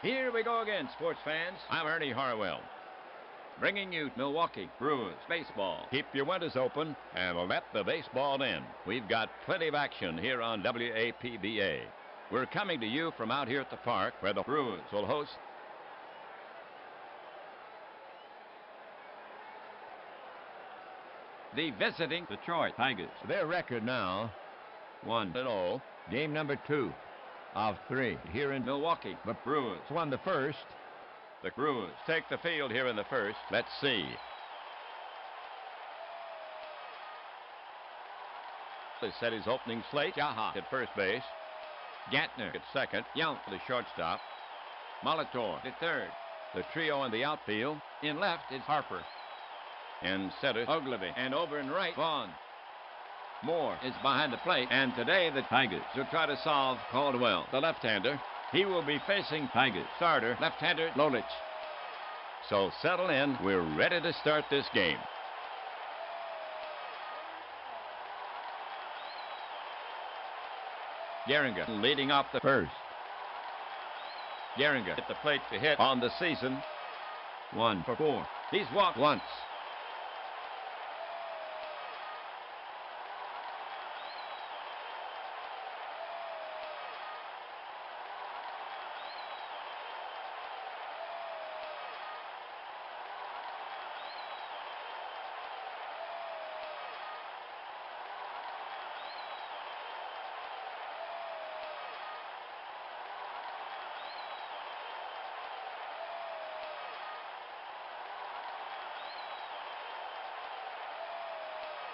Here we go again, sports fans. I'm Ernie Harwell, bringing you Milwaukee Brewers baseball. Keep your windows open and let the baseball in. We've got plenty of action here on WAPBA. We're coming to you from out here at the park where the Brewers will host the visiting Detroit Tigers. Their record now, 1-0. Game number 2 of 3 here in Milwaukee. The Brewers won the first. The Brewers take the field here in the first. Let's see. They set his opening slate. Jaha at first base. Gantner at second. Yount the shortstop. Molitor at third. The trio in the outfield. In left is Harper. In center, Ogilvy. And over in right, Vaughn. Moore is behind the plate, and today the Tigers will try to solve Caldwell, the left-hander. He will be facing Tigers starter, left-hander Lolich. So settle in. We're ready to start this game. Gehringer leading off the first. Gehringer at the plate to hit on the season. 1 for 4. He's walked once.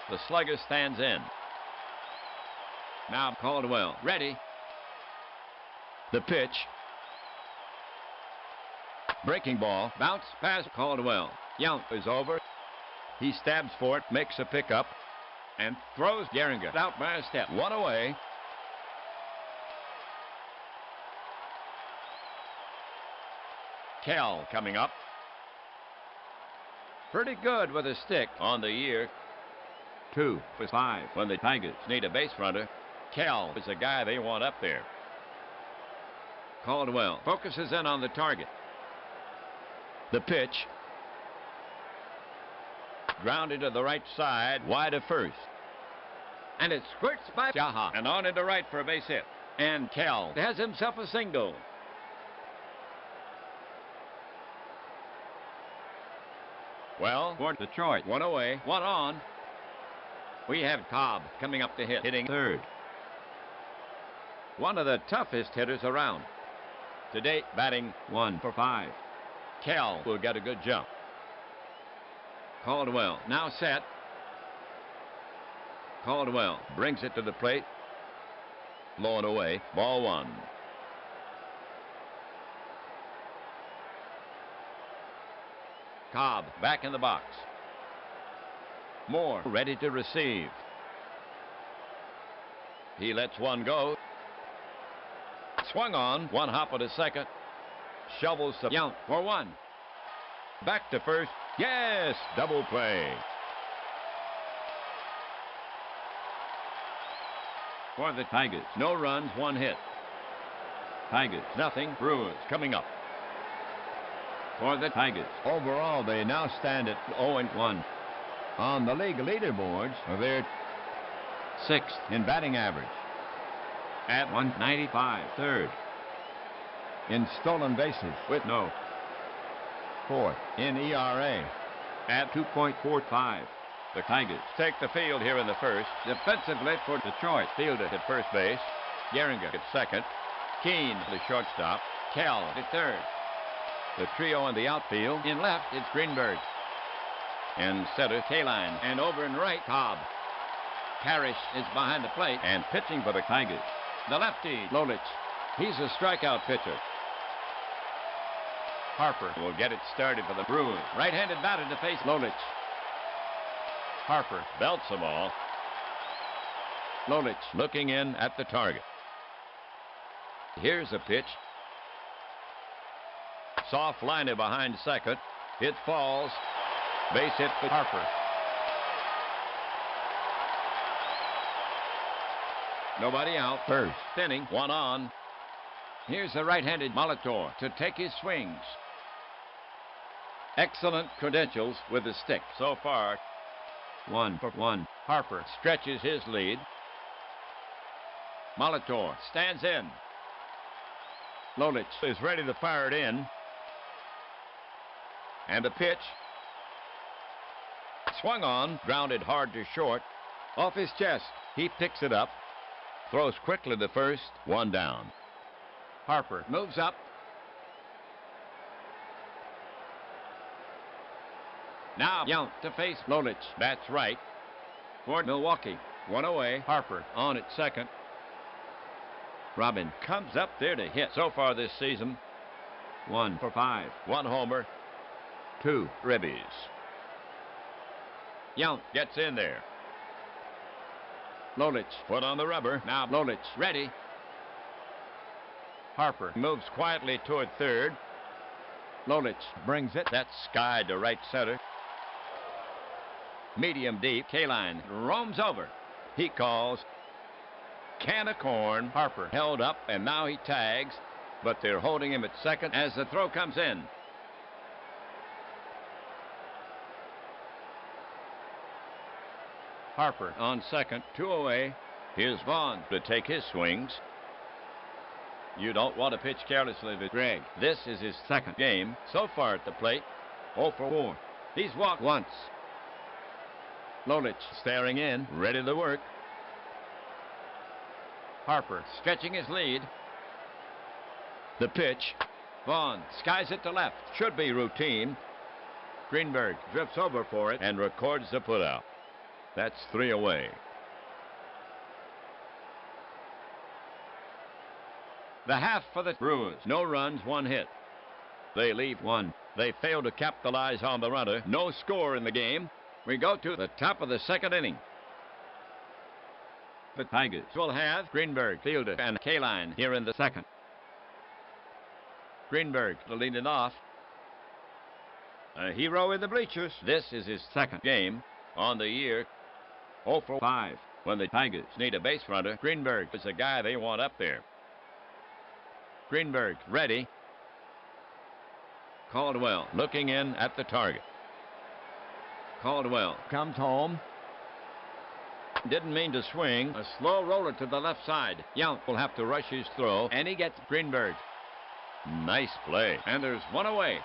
The slugger stands in. Now Caldwell, ready. The pitch. Breaking ball, bounce past Caldwell. Yount is over. He stabs for it, makes a pickup, and throws Gehringer out by a step. 1 away. Kell coming up. Pretty good with a stick on the year. 2 for 5 when the Tigers need a base runner. Kell is the guy they want up there. Caldwell focuses in on the target. The pitch. Grounded to the right side, wide of first. And it squirts by Jaha and on into right for a base hit. And Kell has himself a single. Well, for Detroit, 1 away, 1 on. We have Cobb coming up to hit, hitting third. One of the toughest hitters around. To date, batting 1 for 5. Kell will get a good jump. Caldwell now set. Caldwell brings it to the plate. Low and away, ball 1. Cobb back in the box. Moore ready to receive. He lets one go. Swung on, 1 hop at a second. Shovels to Yount for 1. Back to first. Yes, double play. For the Tigers, no runs, 1 hit. Tigers, nothing. Brewers coming up. For the Tigers, overall, they now stand at 0-1. On the league leaderboards, they're 6th in batting average at 195, 3rd in stolen bases with no, 4th in ERA at 2.45. The Tigers take the field here in the first. Defensively for Detroit, fielded at first base. Gehringer at second. Keene, the shortstop. Kell at third. The trio in the outfield. In left, it's Greenberg. In center, Kaline. And over in right, Cobb. Parrish is behind the plate and pitching for the Tigers. The lefty, Lolich. He's a strikeout pitcher. Harper will get it started for the Brewers. Right-handed batter to face Lolich. Harper belts the ball. Lolich looking in at the target. Here's a pitch. Soft liner behind second. It falls. Base hit for Harper. Nobody out. First inning, 1 on. Here's the right-handed Molitor to take his swings. Excellent credentials with the stick so far. 1 for 1. Harper stretches his lead. Molitor stands in. Lolich is ready to fire it in. And the pitch. Swung on, grounded hard to short. Off his chest, he picks it up. Throws quickly to first, 1 down. Harper moves up. Now Yount to face Lolich. Bats right. For Milwaukee. 1 away. Harper on at second. Robin comes up there to hit so far this season. 1 for 5. 1 homer. 2 ribbies. Yount gets in there. Lolich put on the rubber. Now Lolich ready. Harper moves quietly toward third. Lolich brings it. That's skied to right center. Medium deep. Kaline roams over. He calls. Can of corn. Harper held up, and now he tags, but they're holding him at second as the throw comes in. Harper on second, 2 away. Here's Vaughn to take his swings. You don't want to pitch carelessly to Gregg. This is his second game so far at the plate. 0 for 4. He's walked once. Lolich staring in, ready to work. Harper stretching his lead. The pitch. Vaughn skies it to left. Should be routine. Greenberg drifts over for it and records the putout. That's 3 away. The half for the Brewers. No runs, 1 hit. They leave 1. They fail to capitalize on the runner. No score in the game. We go to the top of the second inning. The Tigers will have Greenberg, Fielder, and Kaline here in the second. Greenberg to lead it off. A hero in the bleachers. This is his second game on the year. 0 for 5. When the Tigers need a base runner, Greenberg is the guy they want up there. Greenberg ready. Caldwell looking in at the target. Caldwell comes home. Didn't mean to swing. A slow roller to the left side. Yount will have to rush his throw, and he gets Greenberg. Nice play. And there's 1 away.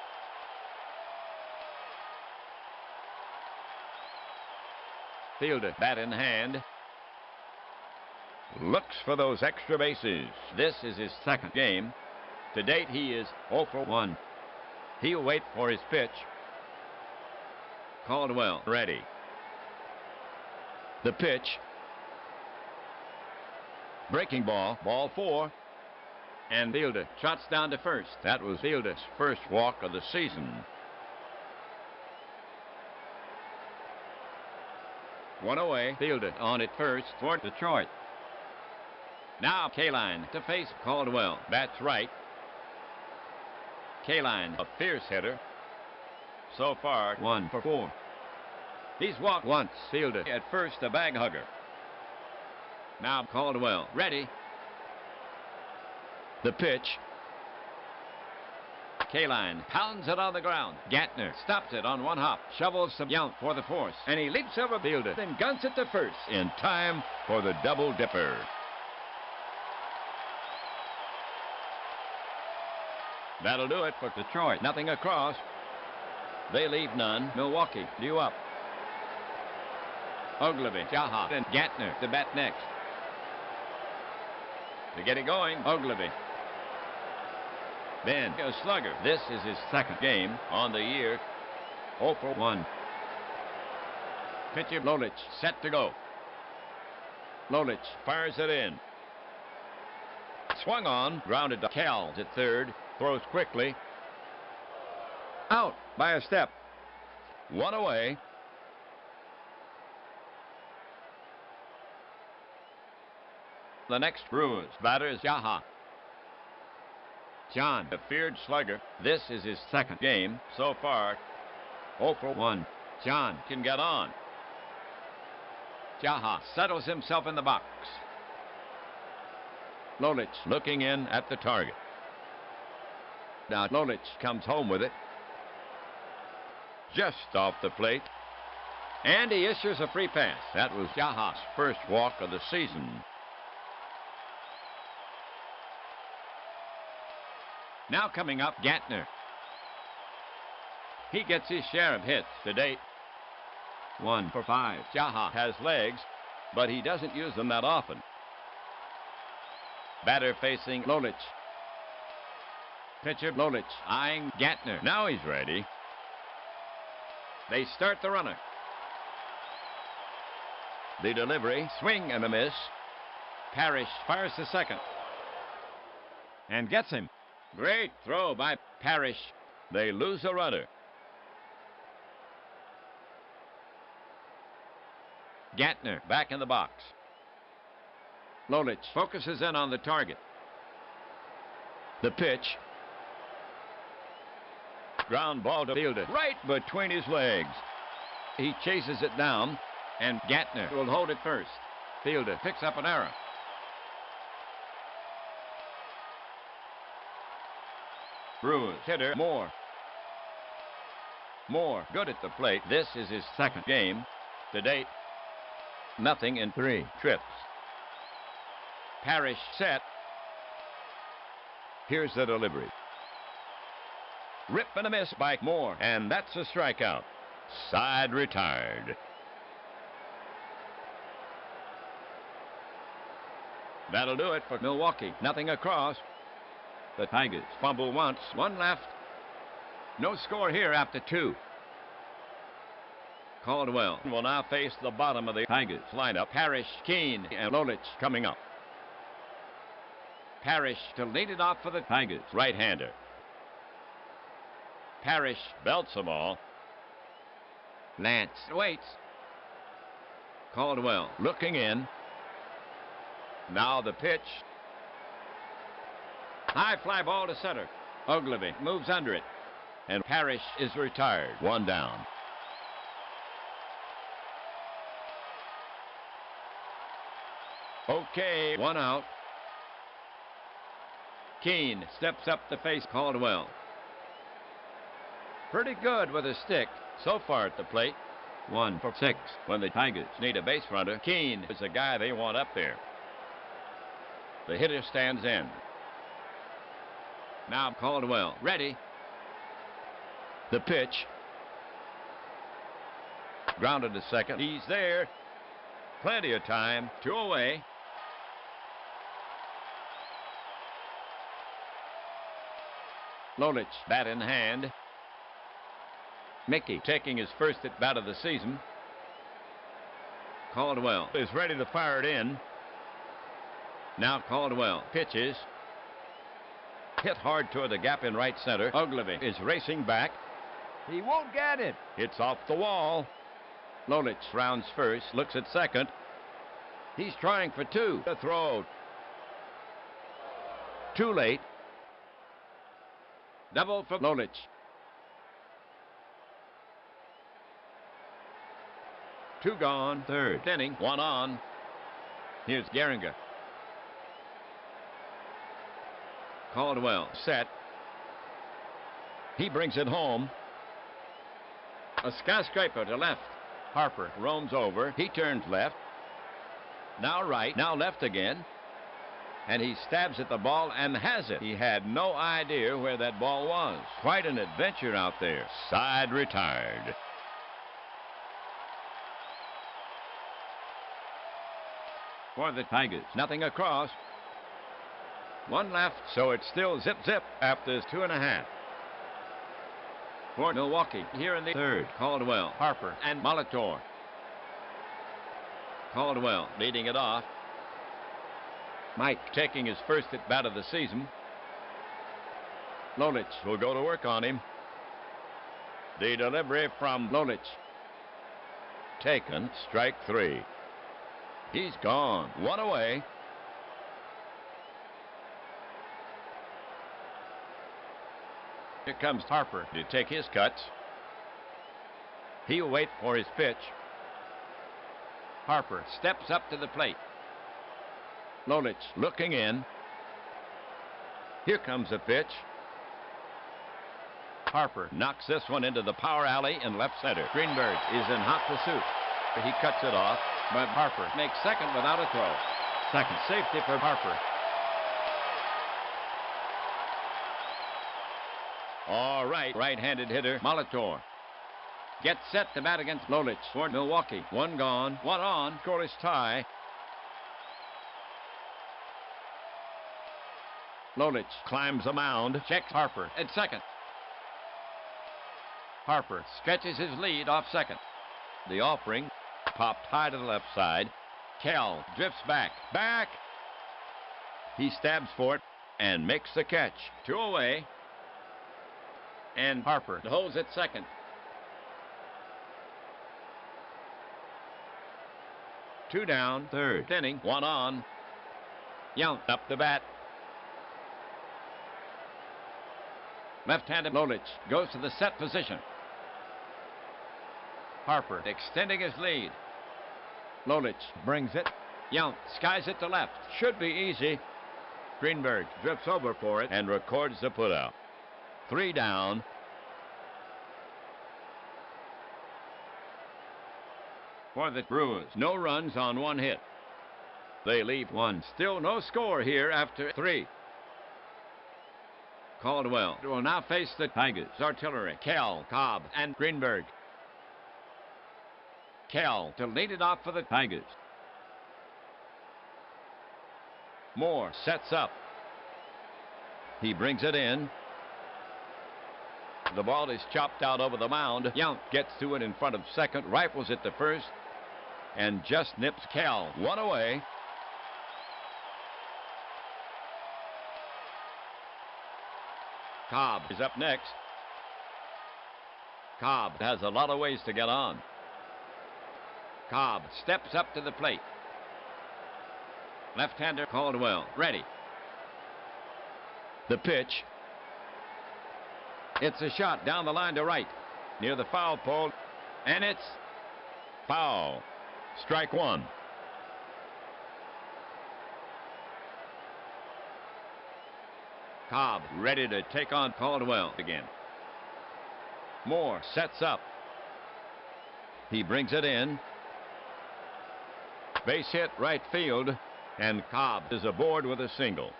Fielder, bat in hand. Looks for those extra bases. This is his second game. To date, he is 0 for 1. He'll wait for his pitch. Caldwell ready. The pitch. Breaking ball. Ball 4. And Fielder trots down to first. That was Fielder's first walk of the season. 1 away. Fielder on at first for Detroit. Now Kaline to face Caldwell. Bats right. Kaline, a fierce hitter. So far, 1 for 4. He's walked once. Fielder at first, a bag hugger. Now Caldwell ready. The pitch. Kaline pounds it on the ground. Gantner stops it on 1 hop. Shovels some Yount for the force. And he leaps over Fielder. Then guns it to first. In time for the double dipper. That'll do it for Detroit. Nothing across. They leave none. Milwaukee due up. Ogilvy, Jaha, and Gantner to bat next. To get it going, Ogilvy. Then a slugger. This is his second game on the year. 0 for 1. Pitcher Lolich set to go. Lolich fires it in. Swung on, grounded to Cal at third. Throws quickly. Out by a step. 1 away. The next Brewers batter is Jaha. John, a feared slugger. This is his second game so far. 0 for 1. John can get on. Jaha settles himself in the box. Lolich looking in at the target. Now Lolich comes home with it. Just off the plate. And he issues a free pass. That was Jaha's first walk of the season. Now coming up, Gantner. He gets his share of hits to date. 1 for 5. Jaha has legs, but he doesn't use them that often. Batter facing Lolich. Pitcher Lolich eyeing Gantner. Now he's ready. They start the runner. The delivery, swing and a miss. Parrish fires to second. And gets him. Great throw by Parrish. They lose a runner. Gantner back in the box. Lolich focuses in on the target. The pitch. Ground ball to fielder. Right between his legs. He chases it down, and Gantner will hold it first. Fielder picks up an error. Brewers hitter Moore. Moore good at the plate. This is his second game. To date, nothing in 3 trips. Parrish set. Here's the delivery. Rip and a miss by Moore, and that's a strikeout. Side retired. That'll do it for Milwaukee. Nothing across. The Tigers fumble once, 1 left. No score here after 2. Caldwell will now face the bottom of the Tigers lineup. Parrish, Keene, and Lolich coming up. Parrish to lead it off for the Tigers. Right-hander. Parrish belts the ball. Lance waits. Caldwell looking in. Now the pitch. High fly ball to center. Ogilvy moves under it. And Parrish is retired. 1 down. Okay, 1 out. Keene steps up to face Caldwell. Pretty good with a stick so far at the plate. 1 for 6. When the Tigers need a base runner, Keene is the guy they want up there. The hitter stands in. Now Caldwell ready. The pitch. Grounded to second. He's there. Plenty of time. 2 away. Lolich, bat in hand. Mickey taking his first at bat of the season. Caldwell is ready to fire it in. Now Caldwell pitches. Hit hard toward the gap in right center. Ogilvy is racing back. He won't get it. It's off the wall. Lolich rounds first, looks at second. He's trying for 2. The throw. Too late. Double for Lolich. Two gone. Third inning. 1 on. Here's Gehringer. Caldwell set. He brings it home. A skyscraper to left. Harper roams over. He turns left. Now right. Now left again. And he stabs at the ball and has it. He had no idea where that ball was. Quite an adventure out there. Side retired. For the Tigers, nothing across. 1 left, so it's still zip-zip after 2.5. For Milwaukee, here in the 3rd, Caldwell, Harper, and Molitor. Caldwell leading it off. Mike taking his first at bat of the season. Lolich will go to work on him. The delivery from Lolich. Taken, strike 3. He's gone. 1 away. Here comes Harper to take his cuts. He'll wait for his pitch. Harper steps up to the plate. Lolich looking in. Here comes the pitch. Harper knocks this one into the power alley in left center. Greenberg is in hot pursuit. He cuts it off, but Harper makes second without a throw. Second safety for Harper. All right, right-handed hitter Molitor gets set to bat against Lolich for Milwaukee. One gone, one on, scoreless tie. Lolich climbs the mound, checks Harper at second. Harper stretches his lead off second. The offering popped high to the left side. Kell drifts back. He stabs for it and makes the catch. 2 away. And Harper holds at second. Two down, third inning, one on. Yount up the bat. Left-handed Lolich goes to the set position. Harper extending his lead. Lolich brings it. Yount skies it to left. Should be easy. Greenberg drifts over for it and records the putout. 3 down. For the Brewers, no runs on 1 hit. They leave 1. Still no score here after 3. Caldwell will now face the Tigers artillery. Kell, Cobb, and Greenberg. Kell to lead it off for the Tigers. Moore sets up. He brings it in. The ball is chopped out over the mound. Yount gets to it in front of second, rifles it to first, and just nips Kell. 1 away. Cobb is up next. Cobb has a lot of ways to get on. Cobb steps up to the plate. Left-hander Caldwell ready. The pitch. It's a shot down the line to right, near the foul pole, and it's foul. Strike 1. Cobb ready to take on Caldwell again. Moore sets up. He brings it in. Base hit right field, and Cobb is aboard with a single.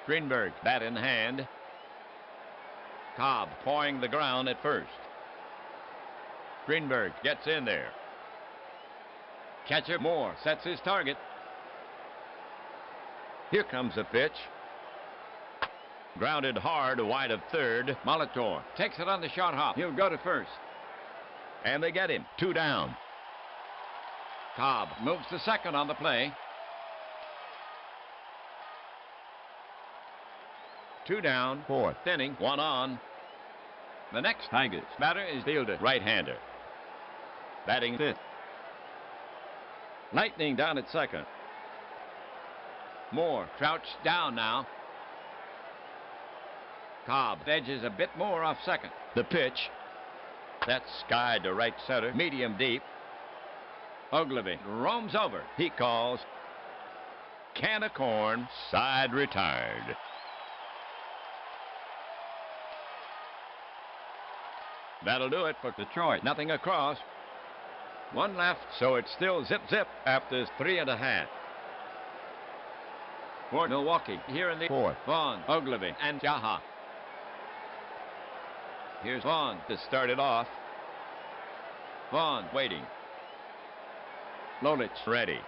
Greenberg, bat in hand. Cobb pawing the ground at first. Greenberg gets in there. Catcher Moore sets his target. Here comes the pitch. Grounded hard wide of third. Molitor takes it on the short hop. He'll go to first. And they get him. 2 down. Cobb moves to second on the play. 2 down, 4th inning, 1 on. The next Tigers batter is fielder, right-hander. Batting 5th. Lightning down at second. Moore crouched down now. Cobb edges a bit more off second. The pitch. That's skied to right center, medium deep. Ogilvy roams over. He calls. Can of corn, side retired. That'll do it for Detroit. Nothing across. 1 left, so it's still zip-zip after 3.5. For Milwaukee, here in the 4th, Vaughn, Ogilvy, and Jaha. Here's Vaughn to start it off. Vaughn waiting. Lolich ready.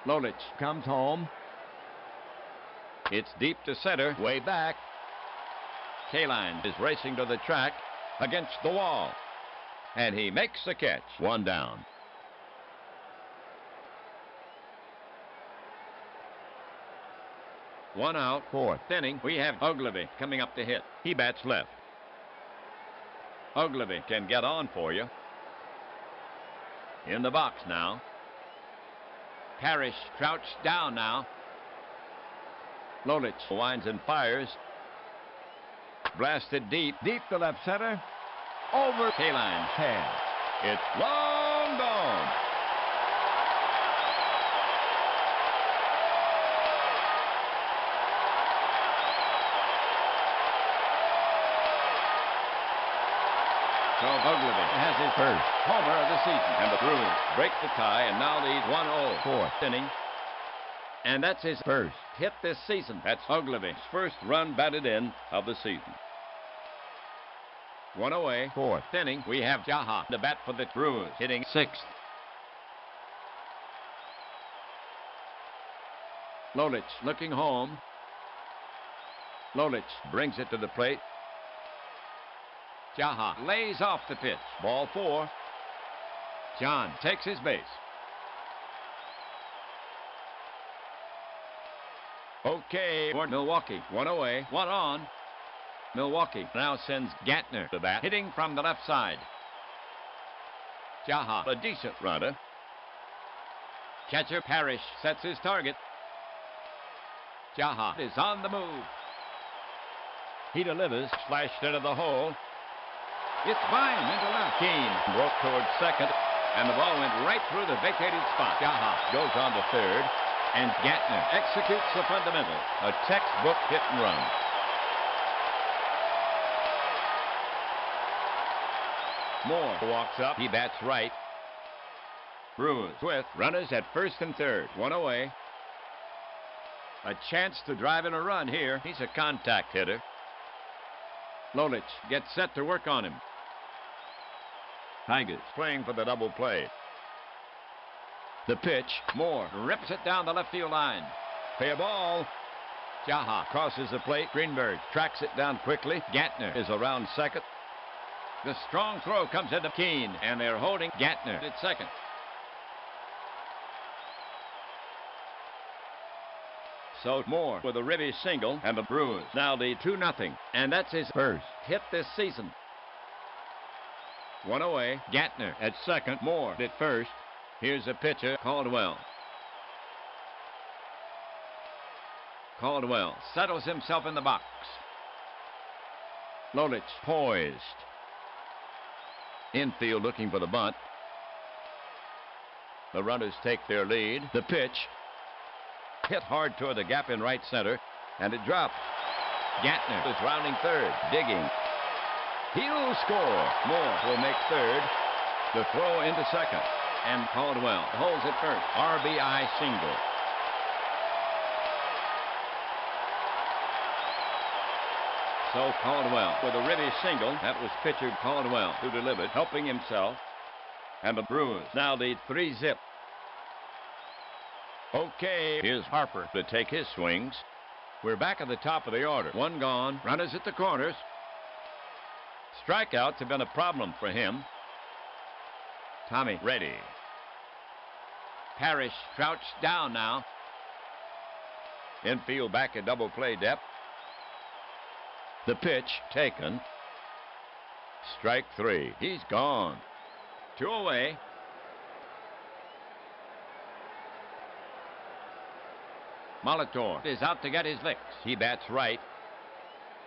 Lolich comes home. It's deep to center, way back. Kaline is racing to the track against the wall. And he makes the catch. 1 down. One out, 4th inning. We have Ogilvy coming up to hit. He bats left. Ogilvy can get on for you. In the box now. Parrish crouched down now. Lolich winds and fires. Blasted deep to left center. Over Kaline's head. It's long gone. Ogilvy has his first homer of the season. And the Brewers break the tie and now lead 1-0. Fourth inning. And that's his first hit this season. That's Ogilvy's first run batted in of the season. One away. Fourth inning. We have Jaha, the bat for the Brewers, hitting sixth. Lolich looking home. Lolich brings it to the plate. Jaha lays off the pitch. Ball four. John takes his base. Okay, for Milwaukee. One away, one on. Milwaukee now sends Gantner the bat, hitting from the left side. Jaha, a decent runner. Catcher Parrish sets his target. Jaha is on the move. He delivers, slashed into the hole. It's by him into left. Keane broke towards second, and the ball went right through the vacated spot. Jaha goes on to third, and Gantner executes the fundamental, a textbook hit and run. Moore walks up. He bats right. Brewers with runners at first and third. One away. A chance to drive in a run here. He's a contact hitter. Lolich gets set to work on him. Tigers playing for the double play. The pitch. Moore rips it down the left field line. Fair ball. Jaha crosses the plate. Greenberg tracks it down quickly. Gantner is around second. The strong throw comes into Keane, and they're holding Gantner at second. So Moore with a ribby single, and the Brewers now lead 2-0, and that's his first hit this season. One away, Gantner at second, Moore at first. Here's the pitcher, Caldwell. Caldwell settles himself in the box. Lolich poised. Infield looking for the bunt. The runners take their lead. The pitch. Hit hard toward the gap in right center, and it drops. Gantner is rounding third, digging. He'll score. Moore will make third. The throw into second, and Caldwell holds it first. RBI single. So Caldwell with a ribby single. That was pitcher Caldwell who delivered, helping himself. And the Brewers now lead 3-0. Okay, here's Harper to take his swings. We're back at the top of the order. One gone, runners at the corners. Strikeouts have been a problem for him. Tommy ready. Parrish crouched down now. Infield back at double play depth. The pitch taken. Strike three. He's gone. Two away. Molitor is out to get his licks. He bats right.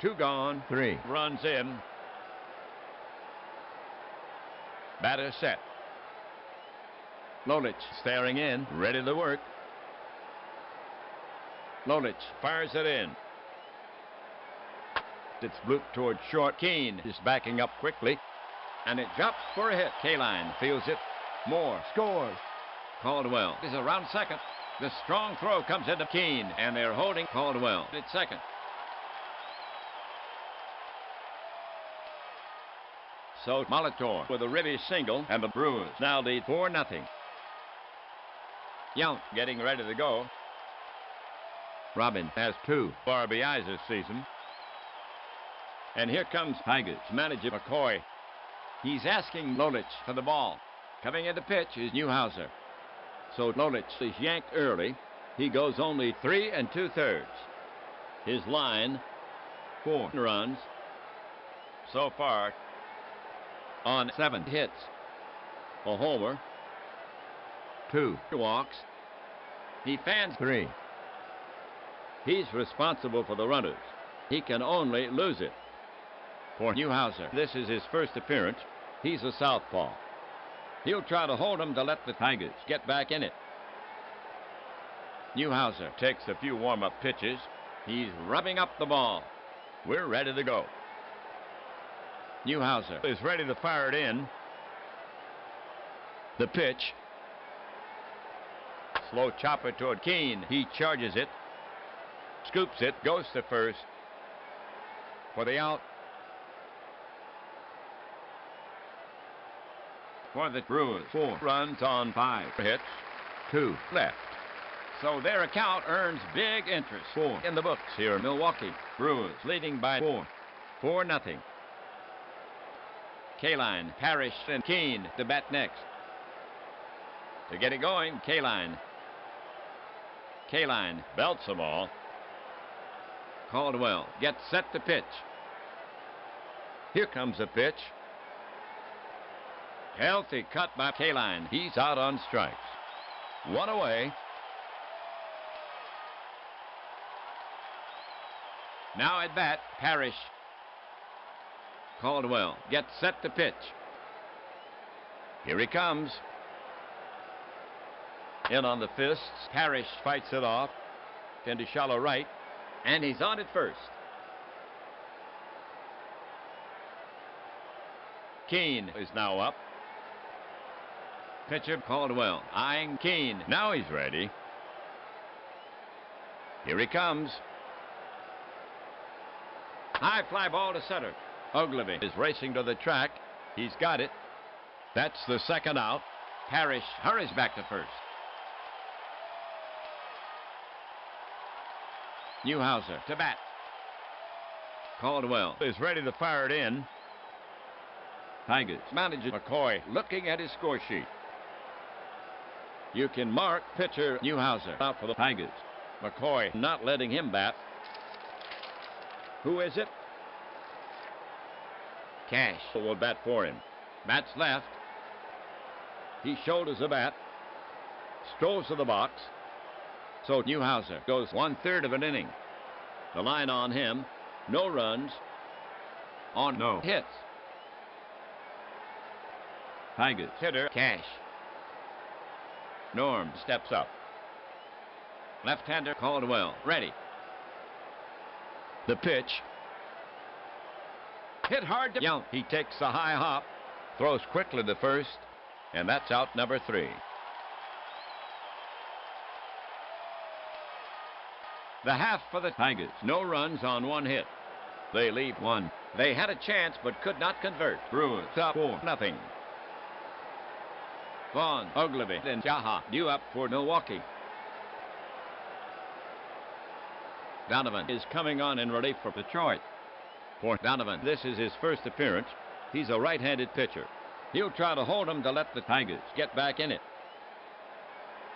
Two gone. Three. Runs in. Batter set. Lolich staring in. Ready to work. Lolich fires it in. It's blooped toward short. Keane is backing up quickly. And it drops for a hit. Kaline fields it. Moore scores. Caldwell is around second. The strong throw comes into Keane, and they're holding Caldwell at second. So Molitor with a ribby single, and the Brewers now lead 4-0. Yount getting ready to go. Robin has 2 RBIs this season. And here comes Tigers manager McCoy. He's asking Lolich for the ball. Coming in the pitch is Newhouser. So Lolich is yanked early. He goes only 3 2/3. His line, 4 runs. So far, on 7 hits. A homer. 2 walks. He fans 3. He's responsible for the runners. He can only lose it. For Newhouser, this is his first appearance. He's a southpaw. He'll try to hold him to let the Tigers get back in it. Newhouser takes a few warm-up pitches. He's rubbing up the ball. We're ready to go. Newhouser is ready to fire it in. The pitch. Slow chopper toward Keene. He charges it. Scoops it. Goes to first. For the out. For the Brewers. 4 runs on 5 hits. 2 left. So their account earns big interest. 4 in the books here in Milwaukee. Brewers leading by 4. 4-0. Kaline, Parrish, and Keene to bat next. To get it going, Kaline. Kaline belts the ball. Caldwell gets set to pitch. Here comes the pitch. Healthy cut by Kaline. He's out on strikes. 1 away. Now at bat, Parrish. Caldwell gets set to pitch. Here he comes. In on the fists. Parrish fights it off into shallow right, and he's on at first. Keene is now up. Pitcher Caldwell eyeing Keene. Now he's ready. Here he comes. High fly ball to center. Ogilvy is racing to the track. He's got it. That's the second out. Parrish hurries back to first. Newhouser to bat. Caldwell is ready to fire it in. Tigers manager McCoy looking at his score sheet. You can mark pitcher Newhouser out for the Tigers. McCoy not letting him bat. Who is it? Cash will bat for him. Bats left. He shoulders the bat. Strolls to the box. So Newhouser goes 1/3 of an inning. The line on him. No runs. On no hits. Tigers hitter Cash. Norm steps up. Left-hander Caldwell ready. The pitch. Hit hard to Young. He takes a high hop. Throws quickly to first. And that's out number 3. The half for the Tigers. No runs on 1 hit. They leave 1. They had a chance but could not convert. Brewers up 4-0. Vaughn, Ogilvy, and Jaha due up for Milwaukee. Donovan is coming on in relief for Detroit. For Donovan, this is his first appearance. He's a right-handed pitcher. He'll try to hold him to let the Tigers get back in it.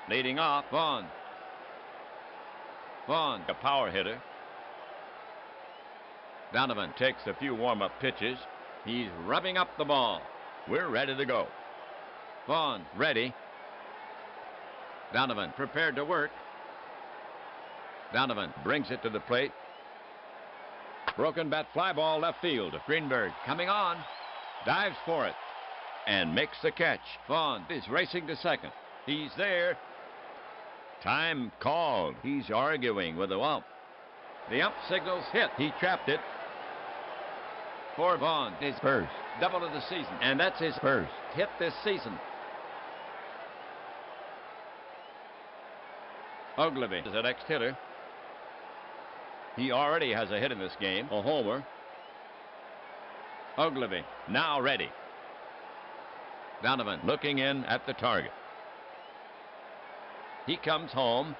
Leading off, Vaughn. Vaughn, a power hitter. Donovan takes a few warm-up pitches. He's rubbing up the ball. We're ready to go. Vaughn, ready. Donovan, prepared to work. Donovan brings it to the plate. Broken bat fly ball left field. Greenberg coming on. Dives for it. And makes the catch. Vaughn is racing to second. He's there. Time called. He's arguing with the ump. The ump signals hit. He trapped it. For Vaughn, his first double of the season. And that's his first hit this season. Ogilvy is the next hitter. He already has a hit in this game, a homer. Ogilvy now ready. Donovan looking in at the target. He comes home.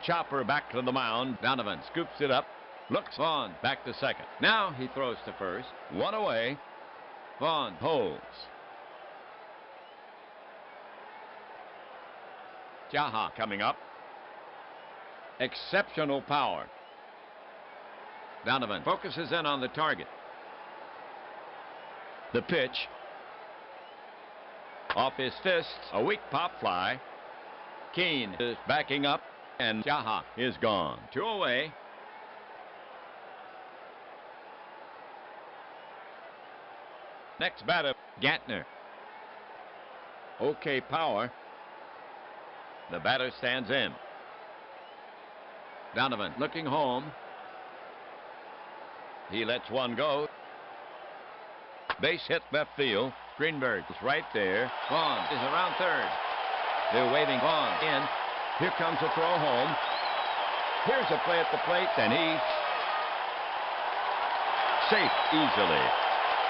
Chopper back to the mound. Donovan scoops it up. Looks Vaughn back to second. Now he throws to first. 1 away. Vaughn holds. Jaha coming up. Exceptional power. Donovan focuses in on the target. The pitch. Off his fists, a weak pop fly. Keene is backing up, and Jaha is gone. 2 away. Next batter, Gantner. Okay power. The batter stands in. Donovan looking home. He lets one go. Base hit left field. Greenberg is right there. Vaughn is around third. They're waving Vaughn in. Here comes a throw home. Here's a play at the plate, and he's safe easily.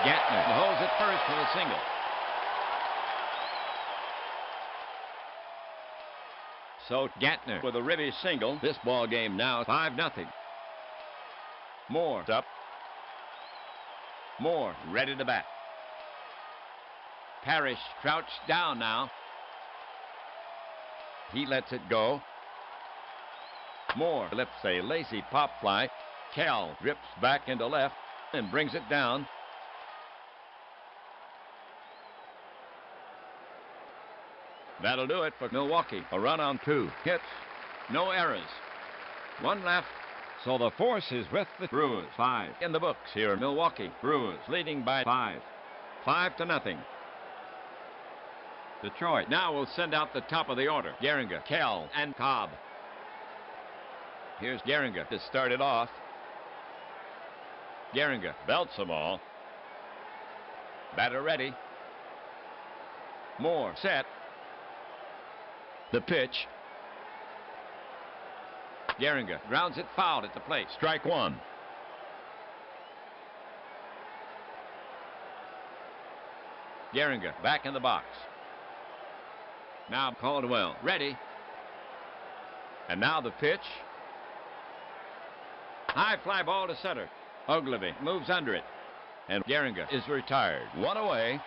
Gantner holds it first for the single. So Gantner with a ribby single. This ball game now 5-0. Moore's up. Moore ready to bat. Parrish crouched down now. He lets it go. Moore lifts a lazy pop fly. Kell drips back into left and brings it down. That'll do it for Milwaukee. A run on 2 hits, no errors, 1 left. So the force is with the Brewers. 5 in the books here. Milwaukee Brewers leading by 5-0. Detroit now will send out the top of the order. Gehringer, Kell, and Cobb. Here's Gehringer to start it off. Gehringer belts them all. Batter ready. Moore set. The pitch. Gehringer grounds it foul at the plate. Strike 1. Gehringer back in the box. Now Caldwell ready. And now the pitch. High fly ball to center. Ogilvy moves under it. And Gehringer is retired. 1 away.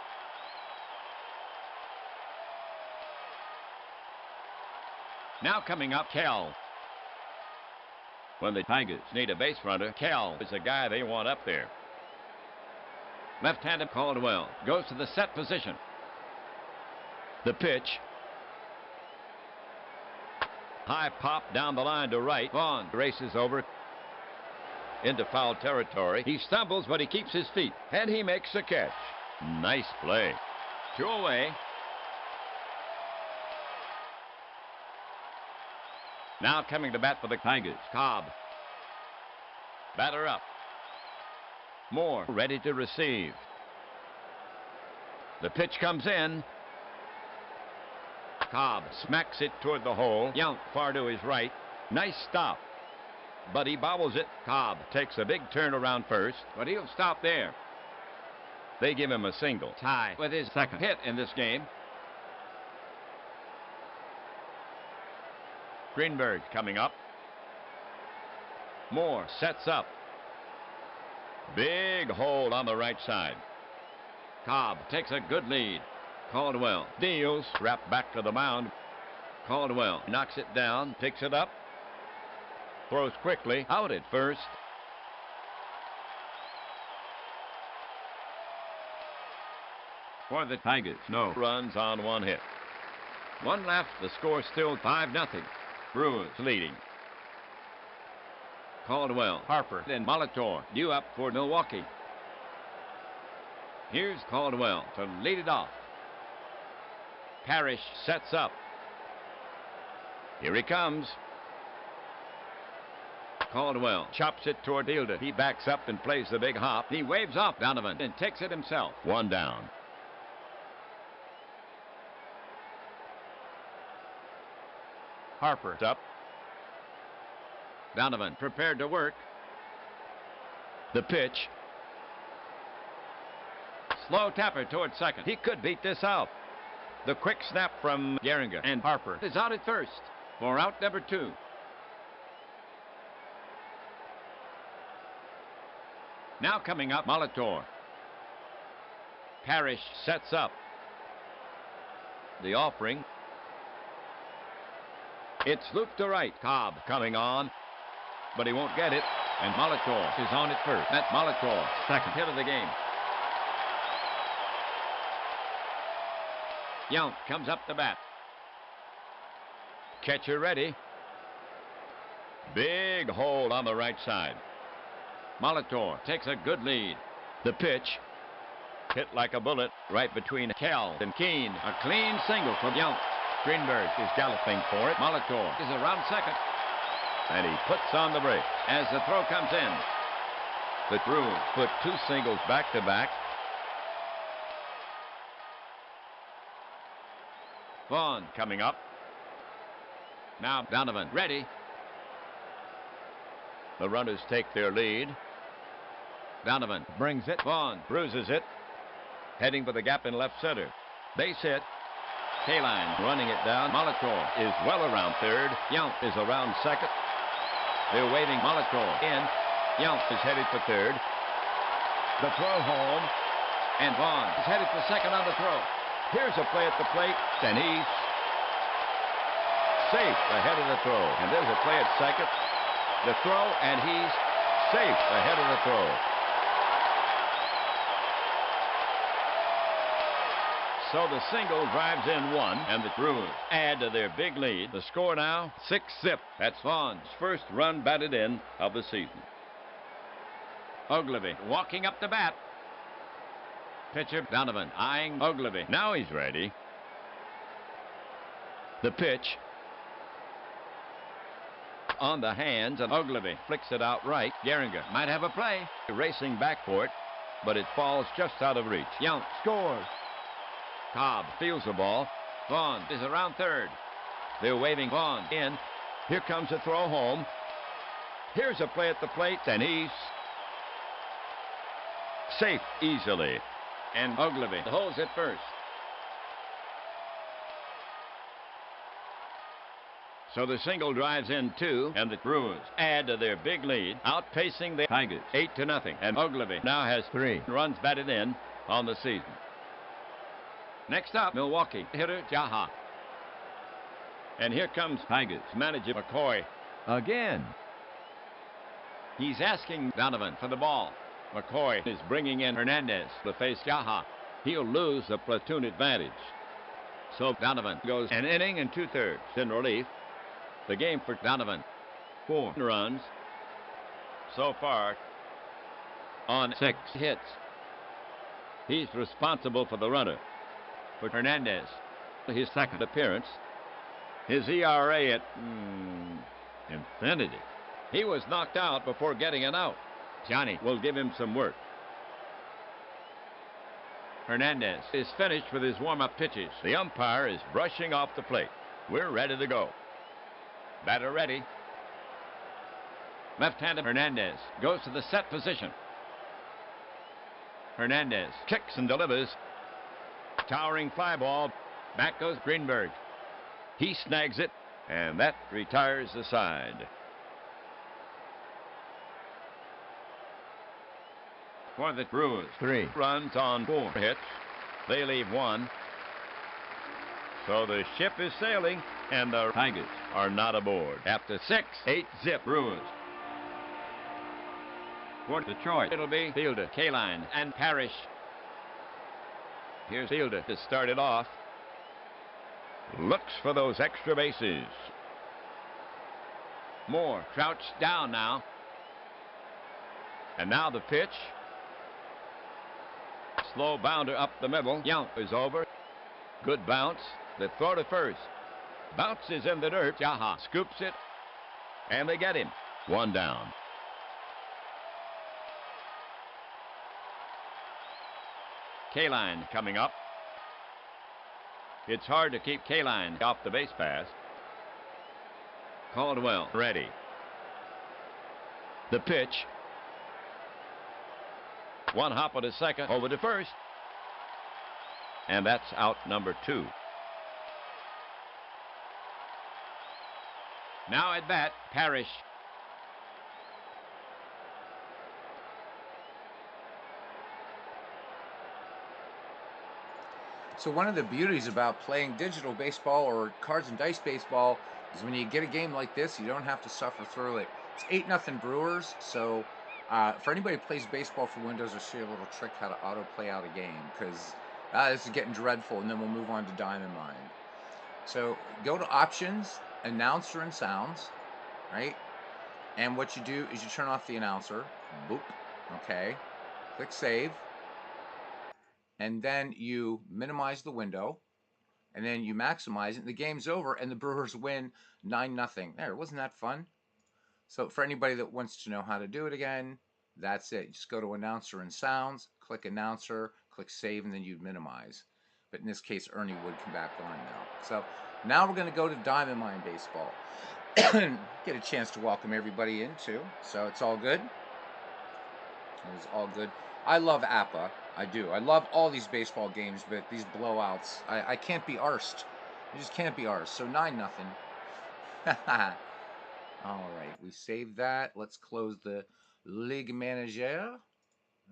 Now coming up, Kell. When the Tigers need a base runner, Kell is the guy they want up there. Left-handed Caldwell goes to the set position. The pitch. High pop down the line to right. Vaughn races over into foul territory. He stumbles, but he keeps his feet, and he makes the catch. Nice play. 2 away. Now coming to bat for the Tigers, Cobb. Batter up. Moore ready to receive. The pitch comes in. Cobb smacks it toward the hole. Young far to his right. Nice stop. But he bobbles it. Cobb takes a big turn around first, but he'll stop there. They give him a single. Tie with his second hit in this game. Greenberg coming up. Moore sets up. Big hold on the right side. Cobb takes a good lead. Caldwell deals, wrapped back to the mound. Caldwell knocks it down, picks it up, throws quickly, out at first. For the Tigers, no runs on 1 hit. 1 left, the score still 5-0. Brewers leading. Caldwell, Harper, and Molitor due up for Milwaukee. Here's Caldwell to lead it off. Parrish sets up. Here he comes. Caldwell chops it toward fielder. He backs up and plays the big hop. He waves off Donovan and takes it himself. 1 down. Harper's up. Donovan prepared to work. The pitch. Slow tapper toward second. He could beat this out. The quick snap from Gehringer, and Harper is out at first for out number 2. Now coming up, Molitor. Parrish sets up. The offering. It's looped to right. Cobb coming on, but he won't get it. And Molitor is on at first. That's Molitor's second hit of the game. Young comes up to bat. Catcher ready. Big hold on the right side. Molitor takes a good lead. The pitch. Hit like a bullet right between Kell and Keene. A clean single from Young. Greenberg is galloping for it. Molitor is around second. And he puts on the brake as the throw comes in. The Brewers put 2 singles back to back. Vaughn coming up. Now Donovan ready. The runners take their lead. Donovan brings it. Vaughn bruises it. Heading for the gap in left center. Base hit. Kaline running it down. Molitor is well around third. Yount is around second. They're waving Molitor in. Yount is headed for third. The throw home. And Vaughn is headed for second on the throw. Here's a play at the plate. And he's safe ahead of the throw. And there's a play at second. The throw, and he's safe ahead of the throw. So the single drives in one, and the Brewers add to their big lead. The score now, 6-zip. That's Vaughn's first run batted in of the season. Ogilvy walking up to bat. Pitcher Donovan eyeing Ogilvy. Now he's ready. The pitch. On the hands, and Ogilvy flicks it out right. Gehringer might have a play. Racing back for it, but it falls just out of reach. Yount scores. Cobb fields the ball. Vaughn is around third. They're waving Vaughn in. Here comes a throw home. Here's a play at the plate, and he's safe easily. And Ogilvy holds it first. So the single drives in two, and the Brewers add to their big lead, outpacing the Tigers 8-0. And Ogilvy now has 3 runs batted in on the season. Next up, Milwaukee hitter Jaha. And here comes Tigers manager McCoy again. He's asking Donovan for the ball. McCoy is bringing in Hernandez to face Jaha. He'll lose the platoon advantage. So Donovan goes an inning and 2/3 in relief. The game for Donovan, 4 runs so far on 6 hits. He's responsible for the runner. For Hernandez, his second appearance. His ERA at infinity. He was knocked out before getting an out. Johnny will give him some work. Hernandez is finished with his warm-up pitches. The umpire is brushing off the plate. We're ready to go. Batter ready. Left-handed Hernandez goes to the set position. Hernandez kicks and delivers. Towering fly ball. Back goes Greenberg. He snags it, and that retires the side. For the Brewers, 3 runs on 4 hits. They leave 1. So the ship is sailing, and the Tigers are not aboard. After 6, 8-zip Brewers. For Detroit, it'll be Fielder, Kaline, and Parrish. Here's Fielder to start it off. Looks for those extra bases. Moore crouched down now. And now the pitch. Slow bounder up the middle. Yount is over. Good bounce. The throw to first. Bounces in the dirt. Jaha scoops it. And they get him. 1 down. Kaline coming up. It's hard to keep Kaline off the base pass. Caldwell ready. The pitch. 1 hop on the second, over to first. And that's out number 2. Now at bat, Parrish. So one of the beauties about playing digital baseball or cards and dice baseball is when you get a game like this, you don't have to suffer through it. It's 8-0 Brewers. So for anybody who plays baseball for Windows, I'll show you a little trick how to auto play out a game, because this is getting dreadful, and then we'll move on to Diamond Mind. So go to Options, Announcer and Sounds, right? And what you do is you turn off the announcer. Boop. Okay. Click Save. And then you minimize the window. And then you maximize it. And the game's over, and the Brewers win 9-0. There, wasn't that fun? So for anybody that wants to know how to do it again, that's it. Just go to Announcer and Sounds, click Announcer, click Save, and then you minimize. but in this case, Ernie would come back on now. So now we're going to go to Diamond Mine Baseball. Get a chance to welcome everybody in too. So it's all good. It is all good. I love APBA. I do. I love all these baseball games, but these blowouts, I can't be arsed. I just can't be arsed. So 9-0. All right, we saved that. Let's close the League Manager.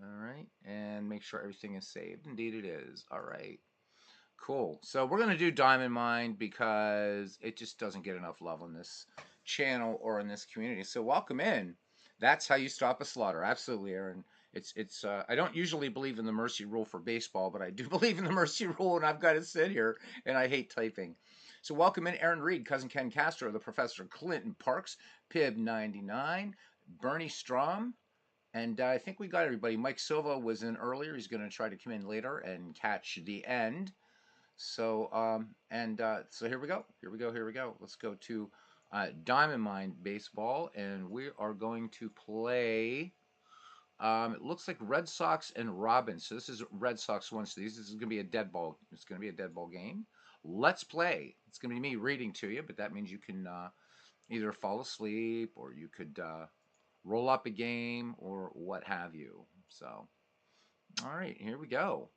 All right, and make sure everything is saved. Indeed it is. All right. Cool. So we're going to do Diamond Mine because it just doesn't get enough love on this channel or in this community. So welcome in. That's how you stop a slaughter. Absolutely, Aaron. It's I don't usually believe in the mercy rule for baseball, but I do believe in the mercy rule, and I've got to sit here, and I hate typing. So welcome in Aaron Reed, Cousin Ken Castro, the Professor Clinton Parks, Pib 99, Bernie Strom, and I think we got everybody. Mike Silva was in earlier. He's going to try to come in later and catch the end. So so here we go. Here we go. Here we go. Let's go to Diamond Mine Baseball, and we are going to play. It looks like Red Sox and Robins. So this is Red Sox one. So this is going to be a dead ball. It's going to be a dead ball game. Let's play. It's going to be me reading to you, but that means you can either fall asleep or you could roll up a game or what have you. So, all right, here we go.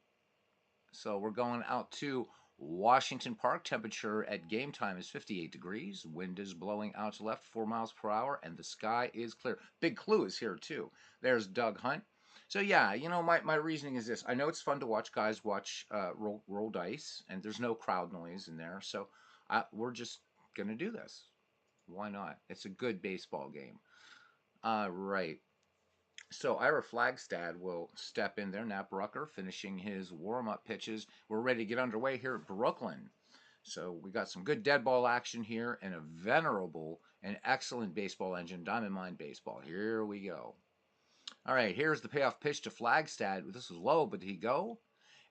So we're going out to Washington Park. Temperature at game time is 58 degrees. Wind is blowing out to left 4 miles per hour, and the sky is clear. Big Clue is here too. There's Doug Hunt. So yeah, you know, my reasoning is this. I know it's fun to watch guys roll dice, and there's no crowd noise in there. So we're just going to do this. Why not? It's a good baseball game. Right. So Ira Flagstad will step in there. Nap Rucker finishing his warm-up pitches. We're ready to get underway here at Brooklyn. So we got some good dead ball action here and a venerable and excellent baseball engine, Diamond Mine Baseball. Here we go. All right, here's the payoff pitch to Flagstad. This is low, but did he go?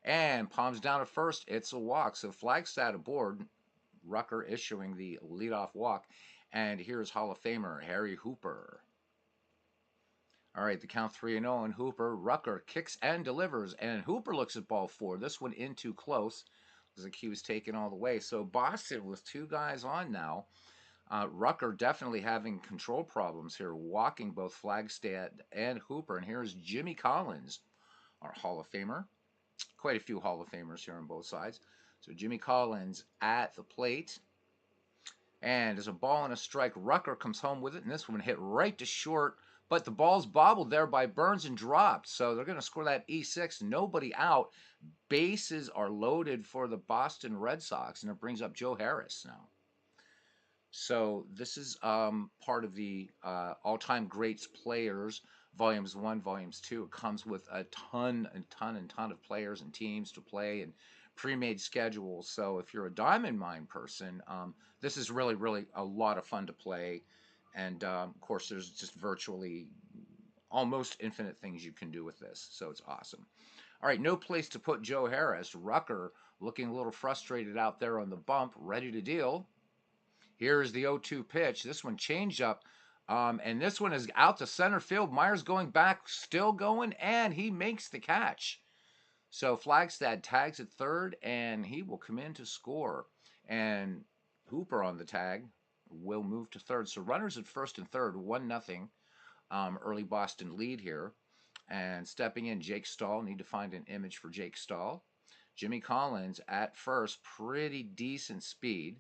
And palms down at first. It's a walk. So Flagstad aboard. Rucker issuing the leadoff walk. And here's Hall of Famer Harry Hooper. All right, the count 3-0, and Hooper. Rucker kicks and delivers, and Hooper looks at ball 4. This one in too close. Looks like he was taken all the way. So Boston with 2 guys on now. Rucker definitely having control problems here, walking both Flagstad and Hooper. And here's Jimmy Collins, our Hall of Famer. Quite a few Hall of Famers here on both sides. So Jimmy Collins at the plate. And there's a ball and a strike. Rucker comes home with it, and this one hit right to short. But the ball's bobbled there by Burns and dropped. So they're going to score that E6. Nobody out. Bases are loaded for the Boston Red Sox. And it brings up Joe Harris now. So this is part of the all-time greats players, volumes 1, volumes 2. It comes with a ton of players and teams to play and pre-made schedules. So if you're a Diamond Mine person, this is really a lot of fun to play. And of course, there's just virtually almost infinite things you can do with this. So it's awesome. All right, no place to put Joe Harris. Rucker looking a little frustrated out there on the bump, ready to deal. Here is the 0-2 pitch. This one changed up. And this one is out to center field. Myers going back, still going, and he makes the catch. So Flagstad tags at third, and he will come in to score. And Hooper on the tag will move to third. So runners at first and third, 1-0. Early Boston lead here. And stepping in, Jake Stahl. Need to find an image for Jake Stahl. Jimmy Collins at first, pretty decent speed.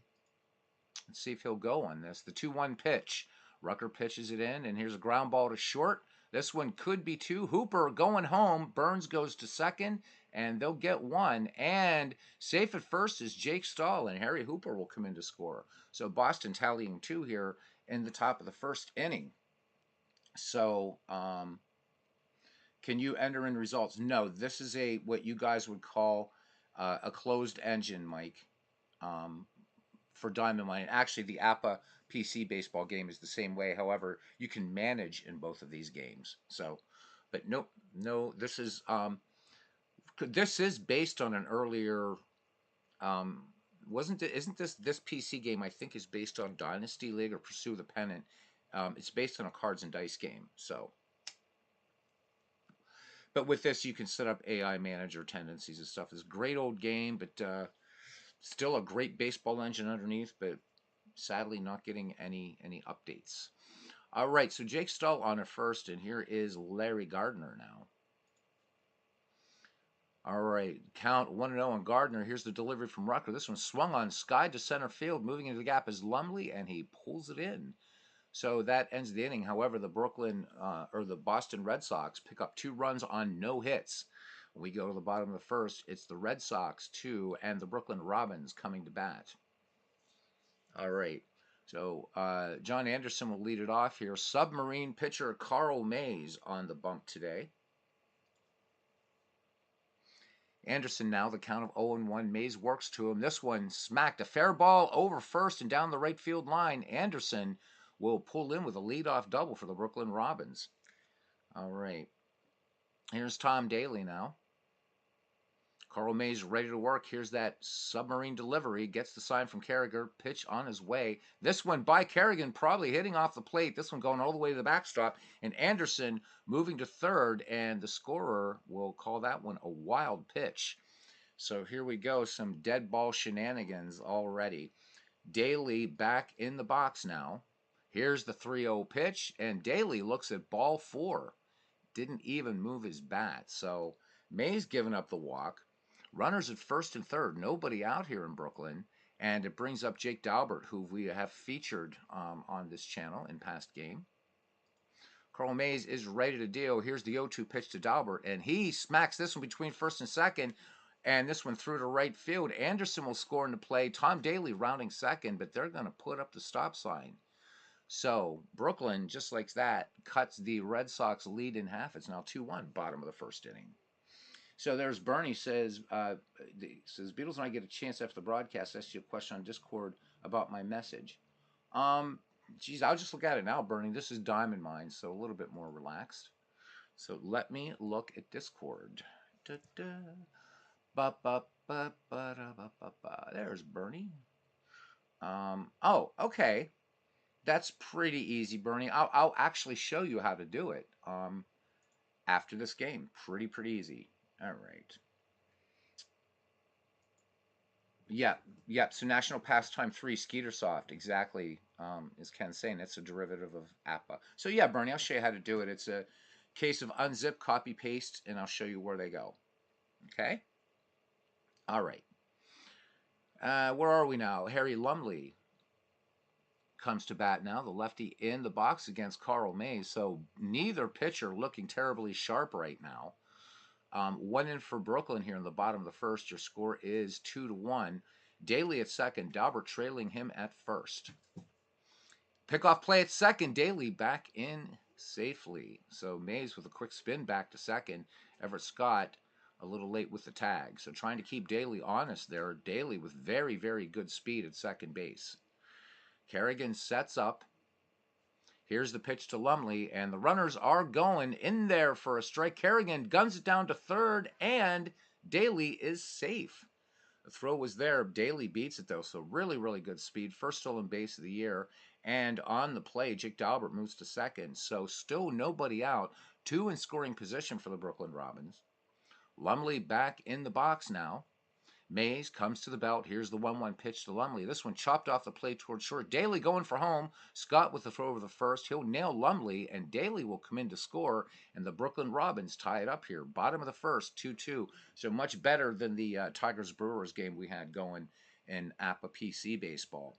Let's see if he'll go on this. The 2-1 pitch. Rucker pitches it in, and here's a ground ball to short. This one could be 2. Hooper going home. Burns goes to second, and they'll get 1. And safe at first is Jake Stahl, and Harry Hooper will come in to score. So Boston tallying 2 here in the top of the first inning. So can you enter in results? No, this is what you guys would call a closed engine, Mike. For Diamond Mine. Actually, the APBA PC baseball game is the same way. However, you can manage in both of these games. So, but no, this is based on an earlier. Isn't this PC game? I think is based on Dynasty League or Pursue the Pennant. It's based on a cards and dice game. So, But with this, you can set up AI manager tendencies and stuff. It's a great old game, but still a great baseball engine underneath, but sadly not getting any updates. All right, so Jake Stull on at first, and here is Larry Gardner now. All right, count 1-0 on Gardner. Here's the delivery from Rucker. This one swung on, skied to center field. Moving into the gap is Lumley, and he pulls it in. So that ends the inning. However, the the Boston Red Sox pick up 2 runs on no hits. When we go to the bottom of the first, it's the Red Sox 2 and the Brooklyn Robins coming to bat. All right. So John Anderson will lead it off here. Submarine pitcher Carl Mays on the bump today. Anderson now, the count of 0-1. Mays works to him. This one smacked a fair ball over first and down the right field line. Anderson will pull in with a leadoff double for the Brooklyn Robins. All right. Here's Tom Daly now. Carl Mays ready to work. Here's that submarine delivery. Gets the sign from Carragher. Pitch on his way. This one by Kerrigan, probably hitting off the plate. This one going all the way to the backstop. And Anderson moving to third. And the scorer will call that one a wild pitch. So here we go. Some dead ball shenanigans already. Daly back in the box now. Here's the 3-0 pitch. And Daly looks at ball 4. Didn't even move his bat. So Mays giving up the walk. Runners at first and third. Nobody out here in Brooklyn. And it brings up Jake Daubert, who we have featured on this channel in past game. Carl Mays is ready to deal. Here's the 0-2 pitch to Daubert. And he smacks this one between first and second. And this one through to right field. Anderson will score in the play. Tom Daly rounding second. But they're going to put up the stop sign. So Brooklyn, just like that, cuts the Red Sox lead in half. It's now 2-1, bottom of the first inning. So there's Bernie says, Beatles and I get a chance after the broadcast. Ask you a question on Discord about my message. Geez, I'll just look at it now, Bernie. This is Diamond Mine, so a little bit more relaxed. So let me look at Discord. There's Bernie. Oh, okay. That's pretty easy, Bernie. I'll actually show you how to do it after this game. Pretty easy. All right. Yep. So National Pastime 3, Skeetersoft, exactly, is Ken saying. It's a derivative of APBA. So yeah, Bernie, I'll show you how to do it. It's a case of unzip, copy, paste, and I'll show you where they go. Okay? All right. Where are we now? Harry Lumley comes to bat now. The lefty in the box against Carl Mays. So neither pitcher looking terribly sharp right now. 1 in for Brooklyn here in the bottom of the first. Your score is 2-1. Daly at second. Daubert trailing him at first. Pickoff play at second. Daly back in safely. So Mays with a quick spin back to second. Everett Scott a little late with the tag. So trying to keep Daly honest there. Daly with very good speed at second base. Kerrigan sets up. Here's the pitch to Lumley, and the runners are going in there for a strike. Kerrigan guns it down to third, and Daly is safe. The throw was there. Daly beats it, though, so really good speed. First stolen base of the year, and on the play, Jake Daubert moves to second, so still nobody out. 2 in scoring position for the Brooklyn Robins. Lumley back in the box now. Mays comes to the belt. Here's the 1-1 pitch to Lumley. This one chopped off the plate towards short. Daly going for home. Scott with the throw over the first. He'll nail Lumley, and Daly will come in to score, and the Brooklyn Robins tie it up here. Bottom of the first, 2-2. So much better than the Tigers-Brewers game we had going in APBA PC baseball.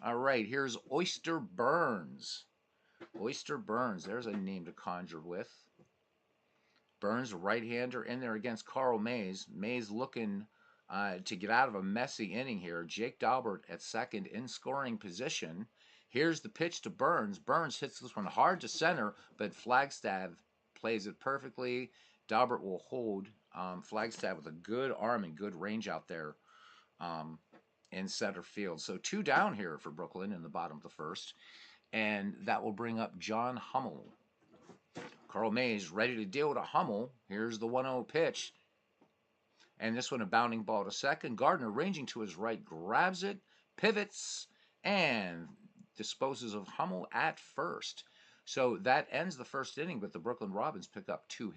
All right, here's Oyster Burns. Oyster Burns, there's a name to conjure with. Burns, right-hander, in there against Carl Mays. Mays looking to get out of a messy inning here. Jake Daubert at second in scoring position. Here's the pitch to Burns. Burns hits this one hard to center, but Flagstaff plays it perfectly. Daubert will hold Flagstaff with a good arm and good range out there in center field. So 2 down here for Brooklyn in the bottom of the first. And that will bring up John Hummel. Carl Mays ready to deal to Hummel. Here's the 1-0 pitch. And this one a bounding ball to second. Gardner ranging to his right, grabs it, pivots, and disposes of Hummel at first. So that ends the first inning, but the Brooklyn Robins pick up 2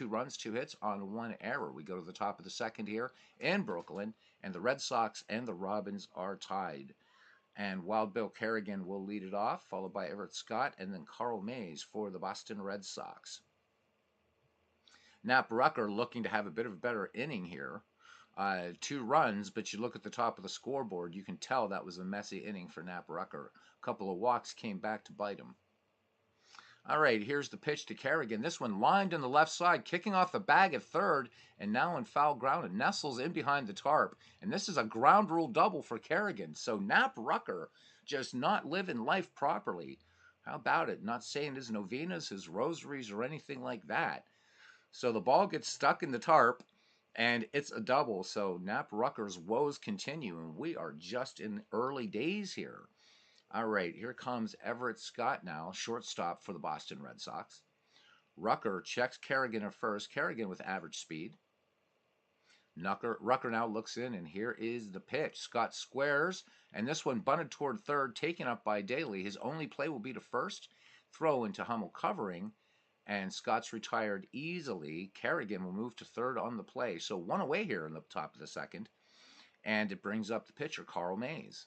runs, 2 hits on 1 error. We go to the top of the second here in Brooklyn, and the Red Sox and the Robins are tied. And Wild Bill Kerrigan will lead it off, followed by Everett Scott, and then Carl Mays for the Boston Red Sox. Knapp Rucker looking to have a bit of a better inning here. 2 runs, but you look at the top of the scoreboard, you can tell that was a messy inning for Knapp Rucker. A couple of walks came back to bite him. All right, here's the pitch to Kerrigan. This one lined in the left side, kicking off the bag at third, and now in foul ground. It nestles in behind the tarp. And this is a ground rule double for Kerrigan. So Knapp Rucker just not living life properly. How about it? Not saying his novenas, his rosaries, or anything like that. So the ball gets stuck in the tarp, and it's a double. So Knapp Rucker's woes continue, and we are just in early days here. All right, here comes Everett Scott now, shortstop for the Boston Red Sox. Rucker checks Kerrigan at first. Kerrigan with average speed. Rucker now looks in, and here is the pitch. Scott squares, and this one bunted toward third, taken up by Daly. His only play will be to first, throw into Hummel covering, and Scott's retired easily. Kerrigan will move to third on the play. So 1 away here in the top of the second, and it brings up the pitcher, Carl Mays.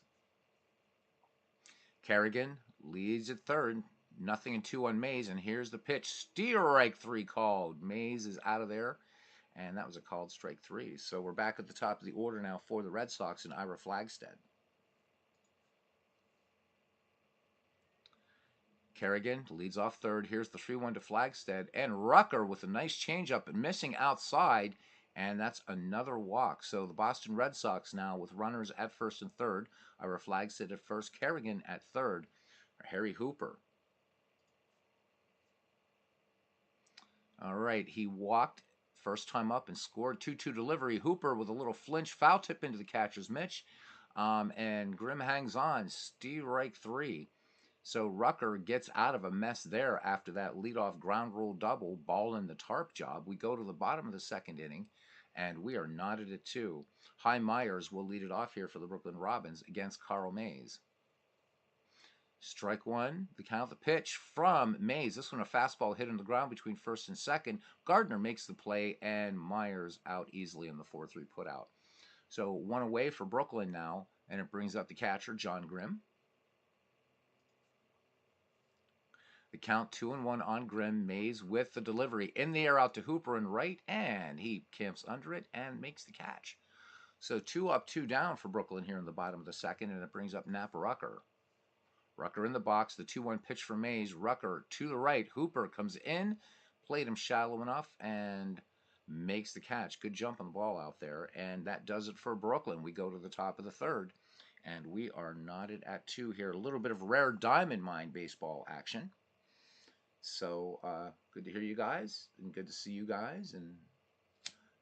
Kerrigan leads at third, 0-2 on Mays, and here's the pitch. Strike 3 called. Mays is out of there, and that was a called strike 3. So we're back at the top of the order now for the Red Sox and Ira Flagstead. Kerrigan leads off third. Here's the 3-1 to Flagstead, and Rucker with a nice changeup and missing outside, and that's another walk. So the Boston Red Sox now with runners at first and third. Ira Flagstead at first, Kerrigan at third. Harry Hooper. All right, he walked first time up and scored. 2-2 delivery. Hooper with a little flinch, foul tip into the catcher's mitch, and Grimm hangs on. Strike 3. So Rucker gets out of a mess there after that leadoff ground rule double, ball in the tarp job. We go to the bottom of the second inning, and we are knotted at 2. Hy Myers will lead it off here for the Brooklyn Robins against Carl Mays. Strike 1, the count, the pitch from Mays. This one a fastball hit on the ground between first and second. Gardner makes the play, and Myers out easily in the 4-3 putout. So 1 away for Brooklyn now, and it brings up the catcher, John Grimm. The count 2-1 on Grimm. Mays with the delivery in the air out to Hooper and right, and he camps under it and makes the catch. So 2 up, 2 down for Brooklyn here in the bottom of the second, and it brings up Knapp Rucker. Rucker in the box, the 2-1 pitch for Mays. Rucker to the right. Hooper comes in, played him shallow enough, and makes the catch. Good jump on the ball out there, and that does it for Brooklyn. We go to the top of the third, and we are knotted at 2 here. A little bit of rare diamond mine baseball action. So good to hear you guys, and good to see you guys. And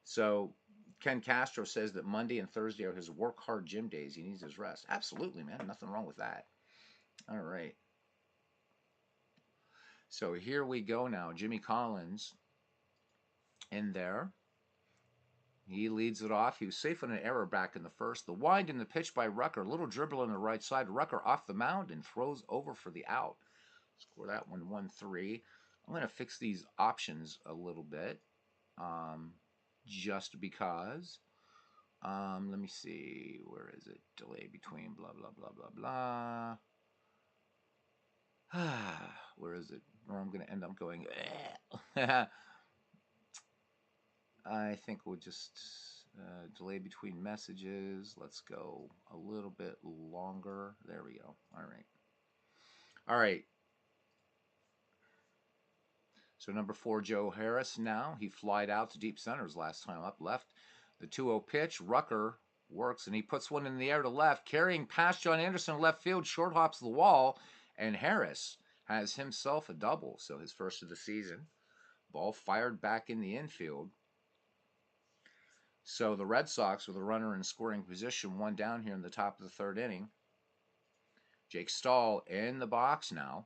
so Ken Castro says that Monday and Thursday are his work hard gym days. He needs his rest. Absolutely, man. Nothing wrong with that. All right. So here we go now. Jimmy Collins in there. He leads it off. He was safe on an error back in the first. The wind in the pitch by Rucker. Little dribble on the right side. Rucker off the mound and throws over for the out. Score that one 1-3. I'm going to fix these options a little bit, just because. Let me see. Where is it? Delay between blah, blah, blah, blah, blah. Where is it? Or I'm going to end up going. I think we'll just delay between messages. Let's go a little bit longer. There we go. All right. All right. So number 4, Joe Harris now. He flied out to deep center his last time up left. The 2-0 pitch. Rucker works, and he puts one in the air to left. Carrying past John Anderson left field. Short hops the wall, and Harris has himself a double. So his first of the season. Ball fired back in the infield. So the Red Sox with a runner in scoring position, 1 down here in the top of the third inning. Jake Stahl in the box now.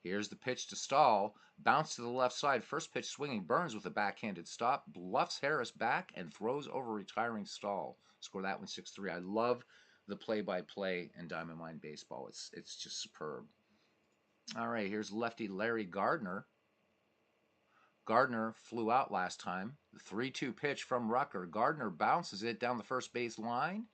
Here's the pitch to Stahl. Bounce to the left side. First pitch swinging. Burns with a backhanded stop. Bluffs Harris back and throws over retiring Stahl. Score that one 6-3. I love the play-by-play in Diamond Mine Baseball. It's just superb. All right, here's lefty Larry Gardner. Gardner flew out last time. The 3-2 pitch from Rucker. Gardner bounces it down the first base line.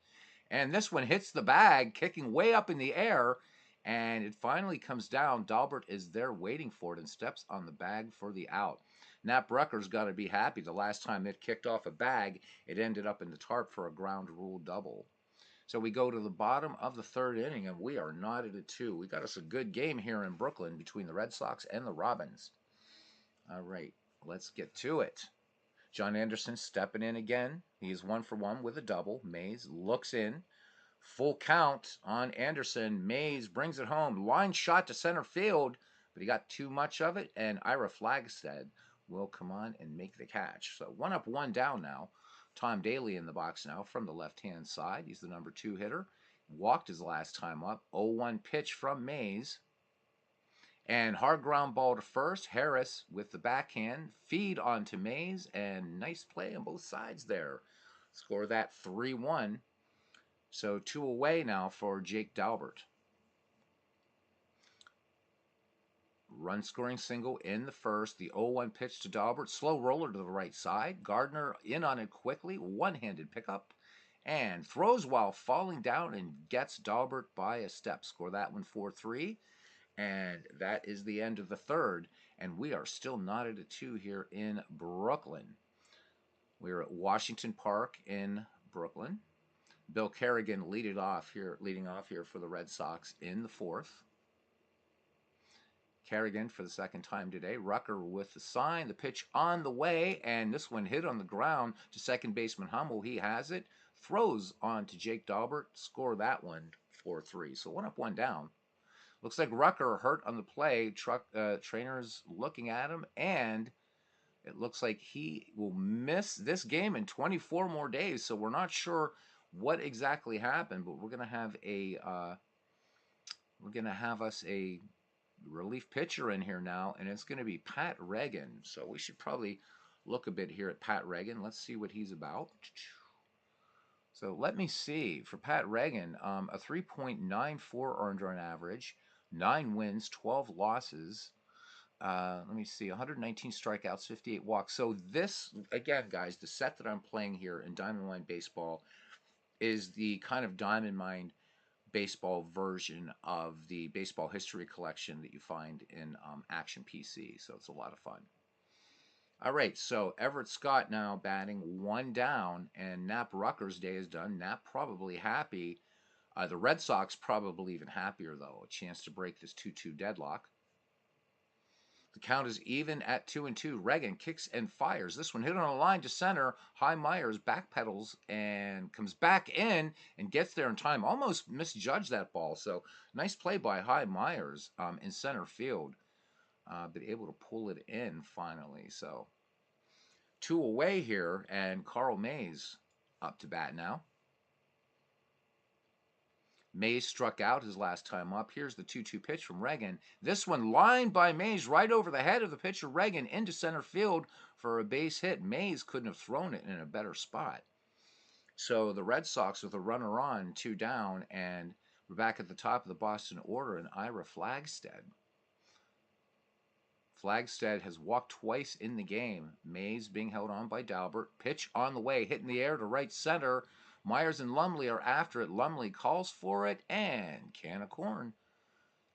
And this one hits the bag, kicking way up in the air. And it finally comes down. Dalbert is there waiting for it and steps on the bag for the out. Nap Rucker's got to be happy. The last time it kicked off a bag, it ended up in the tarp for a ground rule double. So we go to the bottom of the third inning, and we are knotted at 2. We got us a good game here in Brooklyn between the Red Sox and the Robins. All right, let's get to it. John Anderson stepping in again. He is 1 for 1 with a double. Mays looks in. Full count on Anderson. Mays brings it home. Line shot to center field, but he got too much of it, and Ira Flagstead will come on and make the catch. So 1 up, 1 down now. Tom Daly in the box now from the left-hand side. He's the number 2 hitter. Walked his last time up. 0-1 pitch from Mays. And hard ground ball to first. Harris with the backhand. Feed onto Mays. And nice play on both sides there. Score that 3-1. So 2 away now for Jake Dalbert. Run scoring single in the first. The 0-1 pitch to Dalbert. Slow roller to the right side. Gardner in on it quickly. One-handed pickup. And throws while falling down and gets Dalbert by a step. Score that one 4-3. And that is the end of the third. And we are still knotted at 2 here in Brooklyn. We're at Washington Park in Brooklyn. Bill Kerrigan leading off here for the Red Sox in the fourth. Kerrigan for the second time today. Rucker with the sign. The pitch on the way, and this one hit on the ground to second baseman Hummel. He has it. Throws on to Jake Dalbert. Score that one 4-3. So 1 up, 1 down. Looks like Rucker hurt on the play. Trainer's looking at him, and it looks like he will miss this game in 24 more days. So we're not sure what exactly happened, but we're gonna have us a relief pitcher in here now, and it's gonna be Pat Regan. So we should probably look a bit here at Pat Regan. Let's see what he's about. So let me see. For Pat Regan, a 3.94 earned run average, 9 wins, 12 losses. Let me see, 119 strikeouts, 58 walks. So this, again, guys, the set that I'm playing here in Diamond Mine Baseball is the kind of Diamond Mine Baseball version of the baseball history collection that you find in Action PC. So it's a lot of fun. All right, so Everett Scott now batting 1 down, and Nap Rucker's day is done. Nap probably happy. The Red Sox probably even happier, though. A chance to break this 2-2 deadlock. The count is even at 2-2. Regan kicks and fires. This one hit on a line to center. High Myers backpedals and comes back in and gets there in time. Almost misjudged that ball. So nice play by High Myers in center field. But able to pull it in finally. So 2 away here, and Carl Mays up to bat now. Mays struck out his last time up. Here's the 2-2 pitch from Regan. This one lined by Mays right over the head of the pitcher Regan into center field for a base hit. Mays couldn't have thrown it in a better spot. So the Red Sox with a runner on, 2 down, and we're back at the top of the Boston order in Ira Flagstead. Flagstead has walked twice in the game. Mays being held on by Dalbert. Pitch on the way, hit in the air to right center. Myers and Lumley are after it. Lumley calls for it, and can of corn.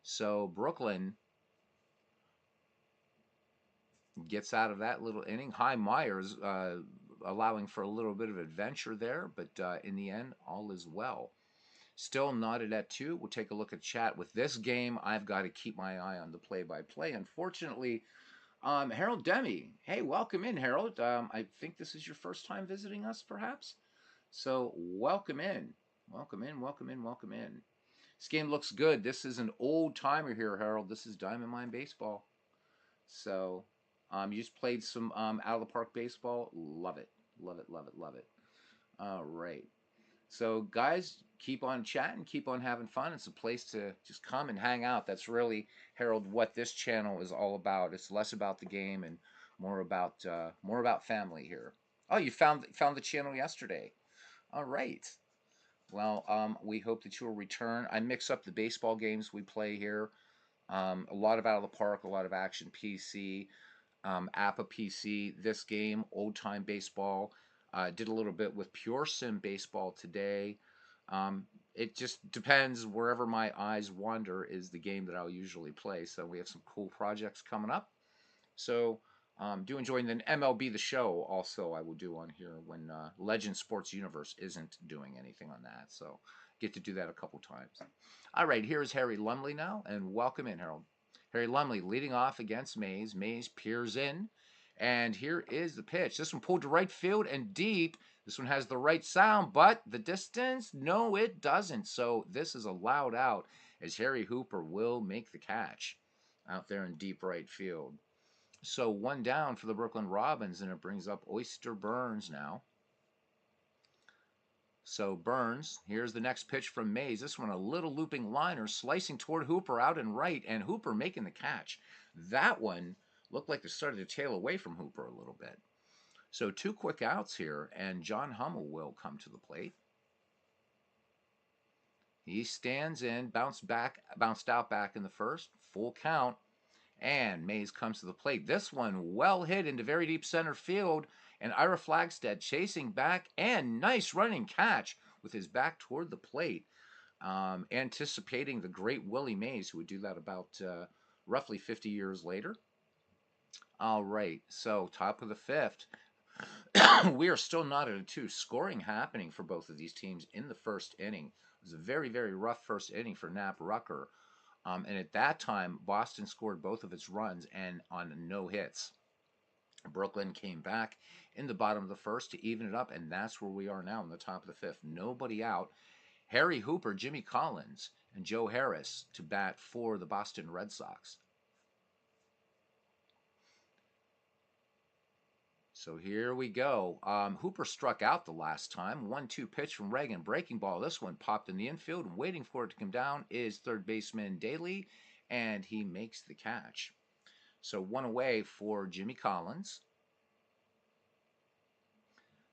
So Brooklyn gets out of that little inning. High Myers allowing for a little bit of adventure there, but in the end, all is well. Still knotted at 2. We'll take a look at chat. With this game, I've got to keep my eye on the play-by-play. Unfortunately, Harold Demi. Hey, welcome in, Harold. I think this is your first time visiting us, perhaps? So welcome in. Welcome in, welcome in, welcome in. This game looks good. This is an old-timer here, Harold. This is Diamond Mine Baseball. So you just played some out-of-the-park baseball. Love it. Love it, love it, love it. All right. So, guys, keep on chatting, keep on having fun. It's a place to just come and hang out. That's really, Harold, what this channel is all about. It's less about the game and more about family here. Oh, you found the channel yesterday. All right. Well, we hope that you will return. I mix up the baseball games we play here. A lot of out of the park, a lot of action PC, APBA PC. This game, old time baseball. Did a little bit with Pure Sim baseball today. It just depends wherever my eyes wander is the game that I'll usually play. So we have some cool projects coming up. So do enjoy. And then MLB The Show also I will do on here when Legend Sports Universe isn't doing anything on that. So get to do that a couple times. All right, here's Harry Lumley now, and welcome in, Harold. Harry Lumley leading off against Mays. Mays peers in, and here is the pitch. This one pulled to right field and deep. This one has the right sound, but the distance, no, it doesn't. So this is a loud out as Harry Hooper will make the catch out there in deep right field. So one down for the Brooklyn Robins, and it brings up Oyster Burns now. So Burns, here's the next pitch from Mays. This one a little looping liner, slicing toward Hooper out and right, and Hooper making the catch. That one looked like it started to tail away from Hooper a little bit. So two quick outs here, and John Hummel will come to the plate. He stands in, bounced out back in the first, full count. And Mays comes to the plate. This one well hit into very deep center field. And Ira Flagstead chasing back. And nice running catch with his back toward the plate. Anticipating the great Willie Mays, who would do that about roughly 50 years later. All right, so top of the fifth. We are still not at a 2. Scoring happening for both of these teams in the first inning. It was a very, very rough first inning for Knapp Rucker. And at that time, Boston scored both of its runs and on no hits. Brooklyn came back in the bottom of the first to even it up, and that's where we are now in the top of the fifth. Nobody out. Harry Hooper, Jimmy Collins, and Joe Harris to bat for the Boston Red Sox. So here we go. Hooper struck out the last time. 1-2 pitch from Reagan. Breaking ball. This one popped in the infield. Waiting for it to come down is third baseman Daly, and he makes the catch. So one away for Jimmy Collins.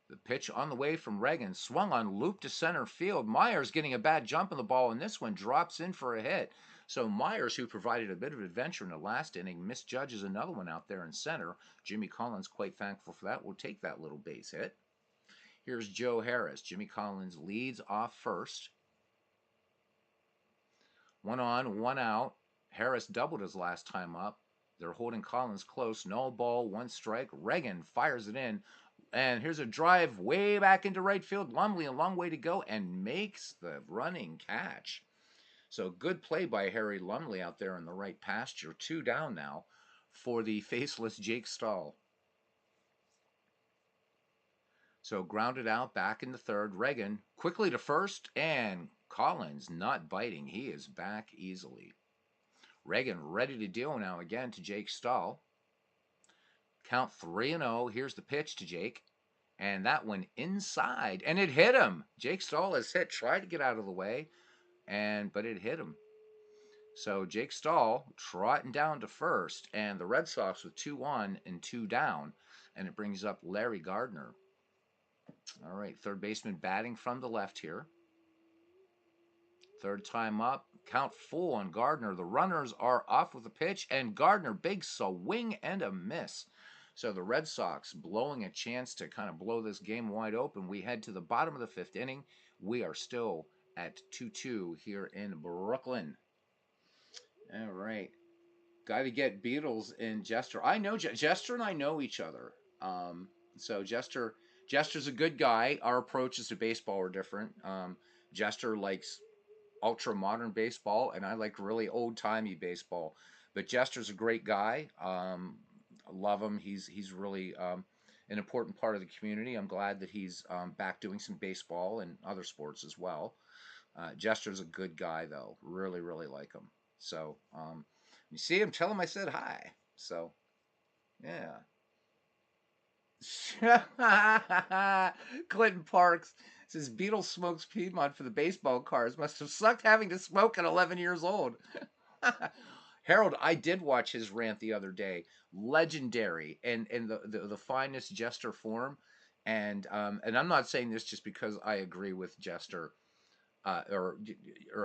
The pitch on the way from Reagan. Swung on, loop to center field. Myers getting a bad jump on the ball, and this one drops in for a hit. So Myers, who provided a bit of adventure in the last inning, misjudges another one out there in center. Jimmy Collins, quite thankful for that, will take that little base hit. Here's Joe Harris. Jimmy Collins leads off first. 1 on, 1 out. Harris doubled his last time up. They're holding Collins close. No ball, 1 strike. Reagan fires it in. And here's a drive way back into right field. Lumley, a long way to go, and makes the running catch. So good play by Harry Lumley out there in the right pasture. 2 down now for the faceless Jake Stahl. So grounded out back in the third. Reagan quickly to first, and Collins not biting. He is back easily. Reagan ready to deal now again to Jake Stahl. Count 3-0. Here's the pitch to Jake. And that one inside. And it hit him. Jake Stahl is hit. Tried to get out of the way. But it hit him. So Jake Stahl trotting down to first. And the Red Sox with 2 on and 2 down. And it brings up Larry Gardner. All right. Third baseman batting from the left here. Third time up. Count full on Gardner. The runners are off with a pitch. And Gardner, big swing and a miss. So the Red Sox blowing a chance to kind of blow this game wide open. We head to the bottom of the 5th inning. We are still at 2-2 here in Brooklyn. All right. Got to get Beatles and Jester. I know Jester and I know each other. So Jester's a good guy. Our approaches to baseball are different. Jester likes ultra modern baseball, and I like really old timey baseball. But Jester's a great guy. I love him. He's really an important part of the community. I'm glad that he's back doing some baseball and other sports as well. Jester's a good guy, though. Really, really like him. So you see him, tell him I said hi. So yeah. Clinton Parks says Beatles smokes Piedmont for the baseball cards. Must have sucked having to smoke at 11 years old. Harold, I did watch his rant the other day. Legendary and the finest Jester form. And I'm not saying this just because I agree with Jester. or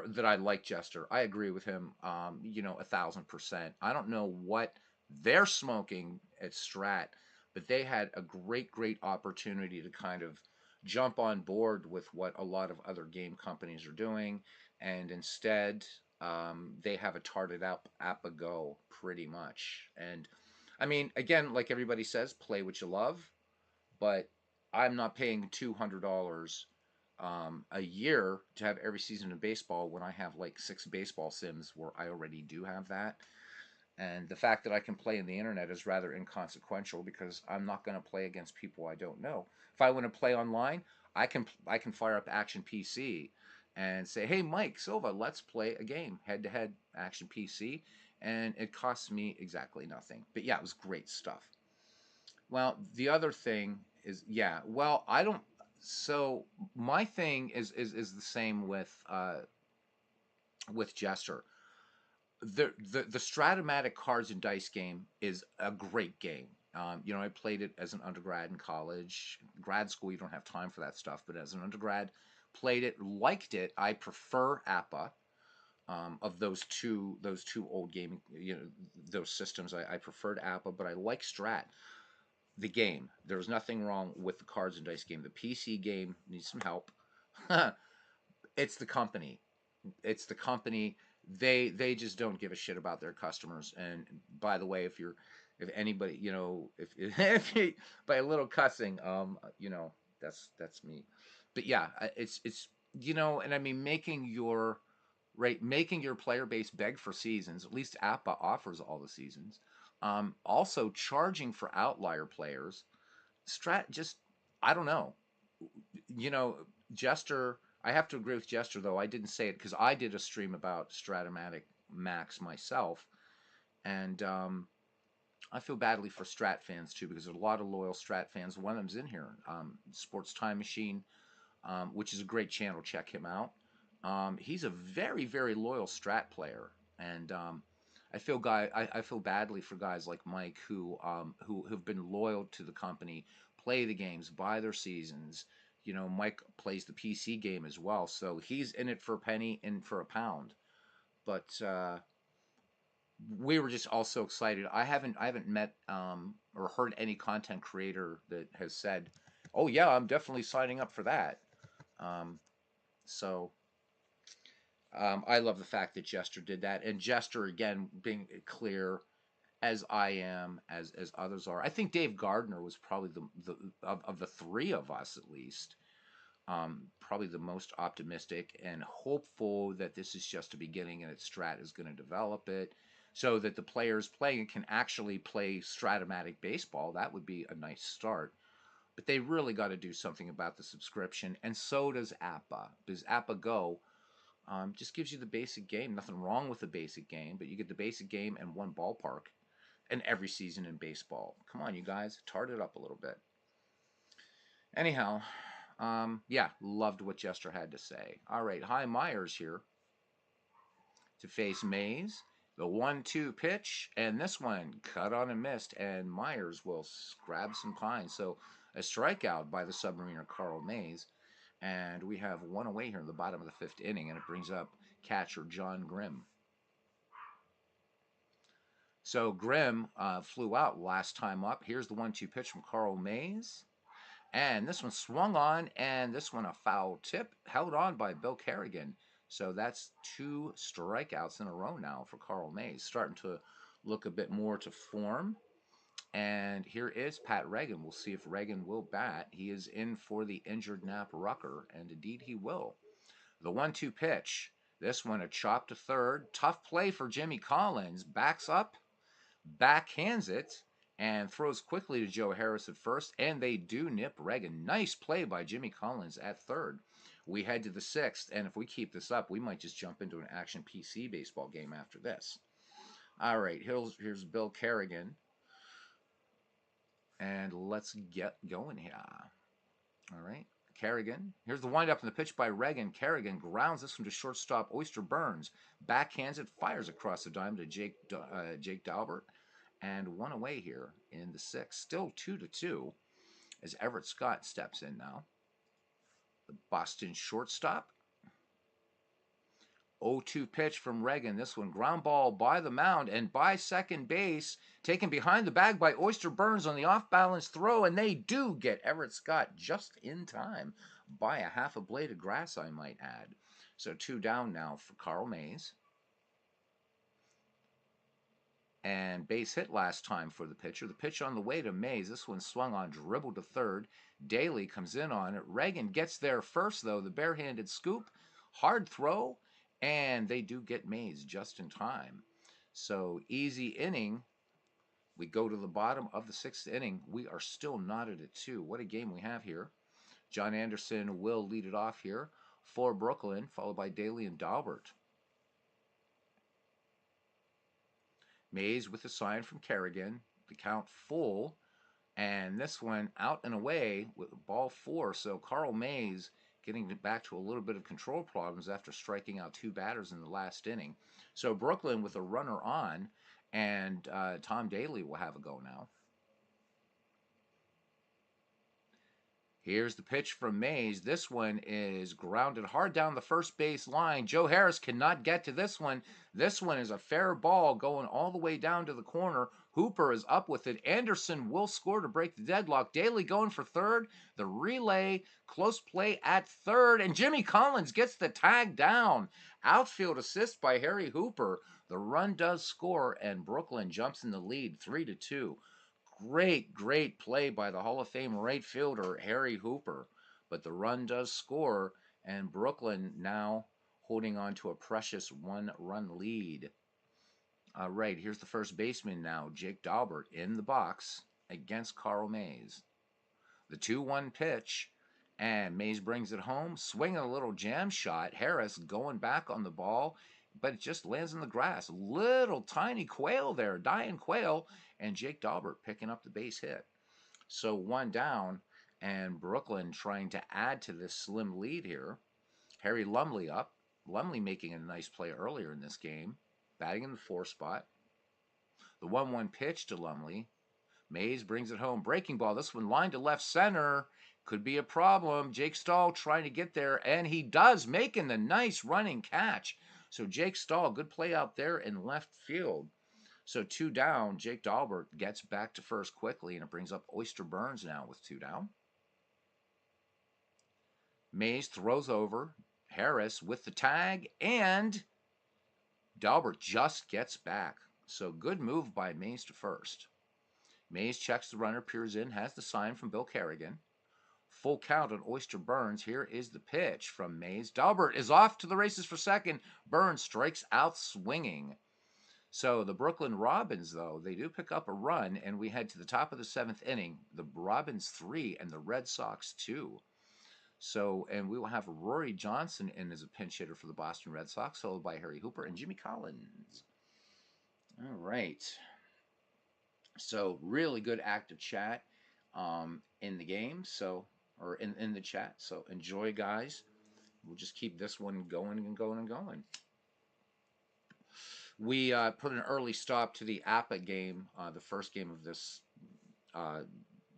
that I like Jester. I agree with him, 1,000%. I don't know what they're smoking at Strat, but they had a great opportunity to kind of jump on board with what a lot of other game companies are doing, and instead they have a tarted out APBA Go pretty much. And I mean, again, like everybody says, play what you love, but I'm not paying $200 a year to have every season of baseball when I have like 6 baseball sims where I already do have that. And the fact that I can play in the internet is rather inconsequential because I'm not going to play against people I don't know. If I want to play online, I can fire up Action PC and say, "Hey, Mike Silva, let's play a game head to head Action PC," and it costs me exactly nothing. But yeah, it was great stuff. Well, the other thing is, yeah. Well, I don't. So my thing is the same with Jester. The Stratomatic cards and dice game is a great game. I played it as an undergrad in college. Grad school, you don't have time for that stuff, but as an undergrad, played it, liked it. I prefer APBA. Of those two old gaming, those systems, I preferred APBA, but I like Strat the game. There's nothing wrong with the cards and dice game. The PC game needs some help. It's the company. It's the company. They just don't give a shit about their customers. And by the way, if anybody, if you, by a little cussing, that's me. But yeah, it's and I mean making your player base beg for seasons. At least APBA offers all the seasons. Also charging for outlier players. Strat just, I don't know. You know, Jester. I have to agree with Jester though. I didn't say it because I did a stream about Stratomatic Max myself, and I feel badly for Strat fans too because there's a lot of loyal Strat fans. One of them's in here, Sports Time Machine, which is a great channel. Check him out. He's a very loyal Strat player, and I feel badly for guys like Mike who have been loyal to the company, play the games, buy their seasons. Mike plays the PC game as well, so he's in it for a penny and for a pound. But we were just all so excited. I haven't met or heard any content creator that has said, "Oh yeah, I'm definitely signing up for that." Um, so I love the fact that Jester did that, and Jester again being clear as I am, as others are. I think Dave Gardner was probably the of the three of us at least, probably the most optimistic and hopeful that this is just a beginning and that Strat is going to develop it so that the players playing it can actually play Stratomatic baseball. That would be a nice start. But they really got to do something about the subscription, and so does APBA, because APBA Go just gives you the basic game. Nothing wrong with the basic game, but you get the basic game and one ballpark and every season in baseball. Come on, you guys, tart it up a little bit. Anyhow, yeah, loved what Jester had to say. All right, hi, Myers here to face Mays. The 1-2 pitch, and this one cut on and missed, and Myers will grab some pine. So a strikeout by the Submariner Carl Mays, and we have one away here in the bottom of the 5th inning, and it brings up catcher John Grimm. So Grimm flew out last time up. Here's the 1-2 pitch from Carl Mays. And this one swung on, and this one a foul tip, held on by Bill Kerrigan. So that's 2 strikeouts in a row now for Carl Mays, starting to look a bit more to form. And here is Pat Reagan. We'll see if Reagan will bat. He is in for the injured Knapp Rucker, and indeed he will. The 1-2 pitch. This one a chop to third. Tough play for Jimmy Collins. Backs up, backhands it, and throws quickly to Joe Harris at first, and they do nip Reagan. Nice play by Jimmy Collins at third. We head to the 6th, and if we keep this up, we might just jump into an Action PC baseball game after this. All right, here's Bill Kerrigan, and let's get going here. All right, Kerrigan. Here's the windup and the pitch by Reagan. Kerrigan grounds this one to shortstop Oyster Burns. Backhands it, fires across the diamond to Jake Dalbert. And one away here in the 6th. Still 2-2 as Everett Scott steps in now. The Boston shortstop. 0-2 pitch from Reagan. This one, ground ball by the mound and by second base, taken behind the bag by Oyster Burns on the off-balance throw, and they do get Everett Scott just in time by a half a blade of grass, I might add. So 2 down now for Carl Mays. And base hit last time for the pitcher. The pitch on the way to Mays. This one swung on, dribbled to third. Daly comes in on it. Reagan gets there first, though. The barehanded scoop. Hard throw. And they do get Mays just in time. So easy inning. We go to the bottom of the 6th inning. We are still knotted at 2. What a game we have here. John Anderson will lead it off here for Brooklyn, followed by Daly and Daubert. Mays with a sign from Kerrigan. The count full. And this one out and away with ball 4. So Carl Mays getting back to a little bit of control problems after striking out 2 batters in the last inning. So Brooklyn with a runner on. And Tom Daly will have a go now. Here's the pitch from Mays. This one is grounded hard down the first base line. Joe Harris cannot get to this one. This one is a fair ball going all the way down to the corner. Hooper is up with it. Anderson will score to break the deadlock. Daly going for third. The relay, close play at third. And Jimmy Collins gets the tag down. Outfield assist by Harry Hooper. The run does score, and Brooklyn jumps in the lead 3-2. Great play by the Hall of Fame right fielder, Harry Hooper. But the run does score, and Brooklyn now holding on to a precious 1-run lead. All right, here's the first baseman now, Jake Daubert, in the box against Carl Mays. The 2-1 pitch, and Mays brings it home, swinging a little jam shot. Harris going back on the ball, but it just lands in the grass. Little tiny quail there, dying quail, and Jake Daubert picking up the base hit. So 1 down, and Brooklyn trying to add to this slim lead here. Harry Lumley up. Lumley making a nice play earlier in this game, batting in the 4 spot. The 1-1 pitch to Lumley. Mays brings it home. Breaking ball. This one lined to left center. Could be a problem. Jake Stahl trying to get there, and he does, making the nice running catch. So Jake Stahl, good play out there in left field. So 2 down, Jake Daubert gets back to first quickly, and it brings up Oyster Burns now with 2 down. Mays throws over. Harris with the tag, and Daubert just gets back. So good move by Mays to first. Mays checks the runner, peers in, has the sign from Bill Kerrigan. Full count on Oyster Burns. Here is the pitch from Mays. Daubert is off to the races for second. Burns strikes out swinging. So the Brooklyn Robins, though, they do pick up a run, and we head to the top of the 7th inning. The Robins 3 and the Red Sox 2. So, and we will have Rory Johnson in as a pinch hitter for the Boston Red Sox, followed by Harry Hooper and Jimmy Collins. All right. So really good active chat in the game, so or in the chat. So enjoy, guys. We'll just keep this one going and going and going. We put an early stop to the APBA game, the first game of this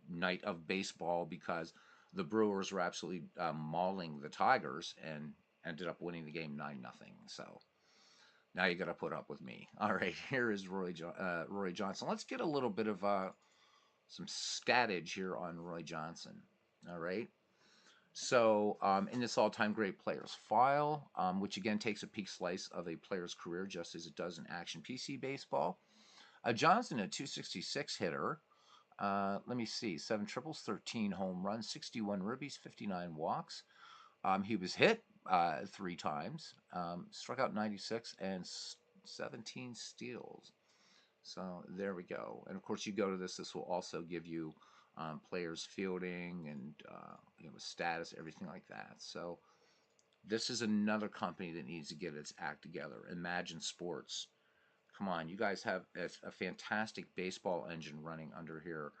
night of baseball, because the Brewers were absolutely mauling the Tigers and ended up winning the game 9-0. So now you got to put up with me. All right, here is Roy Johnson. Let's get a little bit of some statage here on Roy Johnson. All right. So in this all-time great players file, which again takes a peek slice of a player's career just as it does in Action PC Baseball. Johnson, a .266 hitter. Let me see, 7 triples, 13 home runs, 61 ribbies, 59 walks. He was hit 3 times, struck out 96, and 17 steals. So there we go. And of course, you go to this. This will also give you players fielding and status, everything like that. So this is another company that needs to get its act together. Imagine Sports. Come on, you guys have a fantastic baseball engine running under here.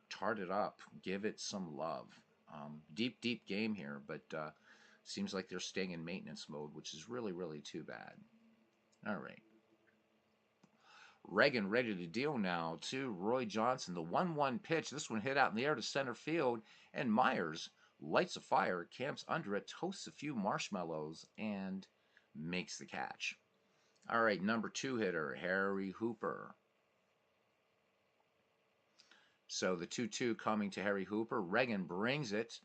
Tart it up. Give it some love. Deep game here, but seems like they're staying in maintenance mode, which is really, really too bad. All right. Reagan ready to deal now to Roy Johnson. The 1-1 pitch. This one hit out in the air to center field, and Myers lights a fire, camps under it, toasts a few marshmallows, and makes the catch. All right, number 2 hitter, Harry Hooper. So the 2-2 coming to Harry Hooper. Reagan brings it.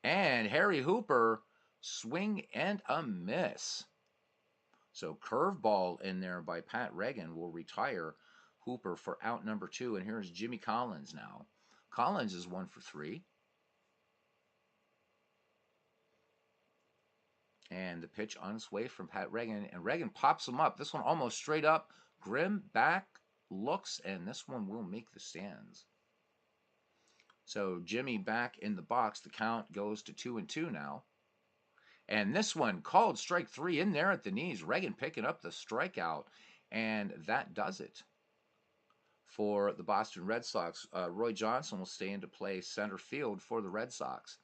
And Harry Hooper, swing and a miss. So curveball in there by Pat Reagan will retire Hooper for out number 2. And here's Jimmy Collins now. Collins is 1 for 3. And the pitch on its way from Pat Reagan. And Reagan pops him up. This one almost straight up. Grimm back looks, and this one will make the stands. So Jimmy back in the box. The count goes to 2-2 now. And this one called strike 3 in there at the knees. Reagan picking up the strikeout. And that does it for the Boston Red Sox. Roy Johnson will stay into play center field for the Red Sox.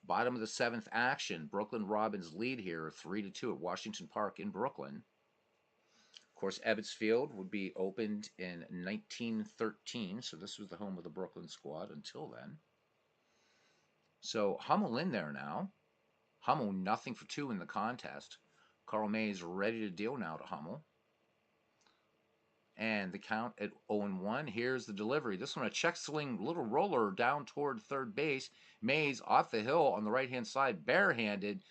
Bottom of the 7th action. Brooklyn Robins lead here 3-2 at Washington Park in Brooklyn. Of course, Ebbets Field would be opened in 1913, so this was the home of the Brooklyn squad until then. So Hummel in there now. Hummel 0-for-2 in the contest. Carl Mays ready to deal now to Hummel. And the count at 0-1. Here's the delivery. This one a check swing little roller down toward third base. Mays off the hill on the right-hand side, barehanded,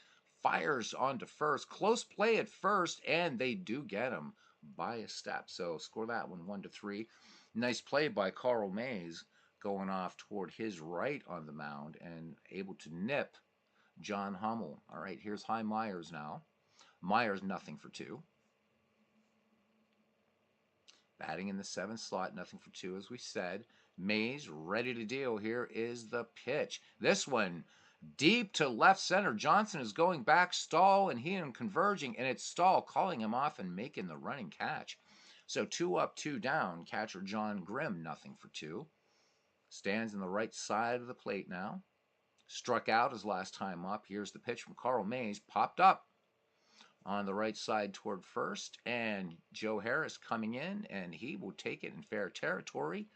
fires onto first. Close play at first, and they do get him by a step. So score that one 1-3. Nice play by Carl Mays going off toward his right on the mound and able to nip John Hummel. All right, here's Hy Myers now. Myers 0-for-2. Batting in the 7th slot, 0-for-2 as we said. Mays ready to deal. Here is the pitch. This one deep to left center. Johnson is going back, Stahl and he converging, and it's Stahl calling him off and making the running catch. So 2 up, 2 down. Catcher John Grimm 0-for-2. Stands in the right side of the plate now. Struck out his last time up. Here's the pitch from Carl Mays. Popped up on the right side toward first, and Joe Harris coming in, and he will take it in fair territory,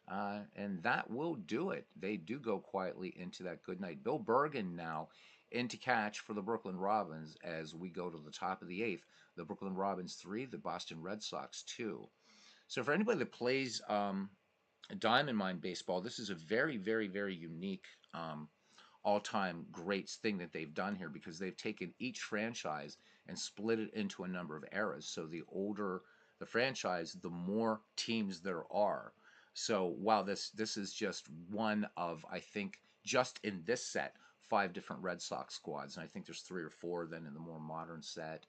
and that will do it. They do go quietly into that good night. Bill Bergen now into catch for the Brooklyn Robins as we go to the top of the 8th. The Brooklyn Robins 3, the Boston Red Sox 2. So for anybody that plays Diamond Mine baseball, this is a very, very, very unique all-time greats thing that they've done here, because they've taken each franchise and split it into a number of eras. So the older the franchise, the more teams there are. So while this is just one of, I think, just in this set, 5 different Red Sox squads, and I think there's 3 or 4 then in the more modern set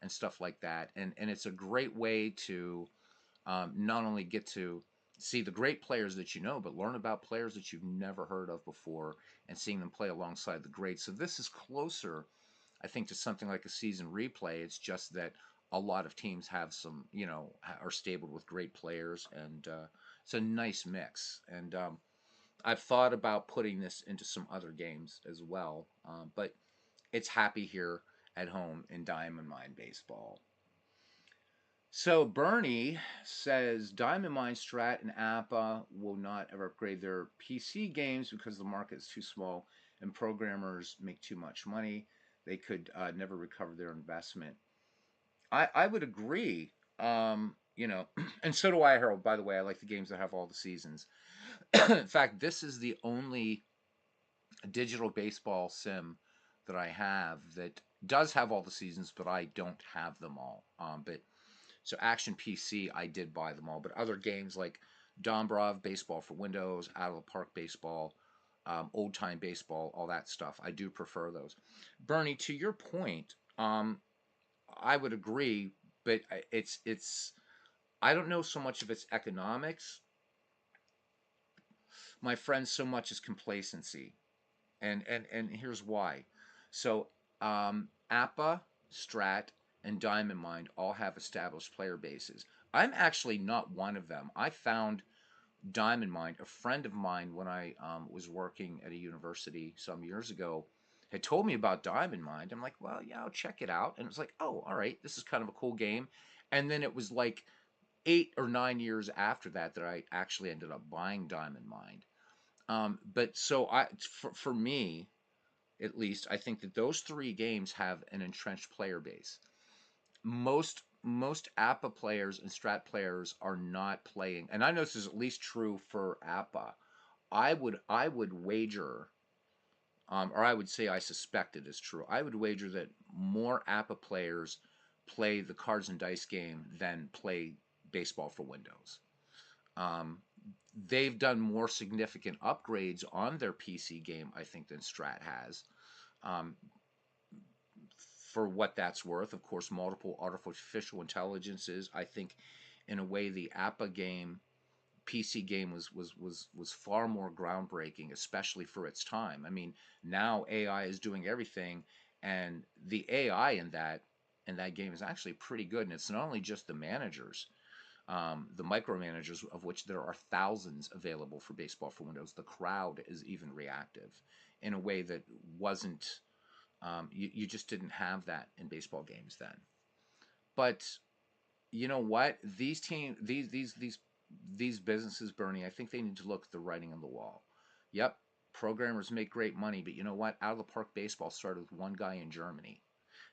and stuff like that. And it's a great way to not only get to see the great players that you know, but learn about players that you've never heard of before and seeing them play alongside the greats. So this is closer, I think, to something like a season replay. It's just that a lot of teams have some, are stabled with great players, and it's a nice mix. And I've thought about putting this into some other games as well, but it's happy here at home in Diamond Mine Baseball. So Bernie says Diamond Mine, Strat, and APBA will not ever upgrade their PC games because the market is too small and programmers make too much money. They could never recover their investment. I would agree. And so do I, Harold. By the way, I like the games that have all the seasons. In fact, this is the only digital baseball sim that I have that does have all the seasons, but I don't have them all. So Action PC, I did buy them all. But other games like Dombrov, Baseball for Windows, Out of the Park Baseball, Old Time Baseball, all that stuff, I do prefer those. Bernie, to your point, I would agree, but it's I don't know so much of its economics, my friend, so much as complacency. And here's why. So APBA, Strat, and Diamond Mine all have established player bases. I'm actually not one of them. I found Diamond Mine, a friend of mine when I was working at a university some years ago, had told me about Diamond Mine. I'm like, well, yeah, I'll check it out. And it was like, oh, all right, this is kind of a cool game. And then it was like 8 or 9 years after that I actually ended up buying Diamond Mine. But so for me, at least, I think that those 3 games have an entrenched player base. Most APA players and Strat players are not playing, and I know this is at least true for APA. I would wager, or I would say I suspect it is true. I would wager that more APA players play the cards and dice game than play baseball for Windows. Um, they've done more significant upgrades on their PC game, I think, than Strat has. Um, for what that's worth, of course, multiple artificial intelligences. I think, in a way, the APA game, PC game was far more groundbreaking, especially for its time. I mean, now AI is doing everything, and the AI in that game is actually pretty good. And it's not only just the managers, the micromanagers, of which there are thousands available for Baseball for Windows. The crowd is even reactive in a way that wasn't. You just didn't have that in baseball games then. But you know what? These businesses, Bernie, I think they need to look at the writing on the wall. Yep, programmers make great money, but you know what? Out of the park baseball started with one guy in Germany.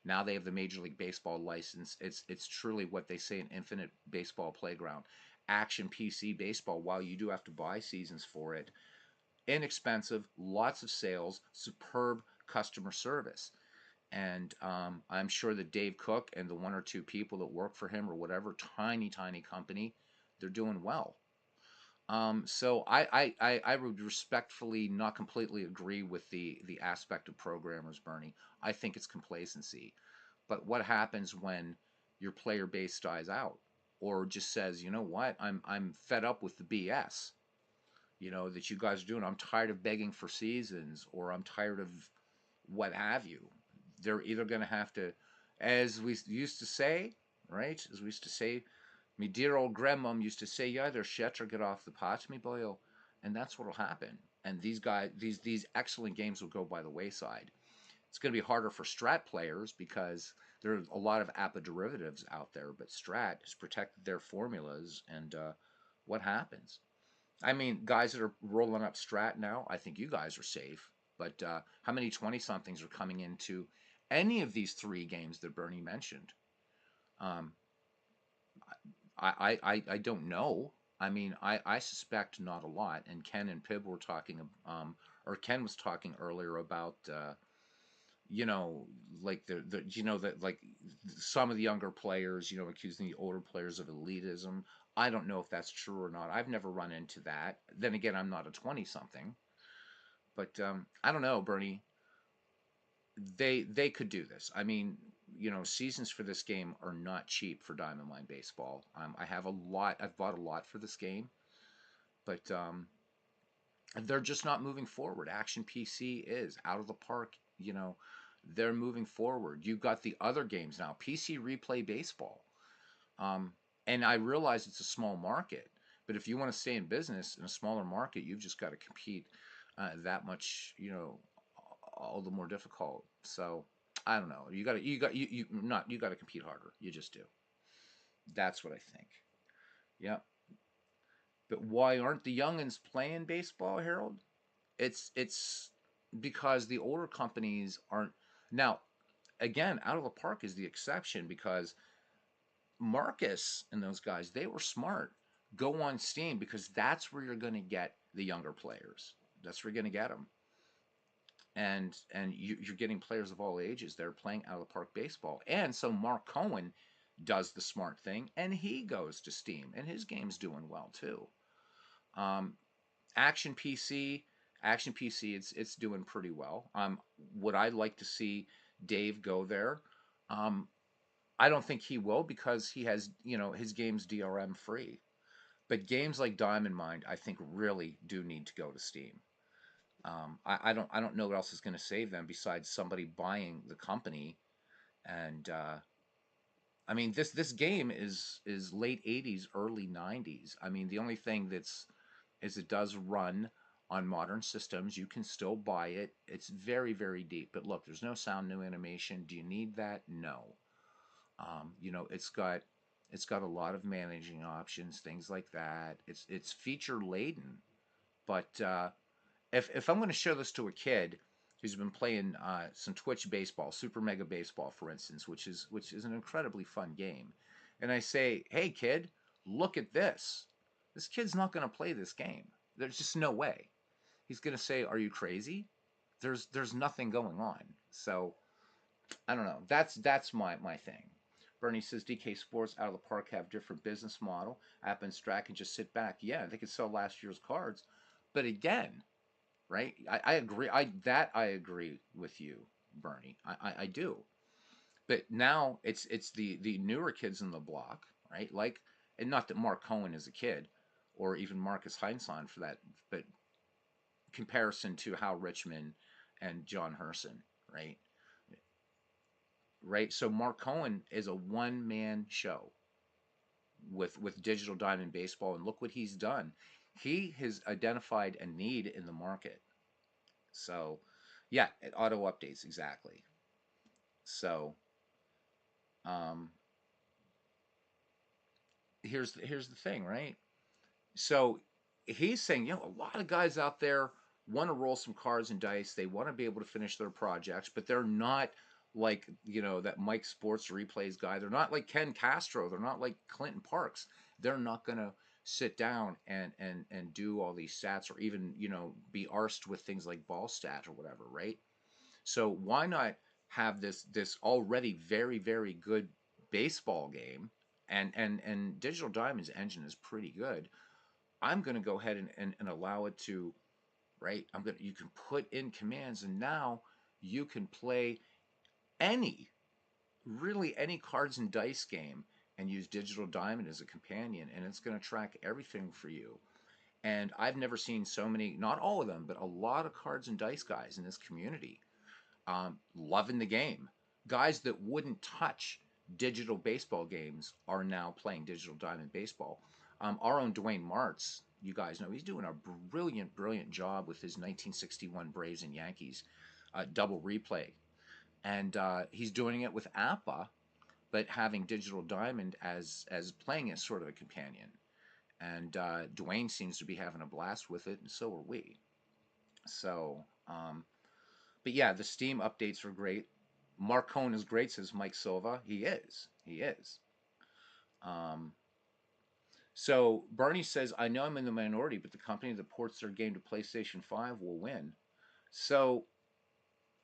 Now they have the Major League Baseball license. It's truly what they say, an infinite baseball playground. Action PC baseball, while you do have to buy seasons for it, inexpensive, lots of sales, superb customer service. And I'm sure that Dave Cook and the one or two people that work for him or whatever tiny company, they're doing well. So I would respectfully not completely agree with the aspect of programmers, Bernie. I think it's complacency. But what happens when your player base dies out, or just says, you know what, I'm fed up with the BS, that you guys are doing. I'm tired of begging for seasons, or I'm tired of what have you. They're either going to have to, as we used to say, right? As we used to say, me dear old grandmom used to say, "You either shut or get off the pot, me boyo," and that's what'll happen. And these guys, these excellent games will go by the wayside. It's going to be harder for Strat players because there are a lot of APA derivatives out there, but Strat has protected their formulas, and what happens? I mean, guys that are rolling up Strat now, I think you guys are safe. But how many 20 somethings are coming into any of these three games that Bernie mentioned? Um, I don't know. I mean, I suspect not a lot. And Ken and Pib were talking, or Ken was talking earlier about, you know, like that like some of the younger players, accusing the older players of elitism. I don't know if that's true or not. I've never run into that. Then again, I'm not a 20 something. But I don't know, Bernie. They could do this. I mean, seasons for this game are not cheap for Diamond Mine Baseball. I have a lot. I've bought a lot for this game, but they're just not moving forward. Action PC is out of the park. They're moving forward. You've got the other games now. PC Replay Baseball, um, and I realize it's a small market, but if you want to stay in business in a smaller market, you've just got to compete that much. All the more difficult. So I don't know. You got to compete harder. You just do. That's what I think. Yeah. But why aren't the youngins playing baseball, Harold? It's because the older companies aren't now. Again, out of the park is the exception because Marcus and those guys, they were smart. Go on Steam because that's where you're going to get the younger players. That's where you're going to get them. And you're getting players of all ages that are playing out of the park baseball. And so Mark Cohen does the smart thing, and he goes to Steam, and his game's doing well too. Um, Action PC, Action PC, it's doing pretty well. Would I like to see Dave go there? Um, I don't think he will because he has his game's DRM free. But games like Diamond Mine, I think, really do need to go to Steam. I don't know what else is going to save them besides somebody buying the company. And I mean, this game is late '80s, early '90s. I mean, the only thing is it does run on modern systems. You can still buy it. It's very deep. But look, there's no sound, no animation. Do you need that? No. It's got a lot of managing options, things like that. It's feature laden, but if I'm going to show this to a kid, who's been playing some Twitch baseball, Super Mega Baseball, for instance, which is an incredibly fun game. And I say, hey kid, look at this. This kid's not going to play this game. There's just no way. He's going to say, are you crazy? There's nothing going on. So I don't know. That's my thing. Bernie says DK Sports out of the park have different business model. App and Strat can just sit back. Yeah, they could sell last year's cards, but again, right? I agree. I agree with you, Bernie. I do. But now it's the newer kids in the block, right? Like, and not that Mark Cohen is a kid, or even Marcus Heinsohn for that, but comparison to Hal Richmond and John Herson, right? Right. So Mark Cohen is a one man show with Digital Diamond Baseball, and look what he's done. He has identified a need in the market. So, yeah, it auto updates exactly. So, um, here's the thing, right? So he's saying, a lot of guys out there want to roll some cards and dice. They want to be able to finish their projects, but they're not like, that Mike Sports Replays guy. They're not like Ken Castro. They're not like Clinton Parks. They're not going to sit down and do all these stats, or even, be arsed with things like ball stat or whatever, right? So why not have this already very, very good baseball game, and Digital Diamond's engine is pretty good. I'm going to go ahead and allow it to, right? You can put in commands, and now you can play any, really any cards and dice game, and use Digital Diamond as a companion, and it's going to track everything for you. And I've never seen so many, not all of them, but a lot of cards and dice guys in this community, loving the game. Guys that wouldn't touch digital baseball games are now playing Digital Diamond Baseball. Our own Dwayne Martz, you guys know, he's doing a brilliant, brilliant job with his 1961 Braves and Yankees double replay. And he's doing it with APBA, but having Digital Diamond as playing as sort of a companion. And Dwayne seems to be having a blast with it, and so are we. So, but yeah, the Steam updates are great. Mark Cohen is great, says Mike Silva. He is. He is. Um, so Barney says, I know I'm in the minority, but the company that ports their game to PlayStation 5 will win. So,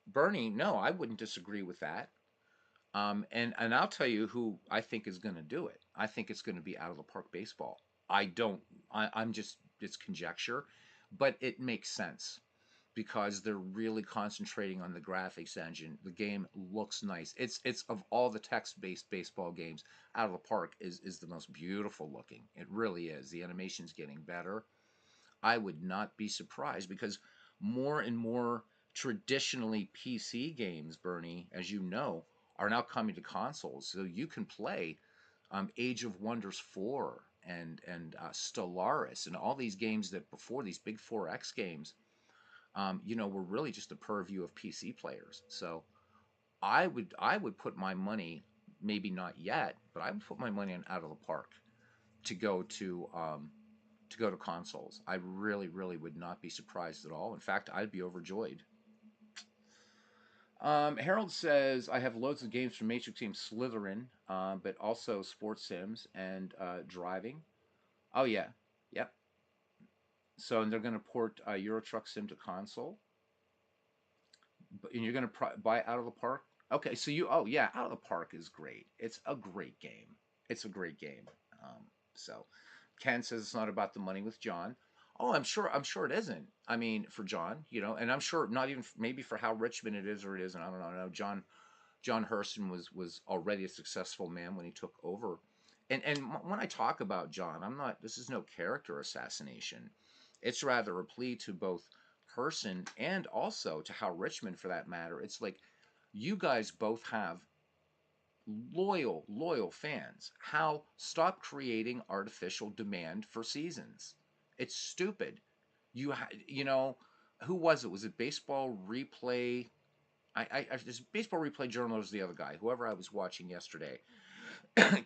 Bernie, no, I wouldn't disagree with that. And I'll tell you who I think is going to do it. I think it's going to be Out of the Park Baseball. I don't. I'm just. It's conjecture, but it makes sense because they're really concentrating on the graphics engine. The game looks nice. It's of all the text-based baseball games, Out of the Park is the most beautiful looking. It really is. The animation's getting better. I would not be surprised because more and more traditionally PC games, Bernie, as you know, are now coming to consoles. So you can play Age of Wonders 4 and Stellaris and all these games that before, these big 4X games, were really just the purview of PC players. So I would put my money, maybe not yet, but I would put my money on Out of the Park to go to consoles. I really, really would not be surprised at all. In fact, I'd be overjoyed. Harold says, I have loads of games from Matrix Team Slytherin, but also sports sims and driving. Oh, yeah. Yep. So they're going to port Euro Truck Sim to console. And you're going to buy Out of the Park? Okay, so oh, yeah, Out of the Park is great. It's a great game. It's a great game. So Ken says it's not about the money with John. Oh, I'm sure it isn't. I mean, for John, and I'm sure not even maybe for how Richmond it is, or it isn't. I don't know. No, John Hurston was already a successful man when he took over. And when I talk about John, I'm not. This is no character assassination. It's rather a plea to both Hurston and also to Hal Richmond, for that matter. It's like you guys both have loyal fans. Hal, stop creating artificial demand for seasons. It's stupid. Who was it? Was it Baseball Replay? This Baseball Replay Journal was the other guy. Whoever I was watching yesterday,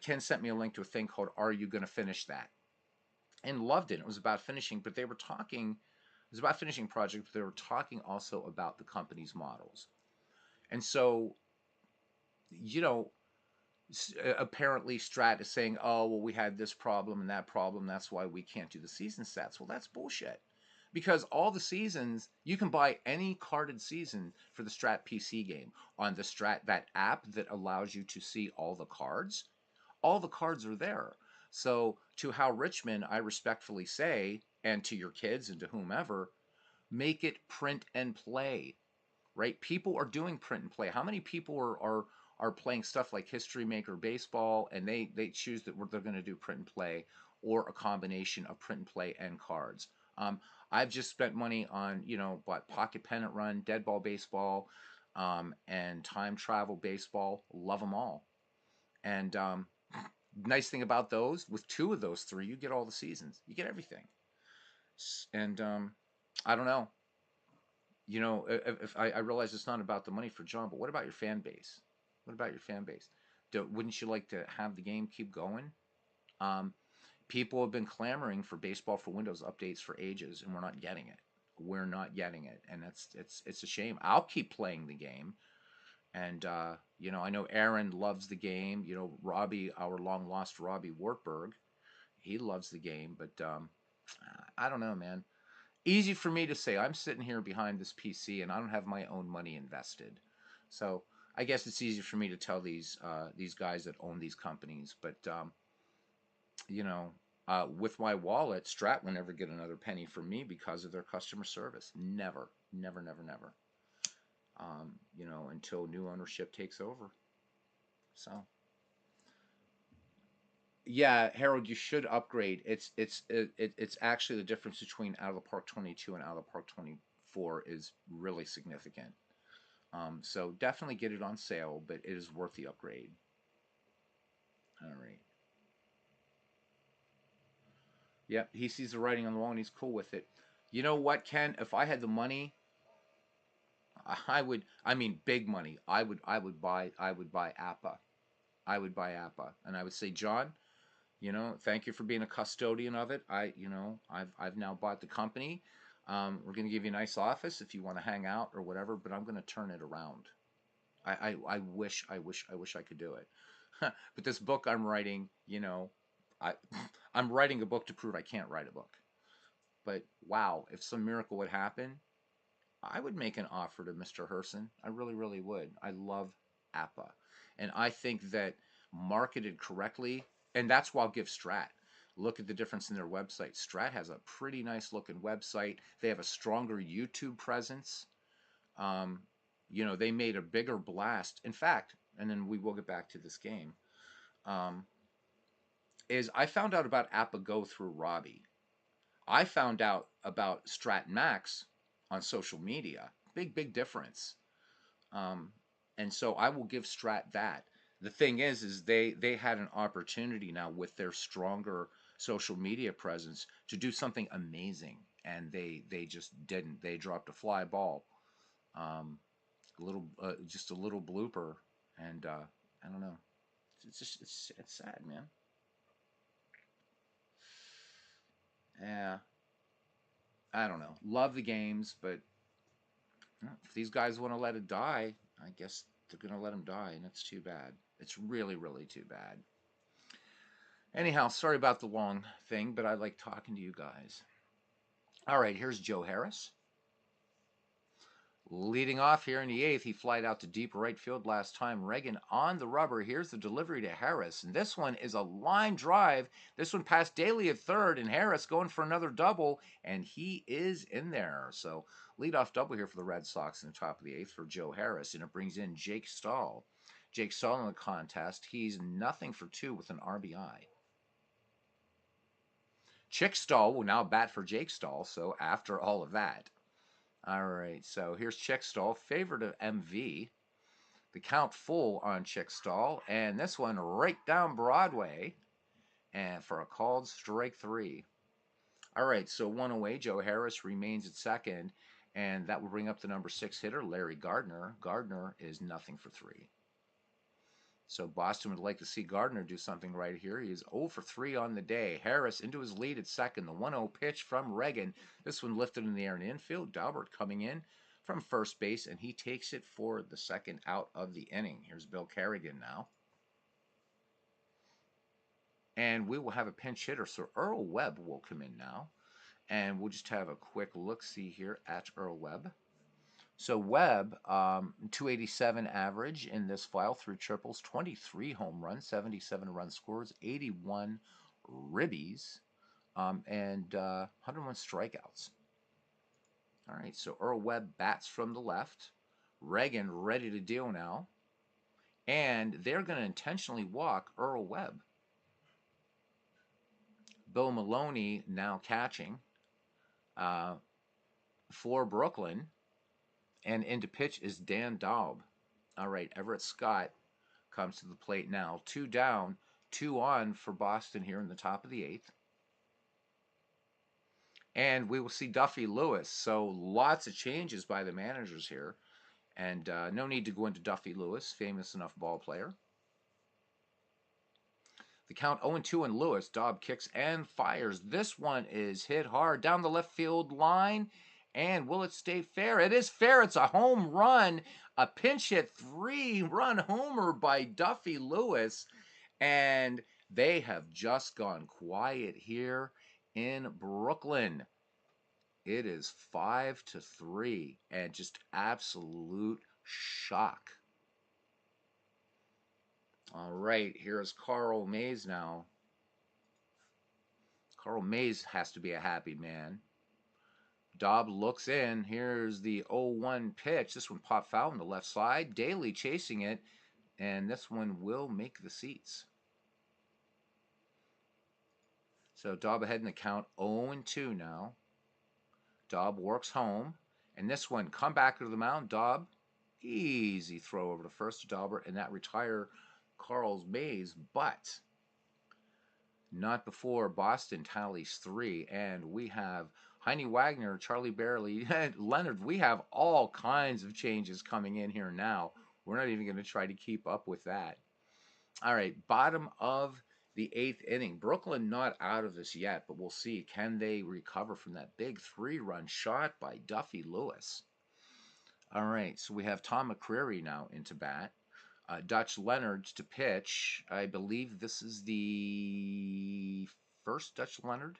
Ken sent me a link to a thing called "Are You Going to Finish That?" and loved it. It was about finishing, but they were talking was about finishing project, but they were talking also about the company's models. And so, you know, apparently Strat is saying, oh, well, we had this problem and that problem. That's why we can't do the season sets. Well, that's bullshit. Because all the seasons, you can buy any carded season for the Strat PC game on the Strat, that app that allows you to see all the cards. All the cards are there. So, to Hal Richmond, I respectfully say, and to your kids and to whomever, make it print and play, right? People are doing print and play. How many people are playing stuff like History Maker Baseball, and they choose that they're going to do print and play, or a combination of print and play and cards. I've just spent money on, bought Pocket Pennant Run, Dead Ball Baseball, and Time Travel Baseball. Love them all. And nice thing about those, with two of those three, you get all the seasons. You get everything. And I don't know. If I realize it's not about the money for John, but what about your fan base? What about your fan base? Wouldn't you like to have the game keep going? Um, People have been clamoring for Baseball for Windows updates for ages, and we're not getting it. We're not getting it, and it's a shame. I'll keep playing the game, and I know Aaron loves the game. Robbie, our long lost Robbie Wartburg, he loves the game, but I don't know, man. Easy for me to say. I'm sitting here behind this PC and I don't have my own money invested. So I guess it's easy for me to tell these guys that own these companies. But you know, with my wallet, Strat will never get another penny from me because of their customer service. Never, never, never, never. Until new ownership takes over. So yeah, Harold, you should upgrade. It's actually the difference between Out of the Park 22 and Out of the Park 24 is really significant. So definitely get it on sale, but it is worth the upgrade. All right. Yep, he sees the writing on the wall and he's cool with it. You know what, Ken? If I had the money, I would. I mean, big money. I would buy APBA. I would buy APBA, and I would say, John, thank you for being a custodian of it. I've now bought the company. We're going to give you a nice office if you want to hang out or whatever, but I'm going to turn it around. I wish I could do it. But this book I'm writing, I I'm writing a book to prove I can't write a book. But wow, if some miracle would happen, I would make an offer to Mr. Herson. I really, really would. I love APPA. And I think that marketed correctly, and that's why I'll give Strat. Look at the difference in their website. Strat has a pretty nice looking website. They have a stronger YouTube presence. Um, they made a bigger blast. In fact, and then we will get back to this game, um, is I found out about APPA Go through Robbie. I found out about Strat Max on social media. Big, big difference. Um, and so I will give Strat that. The thing is they had an opportunity now with their stronger social media presence to do something amazing, and they just didn't. They dropped a fly ball, just a little blooper, and I don't know. It's just it's sad, man. Yeah, I don't know. Love the games, but if these guys want to let it die, I guess they're going to let them die, and it's too bad. It's really, really too bad. Anyhow, sorry about the long thing, but I like talking to you guys. All right, here's Joe Harris. Leading off here in the eighth, he flied out to deep right field last time. Reagan on the rubber. Here's the delivery to Harris. And this one is a line drive. This one passed Daly at third, and Harris going for another double, and he is in there. So leadoff double here for the Red Sox in the top of the eighth for Joe Harris, and it brings in Jake Stahl. Jake Stahl in the contest. He's nothing for two with an RBI. Chick Stahl will now bat for Jake Stahl, so after all of that. All right, so here's Chick Stahl, favorite of MV. The count full on Chick Stahl, and this one right down Broadway, and for a called strike three. All right, so one away. Joe Harris remains at second, and that will bring up the number 6 hitter, Larry Gardner. Gardner is nothing for three. So Boston would like to see Gardner do something right here. He is 0 for 3 on the day. Harris into his lead at second. The 1-0 pitch from Reagan. This one lifted in the air and infield. Daubert coming in from first base, and he takes it for the second out of the inning. Here's Bill Kerrigan now. And we will have a pinch hitter, so Earl Webb will come in now. And we'll just have a quick look-see here at Earl Webb. So Webb, 287 average in this file through triples, 23 home runs, 77 run scores, 81 ribbies, and 101 strikeouts. All right, so Earl Webb bats from the left. Reagan ready to deal now. And they're going to intentionally walk Earl Webb. Bill Maloney now catching for Brooklyn. And into pitch is Dan Daub. All right, Everett Scott comes to the plate now. 2 down, 2 on for Boston here in the top of the 8th. And we will see Duffy Lewis. So lots of changes by the managers here. And no need to go into Duffy Lewis, famous enough ball player. The count 0-2 on Lewis. Daub kicks and fires. This one is hit hard down the left field line. And will it stay fair? It is fair. It's a home run. A pinch hit 3-run homer by Duffy Lewis. And they have just gone quiet here in Brooklyn. It is 5-3 and just absolute shock. All right, here's Carl Mays now. Carl Mays has to be a happy man. Daub looks in. Here's the 0-1 pitch. This one popped foul on the left side. Daly chasing it, and this one will make the seats. So Daub ahead in the count, 0-2 now. Daub works home, and this one come back to the mound. Daub, easy throw over to first to Daubert, and that retire Carl Mays, but not before Boston tallies 3, and we have Heine Wagner, Charlie Barely, Leonard. We have all kinds of changes coming in here now. We're not even going to try to keep up with that. All right, bottom of the 8th inning. Brooklyn not out of this yet, but we'll see. Can they recover from that big 3-run shot by Duffy Lewis? All right, so we have Tom McCreary now into bat. Dutch Leonard to pitch. I believe this is the first Dutch Leonard.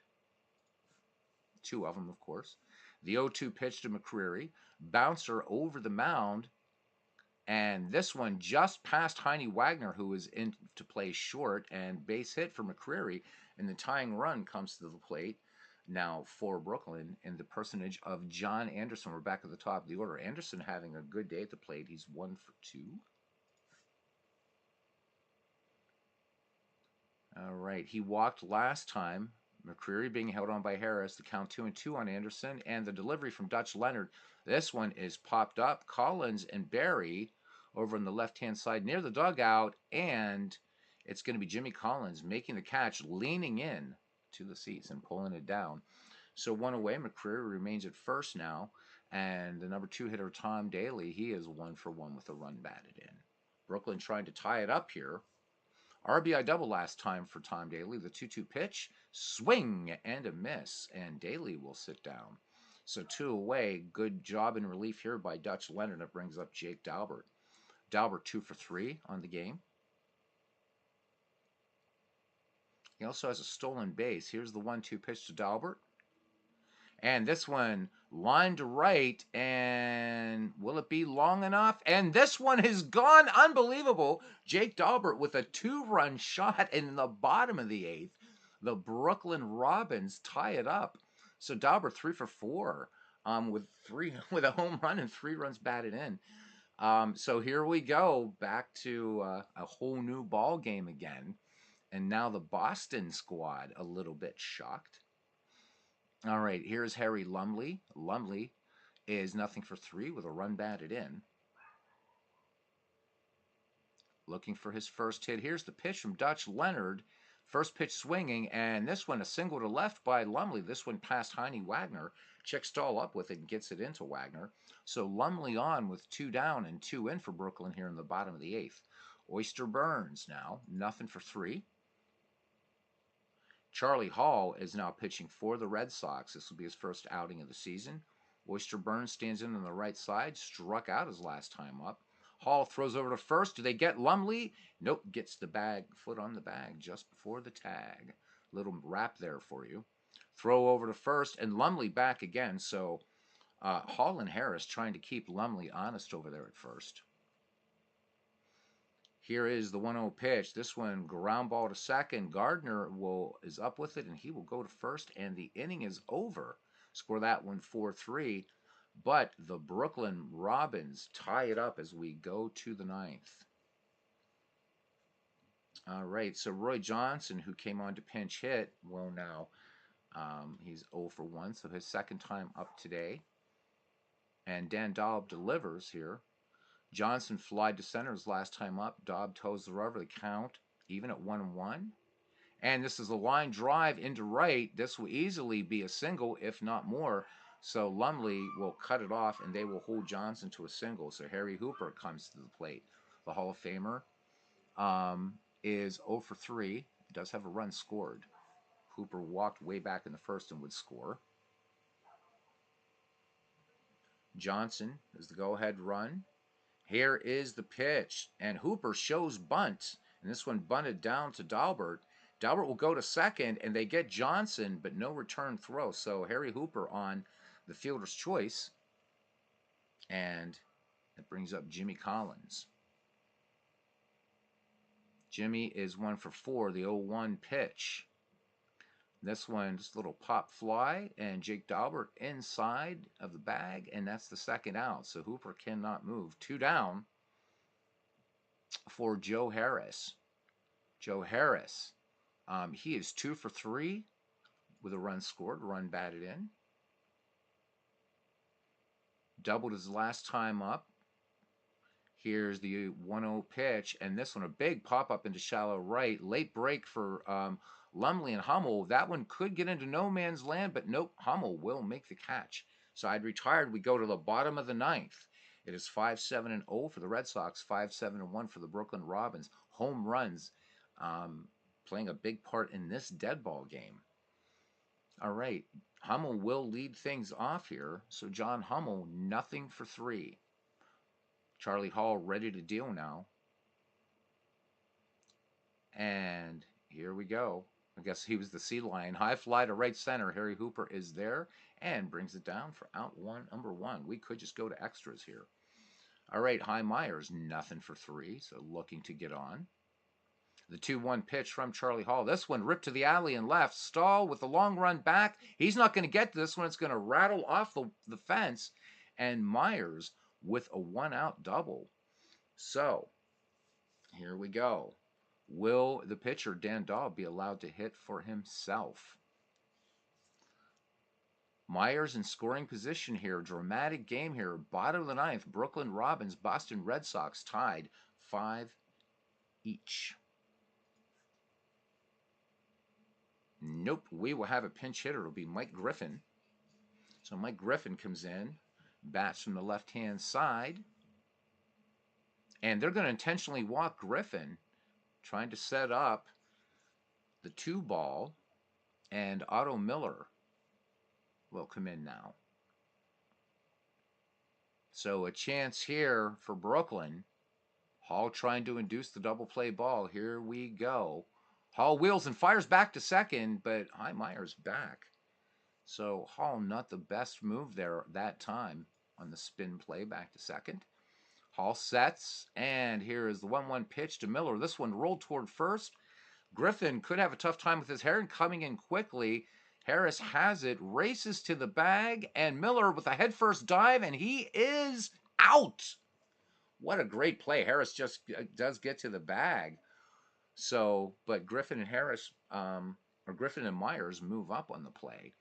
2 of them, of course. The 0-2 pitch to McCreary. Bouncer over the mound. And this one just past Heine Wagner, who is in to play short, and base hit for McCreary. And the tying run comes to the plate now for Brooklyn in the personage of John Anderson. We're back at the top of the order. Anderson having a good day at the plate. He's 1 for 2. All right, he walked last time. McCreary being held on by Harris. The count 2-2 on Anderson, and the delivery from Dutch Leonard. This one is popped up. Collins and Barry over on the left-hand side near the dugout, and it's going to be Jimmy Collins making the catch, leaning in to the seats and pulling it down. So 1 away. McCreary remains at first now, and the number 2 hitter Tom Daly, he is 1 for 1 with a run batted in. Brooklyn trying to tie it up here. RBI double last time for Tom Daly. The 2-2 pitch, swing and a miss, and Daly will sit down. So 2 away. Good job in relief here by Dutch Leonard. That brings up Jake Daubert. Daubert 2 for 3 on the game. He also has a stolen base. Here's the 1-2 pitch to Daubert. And this one lined to right, and will it be long enough? And this one is gone. Unbelievable. Jake Daubert with a 2-run shot in the bottom of the 8th. The Brooklyn Robins tie it up. So Daubert 3 for 4 with a home run and 3 runs batted in. So here we go, back to a whole new ball game again. And now the Boston squad a little bit shocked. All right, here's Harry Lumley. Lumley is 0 for 3 with a run batted in. Looking for his first hit. Here's the pitch from Dutch Leonard. First pitch swinging, and this one a single to left by Lumley. This one past Heine Wagner. Chickstall up with it and gets it into Wagner. So Lumley on with 2 down and 2 in for Brooklyn here in the bottom of the 8th. Oyster Burns now, nothing for 3. Charlie Hall is now pitching for the Red Sox. This will be his first outing of the season. Oyster Burns stands in on the right side, struck out his last time up. Hall throws over to first. Do they get Lumley? Nope, gets the foot on the bag just before the tag. Little wrap there for you. Throw over to first, and Lumley back again. So Hall and Harris trying to keep Lumley honest over there at first. Here is the 1-0 pitch. This one, ground ball to second. Gardner is up with it, and he will go to first, and the inning is over. Score that one 4-3. But the Brooklyn Robins tie it up as we go to the 9th. All right, so Roy Johnson, who came on to pinch hit, will now, he's 0 for 1, so his second time up today. And Dan Daub delivers here. Johnson flied to center his last time up. Daub toes the rubber. The count even at 1-1. And this is a line drive into right. This will easily be a single, if not more. So Lumley will cut it off, and they will hold Johnson to a single. So Harry Hooper comes to the plate. The Hall of Famer is 0 for 3. Does have a run scored. Hooper walked way back in the first and would score. Johnson is the go-ahead run. Here is the pitch, and Hooper shows bunt, and this one bunted down to Dalbert. Dalbert will go to second, and they get Johnson, but no return throw. So Harry Hooper on the fielder's choice, and it brings up Jimmy Collins. Jimmy is 1 for 4, the 0-1 pitch. This one, just a little pop fly, and Jake Dalbert inside of the bag, and that's the second out. So Hooper cannot move. 2 down for Joe Harris. Joe Harris, he is 2 for 3 with a run scored, run batted in. Doubled his last time up. Here's the 1-0 pitch, and this one, a big pop-up into shallow right. Late break for Lumley and Hummel. That one could get into no man's land, but nope, Hummel will make the catch. Side retired, we go to the bottom of the 9th. It is 5-7-0 for the Red Sox, 5-7-1 for the Brooklyn Robins. Home runs playing a big part in this dead ball game. All right, Hummel will lead things off here. So John Hummel, nothing for 3. Charlie Hall ready to deal now. And here we go. I guess he was the sea lion. High fly to right center. Harry Hooper is there and brings it down for out number 1. We could just go to extras here. All right, High Myers, nothing for 3, so looking to get on. The 2-1 pitch from Charlie Hall. This one ripped to the alley and left. Stahl with the long run back. He's not going to get this one. It's going to rattle off the fence. And Myers with a 1-out double. So, here we go. Will the pitcher, Dan Daub, be allowed to hit for himself? Myers in scoring position here. Dramatic game here. Bottom of the 9th. Brooklyn Robins, Boston Red Sox tied 5 each. Nope. We will have a pinch hitter. It'll be Mike Griffin. So Mike Griffin comes in. Bats from the left-hand side. And they're going to intentionally walk Griffin, trying to set up the 2-ball. And Otto Miller will come in now. So a chance here for Brooklyn. Hall trying to induce the double play ball. Here we go. Hall wheels and fires back to second, but High Myers back. So Hall not the best move there that time on the spin play back to second. Hall sets, and here is the 1-1 pitch to Miller. This one rolled toward first. Griffin could have a tough time with his hair and coming in quickly. Harris has it, races to the bag, and Miller with a headfirst dive, and he is out. What a great play. Harris just does get to the bag. So, but Griffin and Harris, or Griffin and Myers move up on the play.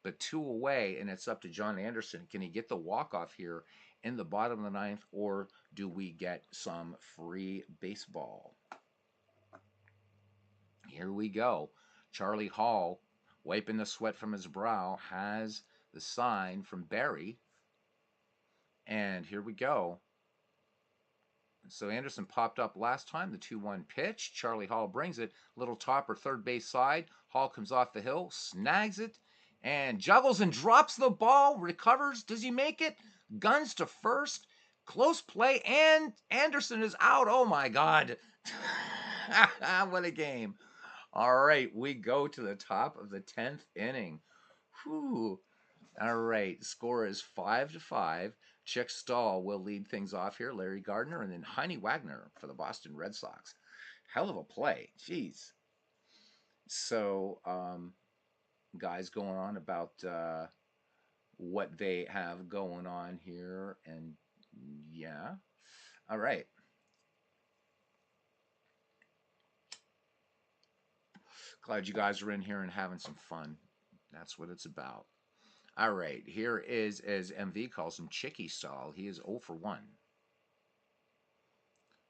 But 2 away, and it's up to John Anderson. Can he get the walk-off here in the bottom of the 9th, or do we get some free baseball? Here we go. Charlie Hall, wiping the sweat from his brow, has the sign from Barry. And here we go. So Anderson popped up last time, the 2-1 pitch. Charlie Hall brings it. Little topper, third base side. Hall comes off the hill, snags it, and juggles and drops the ball. Recovers. Does he make it? Guns to first. Close play, and Anderson is out. Oh my God. What a game. All right, we go to the top of the 10th inning. Whew. All right, score is 5-5. Chick Stahl will lead things off here. Larry Gardner, and then Heine Wagner for the Boston Red Sox. Hell of a play. Jeez. So, guys going on about what they have going on here. And yeah. All right. Glad you guys are in here and having some fun. That's what it's about. All right, here is, as MV calls him, Chicky Stahl. He is 0 for 1.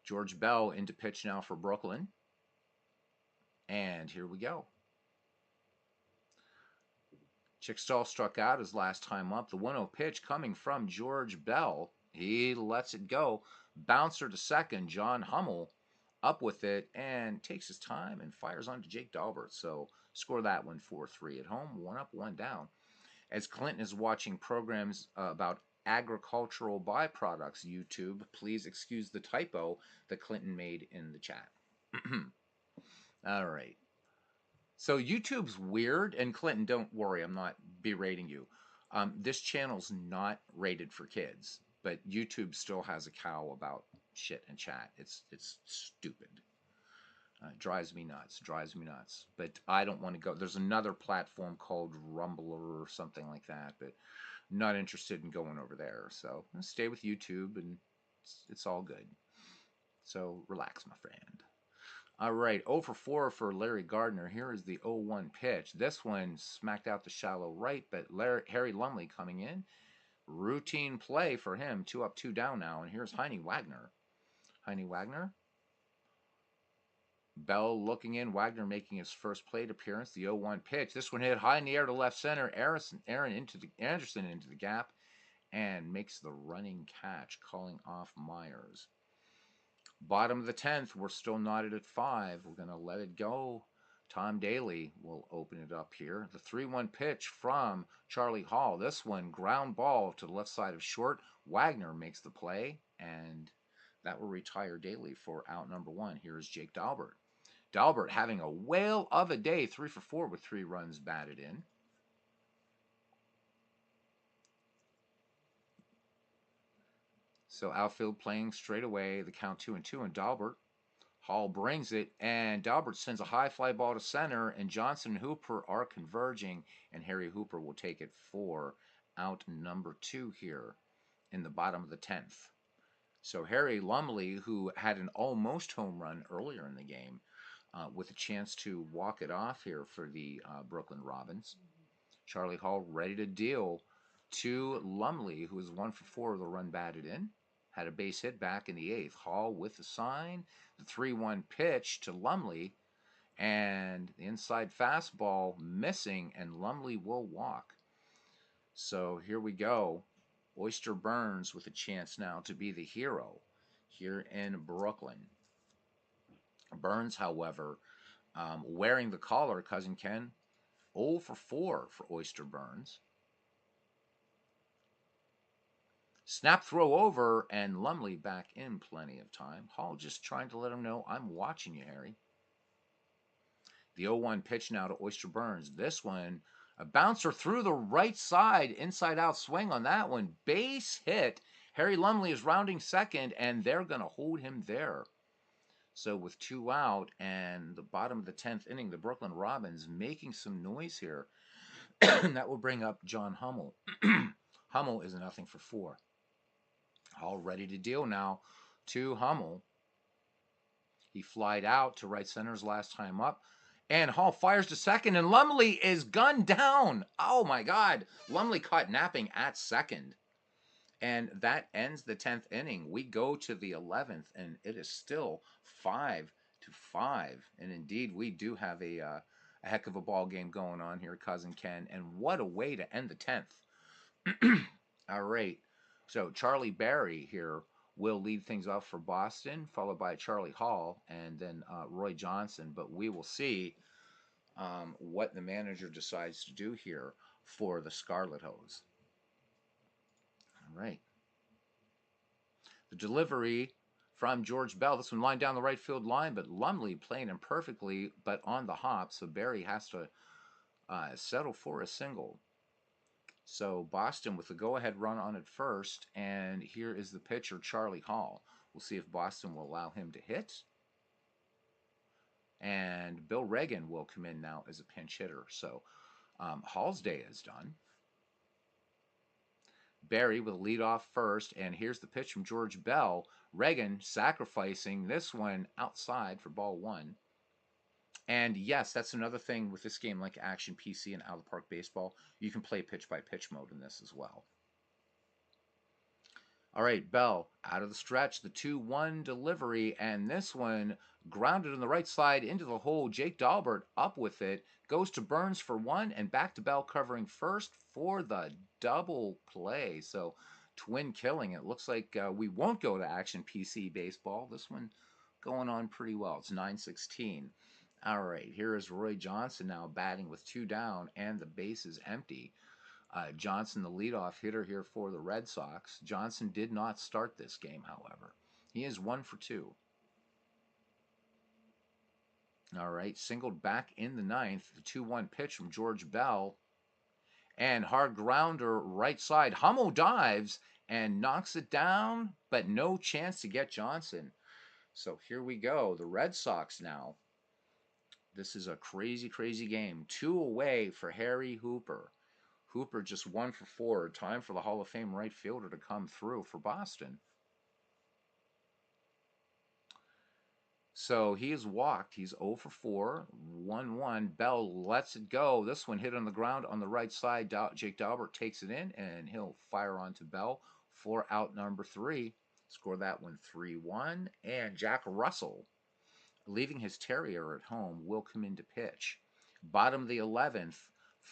George Bell into pitch now for Brooklyn. And here we go. Chick Stahl struck out his last time up. The 1-0 pitch coming from George Bell. He lets it go. Bouncer to second. John Hummel up with it and takes his time and fires on to Jake Daubert. So score that one 4-3 at home. 1 up, 1 down. As Clinton is watching programs about agricultural byproducts, YouTube, please excuse the typo that Clinton made in the chat. All right. So YouTube's weird, and Clinton, don't worry, I'm not berating you. This channel's not rated for kids, but YouTube still has a cow about shit in chat. It's stupid. Drives me nuts. Drives me nuts. But I don't want to go. There's another platform called Rumble or something like that, but not interested in going over there. So I'll stay with YouTube, and it's all good. So relax, my friend. All right, 0 for 4 for Larry Gardner. Here is the 0-1 pitch. This one smacked out the shallow right, but Harry Lumley coming in. Routine play for him. 2 up, 2 down now. And here's Heine Wagner. Heine Wagner. Bell looking in. Wagner making his first plate appearance. The 0-1 pitch. This one hit high in the air to left center. Anderson into the gap and makes the running catch, calling off Myers. Bottom of the 10th, we're still knotted at 5. We're going to let it go. Tom Daly will open it up here. The 3-1 pitch from Charlie Hall. This one, ground ball to the left side of short. Wagner makes the play, and that will retire Daly for out number 1. Here's Jake Daubert. Daubert having a whale of a day, 3 for 4 with 3 runs batted in. So outfield playing straight away. The count 2-2, and Daubert. Hall brings it, and Daubert sends a high fly ball to center, and Johnson and Hooper are converging, and Harry Hooper will take it for out number 2 here in the bottom of the 10th. So Harry Lumley, who had an almost home run earlier in the game, with a chance to walk it off here for the Brooklyn Robins. Charlie Hall ready to deal to Lumley, who is 1 for 4 of the run batted in. Had a base hit back in the 8th. Hall with the sign. The 3-1 pitch to Lumley. And the inside fastball missing, and Lumley will walk. So here we go. Oyster Burns with a chance now to be the hero here in Brooklyn. Burns, however, wearing the collar, Cousin Ken, 0 for 4 for Oyster Burns. Snap throw over, and Lumley back in plenty of time. Hall just trying to let him know, I'm watching you, Harry. The 0-1 pitch now to Oyster Burns. This one, a bouncer through the right side, inside out swing on that one. Base hit. Harry Lumley is rounding second, and they're going to hold him there. So with 2 out and the bottom of the 10th inning, the Brooklyn Robins making some noise here. And that will bring up John Hummel. Hummel is a 0 for 4. All ready to deal now to Hummel. He flied out to right center's last time up. And Hall fires to second, and Lumley is gunned down. Oh, my God. Lumley caught napping at second. And that ends the 10th inning. We go to the 11th, and it is still 5-5. And indeed, we do have a heck of a ball game going on here, Cousin Ken. And what a way to end the 10th. All right. So Charlie Barry here will lead things off for Boston, followed by Charlie Hall and then Roy Johnson. But we will see what the manager decides to do here for the Scarlet Hose. All right. The delivery from George Bell. This one lined down the right field line, but Lumley playing him perfectly, but on the hop. So Barry has to settle for a single. So Boston with the go-ahead run on at first, and here is the pitcher, Charlie Hall. We'll see if Boston will allow him to hit. And Bill Reagan will come in now as a pinch hitter. So Hall's day is done. Barry with a lead off first, and here's the pitch from George Bell. Reagan sacrificing this one outside for ball one. And yes, that's another thing with this game, like Action PC and Out of the Park Baseball. You can play pitch-by-pitch mode in this as well. All right, Bell out of the stretch, the 2-1 delivery, and this one grounded on the right side into the hole. Jake Dahlberg up with it, goes to Burns for one, and back to Bell covering first for the double play. So twin killing. It looks like we won't go to Action PC Baseball. This one going on pretty well. It's 9-16. All right, here is Roy Johnson now batting with 2 down, and the base is empty. Johnson, the leadoff hitter here for the Red Sox. Johnson did not start this game, however. He is 1 for 2. All right, singled back in the 9th. The 2-1 pitch from George Bell. And hard grounder right side. Hummel dives and knocks it down, but no chance to get Johnson. So here we go. The Red Sox now. This is a crazy, crazy game. 2 away for Harry Hooper. Hooper just 1 for 4. Time for the Hall of Fame right fielder to come through for Boston. So he is walked. He's 0 for 4. 1-1. Bell lets it go. This one hit on the ground on the right side. Jake Dahlberg takes it in, and he'll fire on to Bell for out number 3. Score that one 3-1. And Jack Russell, leaving his Terrier at home, will come in to pitch. Bottom of the 11th,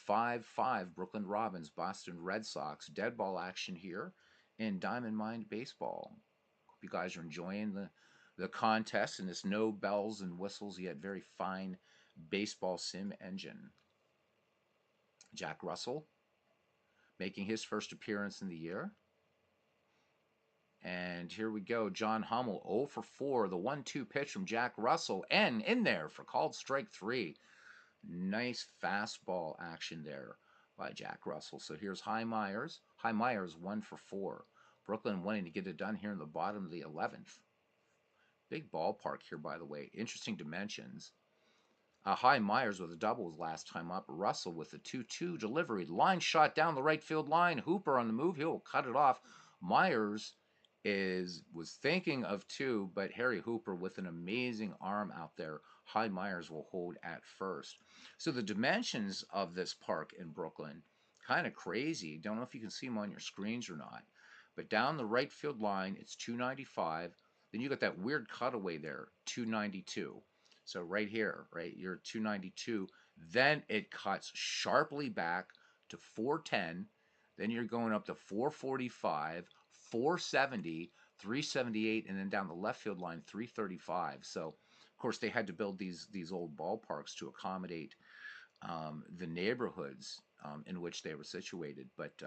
5-5 Brooklyn Robins, Boston Red Sox. Dead ball action here in Diamond Mine Baseball. Hope you guys are enjoying the contest and this no bells and whistles yet very fine baseball sim engine. Jack Russell making his first appearance in the year. And here we go. John Hummel 0 for 4. The 1-2 pitch from Jack Russell. And in there for called strike 3. Nice fastball action there by Jack Russell. So here's High Myers. High Myers 1 for 4. Brooklyn wanting to get it done here in the bottom of the 11th. Big ballpark here, by the way. Interesting dimensions. High Myers with a double last time up. Russell with a 2-2 delivery. Line shot down the right field line. Hooper on the move. He'll cut it off. Myers was thinking of 2, but Harry Hooper with an amazing arm out there. High Myers will hold at first. So the dimensions of this park in Brooklyn, kind of crazy. Don't know if you can see them on your screens or not. But down the right field line, it's 295. Then you got that weird cutaway there, 292. So right here, right, you're 292. Then it cuts sharply back to 410. Then you're going up to 445, 470, 378, and then down the left field line, 335. So, of course, they had to build these old ballparks to accommodate the neighborhoods in which they were situated. But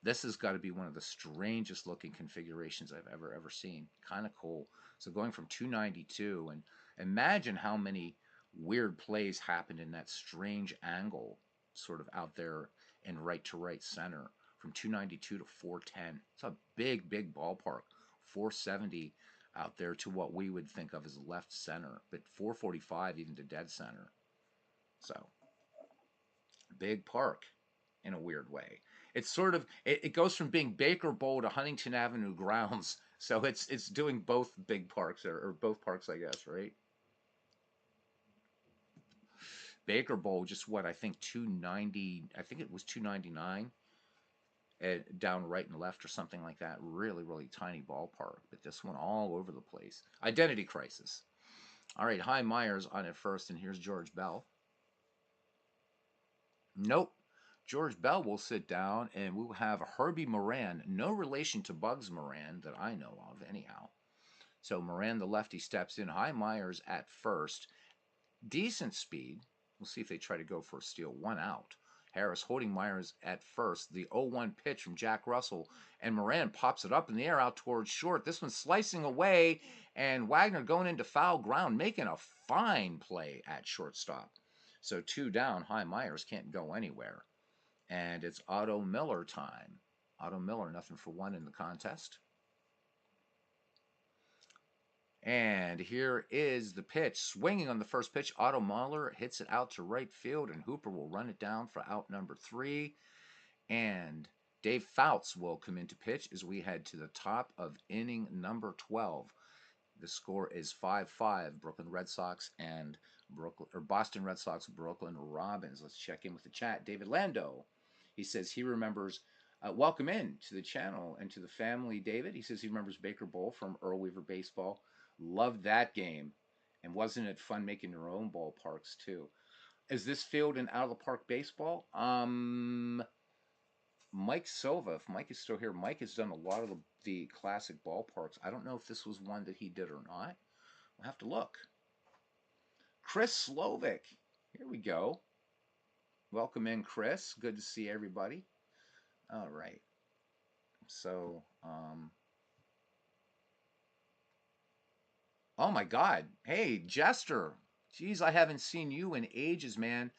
this has got to be one of the strangest looking configurations I've ever seen. Kind of cool. So going from 292, and imagine how many weird plays happened in that strange angle sort of out there in right to right center from 292 to 410. It's a big, big ballpark. 470 out there to what we would think of as left center, but 445 even to dead center. So big park in a weird way. It's sort of, it goes from being Baker Bowl to Huntington Avenue grounds. So it's doing both big parks, or both parks, I guess, right? Baker Bowl, just what, I think 290, I think it was 299 down right and left or something like that. Really, really tiny ballpark. But this one all over the place. Identity crisis. All right, High Myers on at first, and here's George Bell. Nope. George Bell will sit down, and we'll have Herbie Moran, no relation to Bugs Moran that I know of, anyhow. So Moran, the lefty, steps in. High Myers at first. Decent speed. We'll see if they try to go for a steal. 1 out. Harris holding Myers at first. The 0-1 pitch from Jack Russell, and Moran pops it up in the air out towards short. This one's slicing away, and Wagner going into foul ground, making a fine play at shortstop. So 2 down. High Myers can't go anywhere. And it's Otto Miller time. Otto Miller, 0-for-1 in the contest. And here is the pitch. Swinging on the first pitch, Otto Miller hits it out to right field, and Hooper will run it down for out number 3. And Dave Fouts will come into pitch as we head to the top of inning number 12. The score is 5-5, Brooklyn Red Sox and Boston Red Sox, Brooklyn Robins. Let's check in with the chat. David Lando, he says he remembers, welcome in to the channel and to the family, David. He says he remembers Baker Bowl from Earl Weaver Baseball. Loved that game. And wasn't it fun making your own ballparks, too? Is this field an out-of-the-park baseball? Mike Silva, if Mike is still here, Mike has done a lot of the classic ballparks. I don't know if this was one that he did or not. We'll have to look. Chris Slovic. Here we go. Welcome in, Chris. Good to see everybody. All right. So, oh my God. Hey, Jester. Geez, I haven't seen you in ages, man.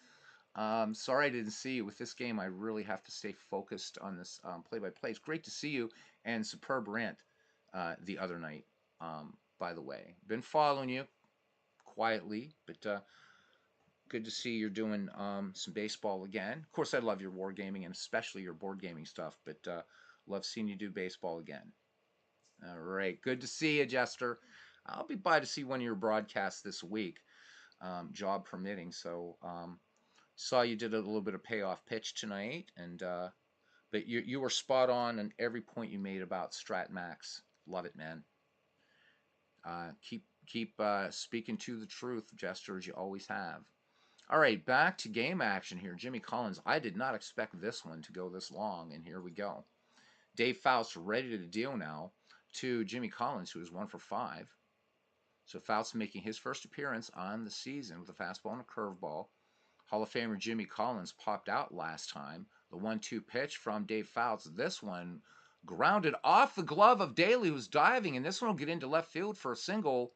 Sorry I didn't see you. With this game, I really have to stay focused on this play-by-play. It's great to see you, and superb rant the other night, by the way. Been following you quietly, but good to see you're doing some baseball again. Of course, I love your wargaming, and especially your board gaming stuff, but love seeing you do baseball again. All right, good to see you, Jester. I'll be by to see one of your broadcasts this week, job permitting, so... saw you did a little bit of payoff pitch tonight, and but you were spot on every point you made about Strat Max. Love it, man. Keep speaking to the truth, Jester, as you always have. All right, back to game action here. Jimmy Collins, I did not expect this one to go this long, and here we go. Dave Faust ready to deal now to Jimmy Collins, who is 1-for-5. So Faust making his first appearance on the season with a fastball and a curveball. Hall of Famer Jimmy Collins popped out last time. The 1-2 pitch from Dave Fouts. This one grounded off the glove of Daly, who's diving, and this one will get into left field for a single.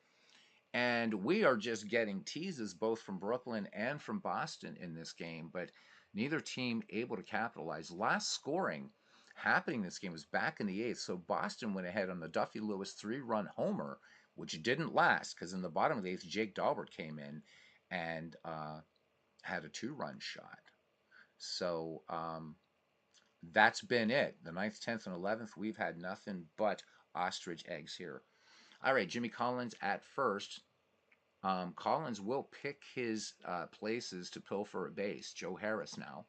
And we are just getting teases both from Brooklyn and from Boston in this game, but neither team able to capitalize. Last scoring happening in this game was back in the 8th, so Boston went ahead on the Duffy Lewis 3-run homer, which didn't last because in the bottom of the 8th, Jake Daubert came in and had a 2-run shot. So that's been it. The 9th, 10th, and 11th, we've had nothing but ostrich eggs here. All right, Jimmy Collins at first. Collins will pick his places to pilfer a base. Joe Harris now.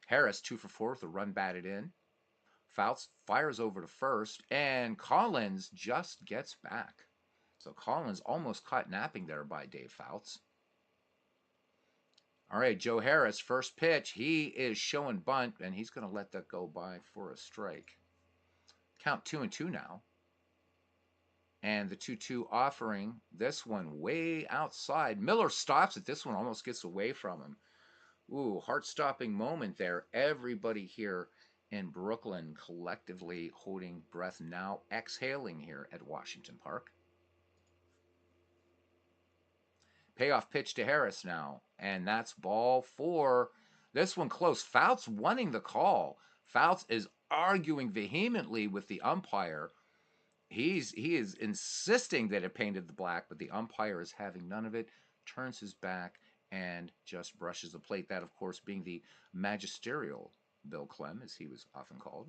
Harris 2-for-4 with a run batted in. Fouts fires over to first, and Collins just gets back. So Collins almost caught napping there by Dave Fouts. All right, Joe Harris, first pitch. He is showing bunt, and he's going to let that go by for a strike. Count 2-2 now. And the 2-2 offering, this one way outside. Miller stops it. This one almost gets away from him. Ooh, heart-stopping moment there. Everybody here in Brooklyn collectively holding breath now, exhaling here at Washington Park. Payoff pitch to Harris now, and that's ball 4. This one close. Fouts wanting the call. Fouts is arguing vehemently with the umpire. He is insisting that it painted the black, but the umpire is having none of it, turns his back, and just brushes the plate. That, of course, being the magisterial Bill Clem, as he was often called.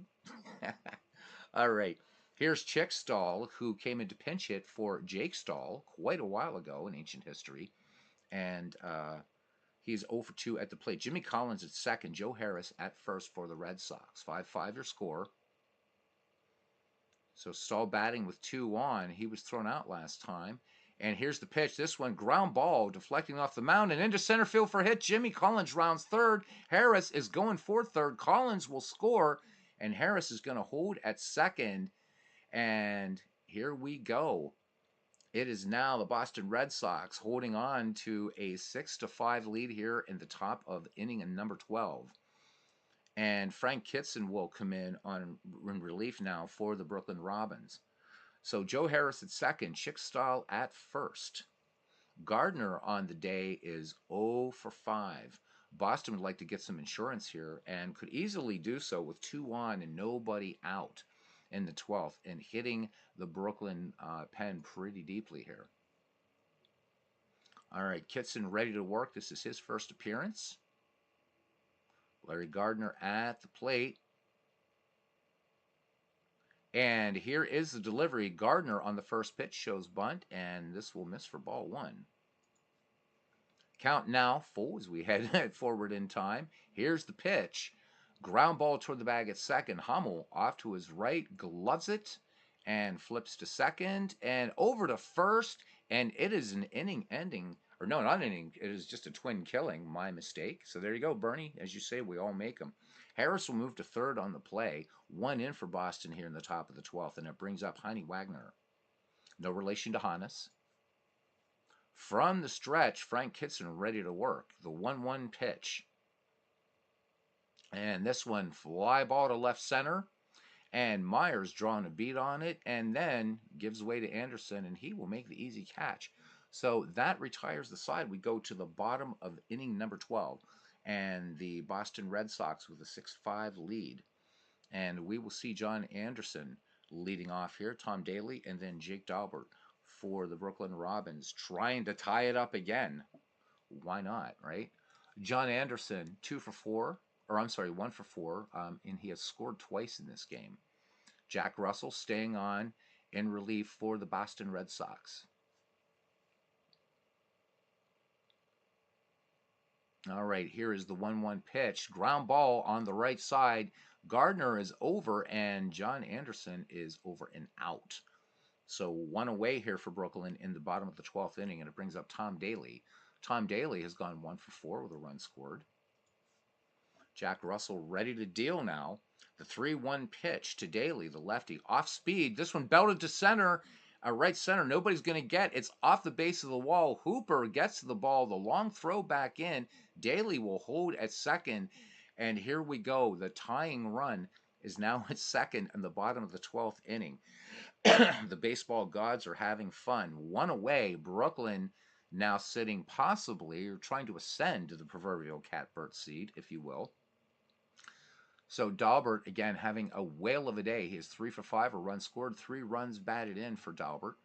All right. Here's Chick Stahl, who came into pinch hit for Jake Stahl quite a while ago in ancient history. And he's 0-for-2 at the plate. Jimmy Collins at second. Joe Harris at first for the Red Sox. 5-5 your score. So Stahl batting with 2 on. He was thrown out last time. And here's the pitch. This one, ground ball, deflecting off the mound and into center field for hit. Jimmy Collins rounds third. Harris is going for third. Collins will score, and Harris is going to hold at second. And here we go. It is now the Boston Red Sox holding on to a 6-5 lead here in the top of inning number 12. And Frank Kitson will come in relief now for the Brooklyn Robins. So Joe Harris at second, Chick Stahl at first. Gardner on the day is 0 for 5. Boston would like to get some insurance here and could easily do so with 2 on and nobody out in the 12th and hitting the Brooklyn pen pretty deeply here. All right, Kitson ready to work. This is his first appearance. Larry Gardner at the plate. And here is the delivery. Gardner on the first pitch shows bunt, and this will miss for ball 1. Count now full as we head forward in time. Here's the pitch. Ground ball toward the bag at second. Hummel off to his right, gloves it, and flips to second, and over to first, and it is an inning ending. Or no, not an inning. It is just a twin killing. My mistake. So there you go, Bernie. As you say, we all make them. Harris will move to third on the play. 1 in for Boston here in the top of the 12th, and it brings up Heine Wagner. No relation to Hannes. From the stretch, Frank Kitson ready to work. The 1-1 pitch. And this one, fly ball to left center. And Myers drawing a beat on it, and then gives way to Anderson, and he will make the easy catch. So that retires the side. We go to the bottom of inning number 12. And the Boston Red Sox with a 6-5 lead. And we will see John Anderson leading off here, Tom Daly, and then Jake Daubert for the Brooklyn Robins, trying to tie it up again. Why not, right? John Anderson, 1 for 4, and he has scored twice in this game. Jack Russell staying on in relief for the Boston Red Sox. All right, here is the 1-1 pitch. Ground ball on the right side. Gardner is over, and John Anderson is over and out. So 1 away here for Brooklyn in the bottom of the 12th inning, and it brings up Tom Daly. Tom Daly has gone 1 for 4 with a run scored. Jack Russell ready to deal now. The 3-1 pitch to Daly, the lefty, off speed. This one belted to center. Right center, nobody's going to get. It's off the base of the wall. Hooper gets to the ball. The long throw back in. Daly will hold at second. And here we go. The tying run is now at second in the bottom of the 12th inning. The baseball gods are having fun. 1 away. Brooklyn now sitting possibly or trying to ascend to the proverbial catbird seat, if you will. So Daubert, again, having a whale of a day. He is 3 for 5, a run scored, 3 runs batted in for Daubert.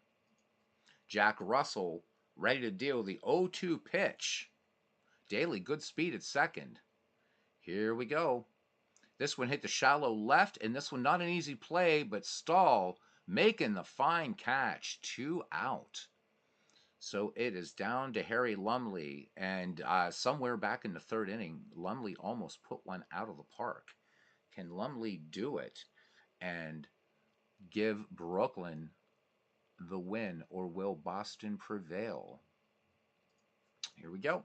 Jack Russell ready to deal the 0-2 pitch. Daly, good speed at second. Here we go. This one hit the shallow left, and this one not an easy play, but Stahl making the fine catch. 2 out. So it is down to Harry Lumley, and somewhere back in the 3rd inning, Lumley almost put one out of the park. Can Lumley do it and give Brooklyn the win, or will Boston prevail? Here we go.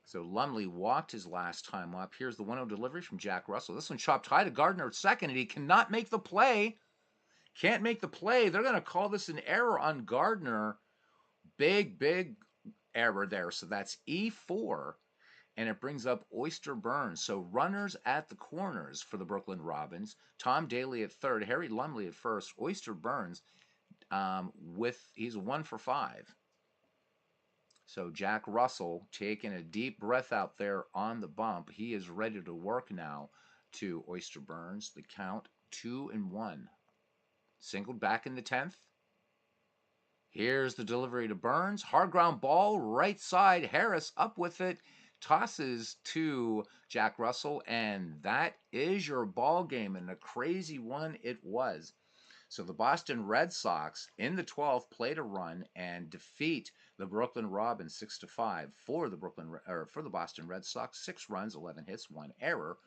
So Lumley walked his last time up. Here's the 1-0 delivery from Jack Russell. This one chopped high to Gardner at second, and he cannot make the play. Can't make the play. They're going to call this an error on Gardner. Big error there. So that's E4. And it brings up Oyster Burns. So runners at the corners for the Brooklyn Robins. Tom Daly at third. Harry Lumley at first. Oyster Burns, he's 1 for 5. So Jack Russell taking a deep breath out there on the bump. He is ready to work now to Oyster Burns. The count 2-1. Singled back in the 10th. Here's the delivery to Burns. Hard ground ball, right side. Harris up with it. Tosses to Jack Russell, and that is your ball game, and a crazy one it was. So the Boston Red Sox in the 12th played a run and defeat the Brooklyn Robins 6-5 for the Boston Red Sox. 6 runs, 11 hits, 1 error.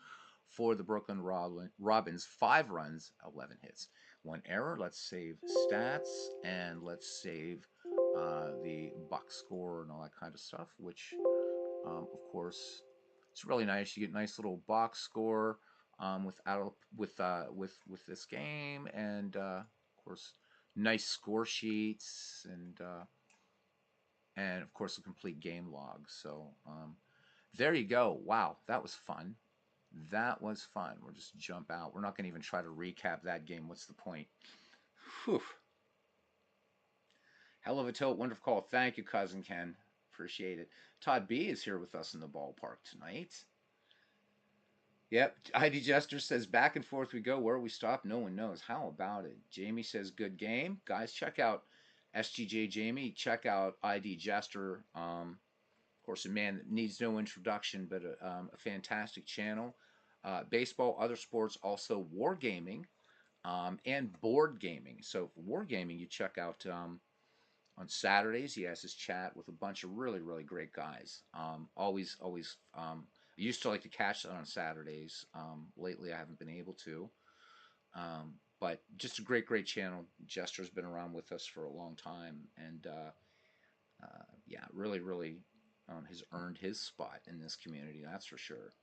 For the Brooklyn Robins, 5 runs, 11 hits. One error. Let's save stats and let's save the box score and all that kind of stuff, which, of course, it's really nice. You get a nice little box score with this game, and of course, nice score sheets and of course a complete game log. So there you go. Wow, that was fun. That was fun. We'll just jump out. We're not going to even try to recap that game. What's the point? Whew. Hell of a tilt. Wonderful call. Thank you, Cousin Ken. Appreciate it. Todd B is here with us in the ballpark tonight. Yep. ID Jester says back and forth we go. Where we stop, no one knows. How about it? Jamie says good game. Guys, check out SGJ Jamie. Check out ID Jester. Of course, a man that needs no introduction, but a fantastic channel. Baseball, other sports, also wargaming, and board gaming. So for wargaming, you check out on Saturdays. He has his chat with a bunch of really, really great guys. Always. I used to like to catch that on Saturdays. Lately, I haven't been able to. But just a great, great channel. Jester's been around with us for a long time, and yeah, really, really has earned his spot in this community. That's for sure.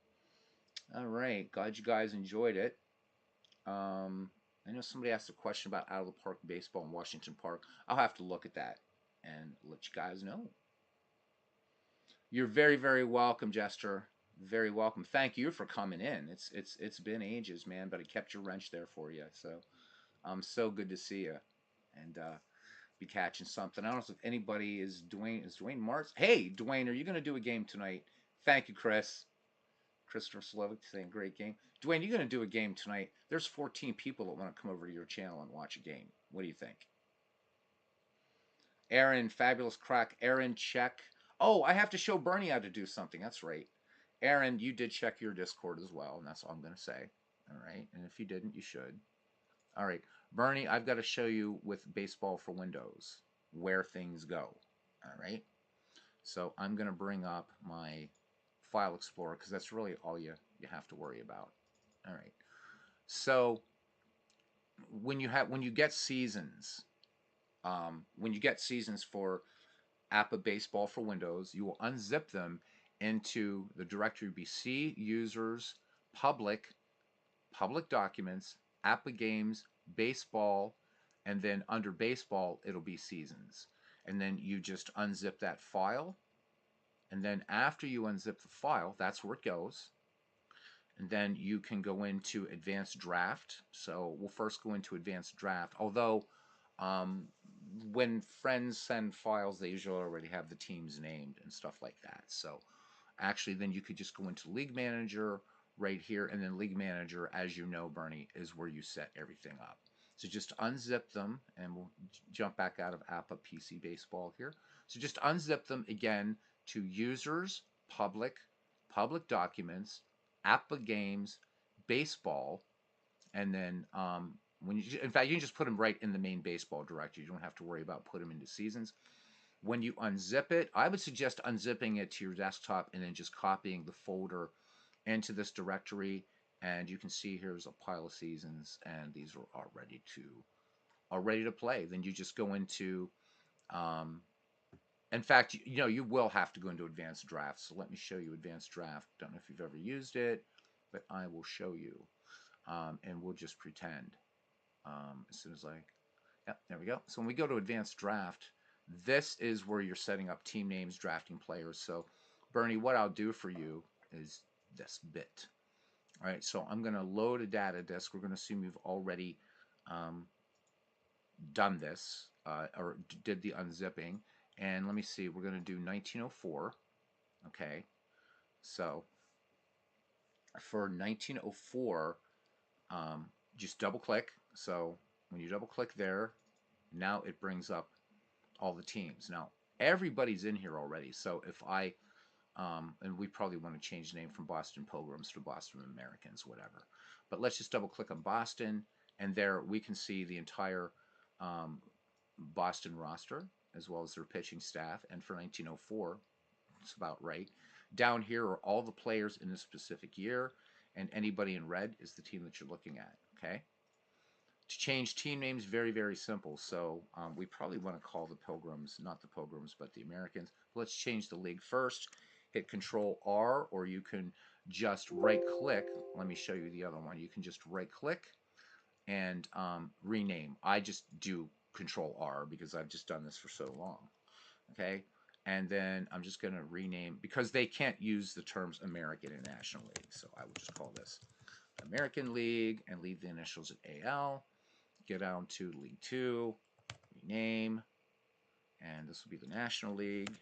All right, glad you guys enjoyed it. I know somebody asked a question about out of the park baseball in Washington Park. I'll have to look at that and let you guys know. You're very, very welcome, Jester. Very welcome. Thank you for coming in. It's been ages, man, but I kept your wrench there for you. So so good to see you, and be catching something. I don't know if anybody is Dwayne. Is Dwayne Mars? Hey, Dwayne, are you going to do a game tonight? Thank you, Chris. Christopher Slovic saying great game. Dwayne, you're going to do a game tonight. There's 14 people that want to come over to your channel and watch a game. What do you think? Aaron, fabulous crack. Aaron, check. Oh, I have to show Bernie how to do something. That's right. Aaron, you did check your Discord as well, and that's all I'm going to say. All right. And if you didn't, you should. All right. Bernie, I've got to show you with Baseball for Windows where things go. All right. So I'm going to bring up my File Explorer because that's really all you have to worry about. All right. So when you get seasons, for APBA Baseball for Windows, you will unzip them into the directory BC users, public documents, APBA games, baseball, and then under baseball it'll be seasons. And then you just unzip that file. And then after you unzip the file, that's where it goes. And then you can go into advanced draft. So we'll first go into advanced draft. Although when friends send files, they usually already have the teams named and stuff like that. So actually then you could just go into League Manager right here. And then League Manager, as you know, Bernie, is where you set everything up. So just unzip them, and we'll jump back out of APBA PC Baseball here. So just unzip them again to users, public documents, APBA games, baseball, and then in fact, you can just put them right in the main baseball directory. You don't have to worry about putting them into seasons. When you unzip it, I would suggest unzipping it to your desktop and then just copying the folder into this directory. And you can see here's a pile of seasons, and these are ready to play. Then you just go into in fact, you will have to go into advanced draft. So let me show you advanced draft. Don't know if you've ever used it, but I will show you. And we'll just pretend as soon as yeah, there we go. So when we go to advanced draft, this is where you're setting up team names, drafting players. So Bernie, what I'll do for you is this bit. All right, so I'm going to load a data disk. We're going to assume you've already done this or did the unzipping. And let me see, we're going to do 1904. Okay, so for 1904, just double click. So when you double click there, now it brings up all the teams. Now everybody's in here already. So if I and we probably want to change the name from Boston Pilgrims to Boston Americans, whatever. But let's just double click on Boston, and there we can see the entire Boston roster as well as their pitching staff. And for 1904, it's about right. Down here are all the players in a specific year, and anybody in red is the team that you're looking at. Okay. To change team names, very, very simple. So we probably want to call the Pilgrims, not the Pilgrims, but the Americans. Let's change the league first. Hit Control R, or you can just right click. Let me show you the other one. You can just right click and rename. I just do Control R because I've just done this for so long. Okay. And then I'm just going to rename, because they can't use the terms American and National League. So I will just call this American League and leave the initials at AL. Get down to League 2, rename, and this will be the National League.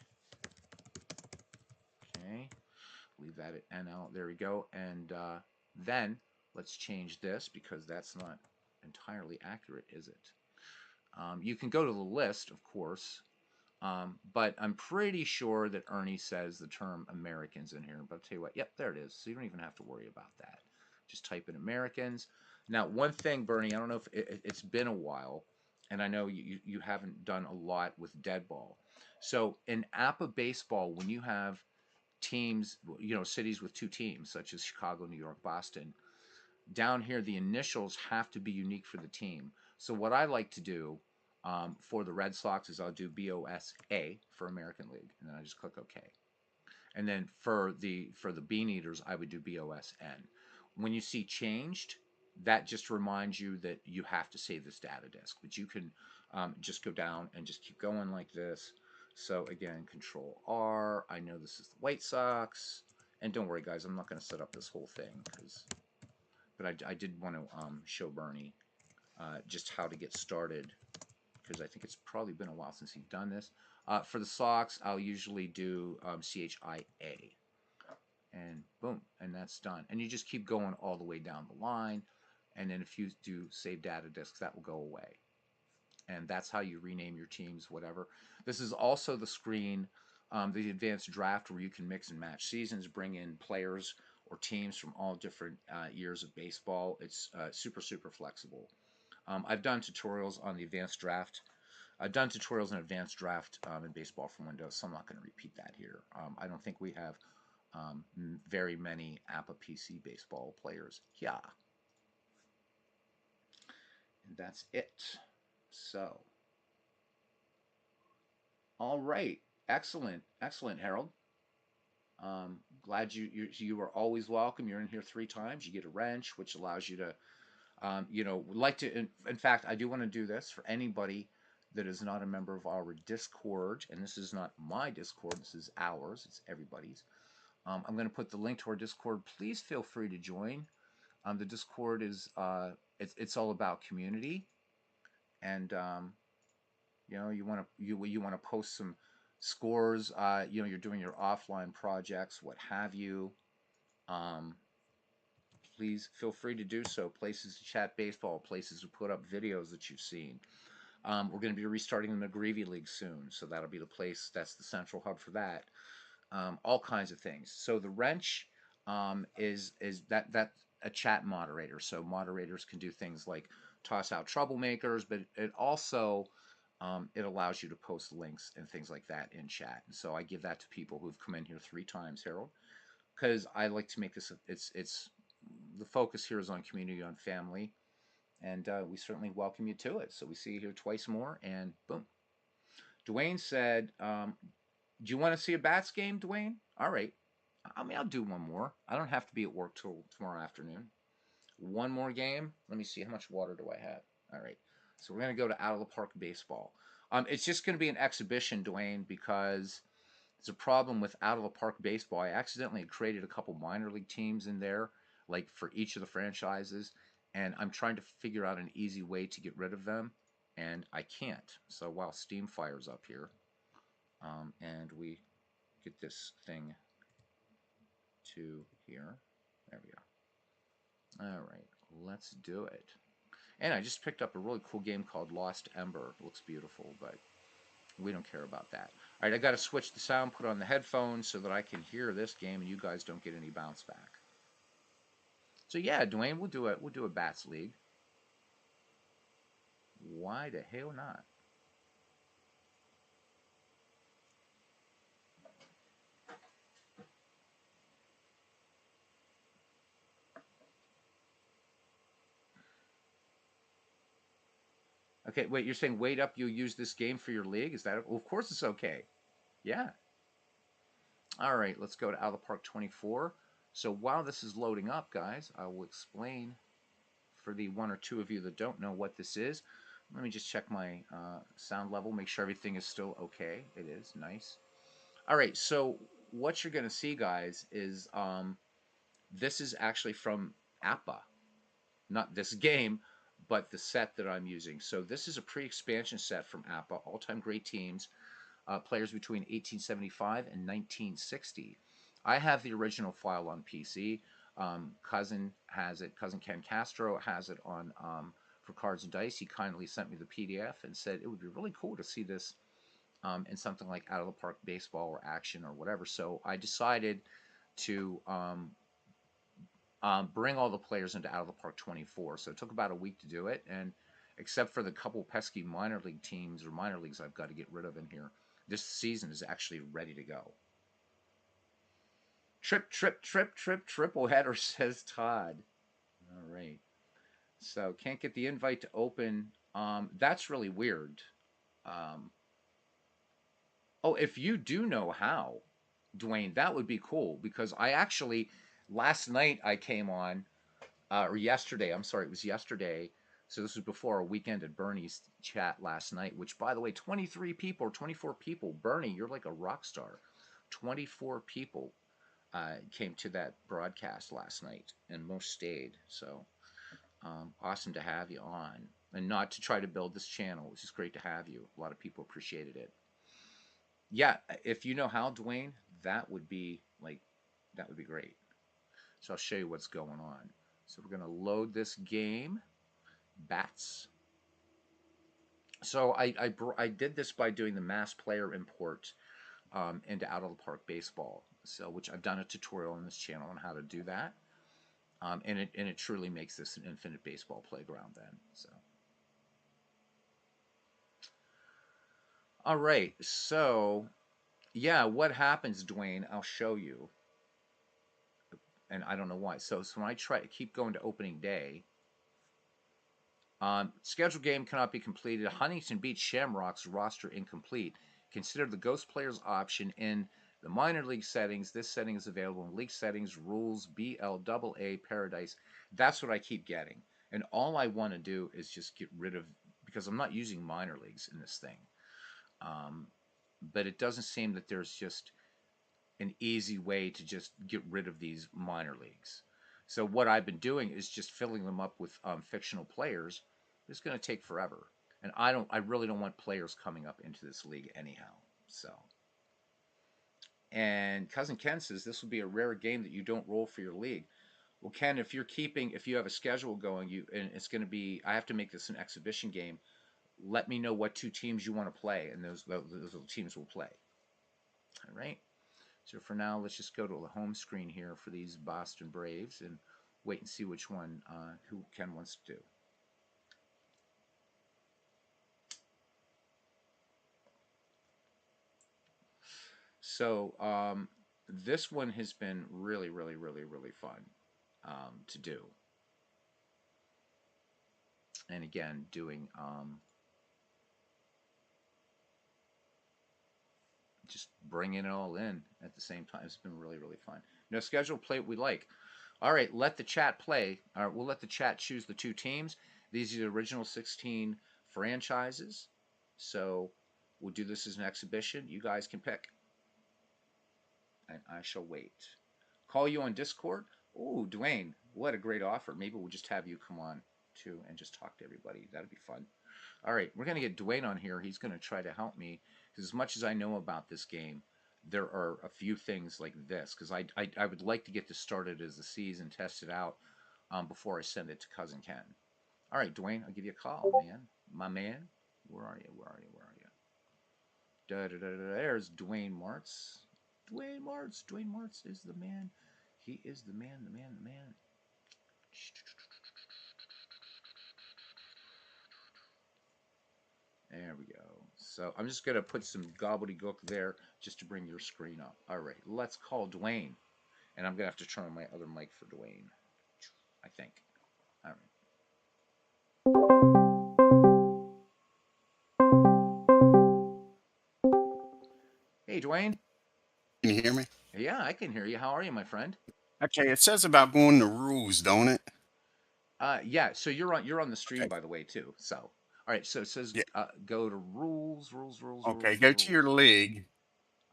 Okay, leave that at NL. There we go. And then let's change this, because that's not entirely accurate, is it? You can go to the list, of course, but I'm pretty sure that Ernie says the term Americans in here. But I'll tell you what, yep, there it is. So you don't even have to worry about that. Just type in Americans. Now, one thing, Bernie, I don't know if it's been a while, and I know you haven't done a lot with dead ball. So in APBA baseball, when you have teams, cities with two teams, such as Chicago, New York, Boston, down here, the initials have to be unique for the team. So what I like to do for the Red Sox is I'll do BOSA for American League, and then I just click OK. And then for the Bean Eaters, I would do BOSN. When you see changed, that just reminds you that you have to save this data disk. But you can just go down and just keep going like this. So again, Control R. I know this is the White Sox. And don't worry, guys, I'm not going to set up this whole thing, but I did want to show Bernie just how to get started, because I think it's probably been a while since he's done this. For the Sox, I'll usually do CHIA. And boom, and that's done. And you just keep going all the way down the line. And then if you do save data disks, that will go away. And that's how you rename your teams, whatever. This is also the screen, the advanced draft, where you can mix and match seasons, bring in players or teams from all different years of baseball. It's super, super flexible. I've done tutorials on the advanced draft. I've done tutorials in advanced draft in baseball from Windows, so I'm not going to repeat that here. I don't think we have very many APBA PC baseball players. Yeah. And that's it. So, all right. Excellent. Excellent, Harold. Glad you are always welcome. You're in here 3 times. You get a wrench, which allows you to, like to, in fact, I do want to do this for anybody that is not a member of our Discord, and this is not my Discord, this is ours, it's everybody's. I'm going to put the link to our Discord. Please feel free to join. The Discord is it's all about community, and you want to post some scores. You're doing your offline projects, what have you. Please feel free to do so. Places to chat baseball, places to put up videos that you've seen. We're going to be restarting the McGreevy League soon, so that'll be the place. That's the central hub for that. All kinds of things. So the wrench is that a chat moderator. So moderators can do things like toss out troublemakers, but it also it allows you to post links and things like that in chat. And so I give that to people who've come in here 3 times, Harold, because I like to make this. It's the focus here is on community, on family, and we certainly welcome you to it. So we see you here twice more, and boom. Dwayne said, do you want to see a Bats game, Dwayne? All right. I mean, I'll do one more. I don't have to be at work till tomorrow afternoon. One more game. Let me see, how much water do I have? All right. So we're going to go to Out of the Park Baseball. It's just going to be an exhibition, Dwayne, because there's a problem with Out of the Park Baseball. I accidentally created a couple minor league teams in there, like for each of the franchises, and I'm trying to figure out an easy way to get rid of them, and I can't. So while Steam fires up here, and we get this thing to here. There we go. All right, let's do it. And I just picked up a really cool game called Lost Ember. It looks beautiful, but we don't care about that. All right, I got to switch the sound, put on the headphones so that I can hear this game and you guys don't get any bounce back. So yeah, Dwayne, we'll do a Bats League. Why the hell not? Okay, wait, you're saying wait up, you'll use this game for your league? Is that, well, of course it's okay. Yeah. All right, let's go to Out of the Park 24. So while this is loading up, guys, I will explain for the one or two of you that don't know what this is. Let me just check my sound level, make sure everything is still okay. It is, nice. All right, so what you're going to see, guys, is this is actually from APBA. Not this game, but the set that I'm using. So this is a pre-expansion set from APBA, all-time great teams, players between 1875 and 1960. I have the original file on PC. Cousin has it. Cousin Ken Castro has it on for Cards and Dice. He kindly sent me the PDF and said it would be really cool to see this in something like Out of the Park Baseball or Action or whatever. So I decided to bring all the players into Out of the Park 24. So it took about a week to do it, and except for the couple pesky minor league teams or minor leagues I've got to get rid of in here, this season is actually ready to go. Triple header, says Todd. All right. So can't get the invite to open. That's really weird. Oh, if you do know how, Dwayne, that would be cool, because I actually last night I came on or yesterday. I'm sorry, it was yesterday. So this was before a weekend at Bernie's chat last night. Which, by the way, 23 people or 24 people. Bernie, you're like a rock star. 24 people came to that broadcast last night, and most stayed. So awesome to have you on, and not to try to build this channel. It's just great to have you. A lot of people appreciated it. Yeah, if you know how, Dwayne, that would be great. So I'll show you what's going on. So we're going to load this game, Bats. So I did this by doing the mass player import into Out of the Park Baseball. So which I've done a tutorial on this channel on how to do that, and it truly makes this an infinite baseball playground then. So all right, so yeah, what happens, Dwayne? I'll show you, and I don't know why. So when I try to keep going to opening day. Scheduled game cannot be completed. Huntington Beach Shamrocks roster incomplete. Consider the Ghost Players option in the minor league settings. This setting is available in league settings, rules, BLAA, Paradise. That's what I keep getting. And all I want to do is just get rid of, because I'm not using minor leagues in this thing. But it doesn't seem that there's just an easy way to just get rid of these minor leagues. So what I've been doing is just filling them up with fictional players. It's going to take forever, and I really don't want players coming up into this league anyhow. So, and Cousin Ken says this will be a rare game that you don't roll for your league. Well, Ken, if you have a schedule going, and it's going to be, I have to make this an exhibition game. Let me know what two teams you want to play, and those teams will play. All right. So for now, let's just go to the home screen here for these Boston Braves and wait and see which one who Ken wants to do. So this one has been really, really, really, really fun to do. And again, doing just bringing it all in at the same time. It's been really, really fun. No schedule, play what we like. All right, let the chat play. All right, we'll let the chat choose the two teams. These are the original 16 franchises. So we'll do this as an exhibition. You guys can pick. And I shall wait. Call you on Discord? Ooh, Dwayne, what a great offer. Maybe we'll just have you come on too and just talk to everybody. That'd be fun. All right, we're going to get Dwayne on here. He's going to try to help me, because as much as I know about this game, there are a few things like this, because I would like to get this started as a season, test it out before I send it to Cousin Ken. All right, Dwayne, I'll give you a call, man. My man. Where are you? Where are you? Where are you? There's Dwayne Martz. Dwayne Martz. Dwayne Martz is the man. He is the man, the man, the man. There we go. So I'm just going to put some gobbledygook there just to bring your screen up. All right, let's call Dwayne. And I'm going to have to turn on my other mic for Dwayne, I think. All right. Hey, Dwayne. Can you hear me? Yeah, I can hear you. How are you, my friend? Okay, it says about going to rules, don't it? Yeah. So you're on the stream, Okay. by the way, too. So, all right. So it says Yeah. go to rules, rules, rules, Okay, rules, go to your rules. league,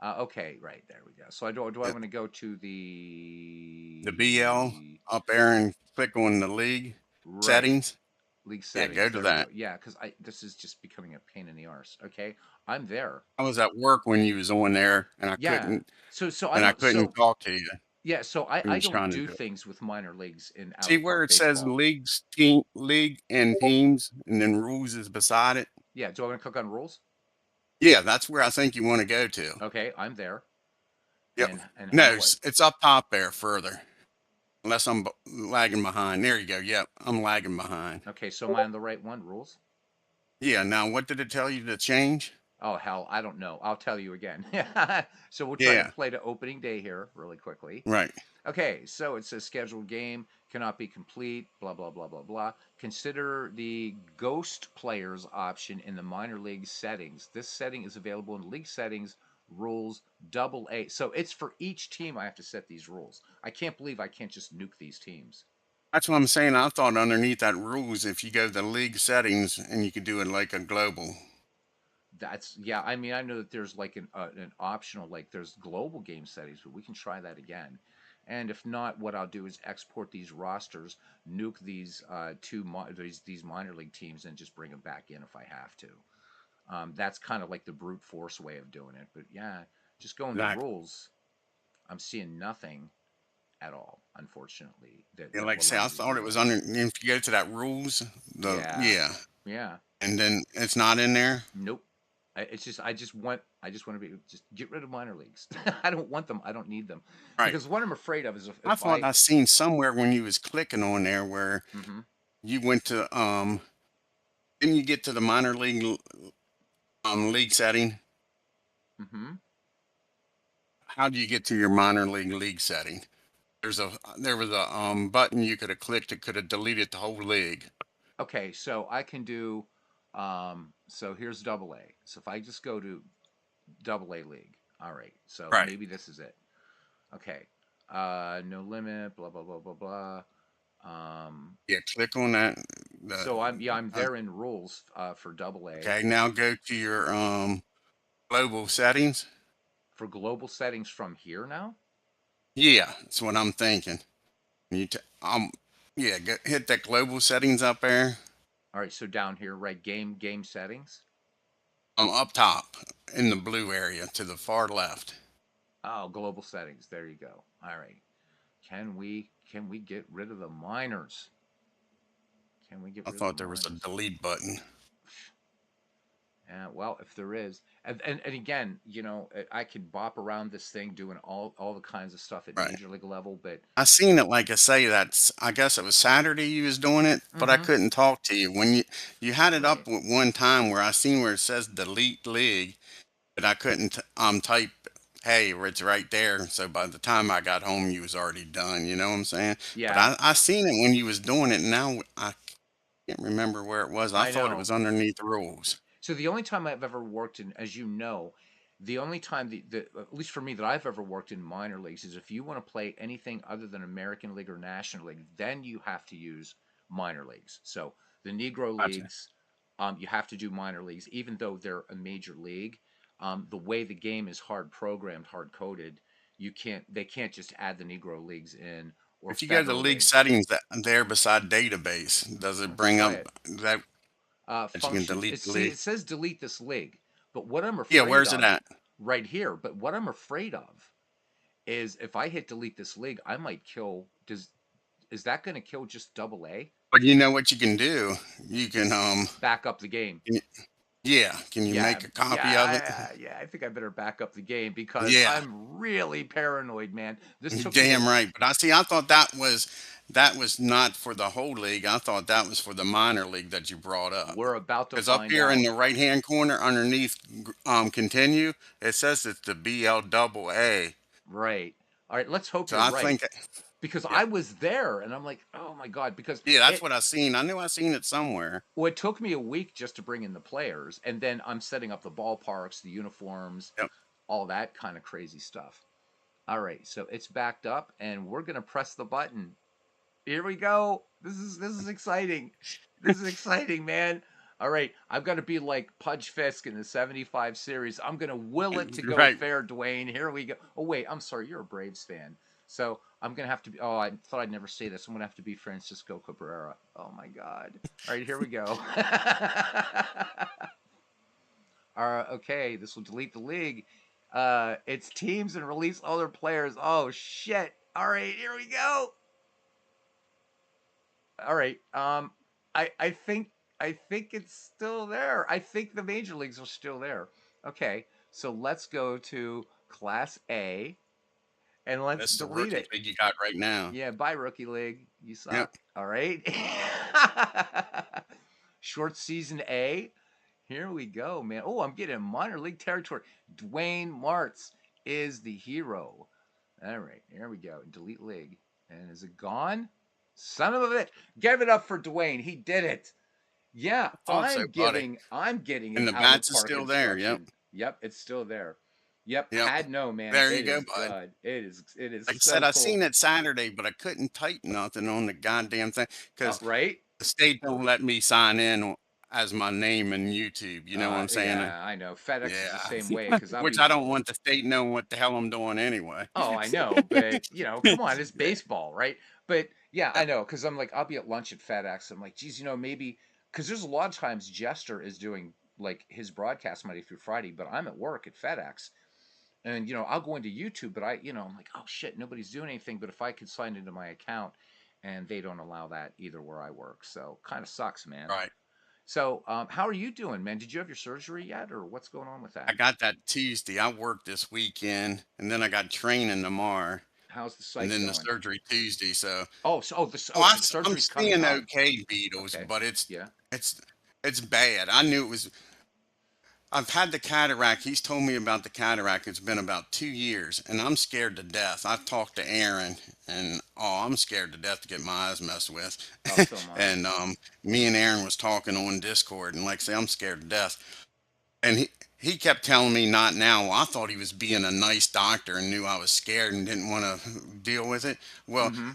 Okay, right there we go. So do I the, want to go to the BL the up there and click on the league right settings. league Yeah, go settings? to There we go. that. Yeah, because I this is just becoming a pain in the arse. Okay, I'm there. I was at work when you was on there Yeah. So I and I don't. couldn't talk to you Yeah. So I when you I was don't trying to do do it. things with minor leagues in out See of where park it says baseball. league and teams and then rules is beside it? Yeah. Do I want to click on rules? Yeah, that's where I think you want to go to. Okay, I'm there. Yep. And how No, do I? it's up top there further. Unless I'm lagging behind. There you go. Yep, I'm lagging behind. Okay, so am I on the right one? Rules? Yeah, now what did it tell you to change? Oh hell, I don't know. I'll tell you again. So we'll try to Yeah, play to opening day here really quickly. right. Okay, so it says scheduled game cannot be complete. Blah blah blah blah blah. Consider the ghost players option in the minor league settings. This setting is available in league settings rules double A. So it's for each team. I have to set these rules. I can't believe I can't just nuke these teams. That's what I'm saying. I thought underneath that rules, if you go to the league settings and you could do it like a global. That's yeah. I mean, I know that there's like an optional like there's global game settings, but we can try that again. And if not, what I'll do is export these rosters, nuke these these minor league teams, and just bring them back in if I have to. That's kind of like the brute force way of doing it. But yeah, just going to Exactly. rules, I'm seeing nothing at all, unfortunately, Yeah, that like I will say, allow I me to thought do it was that. under. If you go to that rules, Yeah, yeah, yeah. and then it's not in there. Nope. It's just I just want to be just get rid of minor leagues. I don't want them. I don't need them Right. because what I'm afraid of is I if thought I. I seen somewhere when you was clicking on there where Hmm. you went to then you get to the minor league league setting. Hmm. How do you get to your minor league setting? There was a button you could have clicked. It could have deleted the whole league. Okay, so I can do. So here's double A. So if I just go to double A league, all right. So Right. maybe this is it. Okay. No limit. Blah blah blah blah blah. Um, Yeah, click on that. so I'm Uh, there in rules for double A. okay, now go to your global settings. For global settings from here now. Yeah, that's what I'm thinking. You t- yeah, hit that global settings up there. All right. So down here, right? Game settings. Up top in the blue area to the far left. Oh, global settings. There you go. All right. Can we get rid of the minors? Can we get I rid of the thought there was a minors? delete button. Yeah, well, if there is, and again, I could bop around this thing doing all the kinds of stuff at Right. major league level, but I seen it like I say that's I guess it was Saturday you was doing it, but I hmm couldn't talk to you. When you had it right. up with one time where I seen where it says delete league, but I couldn't type hey, it's right there. So by the time I got home you was already done, you know what I'm saying? But Yeah, I seen it when you was doing it and now I can't remember where it was. I I thought it know. was underneath rules. So the only time I've ever worked in, as you know, the only time at least for me that I've ever worked in minor leagues is if you want to play anything other than American League or National League, then you have to use minor leagues. So the Negro Gotcha. leagues, you have to do minor leagues, even though they're a major league. The way the game is hard programmed, hard coded, they can't just add the Negro leagues in or If you go to the federal league leagues. settings that there beside database, does it Let's bring try up it. that that you can Functions. delete the See, league? it says delete this league, but what I'm Yeah, afraid where's it of at? right here, but what I'm afraid of is if I hit delete this league, I might kill. Is that going to kill just double A? But you know what you can do? You can Back up the game. can you- yeah, can you Yeah, make a yeah, copy of it? yeah. I think I better back up the game because Yeah, I'm really paranoid, man. This you're took me a. damn right. But I thought that was not for the whole league. I thought that was for the minor league that you brought up. We're about to Because up find here in out. the right hand corner underneath continue, it says it's the BL double A. Right. All right. Let's hope So you're I right think because yeah. I was there and I'm like, oh my god, because Yeah, that's it what I seen. I knew I seen it somewhere. well, it took me a week just to bring in the players, and then I'm setting up the ballparks, the uniforms, Yep. all that kind of crazy stuff. All right, so it's backed up, and we're gonna press the button. Here we go. This is exciting. This is exciting, man. All right, I've got to be like Pudge Fisk in the '75 series. I'm gonna will it to go Right. fair, Dwayne. Here we go. Oh wait, I'm sorry. You're a Braves fan, so I'm gonna have to be. Oh, I thought I'd never say this. I'm gonna have to be Francisco Cabrera. Oh my God. All right, here we go. Okay, this will delete the league. It's teams and release other players. Oh shit. All right, here we go. All right. I think it's still there. I think the major leagues are still there. Okay, so let's go to Class A and let's That's the delete rookie it. league you got right now. Yeah, bye rookie league. You Yep. suck. All right. Short season A. Here we go, man. Oh, I'm getting minor league territory. Dwayne Martz is the hero. All right, here we go. Delete league. And is it gone? Son of a bitch. Give it up for Dwayne. He did it. Yeah, Thought so, buddy. I'm getting And his the out of the bats is park still there. Yep. instruction. Yep, it's still there. Yep, Yep. had no man. There you It go, is bud. good. It is Like I so said, I cool. seen it Saturday, but I couldn't type nothing on the goddamn thing because Right? the state don't let me sign in as my name in YouTube. You know what I'm saying? Yeah, I know. FedEx is the Yeah. same way because I'll Which be. I don't want the state knowing what the hell I'm doing anyway. Oh, I know, but come on, it's Yeah. baseball, right? But yeah, I Yep. know because I'm like, I'll be at lunch at FedEx. I'm like, geez, maybe because there's a lot of times Jester is doing like his broadcast Monday through Friday, but I'm at work at FedEx, and I'll go into YouTube, but I'm like, oh shit, nobody's doing anything. But if I could sign into my account, and they don't allow that either where I work, so kind of sucks, man. Right. So, how are you doing, man? Did you have your surgery yet, or what's going on with I that? got that Tuesday. I worked this weekend, and then I got training tomorrow, How's the and psych then the going? surgery Tuesday. So Oh, so the I'm surgery's coming seeing up. okay, Beatles, Okay, but yeah. it's it's bad. I knew it was. I've had the cataract. He's told me about the cataract. It's been about 2 years, and I'm scared to death. I've talked to Aaron, and I'm scared to death to get my eyes messed with. Oh, so am I. And me and Aaron was talking on Discord, and like I say, I'm scared to death. And he kept telling me not now. Well, I thought he was being a nice doctor and knew I was scared and didn't want to deal with it. Well, Mm-hmm.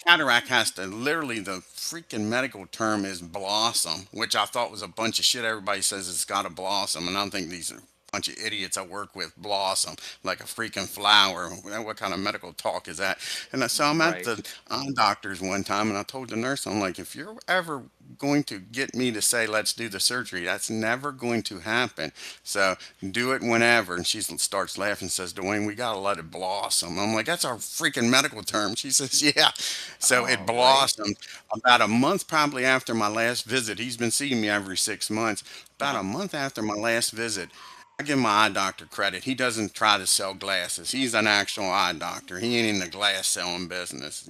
cataract has to literally, the freaking medical term is blossom, which I thought was a bunch of shit. Everybody says it's got to blossom, and I think these are a bunch of idiots I work with. Blossom like a freaking flower. What kind of medical talk is that? And so I'm at Right. the eye doctor's one time, and I told the nurse, I'm like, if you're ever going to get me to say let's do the surgery, that's never going to happen. So do it whenever. And she starts laughing and says, Dwayne, we gotta let it blossom. I'm like, that's our freaking medical term. She says, yeah. So it Right. blossomed about a month probably after my last visit. He's been seeing me every 6 months. About Uh-huh. a month after my last visit, I give my eye doctor credit. He doesn't try to sell glasses. He's an actual eye doctor. He ain't in the glass selling business.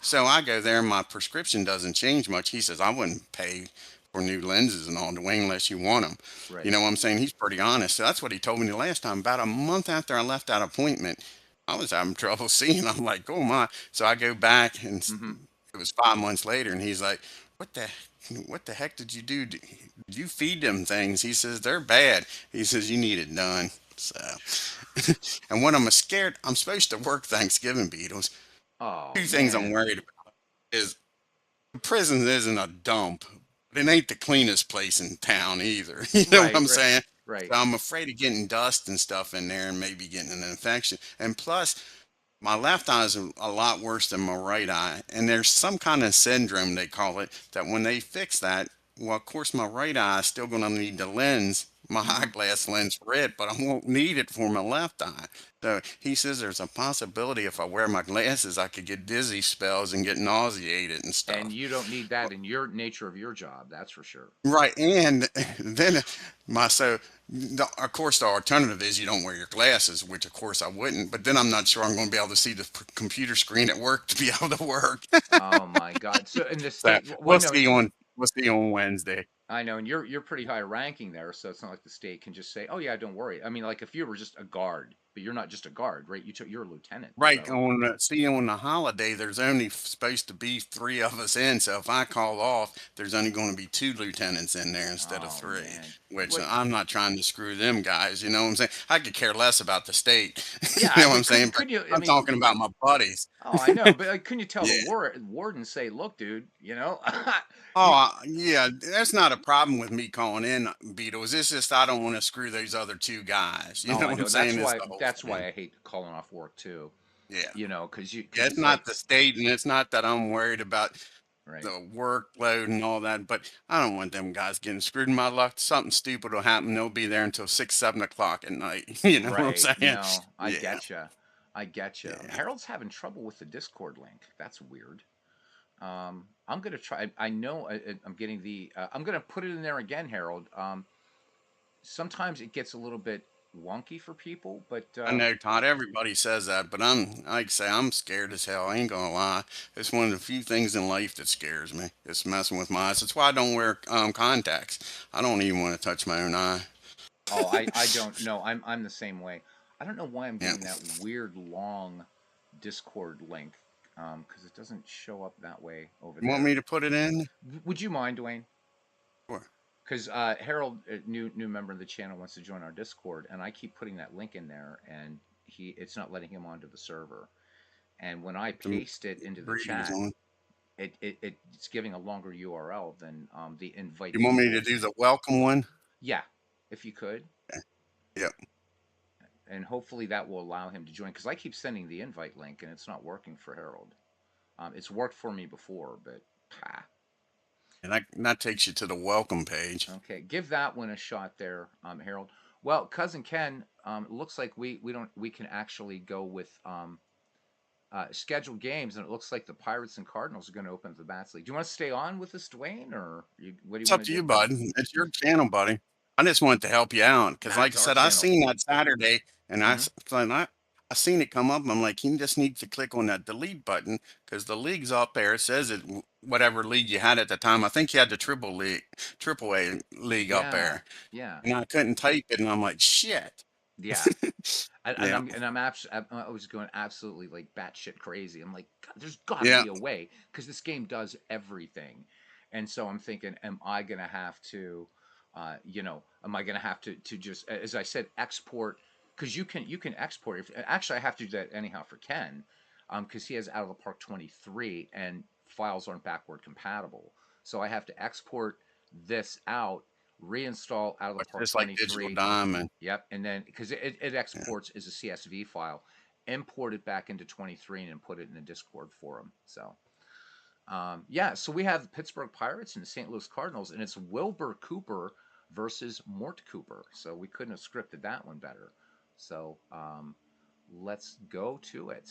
So I go there and my prescription doesn't change much. He says, I wouldn't pay for new lenses and all, Dwayne, unless you want them. You Right. know what I'm saying? He's pretty honest. So that's what he told me the last time. About a month after I left that appointment, I was having trouble seeing. I'm like, oh my. So I go back and Mm-hmm. it was 5 months later, and he's like, what the heck did you do? Did you feed them things? He says, they're bad. He says, you need it done. So, and when I'm supposed to work Thanksgiving, Beatles. Oh Two things I'm man. worried about is the prison isn't a dump, but it ain't the cleanest place in town either. You know what Right. I'm Right. saying? Right. So I'm afraid of getting dust and stuff in there and maybe getting an infection. And plus, my left eye is a lot worse than my right eye, and there's some kind of syndrome they call it that when they fix that, well, of course, my right eye is still going to need the lens, my Mm-hmm. eyeglass lens for it, but I won't need it for my left eye. So he says there's a possibility if I wear my glasses, I could get dizzy spells and get nauseated and And stuff. you don't need that in your nature of your job. That's for sure. Right, and then of course the alternative is you don't wear your glasses, which of course I wouldn't. But then I'm not sure I'm going to be able to see the computer screen at work to be able to work. Oh my God. So in the So state, well, no, we'll see on Wednesday. I know, and you're pretty high ranking there, so it's not like the state can just say, "Oh yeah, don't worry." I mean, like if you were just a guard. but you're not just a guard, right? You're a lieutenant. Right, So on the holiday, there's only supposed to be 3 of us in, so if I call off, there's only gonna be 2 lieutenants in there instead of oh 3, man, which what? I'm not trying to screw them guys, you know what I'm saying? I could care less about the state, Yeah, you know what I'm but saying? But couldn't you? I I'm mean, talking about my buddies. oh, I know, but like, couldn't you tell the Yeah. warden say, "Look, dude, Oh, you yeah, that's not a problem with me calling in, Beatles, it's just I don't wanna screw those other 2 guys, you Oh, know I what I'm know. saying? Is the whole That's why thing. I hate calling off work too. Yeah. Yeah, Because it's it's like, not the state, and it's not that I'm worried about right, the workload and all that, but I don't want them guys getting screwed in my luck. Something stupid will happen. They'll be there until 6, 7 o'clock at night. You know what I'm right. saying? No, I Yeah, getcha. I getcha. yeah. Harold's having trouble with the Discord link. That's weird. I'm gonna try. I know I'm getting the. I'm gonna put it in there again, Harold. Sometimes it gets a little bit wonky for people, but I know, Todd. Everybody says that, but like I say, I'm scared as hell. I ain't gonna lie. It's one of the few things in life that scares me. It's messing with my eyes. That's why I don't wear contacts. I don't even want to touch my own eye. oh, I don't know. I'm the same way. I don't know why I'm Yeah. getting that weird long Discord link, because it doesn't show up that way over You want me there. to put it in? Would you mind, Dwayne? Sure. Because Harold, new member of the channel, wants to join our Discord, and I keep putting that link in there, and it's not letting him onto the server. And when I The paste it into the breeze chat, on. it's giving a longer URL than the invite You want me to people. do the welcome one? Yeah, if you could, Okay. Yep. and hopefully that will allow him to join. Because I keep sending the invite link, and it's not working for Harold. It's worked for me before, but ah, And that takes you to the welcome page. okay, give that one a shot there, Harold. Well, cousin Ken, it looks like we can actually go with scheduled games, and it looks like the Pirates and Cardinals are going to open up the Bats League. Do you want to stay on with this, Dwayne, or what do you It's want up to to do? you, bud. It's your channel, buddy. I just wanted to help you out because, Nah, like I it's our said, I channel. seen that Saturday, and Hmm. I seen it come up. I'm like, he just needs to click on that delete button because the league's up there. It says it whatever league you had at the time. I think you had the triple A league up Yeah, there, yeah, and I couldn't type it, and I'm like, shit. yeah. And Yeah, I was going absolutely like batshit crazy. I'm like, God, there's got to yeah. be a way because this game does everything, and so I'm thinking, am I gonna have to, am I gonna have to just, as I said, export? Because you can export. If actually I have to do that anyhow for Ken, because he has Out of the Park 23 and files aren't backward compatible, so I have to export this out, reinstall Out of the But Park just like Digital 23. Diamond, Yep, and then because it yeah. exports as a CSV file, import it back into 23 and put it in the Discord for them. So yeah, so we have the Pittsburgh Pirates and the St. Louis Cardinals, and it's Wilbur Cooper versus Mort Cooper. So we couldn't have scripted that one better. So let's go to it.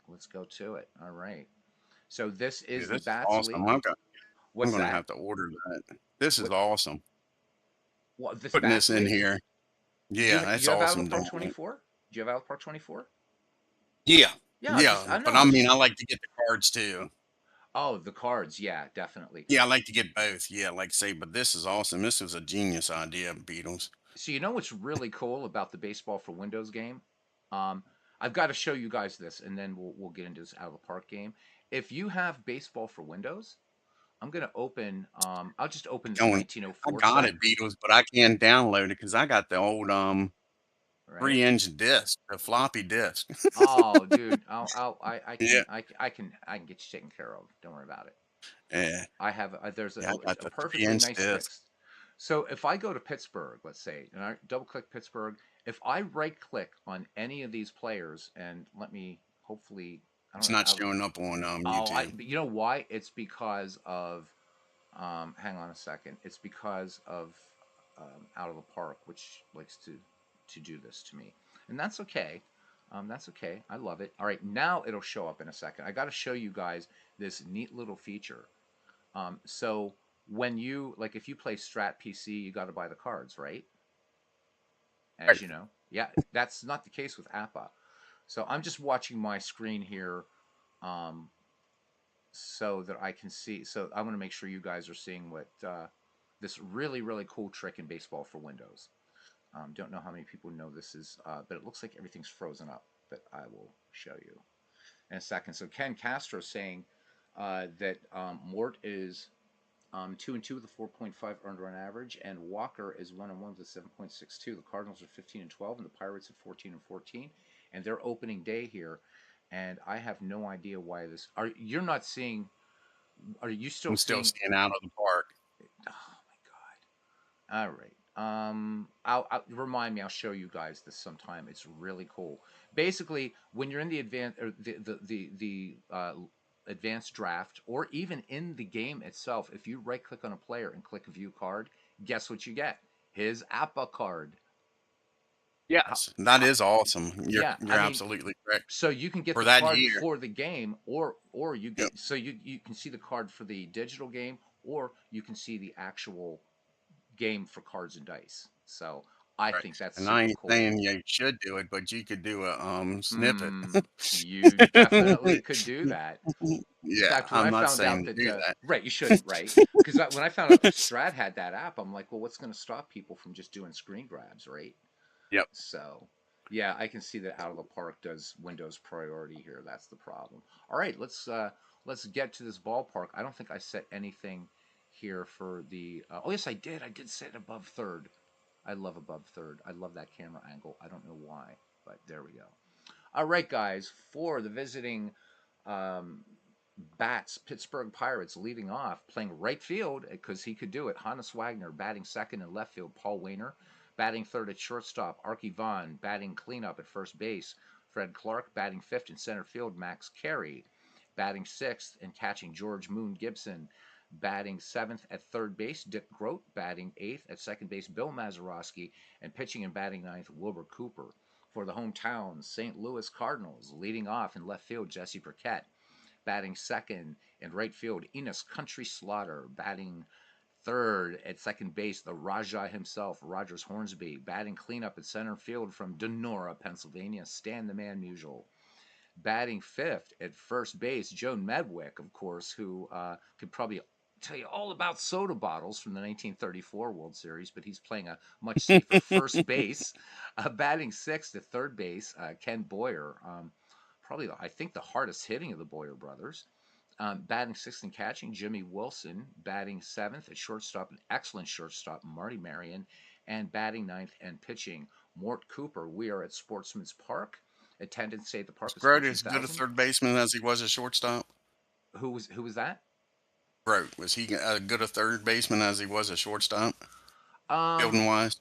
Let's go to it. All right. So this Yeah, is the this is Bats awesome. League. I'm What's gonna that? have to order that. This is What? awesome. What? This Putting this Bats in League? here. Do Yeah, you that's have Out of the awesome Park doing it. 24? Do you have Out of the Park 24? Yeah, Yeah, yeah, just I but know. I Just mean, I like to get the cards too. oh, the cards. Yeah, definitely. Yeah, I like to get both. Yeah, like say, but this is awesome. This was a genius idea, Beatles. So you know what's really cool about the baseball for Windows game? Um, I've got to show you guys this, and then we'll get into this out of the park game. If you have baseball for Windows, I'm gonna open. I'll just open this Going, I 1904 got set. it, Beatles, but I can't download it because I got the old Right? 3 inch disc, the floppy disk. Oh, dude, Yeah, I can get you taken care of. Don't worry about it. yeah, I have there's yeah. I got a the three perfectly inch nice disc. fix. So if I go to Pittsburgh, let's say, and I double click Pittsburgh, if I right click on any of these players, and let me hopefully, I don't It's know if not showing up on oh, YouTube. but you know why? It's because of hang on a second. It's because of Out of the Park, which likes to do this to me, and that's okay. That's okay. I love it. All right, now it'll show up in a second. I got to show you guys this neat little feature. So when you like, if you play Strat PC, you got to buy the cards, right? Right. As you know, yeah, that's not the case with APBA. So I'm just watching my screen here, um, so that I can see. So I want to make sure you guys are seeing what this really cool trick in baseball for Windows. Don't know how many people know this is, but it looks like everything's frozen up. But I will show you in a second. So Ken Castro saying that Mort is 2-2 with a 4.5 earned run average, and Walker is 1-1 with a 7.62. The Cardinals are 15-12, and the Pirates are 14-14, and they're opening day here. And I have no idea why this. You're not seeing? Are you still I'm still seeing? seeing out of the park. Oh my God! All right. I'll remind me. I'll show you guys this sometime. It's really cool. Basically, when you're in the advanced or the advanced draft, or even in the game itself, if you right click on a player and click View Card, guess what you get? His APBA card. How, Yes, that how, is awesome. You're yeah, I you're mean, absolutely correct. so you can get For the that card year, for the game, or you yep, get so you can see the card for the digital game, or you can see the actual game for cards and dice. So I right. think that's And I super ain't cool. saying you should do it, but you could do a snippet. You definitely could do that. In Yeah, fact, when I'm I not found saying out to that do that. right, you shouldn't, right? Because when I found out Strat had that app, I'm like, well, what's going to stop people from just doing screen grabs, right? Yep. So, yeah, I can see that Out of the Park does Windows priority here. That's the problem. All right, let's get to this ballpark. I don't think I set anything here for the. Oh yes, I did. I did set it above third. I love above third. I love that camera angle. I don't know why, but there we go. All right, guys, for the visiting um, Bats, Pittsburgh Pirates leading off, playing right field because he could do it. Hannes Wagner batting second in left field. Paul Wainer batting third at shortstop. Arky Vaughn batting cleanup at first base. Fred Clark batting fifth in center field. Max Carey batting sixth and catching George Moon Gibson. Batting seventh at third base, Dick Grote. Batting eighth at second base, Bill Mazeroski. And pitching and batting ninth, Wilbur Cooper. For the hometown St. Louis Cardinals, leading off in left field, Jesse Burkett. Batting second in right field, Enos Country Slaughter. Batting third at second base, the Rajah himself, Rogers Hornsby. Batting cleanup at center field from Donora, Pennsylvania, Stan the Man Musial. Batting fifth at first base, Joe Medwick, of course, who could probably tell you all about soda bottles from the 1934 World Series, but he's playing a much safer first base. Batting sixth at third base, Ken Boyer, probably I think the hardest hitting of the Boyer brothers. Batting sixth and catching, Jimmy Wilson. Batting seventh at shortstop, an excellent shortstop, Marty Marion. And batting ninth and pitching, Mort Cooper. We are at Sportsman's Park. Attendance say the Was park is Grote as good a 14,000. third baseman as he was a shortstop? Who was that? Grote, was he as good a third baseman as he was a shortstop, Um, fielding wise?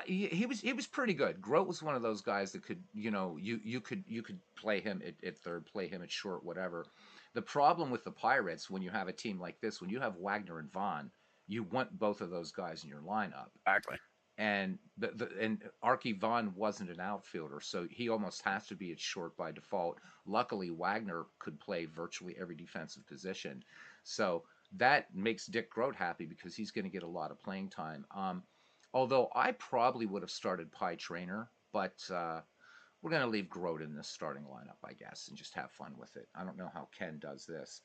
he was pretty good. Grote was one of those guys that could you could play him at third, play him at short, whatever. The problem with the Pirates when you have a team like this, when you have Wagner and Vaughn, you want both of those guys in your lineup. Exactly. And and Arky Vaughn wasn't an outfielder, so he almost has to be at short by default. Luckily, Wagner could play virtually every defensive position, so that makes Dick Grote happy because he's going to get a lot of playing time. Although I probably would have started Pie Trainer, but we're going to leave Grote in this starting lineup, I guess, and just have fun with it. I don't know how Ken does this.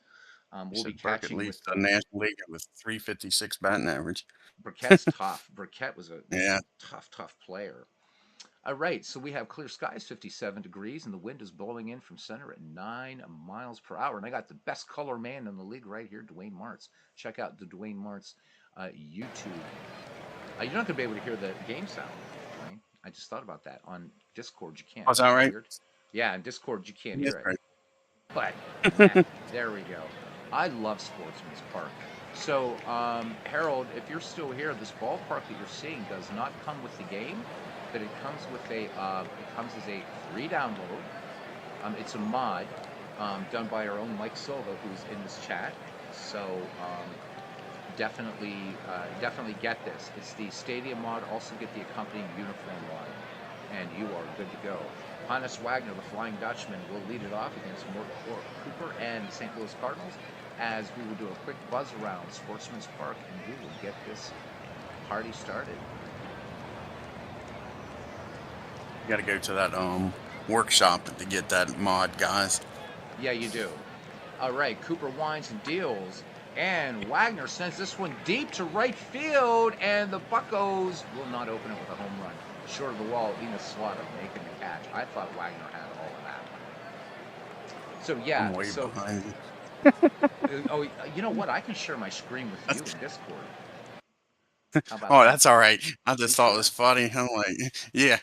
He We'll be said Burke at catching with least the National League with 356 batting average. Burkett's tough. Burkett was Yeah, a tough player. All right, so we have clear skies, 57 degrees, and the wind is blowing in from center at 9 miles per hour. And I got the best color man in the league right here, Dwayne Martz. Check out the Dwayne Martz YouTube. You're not going to be able to hear the game sound, right? I just thought about that. On Discord, you can't. was Isn't that that right? weird? Yeah, on Discord, you can't Yes, hear it. right. But man, there we go. I love Sportsman's Park. So, Harold, if you're still here, this ballpark that you're seeing does not come with the game, but it comes with it comes as a free download. It's a mod done by our own Mike Silva, who's in this chat. So, definitely get this. It's the Stadium mod. Also get the accompanying uniform mod, and you are good to go. Hannes Wagner, the Flying Dutchman, will lead it off against Mort Cooper and the St. Louis Cardinals as we will do a quick buzz around Sportsman's Park, and we will get this party started. You got to go to that workshop to get that mod, guys. Yeah, you do. All right, Cooper winds and deals And Wagner sends this one deep to right field, and the Buccos will not open it with a home run. Short of the wall, Enos Slaughter making the catch. I thought Wagner had all of that. So yeah, I'm way so behind you. oh, you know what? I can share my screen with you in Discord. How about Oh, that? that's all right. I You just thought it was sure? funny. I'm like, yeah.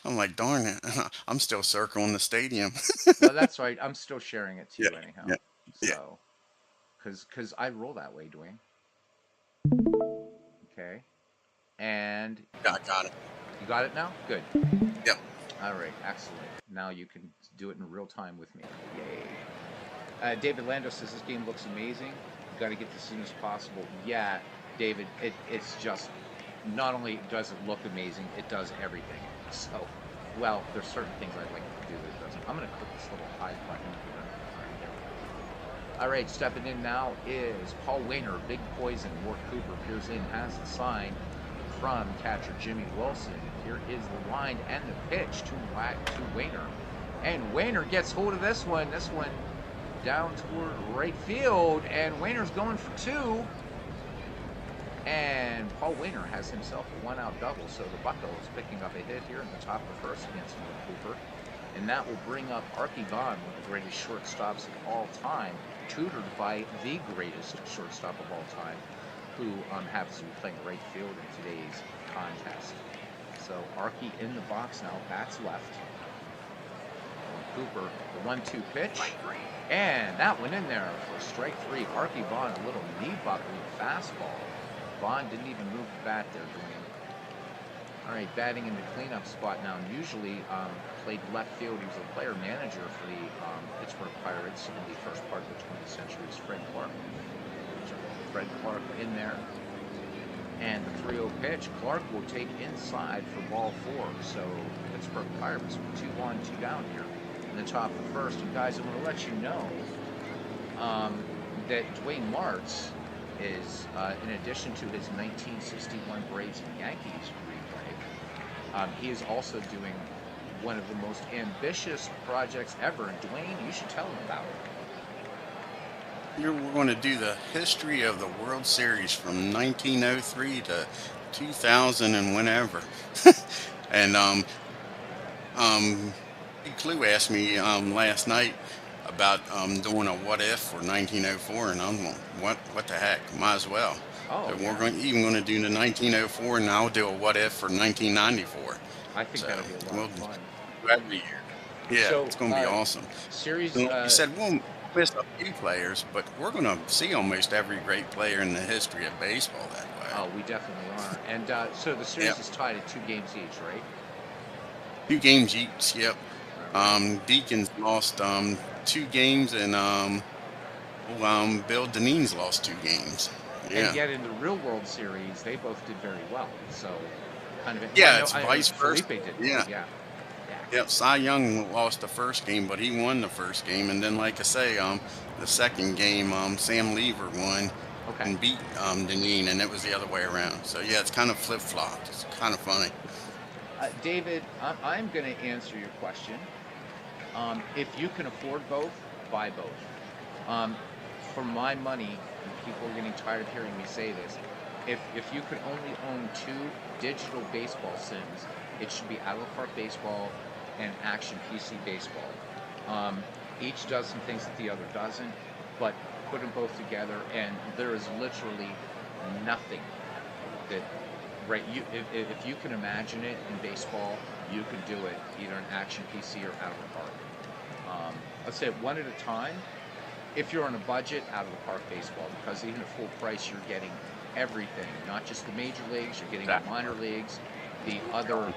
I'm like, darn it. I'm still circling the stadium. Well, that's right. I'm still sharing it Yeah, too, anyhow. yeah, yeah. So, cause I roll that way, Dwayne. Okay. And Got it. you got it now? Good. Yep. All right. Excellent. Now you can do it in real time with me. Yay. David Lando says this game looks amazing. You got to get this as soon as possible. Yeah, David. It's just not only does it look amazing, it does everything. So, well, there's certain things I'd like to do that it doesn't. I'm gonna click this little hide button here. All right, there we go. All right, stepping in now is Paul Wainer, Big Poison. Ward Cooper appears in, has the sign from catcher Jimmy Wilson. Here is the wind and the pitch to Wainer. And Wainer gets hold of this one. This one down toward right field. And Wainer's going for two. And Paul Wainer has himself a one-out double. So the Buccos picking up a hit here in the top of the first against Ward Cooper. And that will bring up Archie Vaughn, one of the greatest shortstops of all time, tutored by the greatest shortstop of all time, who happens to be playing right field in today's contest. So Archie in the box now, bats left. Cooper, the 1-2 pitch, and that went in there for strike three. Archie Vaughn, a little knee buckling fastball. Vaughn didn't even move the bat there, Dwayne. All right, batting in the cleanup spot now. Usually played left field. He was a player manager for the Pittsburgh Pirates in the first part of the 20th century. It was Fred Clark. Fred Clark in there. And the 3-0 pitch, Clark will take inside for ball four. So Pittsburgh Pirates 2-1, 2 down here in the top of the first. And guys, I'm going to let you know that Dwayne Martz is, in addition to his 1961 Braves and Yankees replay, he is also doing one of the most ambitious projects ever. And Dwayne, you should tell him about it. We're going to do the history of the World Series from 1903 to 2000 and whenever. And Big Clue asked me last night about doing a what if for 1904, and I'm like, what the heck? Might as well. Oh, So yeah. we're even going to do the 1904, and I'll do a what if for 1994. I think So that'll be a lot we'll of fun. do every year. Yeah, So, it's going to be awesome. Series. So like you said, we'll miss a few players, but we're going to see almost every great player in the history of baseball that way. Oh, we definitely are. And so the series is tied at 2 games each, right? 2 games each, yep. Deacons lost 2 games, and Bill Dineen's lost 2 games. Yeah. And yet in the real World Series, they both did very well. So kind of. Yeah, it's vice versa. Felipe did. Yeah. Yeah. Yep, Cy Young lost the first game, but he won the first game, and then, like I say, the second game, Sam Lever won and beat Dineen, and it was the other way around. So yeah, it's kind of flip-flopped. It's kind of funny. David, I'm going to answer your question. If you can afford both, buy both. For my money, and people are getting tired of hearing me say this, if you could only own 2 digital baseball sims, it should be Out of the Park Baseball and Action PC Baseball. Each does some things that the other doesn't, but put them both together, and there is literally nothing that, right? If you can imagine it in baseball, you could do it either in Action PC or Out of the Park. Let's say one at a time. If you're on a budget, Out of the Park Baseball, because even at full price, you're getting everything, not just the major leagues, you're getting the minor leagues, the other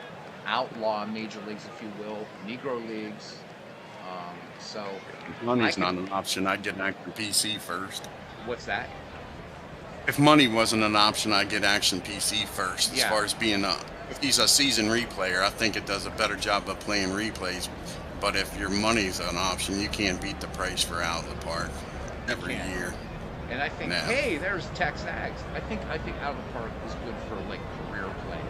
outlaw major leagues, if you will, Negro leagues. So Money's not an option. I'd get Action PC first. What's that? If money wasn't an option, I'd get Action PC first. As Yeah. far as being if he's a seasoned replayer, I think it does a better job of playing replays. But if your money's an option, you can't beat the price for Out of the Park every year. And I think, hey, there's Tex Ags. I think Out of the Park is good for like career play.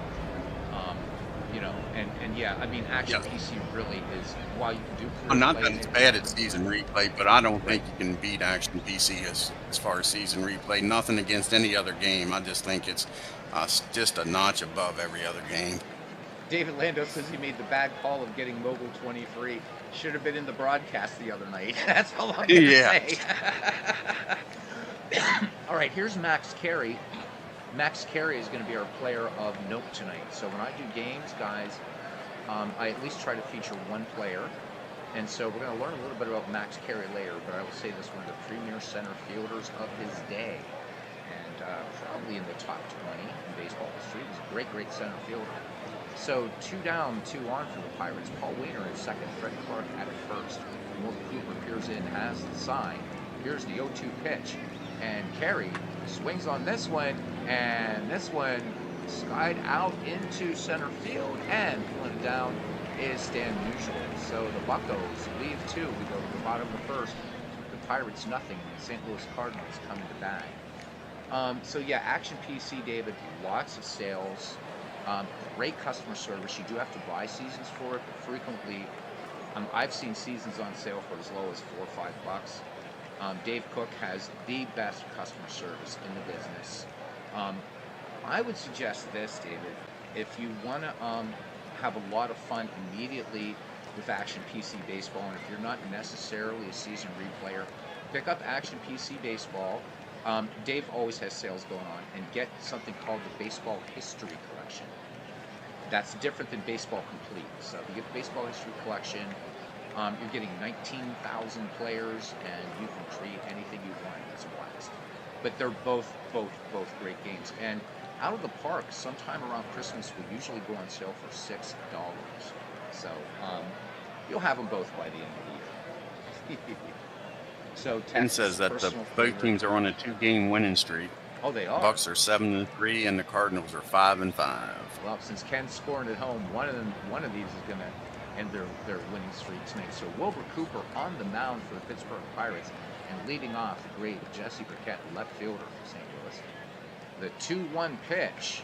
And yeah, I mean, Action Yeah. PC really is, while you can do Well, career not play that in it's it, bad at season replay, but I don't right. think you can beat Action PC as far as season replay. Nothing against any other game. I just think it's just a notch above every other game. David Lando says he made the bad call of getting Mogul 23. Should have been in the broadcast the other night. That's all I'm gonna Yeah. say. All right, here's Max Carey. Max Carey is going to be our player of note tonight. So when I do games, guys, I at least try to feature one player. And so we're going to learn a little bit about Max Carey later, but I will say this, one of the premier center fielders of his day. And probably in the top 20 in baseball history. He's a great, great center fielder. So 2 down, 2 on for the Pirates. Paul Wainer at second, Fred Clark at first. Will Cooper peers in, has the sign. Here's the 0-2 pitch. And Carey swings on this one, and this one skied out into center field, and pulling it down is Stan Musial. So the Buccos leave 2. We go to the bottom of the first. The Pirates nothing, and the St. Louis Cardinals come to bag. So yeah, Action PC, David, lots of sales, great customer service. You do have to buy seasons for it, but frequently, I've seen seasons on sale for as low as $4 or $5. Dave Cook has the best customer service in the business. I would suggest this, David, if you want to have a lot of fun immediately with Action PC Baseball, and if you're not necessarily a season replayer, pick up Action PC Baseball. Dave always has sales going on, and get something called the Baseball History Collection. That's different than Baseball Complete. So if you get the Baseball History Collection, you're getting 19,000 players, and you can create anything you want. It's a blast. But they're both great games. And Out of the Park, sometime around Christmas, will usually go on sale for $6. So you'll have them both by the end of the year. So And Texas says that personal both favorite. teams are on a 2-game winning streak. Oh, they are. Bucks are 7-3, and the Cardinals are 5-5. Well, since Ken's scoring at home, one of these is going to end their winning streak tonight. So Wilbur Cooper on the mound for the Pittsburgh Pirates, and leading off the great Jesse Burkett, left fielder for St. Louis. The 2-1 pitch,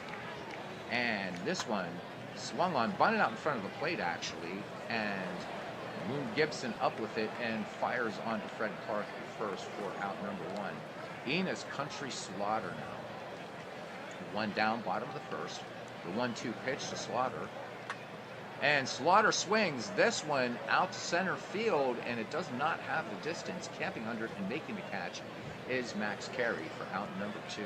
and this one swung on, bunted out in front of the plate actually, and Moon Gibson up with it and fires onto Fred Clark at first for out number 1. Enos Country Slaughter now. 1 down, bottom of the first. The 1-2 pitch to Slaughter. And Slaughter swings this one out to center field, and it does not have the distance. Camping under it and making the catch is Max Carey for out number 2.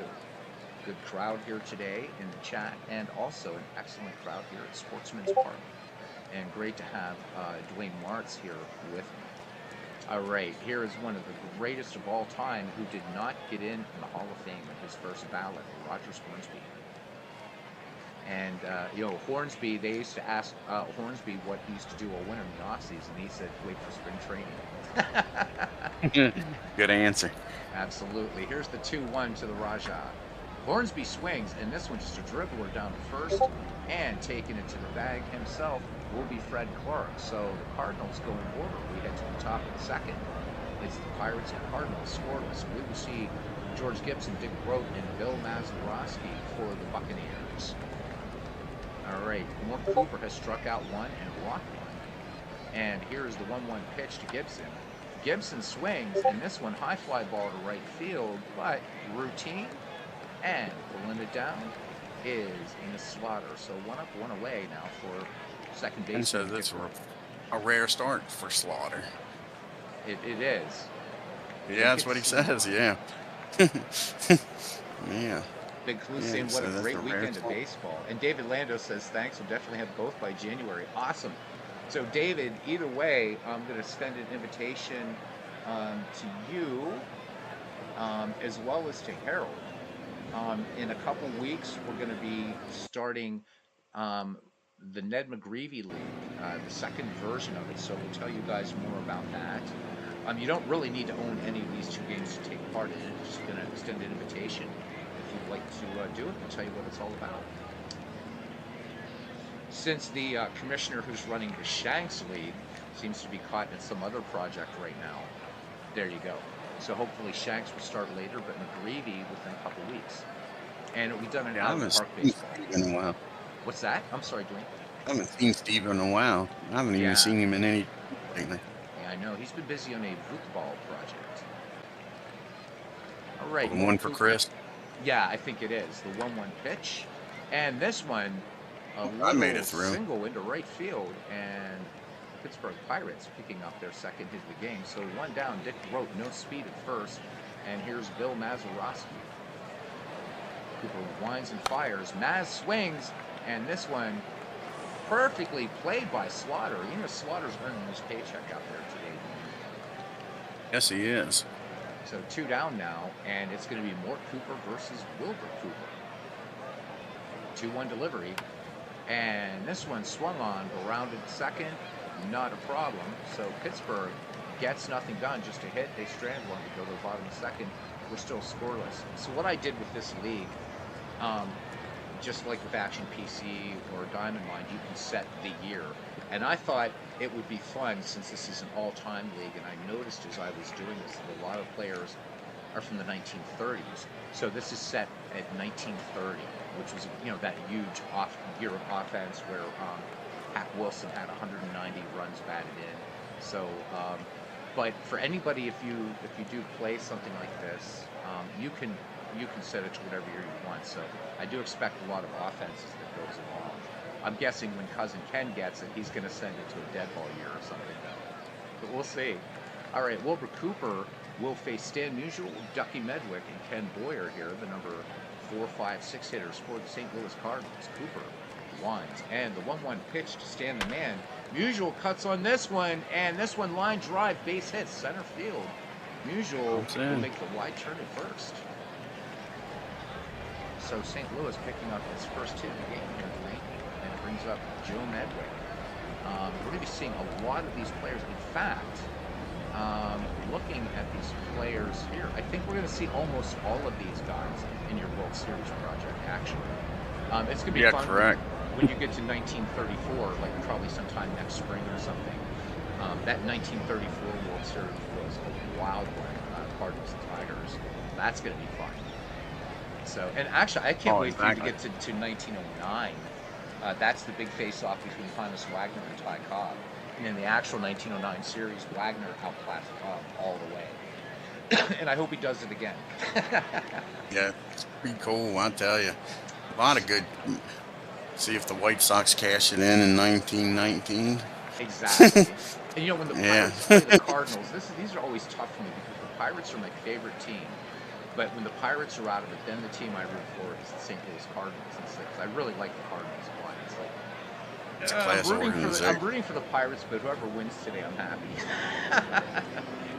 Good crowd here today in the chat, and also an excellent crowd here at Sportsman's Park. And great to have Dwayne Martz here with me. All right, here is one of the greatest of all time who did not get in the Hall of Fame in his first ballot, Rogers Hornsby. And, Hornsby, they used to ask Hornsby what he used to do all winter in the offseason. He said, wait for spring training. Good answer. Absolutely. Here's the 2-1 to the Rajah. Hornsby swings, and this one just a dribbler down to first, and taking it to the bag himself will be Fred Clark. So the Cardinals go in order. We head to the top of the second. It's the Pirates and Cardinals scoreless. We will see George Gibson, Dick Groat, and Bill Mazeroski for the Buccaneers. All right, Mark Cooper has struck out 1 and walked 1. And here is the 1-1 pitch to Gibson. Gibson swings, and this one high fly ball to right field, but routine, and pulling it down is Enos Slaughter. So 1 up, 1 away now for second base. And so that's a rare start for Slaughter. It is. Yeah, that's what he says, yeah. Yeah. Big Clue Yeah, saying what so a that's great a rare weekend of start. baseball. And David Lando says thanks. We'll definitely have both by January. Awesome. So David, either way, I'm going to extend an invitation to you as well as to Harold. In a couple weeks, we're going to be starting the Ned McGreevy League, the second version of it. So we'll tell you guys more about that. You don't really need to own any of these 2 games to take part in it. Just going to extend an invitation. If you'd like to do it, we'll tell you what it's all about. Since the commissioner who's running the Shanks League seems to be caught in some other project right now, there you go. So hopefully Shanks will start later, but McGreevy within a couple weeks. And it'll be done in out-of-the-park baseball. In a while. What's that? I'm sorry, Dwayne. I haven't seen Steve in a while. I haven't even Yeah, seen him in any lately. yeah, I know. He's been busy on a football project. All right, Oh, more one for Cooper. Chris. Yeah, I think it is. The 1-1 pitch. And this one, a I made little it through. single into right field. And Pittsburgh Pirates picking up their second hit of the game. So one down, Dick Rote, no speed at first. And here's Bill Mazeroski. Cooper winds and fires. Maz swings. And this one, perfectly played by Slaughter. You know, Slaughter's earning his paycheck out there today. Yes, he is. So 2 down now, and it's going to be Mort Cooper versus Wilbur Cooper. 2-1 delivery, and this one swung on, rounded second, not a problem. So Pittsburgh gets nothing done, just a hit. They strand one to go to the bottom of the second. We're still scoreless. So what I did with this league, just like with Action PC or Diamond Mine, you can set the year. And I thought it would be fun since this is an all-time league, and I noticed as I was doing this that a lot of players are from the 1930s. So this is set at 1930, which was, you know, that huge year of offense where Hack Wilson had 190 runs batted in. So, but for anybody, if you do play something like this, you can set it to whatever year you want. So I do expect a lot of offenses that goes along. I'm guessing when Cousin Ken gets it, he's going to send it to a dead ball year or something. But we'll see. All right, Wilbur Cooper will face Stan Musial, Ducky Medwick, and Ken Boyer here, the number 4, 5, 6 hitters for the St. Louis Cardinals. Cooper winds, and the 1-1 pitch to Stan the Man. Musial cuts on this one, and this one line drive, base hit, center field. Musial will make the wide turn at first. So St. Louis picking up its first hit of the game here tonight, and it brings up Joe Medwick. We're going to be seeing a lot of these players. In fact, looking at these players here, I think we're going to see almost all of these guys in your World Series project, actually. It's going to be fun correct. when you get to 1934, like probably sometime next spring or something. That 1934 World Series was a wild one, Cardinals and Tigers. That's going to be fun. So, and actually, I can't wait for you to get to 1909. That's the big face-off between Hannes Wagner and Ty Cobb. And in the actual 1909 series, Wagner outclassed Cobb all the way. And I hope he does it again. Yeah, it's pretty cool, I tell you. A lot of good. See if the White Sox cash it in 1919. Exactly. And you know, when the Pirates play the Cardinals, these are always tough for me because the Pirates are my favorite team. But when the Pirates are out of it, then the team I root for is the St. Louis Cardinals. And so, I really like the Cardinals a lot. It's like, it's a class organization. I'm rooting for the Pirates, but whoever wins today, I'm happy.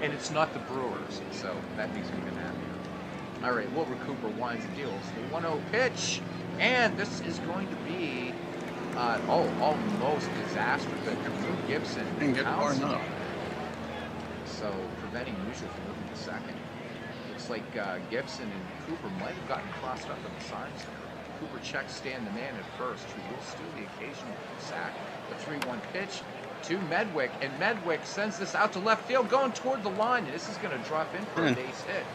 And it's not the Brewers, so that makes me even happier. All right, Wilbur Cooper winds and deals the 1-0 pitch, and this is going to be almost disastrous. But Drew Gibson pounced on it, so preventing Musial from moving to second. Looks like Gibson and Cooper might have gotten crossed up on the signs there. Cooper checks Stan the Man at first, who will steal the occasional sack. The 3-1 pitch to Medwick, and Medwick sends this out to left field, going toward the line, and this is going to drop in for a base hit.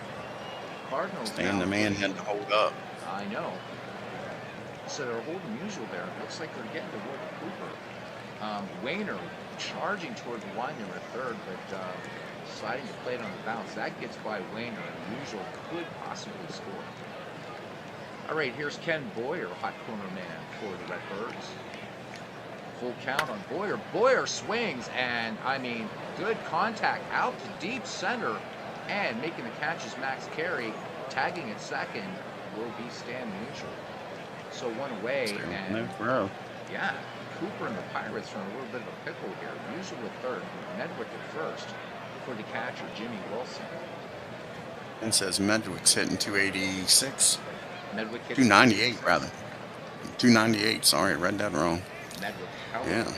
Cardinals. Stan the Man had to hold up. I know. So they're holding Musial there. It looks like they're getting to Wilbur Cooper. Wayner charging toward the line there at third, but deciding to play it on the bounce. That gets by Wayner, and Musial could possibly score. All right, here's Ken Boyer, hot corner man for the Redbirds. Full count on Boyer. Boyer swings, and I mean, good contact out to deep center, and making the catch is Max Carey. Tagging at second will be Stan Musial. So one away, and yeah, Cooper and the Pirates are in a little bit of a pickle here. Musial at third, Medwick at first for the catcher, Jimmy Wilson. It says Medwick's hitting 286. Medwick hit 298 rather. 298. Sorry, I read that wrong. Medwick, hell of a hitter.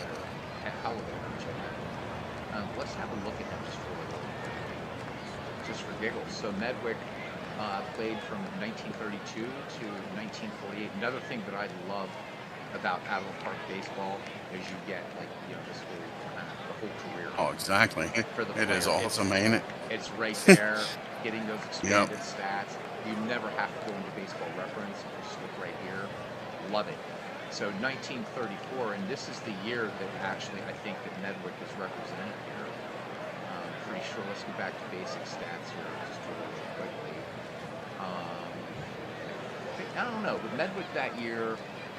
Let's have a look at him just for giggles. So Medwick played from 1932 to 1948. Another thing that I love about Adelaide Park baseball is you get this the whole career. Oh, exactly. It is awesome, ain't it? It's right there, getting those expanded stats. You never have to go into Baseball Reference. You just look right here. Love it. So 1934, and this is the year that actually I think that Medwick is represented here. Pretty sure. Let's go back to basic stats here just really quickly. I don't know, but Medwick that year,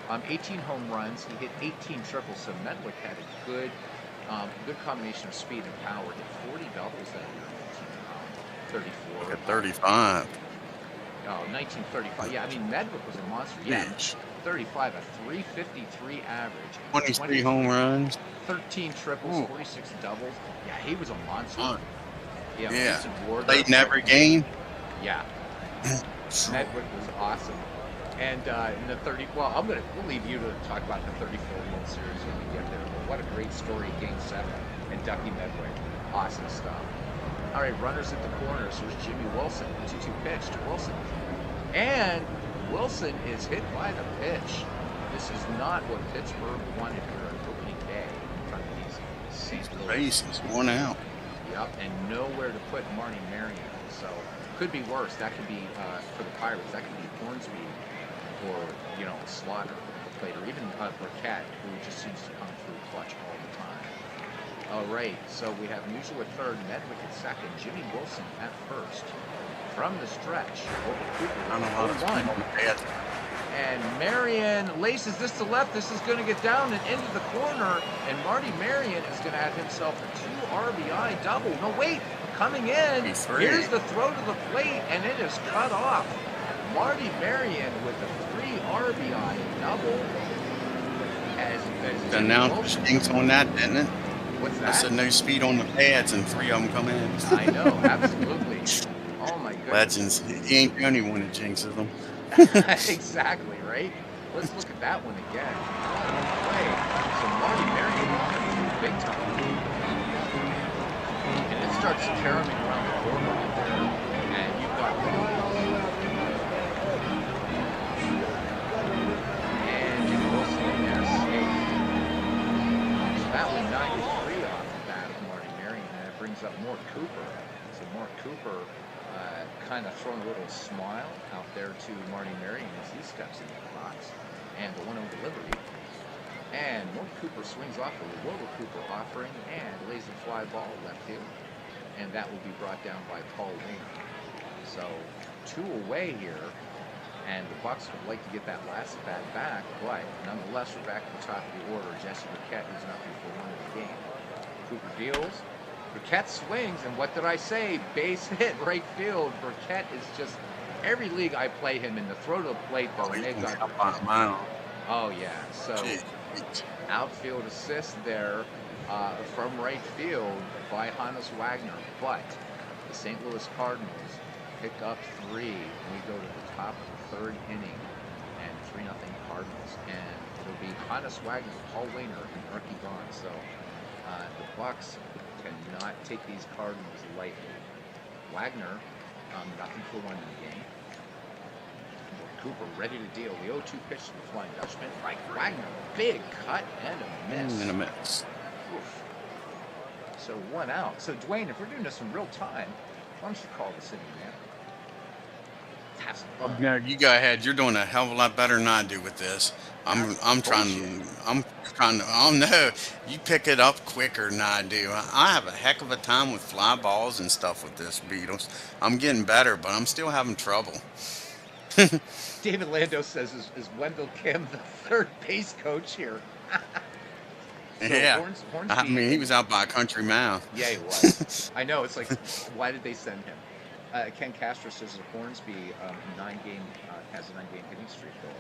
18 home runs. He hit 18 triples, so Medwick had a good combination of speed and power. Hit 40 doubles that year in 1934. At 35. 1935. Yeah, I mean, Medwick was a monster. Yeah, 35, a 353 average. 23 home runs. 13 triples, 46 doubles. Yeah, he was a monster. Yeah. Played in every game. Yeah. Medwick was awesome. And in the we'll leave you to talk about the 34 World Series when we get there. But what a great story, Game 7 and Ducky Medwick. Awesome stuff. All right, runners at the corners. Here's Jimmy Wilson. 2-2 pitch to Wilson. And Wilson is hit by the pitch. This is not what Pittsburgh wanted here on opening day in front of these St. Louis. Bases, 1 out. Yep, and nowhere to put Marty Marion. So could be worse. That could be for the Pirates. That could be Hornsby or Slaughter at the plate, or even Burkett, who just seems to come through clutch all the time. All right, so we have Musial at third, Medwick at second, Jimmy Wilson at first. From the stretch, over Cooper, 1. And Marion laces this to left. This is going to get down and into the corner, and Marty Marion is going to have himself a 2 RBI double. No, wait, coming in. Here's the throw to the plate, and it is cut off. Marty Marion with a 3 RBI double. The announcer stinks on that, didn't it? What's that? I said no speed on the pads, and 3 of them come in. I know, absolutely. Oh my goodness. Legends. He ain't the only one that jinxes them. Exactly, right? Let's look at that one again. Right. So Marty Marion big time. And it starts caroling around the corner right there. And you've got and Jimmy Wilson in there safe. So that was 93 off the bat of Marty Marion, and it brings up Mort Cooper. So Mort Cooper kind of throwing a little smile out there to Marty Marion as he steps in the box. And the 1-0 delivery. And Mort Cooper swings off a Wilbur Cooper offering and lays the fly ball left field. And that will be brought down by Paul Weiner. So 2 away here. And the Bucks would like to get that last at bat back, but nonetheless, we're back at the top of the order. Jesse Burkett is not before 1 of the game. Cooper deals. Burkett swings, and what did I say? Base hit, right field. Burkett is just every league I play him in. The throw to the plate, though, and they've got. Oh yeah, so outfield assist there from right field by Hannes Wagner, but the St. Louis Cardinals pick up 3 when we go to the top of the 3rd inning, and 3-0 Cardinals, and it'll be Hannes Wagner, Paul Weiner, and Erky Vaughn. So the Bucks cannot take these Cardinals lightly. Wagner, nothing for 1 in the game. Cooper ready to deal. The 0-2 pitch to the Flying Dutchman. Right, Wagner, big cut and a miss. And a miss. Oof. So 1 out. So Dwayne, if we're doing this in real time, why don't you call the city, man? Have some fun. No, you go ahead. You're doing a hell of a lot better than I do with this. I'm trying to, oh no, you pick it up quicker than I do. I have a heck of a time with fly balls and stuff with this Beatles. I'm getting better, but I'm still having trouble. David Lando says, is Wendell Kim the 3rd base coach here? So yeah. Hornsby, I mean, he was out by a country mile. Yeah, he was. I know. It's like, why did they send him? Ken Castro says that Hornsby has a 9-game hitting streak going.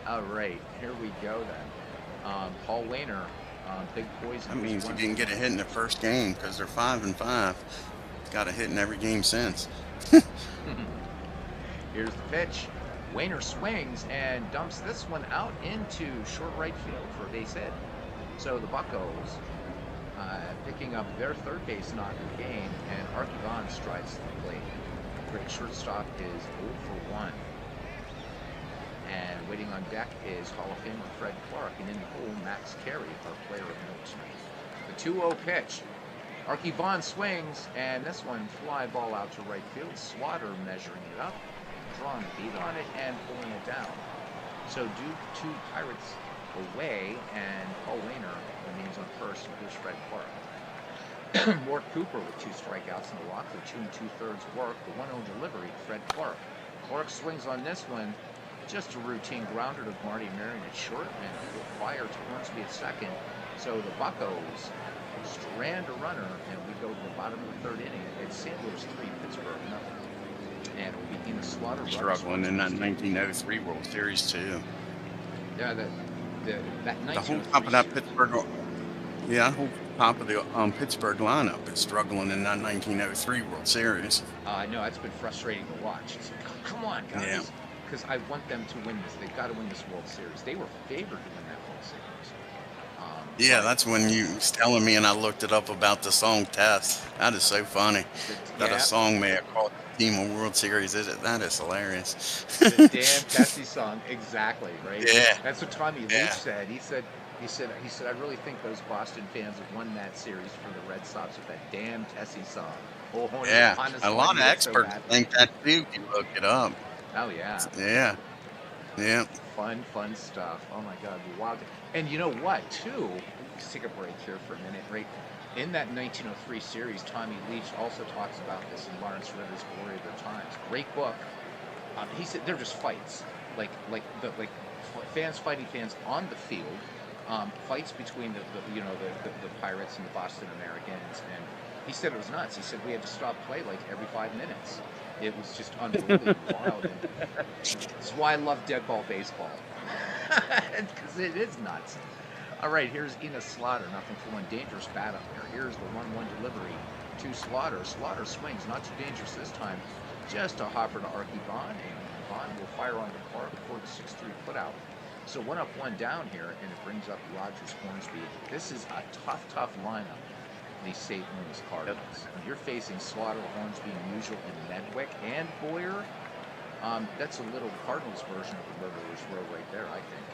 All right, here we go then. Paul Weiner, big poison. That means he didn't get a hit in the first game because they're 5-5. Got a hit in every game since. Here's the pitch. Weiner swings and dumps this one out into short right field for a base hit. So the Buccos picking up their 3rd base knock of the game, and Erky Vaughn strides to the plate. Great shortstop is 0 for 1. And waiting on deck is Hall of Famer Fred Clark, and in the hole, Max Carey, our player of note tonight. The 2-0 pitch. Erky Vaughn swings, and this one fly ball out to right field. Slaughter measuring it up, drawing a beat on it, and pulling it down. So due to Pirates away and Paul Wainer remains on first, and here's Fred Clark. Mort Cooper with 2 strikeouts in the walk for 2 2/3 work. The 1-0 delivery, Fred Clark. Clark swings on this one. Just a routine grounder to Marty Marion at short, and will fire to Hornsby at second. So the Buccos strand a runner, and we go to the bottom of the 3rd inning. It's St. Louis 3, Pittsburgh 0. And it will be Ina Slaughter. Struggling in that 1903 World Series too. Yeah, that The whole top of that Pittsburgh, yeah, the whole top of the Pittsburgh lineup is struggling in that 1903 World Series. I know, it's been frustrating to watch. It's like, come on, guys. Yeah. Because I want them to win this. They've got to win this World Series. They were favored to win that World Series. Yeah, that's when you was telling me, and I looked it up about the song Test. That is so funny. That Yeah. a song may have called the team a World Series. That is hilarious. The damn Tessie song, exactly, right? Yeah. That's what Tommy Yeah. Leach said. He said, I really think those Boston fans have won that series for the Red Sox with that damn Tessie song. Oh, Yeah, honestly, a lot of I feel so experts bad. think that too. If you look it up. Oh yeah. Yeah. Yeah. Fun stuff. Oh my God, the wild. And you know what, too? Let's take a break here for a minute, right? In that 1903 series, Tommy Leach also talks about this in Lawrence Rivers' Glory of Their Times. Great book. He said they're just fights, like fans fighting fans on the field, fights between the Pirates and the Boston Americans, and he said it was nuts. He said we had to stop play like every 5 minutes. It was just unbelievably wild. And that's why I love dead ball baseball, because it is nuts. All right, here's Ina Slaughter, nothing for one. Dangerous bat up there. Here's the 1-1 delivery to Slaughter. Slaughter swings, not too dangerous this time. Just a hopper to Archie Bond, and Bond will fire on the park before the 6-3 putout. So 1 up, 1 down here, and it brings up Rogers Hornsby. This is a tough lineup. The St. Louis Cardinals. When you're facing Slaughter, Hornsby, Musial, and Medwick, and Boyer, that's a little Cardinals version of the Murderers Row right there, I think.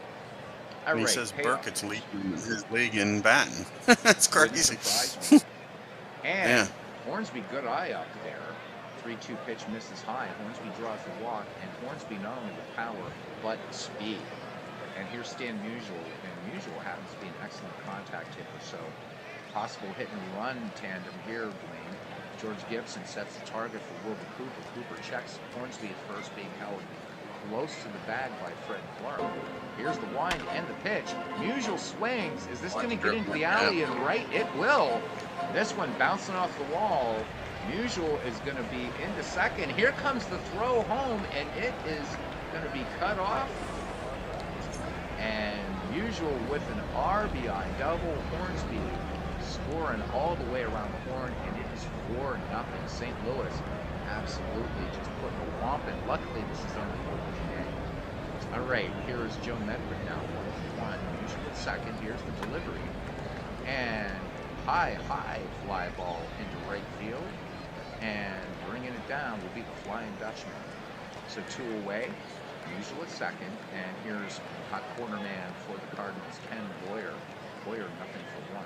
All And he right, says payoff. Burkett's leading his league in batting. That's Wouldn't crazy. surprise me. And Yeah. Hornsby, good eye up there. 3-2 pitch misses high. Hornsby draws the walk, and Hornsby not only with power, but speed. And here's Stan Musial, and Musial happens to be an excellent contact hitter, so possible hit and run tandem here, Dwayne. George Gibson sets the target for Wilbur Cooper. Cooper checks Hornsby at first, being held close to the bag by Fred Clark. Here's the wind and the pitch. Musial swings. Is this going to get into the alley and right? It will. This one bouncing off the wall. Musial is going to be into second. Here comes the throw home, and it is going to be cut off. And Musial with an RBI double. Hornsby scoring all the way around the horn, and it is 4-0. St. Louis absolutely just putting a whomp in. Luckily, this is only opening day. All right, here is Joe Medwick now, 1-1. Musial at second. Here's the delivery. And high fly ball into right field. And bringing it down will be the Flying Dutchman. So 2 away. Musial at second. And here's hot corner man for the Cardinals, Ken Boyer. Boyer, nothing for 1.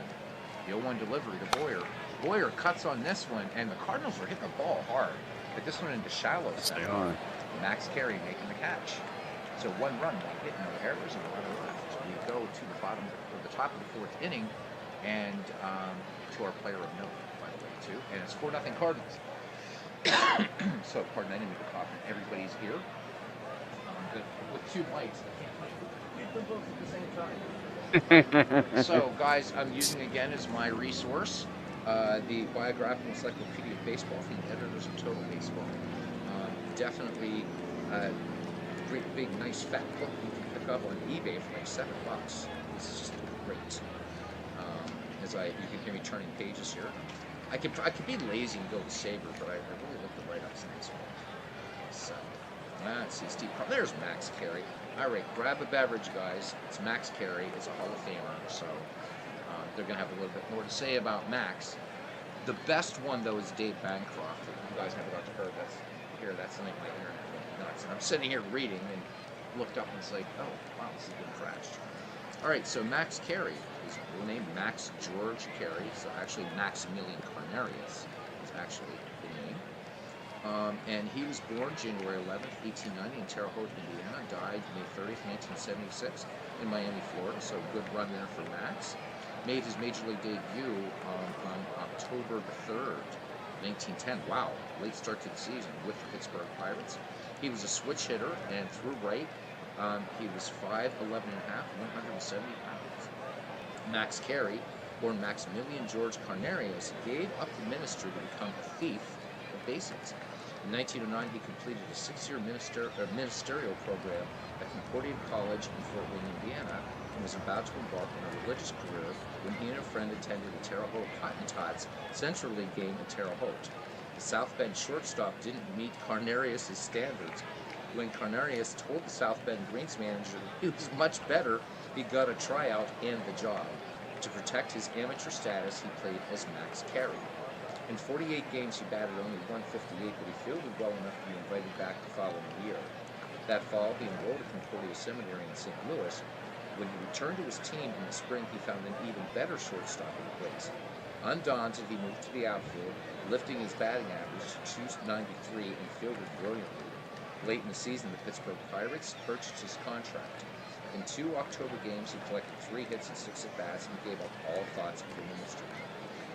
The 0-1 delivery to Boyer. Boyer cuts on this one, and the Cardinals are hitting the ball hard. But this one into shallow center. Max Carey making the catch. So 1 run, 1 hit, no errors, and 11 left. We go to the bottom, or the top of the 4th inning, and to our player of note, by the way, too. And it's 4-0 Cardinals. So, pardon my name, Mr. Kaufman. Everybody's here. With 2 mics, I can't hit them both at the same time. So, guys, I'm using again as my resource the Biographical Encyclopedia of Baseball from the editors of Total Baseball. Definitely great, big, nice, fat book you can pick up on eBay for like $7. This is just great. You can hear me turning pages here. I could be lazy and go with Saber, but I really look the write-ups nice one. So, let's see, Steve. There's Max Carey. All right, grab a beverage, guys. It's Max Carey. It's a Hall of Famer, so they're going to have a little bit more to say about Max. The best one, though, is Dave Bancroft. You guys never got to hear that. That's like my internet went nuts. And I'm sitting here reading and looked up and it's like, oh, wow, this has been crashed. All right, so Max Carey, his real name, Max George Carey. So actually, Maximilian Carnarius is actually the name. And he was born January 11th, 1890 in Terre Haute, Indiana, died May 30th, 1976 in Miami, Florida, so good run there for Max. Made his major league debut on October the 3rd, 1910. Wow, late start to the season with the Pittsburgh Pirates. He was a switch hitter and threw right. He was 5'11 and a half, 170 pounds. Max Carey, born Maximilian George Carnarius, gave up the ministry to become a thief of bases. In 1909, he completed a 6-year ministerial program at Concordia College in Fort Wayne, Indiana, and was about to embark on a religious career when he and a friend attended the Terre Haute Hottentots Central League game in Terre Haute. The South Bend shortstop didn't meet Carnarius' standards. When Carnarius told the South Bend Greens manager he was much better, he got a tryout and the job. To protect his amateur status, he played as Max Carey. In 48 games, he batted only .158, but he fielded well enough to be invited back the following year. That fall, he enrolled at Concordia Seminary in St. Louis. When he returned to his team in the spring, he found an even better shortstop in place. Undaunted, he moved to the outfield, lifting his batting average to .293 and fielded brilliantly. Late in the season, the Pittsburgh Pirates purchased his contract. In 2 October games, he collected 3 hits and 6 at-bats and gave up all thoughts of the ministry.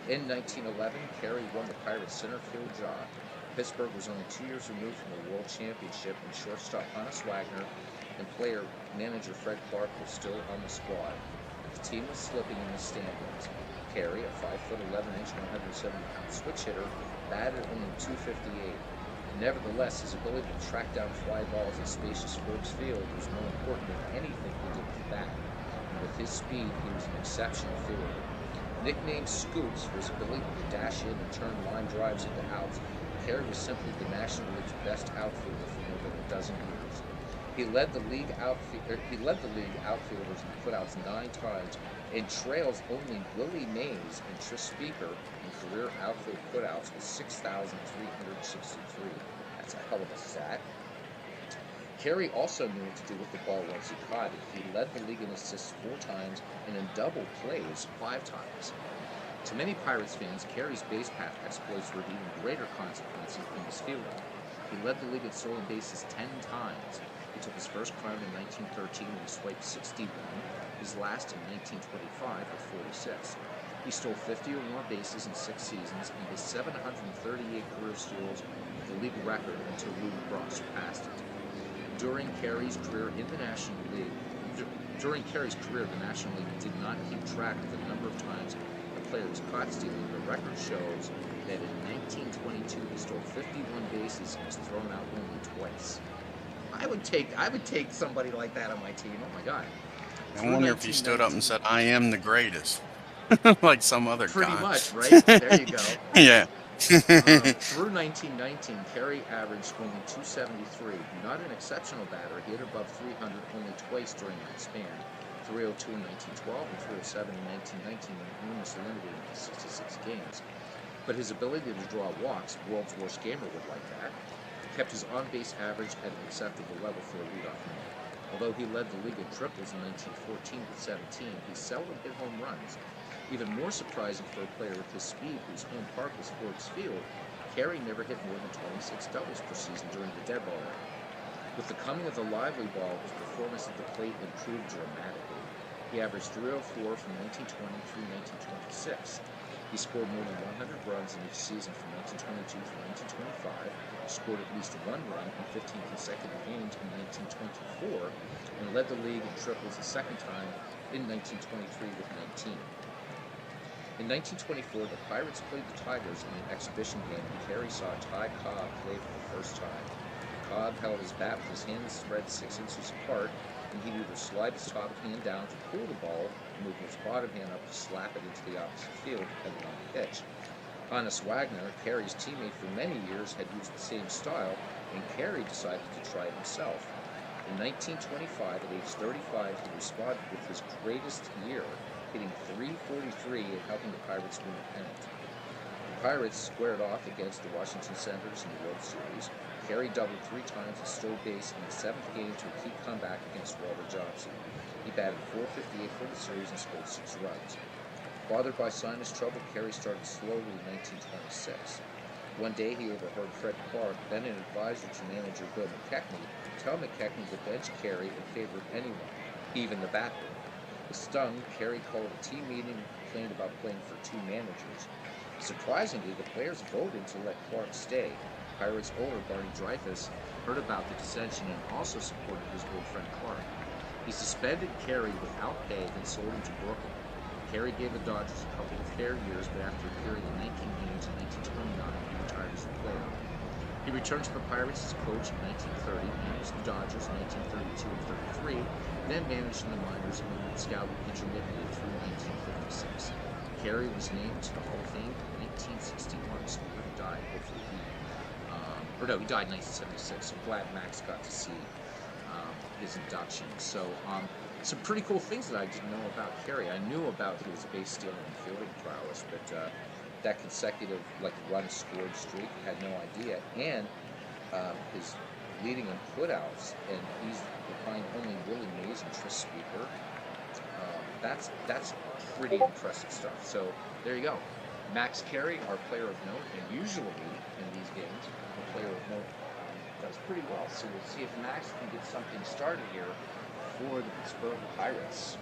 In 1911, Carey won the Pirates center field job. Pittsburgh was only 2 years removed from the World Championship, and shortstop Hannes Wagner and player-manager Fred Clark were still on the squad. The team was slipping in the standings. Carey, a 5'11", 170-pound switch hitter, batted only .258. Nevertheless, his ability to track down fly balls in spacious Forbes Field was more important than anything he did with the bat. And with his speed, he was an exceptional fielder. Nicknamed Scoops for his ability to dash in and turn line drives into outs, Carey was simply the National League's best outfielder for more than a dozen years. He led the league outfielders in putouts 9 times and trails only Willie Mays and Tris Speaker in career outfield putouts with 6,363. That's a hell of a stat. Carey also knew what to do with the ball once he caught it. He led the league in assists 4 times and in double plays 5 times. To many Pirates fans, Carey's base path exploits were of even greater consequences than his fielding. He led the league in stolen bases 10 times. He took his first crown in 1913 when he swiped 61, his last in 1925 with 46. He stole 50 or more bases in 6 seasons, and his 738 career steals was the league record until Lou Brock surpassed it. During Carey's career, the National League did not keep track of the number of times a player was caught stealing. The record shows that in 1922 he stole 51 bases and was thrown out only twice. I would take somebody like that on my team. Oh my God! I wonder if he stood up and said, "I am the greatest," like some other Pretty guy. much, right? There you go. Yeah. Through 1919, Carey averaged only .273. Not an exceptional batter, he hit above .300 only twice during that span. .302 in 1912 and .307 in 1919 when Loomis eliminated in 66 games. But his ability to draw walks, world's worst gamer would like that, kept his on-base average at an acceptable level for a leadoff man. Although he led the league in triples in 1914 with 17, he seldom hit home runs. Even more surprising for a player with his speed, whose home park was Forbes Field, Carey never hit more than 26 doubles per season during the dead ball era. With the coming of the lively ball, his performance at the plate improved dramatically. He averaged .304 from 1920 through 1926. He scored more than 100 runs in each season from 1922 through 1925, scored at least 1 run in 15 consecutive games in 1924, and led the league in triples a second time in 1923 with 19. In 1924, the Pirates played the Tigers in an exhibition game, and Carey saw Ty Cobb play for the first time. Cobb held his bat with his hands spread 6 inches apart, and he'd either slide his top hand down to pull the ball, or move his bottom hand up to slap it into the opposite field, depending on the pitch. Hannes Wagner, Carey's teammate for many years, had used the same style, and Carey decided to try it himself. In 1925, at age 35, he responded with his greatest year, hitting .343 and helping the Pirates win the pennant. The Pirates squared off against the Washington Senators in the World Series. Carey doubled 3 times and stole base in the 7th game to a key comeback against Walter Johnson. He batted .458 for the series and scored 6 runs. Bothered by sinus trouble, Carey started slowly in 1926. One day he overheard Fred Clark, then an advisor to manager Bill McKechnie, tell McKechnie to bench Carey in favor of anyone, even the backman. Stung, Carey called a team meeting and complained about playing for two managers. Surprisingly, the players voted to let Clark stay. Pirates owner Barney Dreyfuss heard about the dissension and also supported his old friend Clark. He suspended Carey without pay, then sold him to Brooklyn. Carey gave the Dodgers a couple of fair years, but after appearing in 19 games in 1929, he retired as a player. He returned to the Pirates as coach in 1930, managed the Dodgers in 1932 and 33, then managed in the minors and would scout intermittently through 1956. Carey was named to the Hall of Fame in 1961, so he died. Hopefully he died in 1976. So glad Max got to see his induction. So some pretty cool things that I didn't know about Carey. I knew about his base stealing and fielding prowess, but that consecutive run scored streak, I had no idea. And his leading in putouts, and he's behind only Willie Mays and Tris Speaker. That's pretty impressive stuff. So there you go. Max Carey, our player of note, and usually in these games, a player of note does pretty well. So we'll see if Max can get something started here for the Pittsburgh Pirates.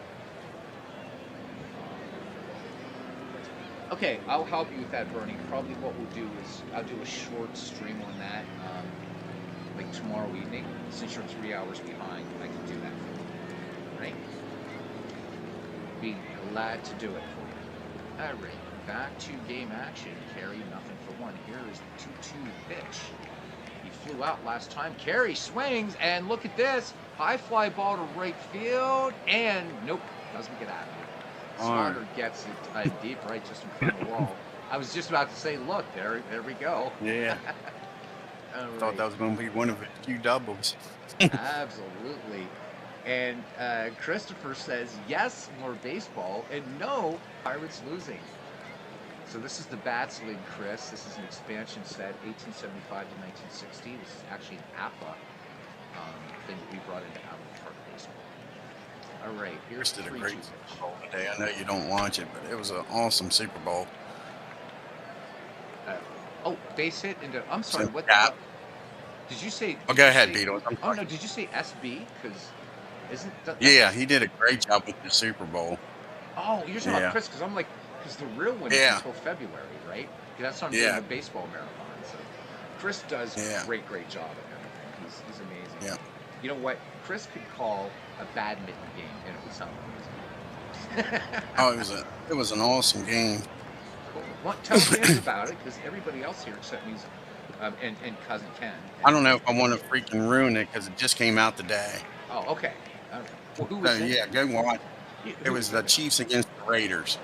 Okay, I'll help you with that, Bernie. Probably what we'll do is I'll do a short stream on that, like tomorrow evening. Since you're 3 hours behind, I can do that for you. Right? Be glad to do it for you. All right, back to game action. Carey, 0-for-1. Here is the 2-2 pitch. He flew out last time. Carey swings, and look at this. High fly ball to right field, and nope, doesn't get out of it. Slaughter gets it deep right just in front of the wall. I was just about to say, look, there we go. Yeah. Right. Thought that was going to be one of the few doubles. Absolutely. And Christopher says, yes, more baseball, and no, Pirates losing. So this is the Bats League, Chris. This is an expansion set, 1875 to 1960. This is actually an APBA thing that we brought into Allen Park Baseball. All right, here's Chris did a 3-2 great pitch. Super Bowl today. I know you don't watch it, but it was an awesome Super Bowl. Base hit into. I'm sorry. What? Yeah. Did you say? Oh, go ahead, Beatles. Oh no, did you say SB? Because isn't that? Yeah, he did a great job with the Super Bowl. Oh, you're talking about Chris? Because I'm like, because the real one is until February, right? That's on doing a baseball marathon. So Chris does a great job at everything. He's amazing. Yeah. You know what? Chris could call a badminton game, and it would sound amazing. Oh, it was an awesome game. Cool. Well, tell fans about it, because everybody else here except me and cousin Ken. I don't know if I want to freaking ruin it because it just came out today. Oh, okay. Well, who was so, yeah, go watch. It was the Chiefs against the Raiders.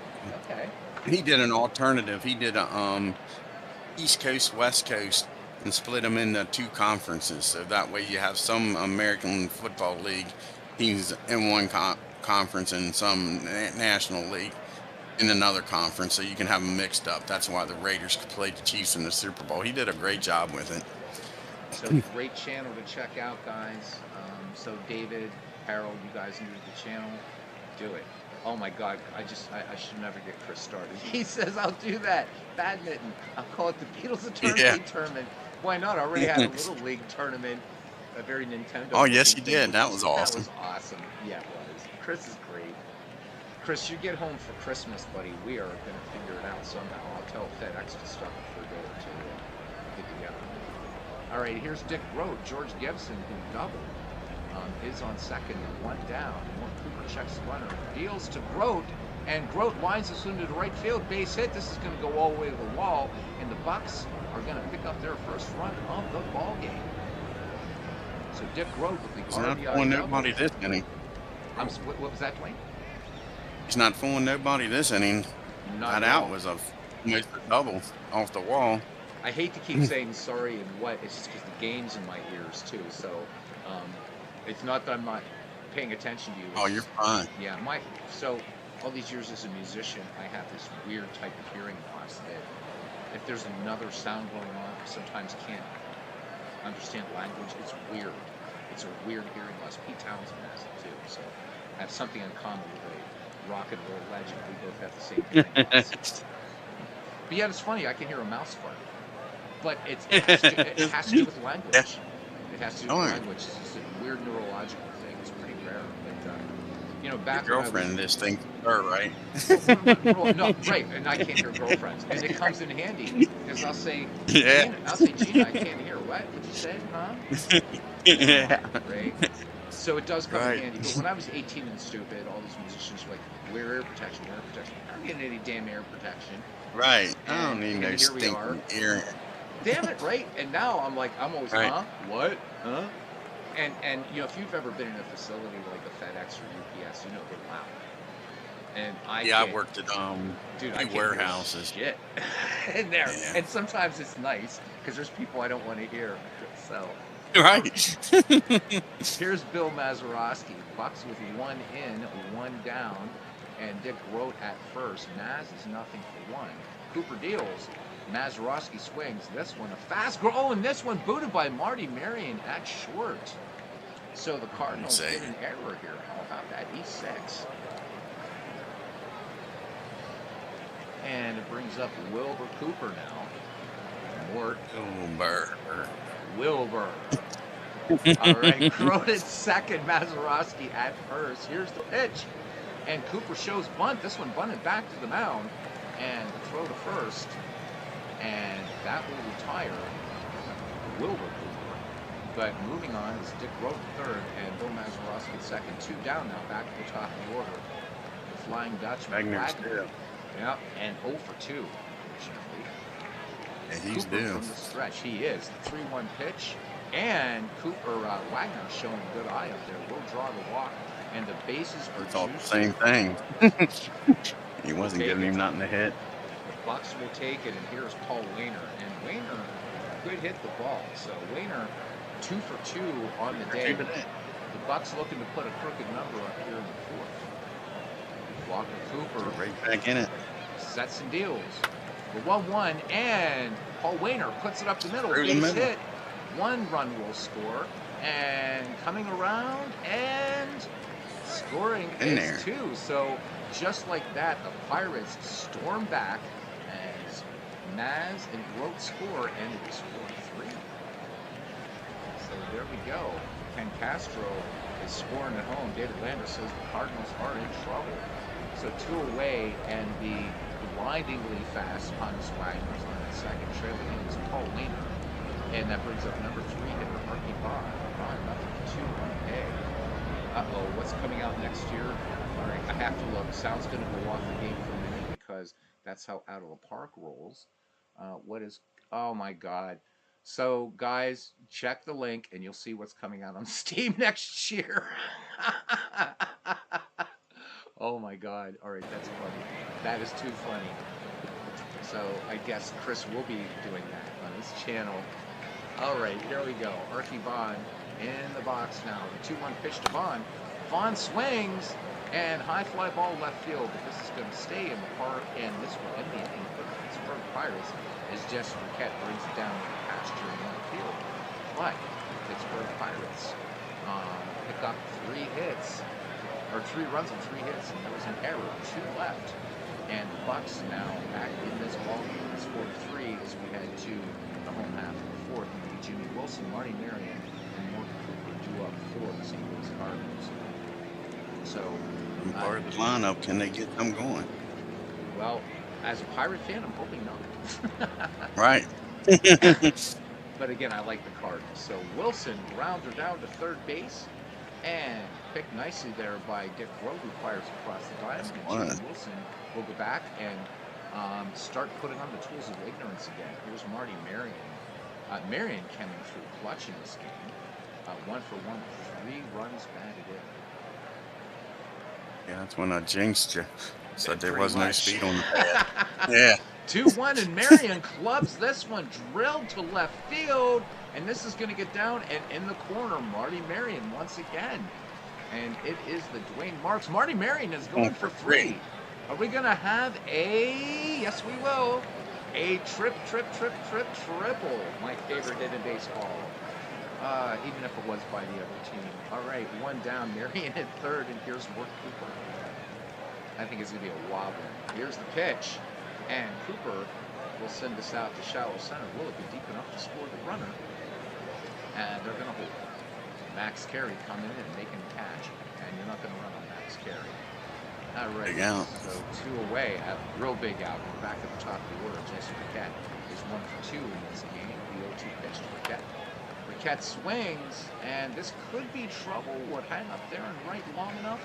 Okay. He did an alternative. He did a East Coast, West Coast, and split them into two conferences. So that way you have some American Football League teams in one conference and some National League in another conference. So you can have them mixed up. That's why the Raiders could play the Chiefs in the Super Bowl. He did a great job with it. So great channel to check out, guys. So David, Harold, you guys new to the channel, do it. Oh my God, I should never get Chris started. He says I'll do that. Badminton. I'll call it the Beatles Eternity Tournament. Why not? I already had a Little League tournament, a very Nintendo. Oh yes, you did. That was awesome. That was awesome. Yeah, it was. Chris is great. Chris, you get home for Christmas, buddy. We are going to figure it out somehow. I'll tell FedEx to stop it for a day or two and get together. All right, here's Dick Grote. George Gibson, who doubled, is on second and one down. One Cooper checks the runner, deals to Grote, and Grote winds this into the right field base hit. This is going to go all the way to the wall, and the Bucks are going to pick up their first run of the ball game. So Dick Grote with the He's not RBI fooling double. nobody this inning. What was that, Dwayne? He's not fooling nobody this inning. Not That at out all. was almost a double off the wall. I hate to keep saying sorry and what. It's just because the game's in my ears too. So it's not that I'm not paying attention to you. Oh, you're fine. Yeah, so all these years as a musician, I have this weird type of hearing loss that if there's another sound going on, I sometimes can't understand language. It's weird. It's a weird hearing loss. Pete Townsend has it too. So I have something in common with a rock and roll legend. We both have the same hearing loss. But yeah, it's funny. I can hear a mouse fart. but it has to do with Yeah. language. It has to do with Oh, language. It's just a weird neurological thing. It's pretty rare. But your back when I was girlfriend this thing her, right? no, right, and I can't hear girlfriends, and it comes in handy because Yeah. I'll say, Gina, I can't hear. What? What you say? Huh? Come Yeah. on, right? So it does come in Right. handy. But when I was 18 and stupid, all these musicians were like, wear ear protection, wear ear protection. I don't get any damn ear protection. Right. I don't And need no here we are. stinking ear. Damn it, right? And now I'm always, Right. huh? What? Huh? And if you've ever been in a facility like a FedEx or UPS, they're loud. And I Yeah, I can't, worked at dude, I few can't warehouses. hear shit in there. Yeah. And sometimes it's nice because there's people I don't want to hear. So Right. here's Bill Mazeroski. Bucks with one in, one down, and Dick Grote at first. Maz is nothing for one. Cooper deals. Mazeroski swings. This one a fast grow. Oh, and this one booted by Marty Marion at short. So the Cardinals Say. did an error here. How about that? E6. And it brings up Wilbur Cooper now. Mort. Wilbur. All right, Cronin second, Mazeroski at first. Here's the pitch. And Cooper shows bunt. This one bunted back to the mound. And the throw to first. And that will retire Wilbur Cooper. But moving on is Dick Grote third and Bill Mazeroski at second. Two down now, back to the top of the order. The Flying Dutchman. Wagner. Yeah, and 0 for 2, unfortunately. Yeah, he's Cooper due. from the stretch. He is. The 3-1 pitch. And Wagner showing a good eye up there. Will draw the walk. And the bases are It's all the juiced. same thing. He wasn't giving him nothing to hit. The Bucks will take it, and here's Paul Wainer. And Wainer could hit the ball. So Wainer, 2 for 2 on the day. The Bucks looking to put a crooked number up here in the fourth. Walker Cooper Right back in it. sets and deals. The 1-1, and Paul Wainer puts it up the middle. Through the Base middle. hit. 1 run will score. And coming around and scoring In is there. 2. So just like that, the Pirates storm back as Maz and Grote score, and it is 4-3. So there we go. Ken Castro is scoring at home. David Lander says the Cardinals are in trouble. So 2 away, and the blindingly fast Honus Wagner's on that second. Trailing him is Paul Wainer. And that brings up number 3 hitter, Archie Bond. Bond nothing for 2 on the day. Uh-oh, what's coming out next year? All right, I have to look. Sound's going to go off the game for a minute because that's how Out of the Park rolls. Oh my God. So, guys, check the link and you'll see what's coming out on Steam next year. Oh my God. All right, that's funny. That is too funny. So, I guess Chris will be doing that on his channel. All right, here we go. Archie Bond in the box now. The 2-1 pitch to Vaughn. Vaughn swings, and high fly ball left field, but this is going to stay in the park, and this will end the inning for the Pittsburgh Pirates as Jesse Burkett brings it down to the pasture in left field. But the Pittsburgh Pirates pick up 3 runs and 3 hits, and there was an error, 2 left. And the Bucks now back in this ballgame. It's 4-3 as we head to the home half of the fourth. Jimmy Wilson, Marty Marion, and Morgan Cooper due up for the St. Louis Cardinals. So, Part of the lineup, can they get them going? well, as a Pirate fan, I'm hoping not. Right. But again, I like the Cardinals. So Wilson grounds her down to third base, and picked nicely there by Dick Grote, who fires across the diamond. And Jimmy Wilson will go back and start putting on the tools of ignorance again. Here's Marty Marion. Marion coming through clutch in this game. 1 for 1 with 3 runs batted in. Yeah, that's when I jinxed you. Said there Pretty was no much. speed on the pad. Yeah. 2-1, and Marion clubs this one, drilled to left field, and this is going to get down, and in the corner, Marty Marion once again. And it is the Dwayne Marks. Marty Marion is going for 3. Are we going to have yes we will, a triple. My favorite hit in baseball. Even if it was by the other team. All right, 1 down, Marion at third, and here's Mort Cooper. I think it's going to be a wobble. Here's the pitch, and Cooper We'll send this out to shallow center. Will it be deep enough to score the runner? And they're going to hold. Max Carey coming in and making the catch. And you're not going to run on Max Carey. All right. Big out. So 2 away. A real big out. We're back at the top of the order. Jesse Paquette is 1 for 2 in this game. The 0-2 pitch to Paquette. Paquette swings, and this could be trouble. Would hang up there and right long enough?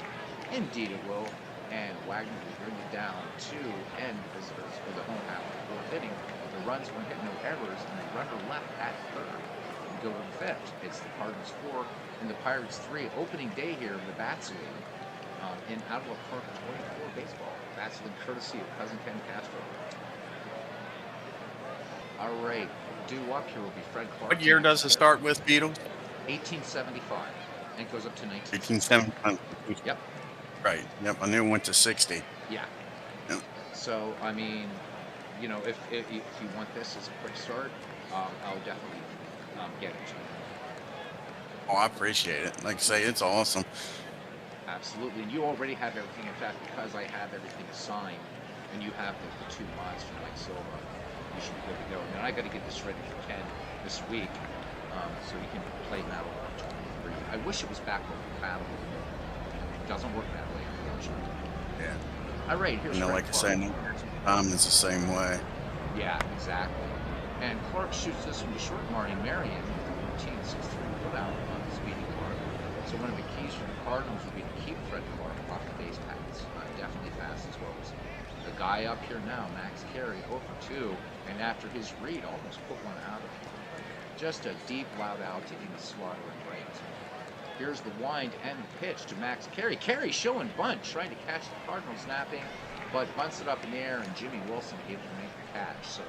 Indeed it will. And Wagner will bring it down to end visitors for the home half of the 4th inning. The runs, 1 hit, no errors, and the runner left at 3rd. We go to the 5th. It's the Cardinals 4 and the Pirates 3. Opening day here in the Bats League in Ottawa Park 24 baseball. Bats League courtesy of Cousin Ken Castro. All right. Due up here will be Fred Clark. What year does it start with, Beetle? 1875. And it goes up to 1875. Yep. Right. Yep. I knew it went to 60. Yeah. Yep. So, I mean, you know, if you want this as a quick start, I'll definitely get it to you. Oh, I appreciate it. Like I say, it's awesome. Absolutely. And you already have everything. In fact, because I have everything signed, and you have the 2 mods from Mike Silva, you should be good to go. And then I got to get this ready for Ken this week, so he can play Metal 23. I wish it was backward compatible. It doesn't work that way, unfortunately. Yeah. All right, here's You know, Fred like I Clark. say, it's the same way. Yeah, exactly. And Clark shoots this one to short. Marty Marion, 14-6-3 put out on the speedy Clark. So one of the keys for the Cardinals would be to keep Fred Clark off the base paths. Definitely fast as well as the guy up here now, Max Carey, 0 for 2. And after his read, almost put one out of here. Just a deep, loud out to Ina Slaughter and right. Here's the wind and the pitch to Max Carey. Carey showing bunt, trying to catch the Cardinals napping, but bunts it up in the air, and Jimmy Wilson able to make the catch. So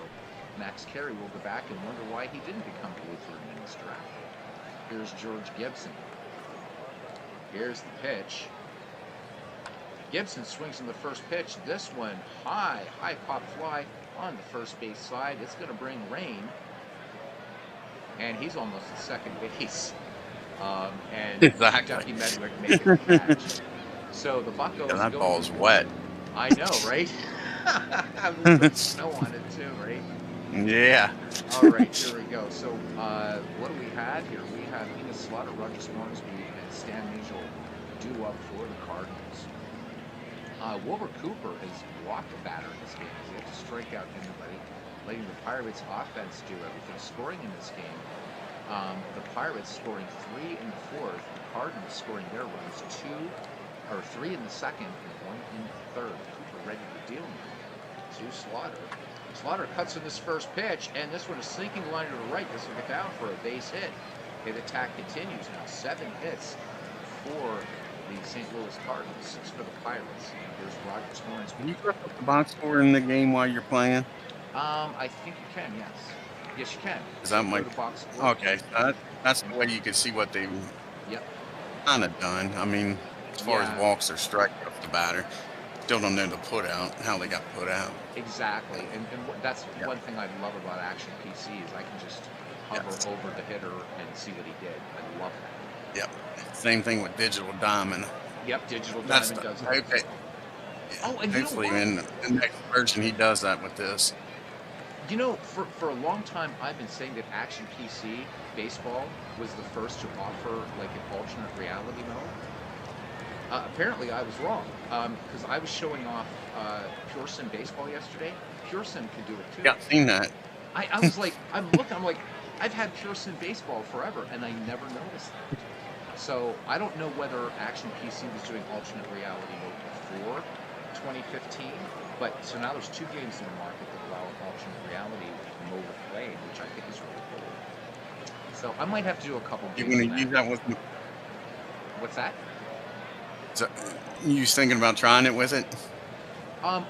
Max Carey will go back and wonder why he didn't become a Lutheran minister. Here's George Gibson. Here's the pitch. Gibson swings in the first pitch. This one high pop fly on the first base side. It's going to bring rain. And he's almost at second base. And Exactly. Ducky Medwick making the catch. So the Buccos. Yeah, that go ball's wet. I know, right? A little bit of snow on it too, right? Yeah. All right, here we go. So what do we have here? We have Ina Slaughter, Roger Smarnsby, and Stan Musial due up for the Cardinals. Wilbur Cooper has walked a batter in this game. He had to strike out anybody, letting the Pirates offense do everything. Scoring in this game, the Pirates scoring 3 in the 4th, the Cardinals scoring their runs 3 in the 2nd and 1 in the 3rd. Cooper ready to deal now to Slaughter. Slaughter cuts in this first pitch, and this one is sinking line to the right. This will get down for a base hit. Okay, the attack continues now. 7 hits for the St. Louis Cardinals, 6 for the Pirates. And here's Roger Smarns. Can you put the box score in the game while you're playing? I think you can, yes. Yes, you can. Is that my... Okay, that's the way you can see what they've kind of done. I mean, as far as walks or strike off the batter, still don't know the put out, how they got put out. Exactly, and that's one thing I love about Action PC is I can just hover over the hitter and see what he did. I love that. Yep. Same thing with Digital Diamond. Yep, Digital Diamond does that. Okay. Oh, and hopefully in the next version he does that with this. You know, for a long time I've been saying that Action PC Baseball was the first to offer like an alternate reality mode. Apparently I was wrong, because I was showing off Pure Sim Baseball yesterday. Pure Sim can do it too. Yeah, I've seen that. I was like, I'm like, I've had Pure Sim Baseball forever, and I never noticed that. So I don't know whether Action PC was doing alternate reality mode before 2015, but so now there's 2 games in the market that allow alternate reality mode of play, which I think is really cool. So I might have to do a couple games. You're going to use that with... What's that? So, you was thinking about trying it with it?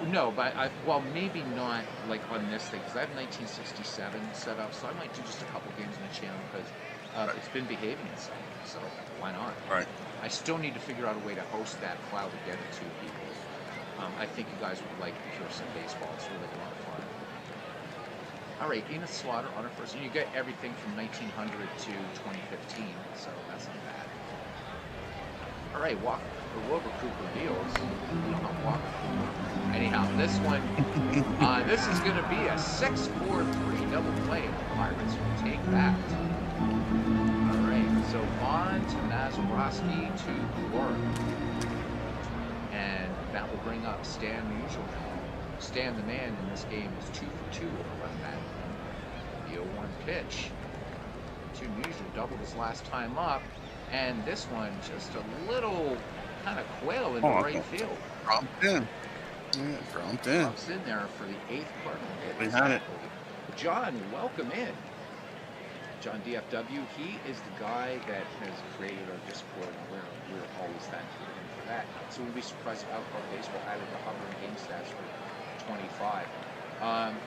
No, but well, maybe not like on this thing, because I have 1967 set up, so I might do just a couple games on the channel, because it's been behaving itself, so why not? Right. I still need to figure out a way to host that cloud to get it to people. I think you guys would like Pure Sim Baseball. It's really a lot of fun. All right, Ina Slaughter on her first, and you get everything from 1900 to 2015, so that's not bad. All right, Walker Wilbur Cooper Beals. Walker Cooper. Anyhow, this is going to be a 6-4-3 double play. The Pirates will take that. All right, so on to Mazeroski to Warren. And that will bring up Stan Musial. Stan, the man in this game, is 2 for 2 with a run back. The 0-1 pitch to Musial, doubled his last time up. And this one, just a little kind of quail into right field. Dropped in. Yeah, dropped in. Drops in there for the 8th Cardinal hit. We had it. John, welcome in. John DFW, he is the guy that has created our Discord, and we're always thankful to him for that. So we'll be surprised if Outcard Baseball added the hovering game stats for 25.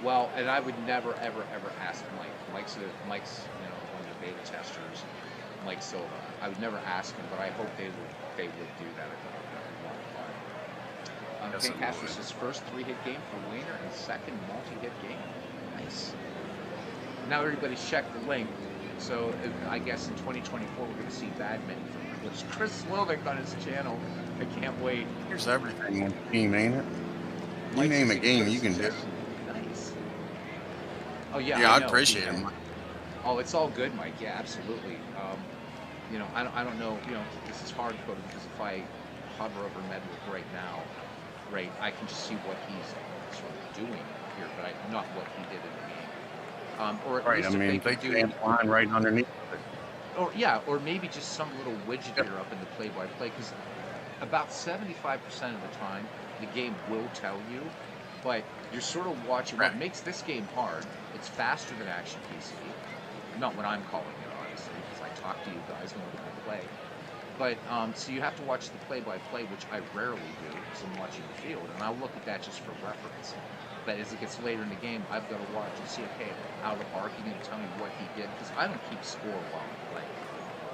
Well, and I would never, ever, ever ask Mike. Mike's one of the beta testers. Mike Silva. I would never ask him, but I hope they would do that. I think that would be a lot of fun. Ken Castro says first 3-hit game for Wayner and second multi-hit game. Nice. Now everybody's checked the link, so I guess in 2024 we're going to see badminton from Chris Slovic on his channel. I can't wait. Here's everything on the team, ain't it? You name a game, you can do it. Nice. Oh yeah. Yeah, I appreciate it, Mike. Oh, it's all good, Mike. Yeah, absolutely. I don't know. This is hard coded because if I hover over Medwick right now, right, I can just see what he's sort of doing here, but not what he did in the game. Or at Right, least I mean, they can line right underneath it. Or maybe just some little widget here up in the play-by-play, because about 75% of the time the game will tell you, but you're sort of watching. What makes this game hard? It's faster than Action PC. Not when I'm calling it, obviously, because I talk to you guys when I play. But so you have to watch the play-by-play, which I rarely do because I'm watching the field, and I'll look at that just for reference. But as it gets later in the game, I've got to watch and see, okay, out of the park, you're going to tell me what he did, because I don't keep score while I play.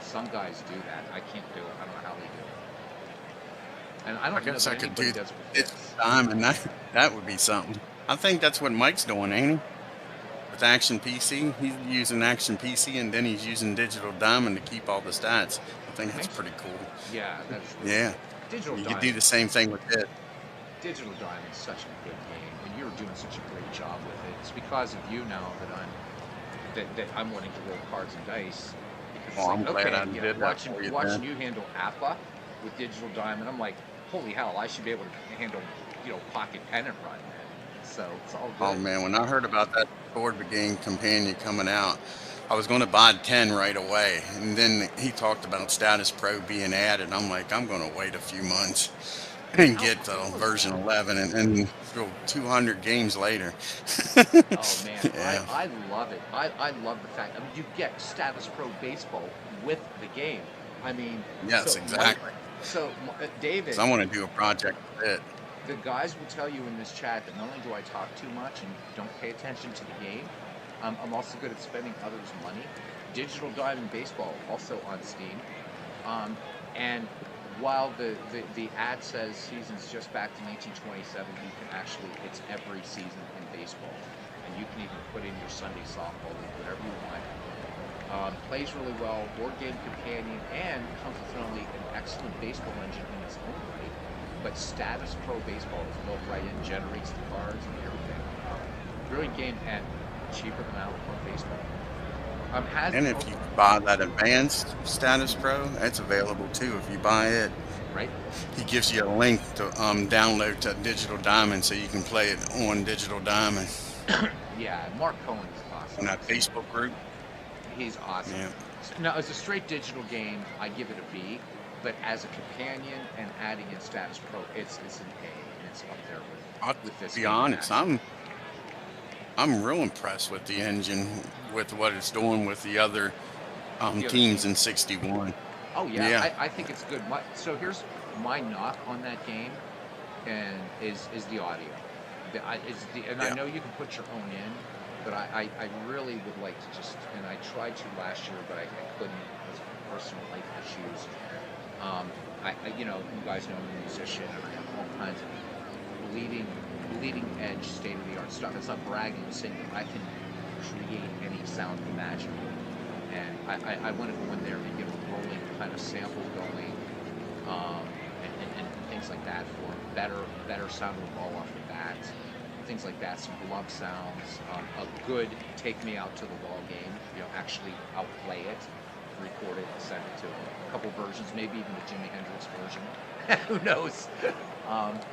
Some guys do that. I can't do it. I don't know how they do it. And I don't know guess that I could anybody do does with this this. time, and that would be something. I think that's what Mike's doing, ain't he? With Action PC, he's using Action PC, and then he's using Digital Diamond to keep all the stats. I think that's pretty cool. Yeah, that's Yeah, Digital you Diamond. could do the same thing with it. Digital Diamond is such a good game, and you're doing such a great job with it. It's because of you now that I'm wanting to roll cards and dice. Because it's I'm glad I okay, did that for you, watching man. you handle APBA with Digital Diamond, I'm like, holy hell, I should be able to handle, pocket pennant run, man. So it's all good. Oh man, when I heard about that board game companion coming out, I was going to buy 10 right away, and then he talked about Status Pro being added. I'm like, I'm going to wait a few months and get to version 11 and go 200 games later. Oh man, Yeah. I love it. I love the fact. I mean, you get Status Pro Baseball with the game. I mean, Yes, so exactly. David, So I want to do a project with it. the guys will tell you in this chat that not only do I talk too much and don't pay attention to the game, I'm also good at spending others' money. Digital Diamond Baseball also on Steam, and while the ad says seasons just back to 1927, you can actually, it's every season in baseball, and you can even put in your Sunday softball league, whatever you want. Plays really well, board game companion, and comes with not only an excellent baseball engine in its own right, but Status Pro Baseball is built right in, generates the cards and everything. Brilliant game and cheaper than Outcard Baseball. And if you buy that advanced Status Pro, it's available too if you buy it. Right? He gives you a link to download to Digital Diamond so you can play it on Digital Diamond. Yeah, Mark Cohen is awesome. On that Facebook group. He's awesome. Yeah. Now, as a straight digital game, I give it a B, but as a companion and adding in Status Pro, it's an A, and it's up there with this. To be game honest, actually. I'm real impressed with the engine, with what it's doing with the other other teams in 61. Oh yeah, Yeah. I think it's good. So here's my knock on that game, and is the audio. I Yeah. know you can put your own in, but I really would like to just, and I tried to last year, but I couldn't because of personal life issues. You guys know I'm a musician, and I have all kinds of bleeding edge, state of the art stuff. It's not bragging, I'm saying that I can create any sound imaginable. And I want to go in there and get a rolling kind of sample going. and things like that for better sound of the ball off the bat, things like that. Some glove sounds, a good take me out to the ball game. Actually outplay it, record it, and send it to a couple versions, maybe even the Jimi Hendrix version. Who knows?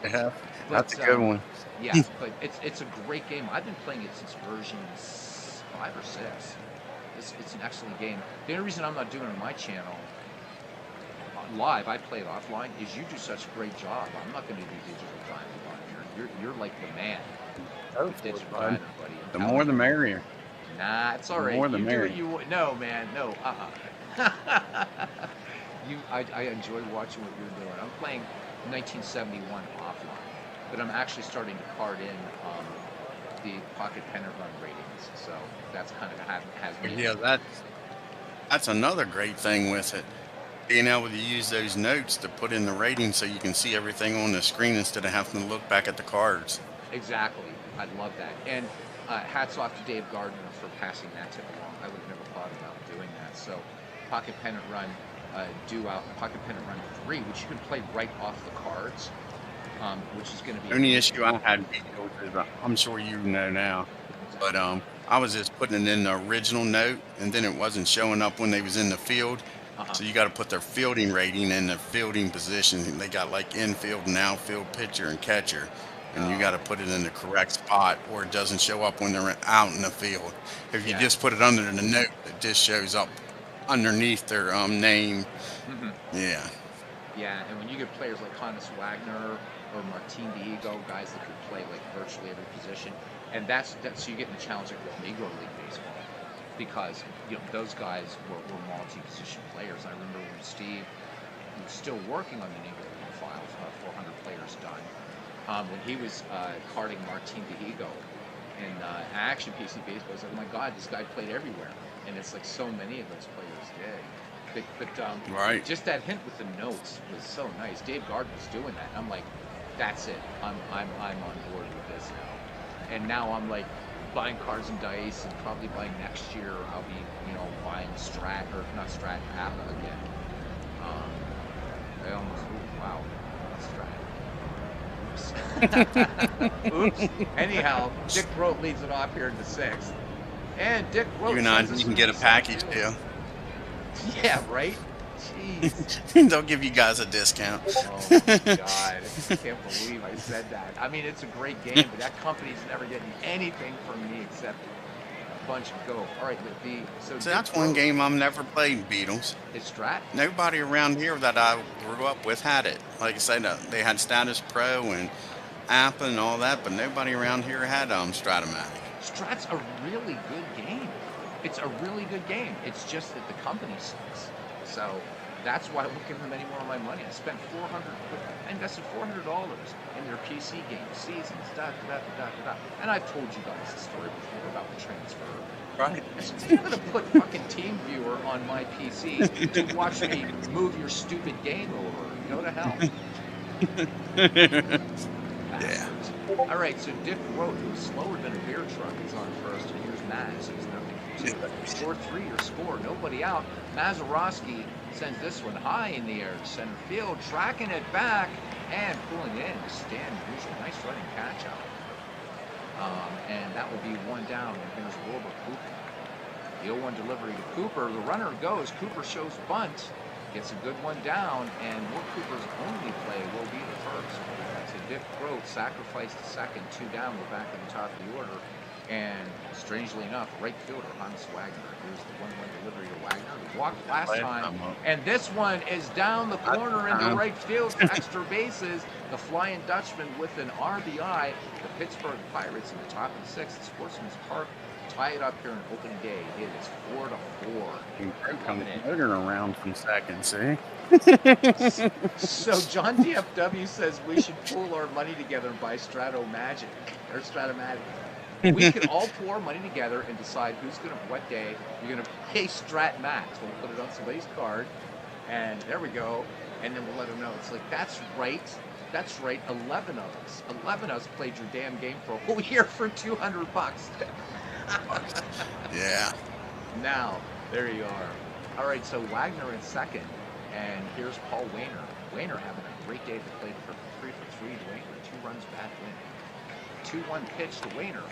Yeah, But that's a good one. yeah, but it's a great game. I've been playing it since version 5 or 6. It's an excellent game. The only reason I'm not doing it on my channel live, I play it offline, is you do such a great job. I'm not going to do digital time on. You're like the man. Digital time, buddy. The more the merrier. Nah, it's all right. The more the You do merrier. what you no, man, no. I enjoy watching what you're doing. I'm playing 1971 offline, but I'm actually starting to card in the pocket pennant run ratings. So that's kind of has me. Yeah, that's another great thing with it. Being able to use those notes to put in the rating so you can see everything on the screen instead of having to look back at the cards. Exactly. I love that. And hats off to Dave Gardner for passing that tip along. I would have never thought about doing that. So pocket pennant run, pocket pennant run 3, which you can play right off the cards, which is going to be The only issue I had, is I'm sure you know now, but I was just putting it in the original note, and then it wasn't showing up when they was in the field. So you got to put their fielding rating and their fielding position. They got like infield and outfield, pitcher and catcher, and you got to put it in the correct spot, or it doesn't show up when they're out in the field. If you just put it under the note, it just shows up underneath their name. Yeah. Yeah, and when you get players like Hannes Wagner or Martin Diego, guys that could play like virtually every position, and that's so you get in the challenge like with Negro League Baseball, because those guys were multi-position players. I remember when Steve was still working on the Negro League files, 400 players done, when he was carding Martin Diego in Action PC Baseball. I was like, oh my God, this guy played everywhere, and it's like so many of those players did. But Right. just that hint with the notes was so nice. Dave Gardner was doing that. I'm like, that's it. I'm on board with this now. And now I'm like buying cards and dice, and probably by next year I'll be buying Strat, or not Strat, APBA again. I almost wow, Strat. Oops. Oops. Anyhow, Dick Grote leads it off here in the 6th, and Dick Grote. You can get a package deal. Yeah, right? Jeez. They'll give you guys a discount. Oh my God. I can't believe I said that. I mean, it's a great game, but that company's never getting anything from me except a bunch of go. All right, so that's one game I've never played, Beatles. It's Strat? Nobody around here that I grew up with had it. Like I said, they had Status Pro and APBA and all that, but nobody around here had Stratomatic. Strat's a really good game. It's a really good game. It's just that the company sucks. So that's why I won't give them any more of my money. I invested $400 in their PC game, seasons, And I've told you guys the story before about the transfer. Right. You're going to put fucking TeamViewer on my PC to watch me move your stupid game over. Go to hell. Yeah. All right, so Dick Grote, who's slower than a beer truck, is on first, and here's Maz, who's nothing for 2. Score 3 or score, nobody out. Mazeroski sends this one high in the air to center field, tracking it back and pulling in to Stan Musial. Nice running catch out. And that will be 1 down, and here's Wilbur Cooper. The 0-1 delivery to Cooper. The runner goes. Cooper shows bunt, gets a good one down, and Will Cooper's only play will be the first. So Dick Grote sacrificed the second, 2 down. We're back at the top of the order. And strangely enough, right fielder Hannes Wagner. Here's the 1-1 delivery to Wagner. He walked last time, and this one is down the corner into right field for extra bases. The Flying Dutchman with an RBI. The Pittsburgh Pirates in the top of the 6th. Sportsman's Park tie it up here in opening day. It is 4-4. Coming in. Moving around from second, see? So John DFW says we should pool our money together and buy Stratomatic. We can all pour money together and decide who's going to, what day you're going to pay Strat Max. We'll put it on somebody's card, and there we go. And then we'll let them know. It's like, that's right. 11 of us played your damn game for a whole year for $200. Yeah. Now, there you are. All right, so Wagner in second, And here's Paul Wayner. Wayner having a great day. They played for 3 for 3 to Wayner. 2 runs, bad win. 2-1 pitch to Wayner.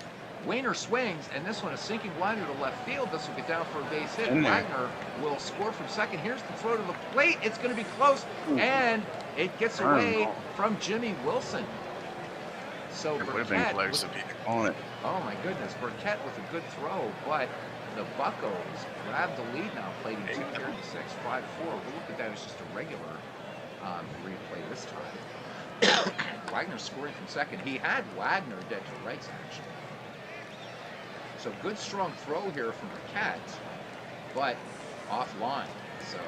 Wayner swings, and this one a sinking liner to left field. This will get down for a base hit. Wagner will score from second. Here's the throw to the plate. It's going to be close, and it gets away from Jimmy Wilson. So it would have been close if he'd on it. Oh my goodness, Burkett with a good throw, but the Buccos grab the lead now, played in 2 here in 6, 5-4. We'll look at that as just a regular replay this time. Wagner scoring from second. He had Wagner dead to rights, actually. So good strong throw here from Burkett, but offline. So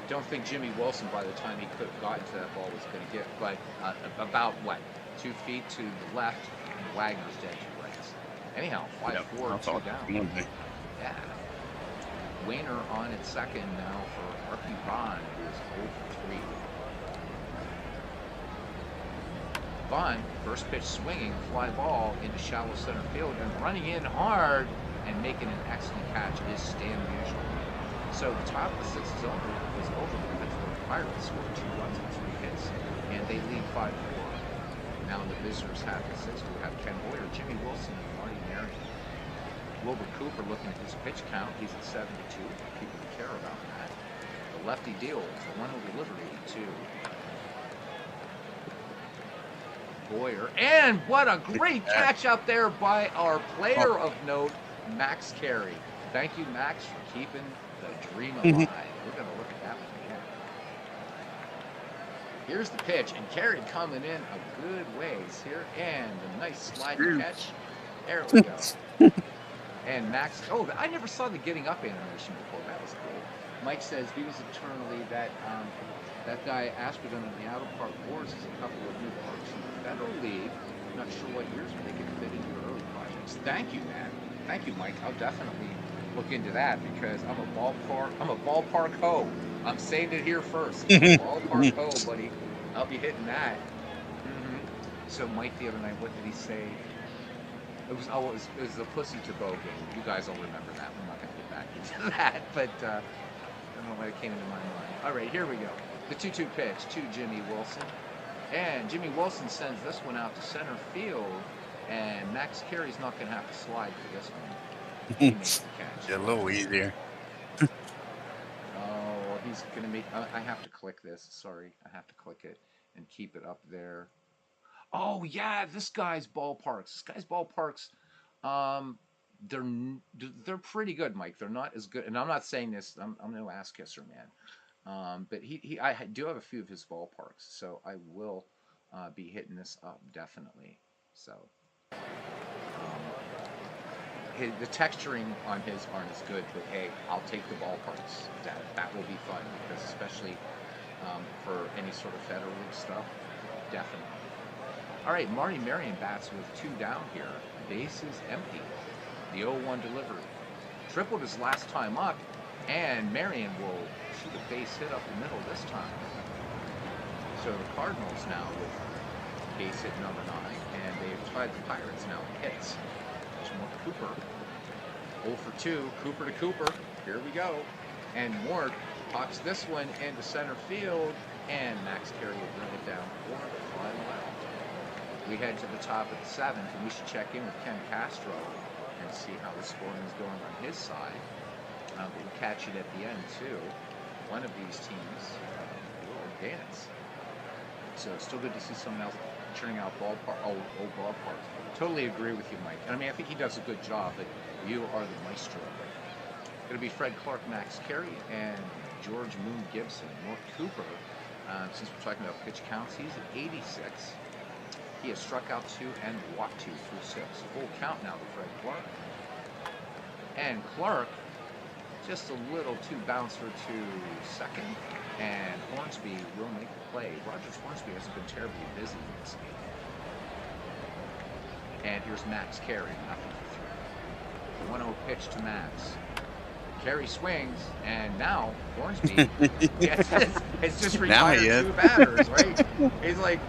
don't think Jimmy Wilson, by the time he could have gotten to that ball, was going to get, but about what, 2 feet to the left, and Wagner's dead to rights. Anyhow, 5-4, 2 down. Yeah. Wayner on at second now for Archie Vaughn, who is 0 for 3. Vaughn, first pitch swinging, fly ball into shallow center field, and running in hard and making an excellent catch is Stan Musial. So the top of the 6th is over. The Pittsburgh Pirates scored 2 runs and 3 hits, and they lead 5-4. Now the visitors have the 6th, who have Ken Boyer, Jimmy Wilson, and Marty Marion. Wilbur Cooper looking at his pitch count. He's at 72. People care about that. The lefty deals. The 1-0 delivery to Boyer. And what a great catch up there by our player of note, Max Carey. Thank you, Max, for keeping the dream alive. We're going to look at that one again. Here's the pitch, and Carey coming in a good ways here, and a nice sliding catch. There we go. And Max, oh, I never saw the getting up animation before. That was cool. Mike says he was eternally that guy Asperdon on the Outer Park Wars is a couple of new parks in the Federal League. I'm not sure what years but they can fit into your early projects. Thank you, man. Thank you, Mike. I'll definitely look into that because I'm a ballpark ho. I'm saying it here first. Ballpark ho, buddy. I'll be hitting that. So Mike the other night, what did he say? It was the Pussy to Bow game. You guys will remember that. I'm not going to get back into that, but I don't know why it came into my mind. All right, here we go. The 2-2 pitch to Jimmy Wilson. And Jimmy Wilson sends this one out to center field, and Max Carey's not going to have to slide for this one. He makes the catch. Yeah, a little easier. Oh, he's going to make... I have to click this. Sorry, I have to click it and keep it up there. Oh, yeah, this guy's ballparks. They're pretty good, Mike. They're not as good. And I'm not saying this. I'm no ass kisser, man. But I do have a few of his ballparks, so I will be hitting this up definitely. So the texturing on his aren't as good, but hey, I'll take the ballparks. That will be fun because especially for any sort of Federal League stuff, definitely. All right, Marty Marion bats with 2 down here. Bases empty. The 0-1 delivery. Tripled his last time up, and Marion will shoot a base hit up the middle this time. So the Cardinals now with base hit number 9, and they've tied the Pirates now in hits. There's more Cooper. 0 for 2. Cooper to Cooper. Here we go. And Ward pops this one into center field, and Max Carey will bring it down for the final out. We head to the top of the 7th, and we should check in with Ken Castro and see how the scoring is going on his side. We'll catch it at the end, too. One of these teams will advance. So it's still good to see someone else churning out old ballparks. Totally agree with you, Mike. I mean, I think he does a good job, but you are the maestro. Going to be Fred Clark, Max Carey, and George Moon Gibson. Mort Cooper, since we're talking about pitch counts, he's at 86. He has struck out 2 and walked 2 through 6. Full count now to Fred Clark. And Clark, just a little too bouncer to second. And Hornsby will make the play. Rogers Hornsby hasn't been terribly busy this game. And here's Max Carey, nothing for 3. 1-0 pitch to Max. Carey swings, and now Hornsby has just retired 2 batters, right? He's like,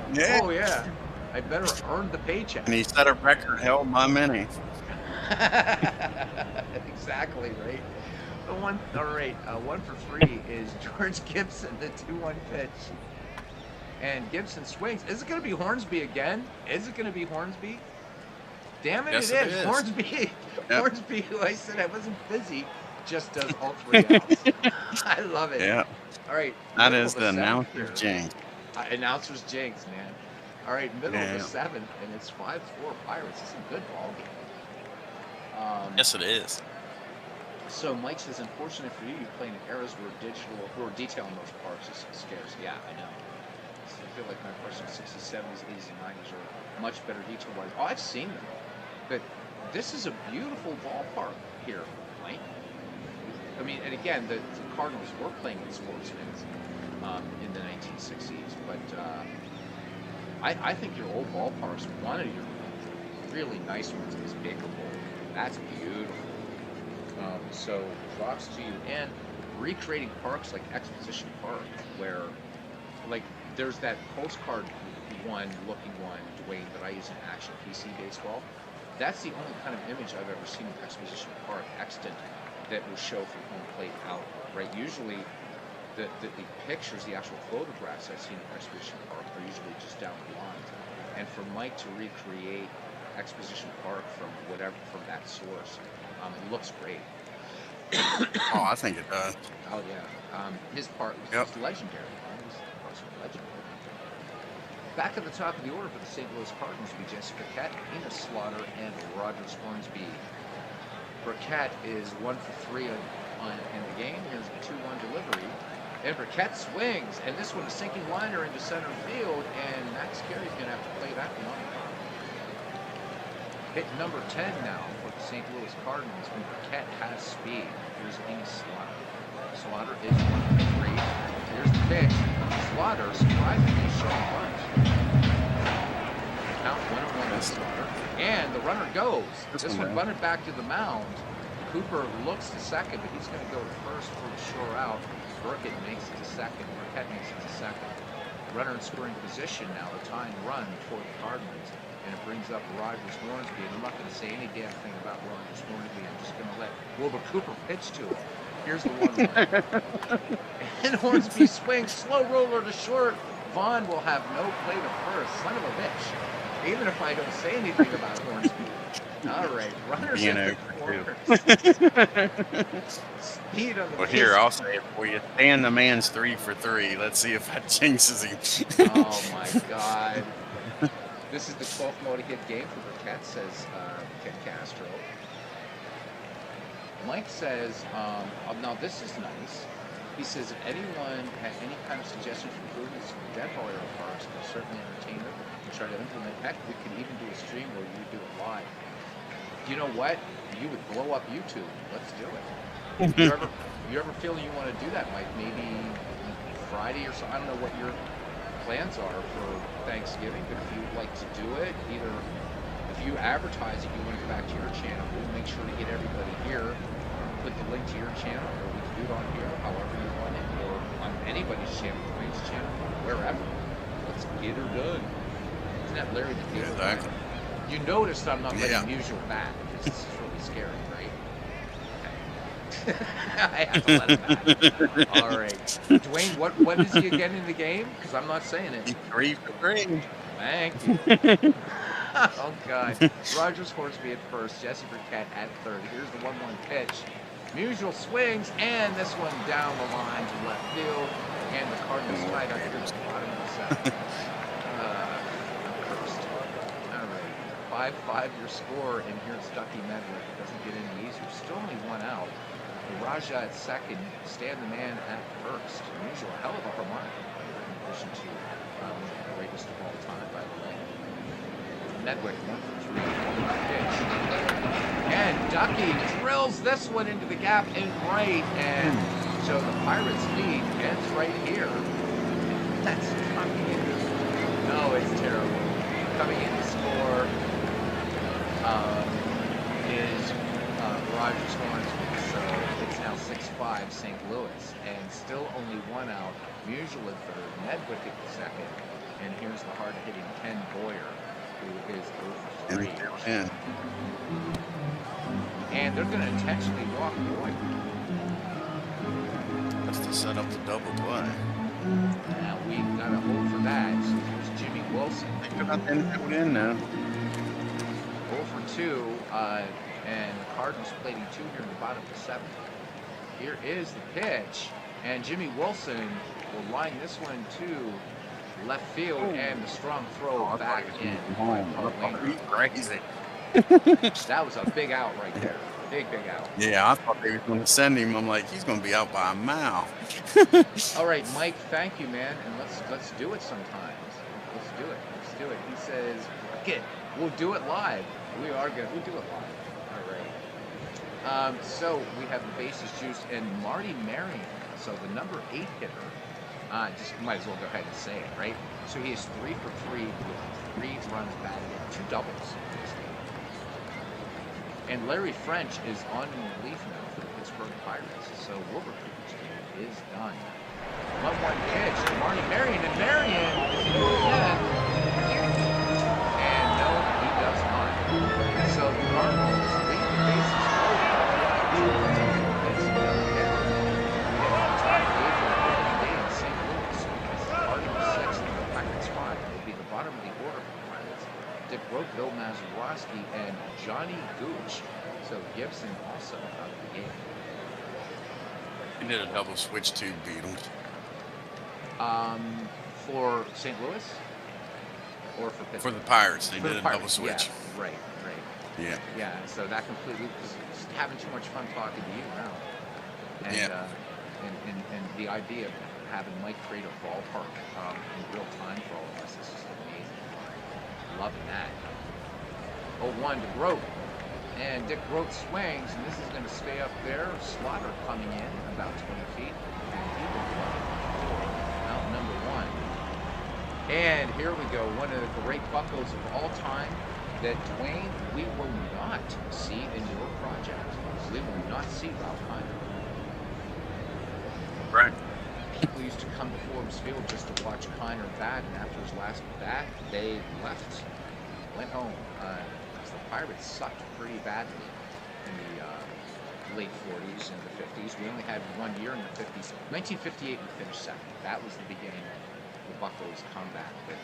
oh yeah. I better earn the paycheck. And he set a record held by many. Exactly, right? All right, 1 for 3 is George Gibson, the 2-1 pitch. And Gibson swings. Is it going to be Hornsby again? Is it going to be Hornsby? Damn it, Yes, it it is. is. Hornsby. Yep. Hornsby, who I said I wasn't busy, just does all 3 outs. I love it. Yeah, All right. that middle is of the seventh announcer's here. jinx. Announcer's jinx, man. All right, middle of Yeah. the 7th, and it's 5-4 Pirates. This is a good ball game. Yes, it is. So Mike says, unfortunately for you, you play in eras where detail in most parts is scarce. Yeah, I know. So I feel like my personal 60s, 70s, 80s, and 90s are much better detail-wise. Oh, I've seen them. But this is a beautiful ballpark here, Mike. I mean, and again, the Cardinals were playing in Sportsman's in the 1960s, but I think your old ballparks, one of your really nice ones is Baker Bowl. That's beautiful. So props to you. And recreating parks like Exposition Park, where like there's that postcard looking one, Dwayne, that I use in Action PC Baseball. That's the only kind of image I've ever seen of Exposition Park extant that will show from home plate out, right? Usually the pictures, the actual photographs I've seen of Exposition Park are usually just down the line. And for Mike to recreate Exposition Park from that source, it looks great. Oh, I think it does. Oh yeah, his part was Yep. just legendary. His parts were legendary. Back at the top of the order for the St. Louis Cardinals will be Jesse Burkett, Enos Slaughter, and Rogers Hornsby. Burkett is 1 for 3 in the game. Here's the 2-1 delivery. And Burkett swings, and this one a sinking liner into center field, and Max Carey's going to have to play that one on. Hit number 10 now for the St. Louis Cardinals when Burkett has speed. Here's Enos Slaughter. Slaughter is 1 for 3. Here's the pitch. Slaughter surprisingly showing punch. Count 1-1 to Slaughter. And the runner goes. This one bunted back to the mound. Cooper looks to second, but he's going to go to first for the shore out. Burkett makes it to second. Burkett makes it to second. Runner in scoring position now, the tying run for the Cardinals. And it brings up Rogers Hornsby. And I'm not going to say any damn thing about Rogers Hornsby. I'm just going to let Wilbur Cooper pitch to him. Here's the 1-1. And Hornsby swings, slow roller to short. Vaughn will have no play to first. Son of a bitch. Even if I don't say anything about Hornsby. All right, runners at the corners. Speed on the Well, here, I'll say it for you. Dan the man's 3 for 3. Let's see if that jinxes him. Oh, my God. This is the 12th no-hit game for Burkett, says Ken Castro. Mike says, now this is nice. He says, if anyone had any kind of suggestions for improvements in the dead ball era parks, we'll certainly entertain them and try to implement. Heck, we could even do a stream where you do it live. You know what? You would blow up YouTube. Let's do it. you ever feel you want to do that, Mike? Maybe Friday or so. I don't know what your plans are for Thanksgiving, but if you'd like to do it, either if you advertise it, you link back to your channel, we'll make sure to get everybody here, put the link to your channel, or we can do it on here, however you want it, or on anybody's channel, Dwayne's channel, wherever. Let's get her done. Isn't that Larry the Cable Guy? Exactly. You noticed I'm not letting him use your bat, because this is really scary, right? I have to let him back. All right. Dwayne, what is he again in the game? Because I'm not saying it. 3 for 3. Thank you. Oh, God. Rogers Hornsby at first. Jesse Burkett at third. Here's the 1-1 pitch. Musial swings, and this one down the line to left field. And the Cardinals tied up here at the bottom of the 7th. I'm cursed. All right. 5-5 your score, and here's Ducky Medwick. It doesn't get any easier. Still only 1 out. Raja at second, Stan the man at first. Unusual, a hell of a harmonica player in addition to the greatest of all time, by the way. Medwick 1 for 3, pitch. And Ducky drills this one into the gap in right, and so the Pirates lead ends right here. That's coming in. No, it's terrible. Coming in to score is Rogers Hornsby. So it's now 6-5 St. Louis, and still only 1 out. Musial at third, Medwick at the second, and here's the hard-hitting Ken Boyer, who is 0 for 3. And they're going to intentionally walk Boyer. set up the double play. Now we got a hold for that. So here's Jimmy Wilson. Think about the infield in now. 0 for 2, and the Cardinals plating 2 here in the bottom of the 7th. Here is the pitch, and Jimmy Wilson will line this one to left field, and the strong throw back in. He's crazy. That was a big out right there. Big out. Yeah, I thought they were going to send him. I'm like, he's going to be out by a mile. All right, Mike, thank you, man, and let's do it sometimes. Let's do it. He says, "Okay, we'll do it live." We are good. We'll do it live. All right. So we have the bases juiced and Marty Marion. So the number 8 hitter. Just might as well go ahead and say it, right? So he is 3 for 3 with 3 runs batted in, 2 doubles in this game. And Larry French is on relief now for the Pittsburgh Pirates. So Wilbur Cooper's game is done. 1-1 pitch to Marty Marion, and Marion is in again. And no, he does not. So the Cardinals leave the bases loaded. It's another hit. Tied game for the opening day in St. Louis. It's the Cardinals 6 and the Pirates 5. It'll be the bottom of the order for the Pirates. Dick Roque, Bill Mazeroski, and Johnny Gooch. So Gibson also out of the game. He did a double switch to Beatles. For St. Louis? Or for Pittsburgh? For the Pirates, they For did the a Pirates, double switch. Yeah, right. Yeah. Yeah, so that completely, because just having too much fun talking to you now. And, Yeah. and the idea of having Mike create a ballpark in real time for all of us is just amazing. Loving that. 0-1 to Roque. And Dick Roque swings, and this is going to stay up there. Slaughter coming in about 20 feet. And he will out number 1. And here we go, one of the great buckos of all time that, Dwayne, we will not see in your project. We will not see Ralph Kiner. Right. People used to come to Forbes Field just to watch Kiner bat, and after his last bat, they left, went home. Because the Pirates sucked pretty badly in the late 40s and the 50s. We only had 1 year in the 50s. 1958, we finished second. That was the beginning of the Buccos' comeback. But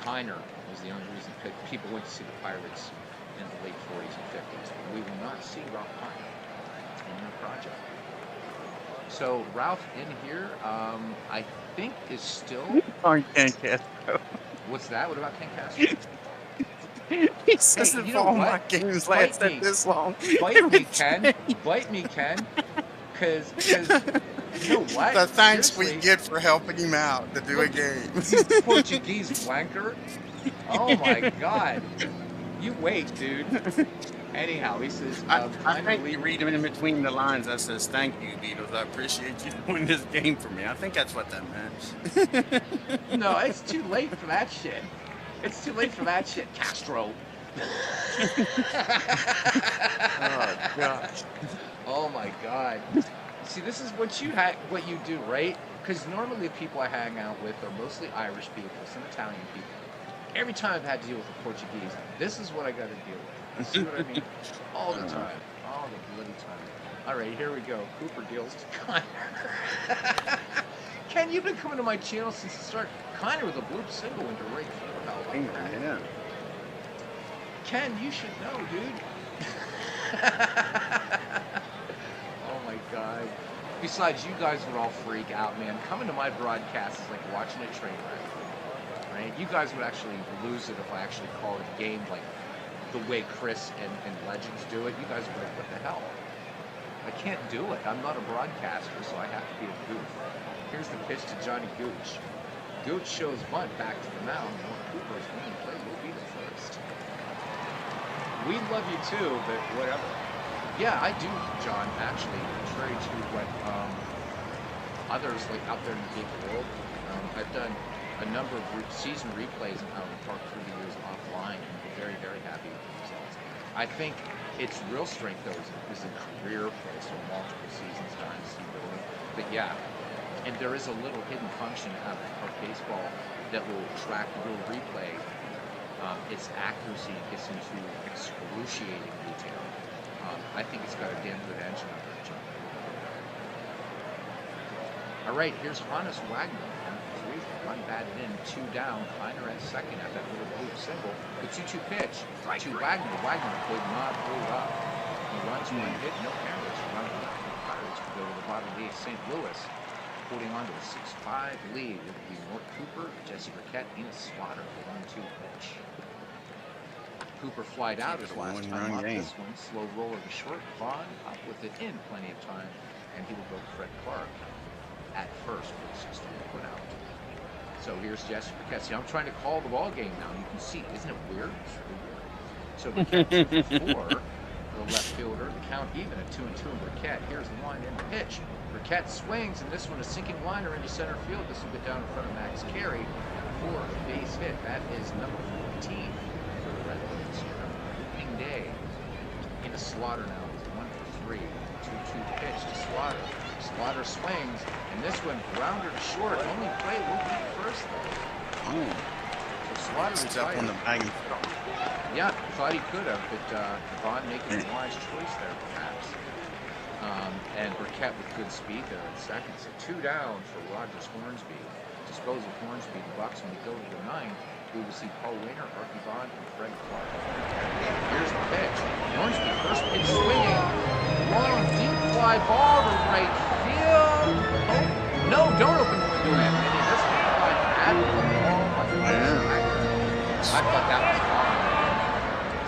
Kiner was the only reason people went to see the Pirates in the late 40s and 50s. We will not see Ralph Kiner in your project. So Ralph in here, I think is still. On Ken Castro. What's that? What about Ken Castro? He says Hey, if you know all what? my games Bite lasted me. this long. Bite me, Ken. Bite me, Ken. Because you know what? The thanks Seriously, we get for helping him out to do a game. you Portuguese wanker. Oh my God. You wait, dude. Anyhow, he says, I Kiner think you lead- read him in between the lines. That says, "Thank you, Beatles. I appreciate you doing this game for me." I think that's what that meant. No, it's too late for that shit. It's too late for that shit, Castro. Oh gosh. Oh my God. See, this is what you do, right? Because normally the people I hang out with are mostly Irish people, some Italian people. Every time I've had to deal with the Portuguese, this is what I got to deal with. You see what I mean? All the time. All the bloody time. All right, here we go. Cooper deals to Kiner. Ken, you've been coming to my channel since the start. Kiner with a bloop single into right field. How about that? Yeah. Ken, you should know, dude. Oh my God. Besides, you guys would all freak out, man. Coming to my broadcast is like watching a train wreck. Right? You guys would actually lose it if I actually called a game like the way Chris and Legends do it. You guys would be like, what the hell? I can't do it. I'm not a broadcaster, so I have to be a goof. Here's the pitch to Johnny Gooch. Gooch shows bunt back to the mound. Well, Cooper's winning play will be the first. We love you too, but whatever. Yeah, I do, John, actually, contrary to what others like out there in the big world. I've done a number of season replays in Highland Park through the years offline, and we're very, very happy with the results. I think its real strength, though, is a career play, so multiple seasons, dynasty building. But yeah, and there is a little hidden function out of baseball that will track real replay. Its accuracy gets into excruciating detail. I think it's got a damn good engine under it, John. right, here's Hannes Wagner. Three, one batted in, two down. Kleiner at second at that little blue single. The 2-2 pitch to Wagner. Wagner could not hold up. He runs one hit, no errors. Run the Pirates would go to the bottom of the eighth. St. Louis holding on to a 6-5 lead. It would be Mort Cooper, Jesse Burkett, Enos Slaughter. The 1-2 pitch. Cooper flied out his last time off this one. Slow roller to short. Vaughn up with it in plenty of time. And he will go to Fred Clark at first with 6 to put out. So here's Jesse Burkett. See, I'm trying to call the ball game now. You can see, isn't it weird? It's really weird. So Burkett 2 for 4. The left fielder. The count even at 2-2. And Burkett. Here's the line in the pitch. Burkett swings, and this one a sinking liner into center field. This will get down in front of Max Carey for a base hit. That is number 14 for the Red Wings here. Opening day. Into Slaughter now with 1 for 3. 2-2 pitch to Slaughter. Slaughter swings, and this one grounder to short. Only play will be first though. Oh. So Slaughter It's up on the bag. Yeah, thought he could have, but Vaughn making a wise choice there, perhaps. And Burkett with good speed there in second. So 2 down for Rogers Hornsby. Dispose of Hornsby. The Bucks, when we go to the 9th, we will see Paul Wainer, Archie Vaughn, and Fred Clark. Here's the pitch. Hornsby, first pitch swinging. Long, deep fly ball to right field. Oh, no, don't open the window, Anthony. This one fly at the ball. I thought that was gone.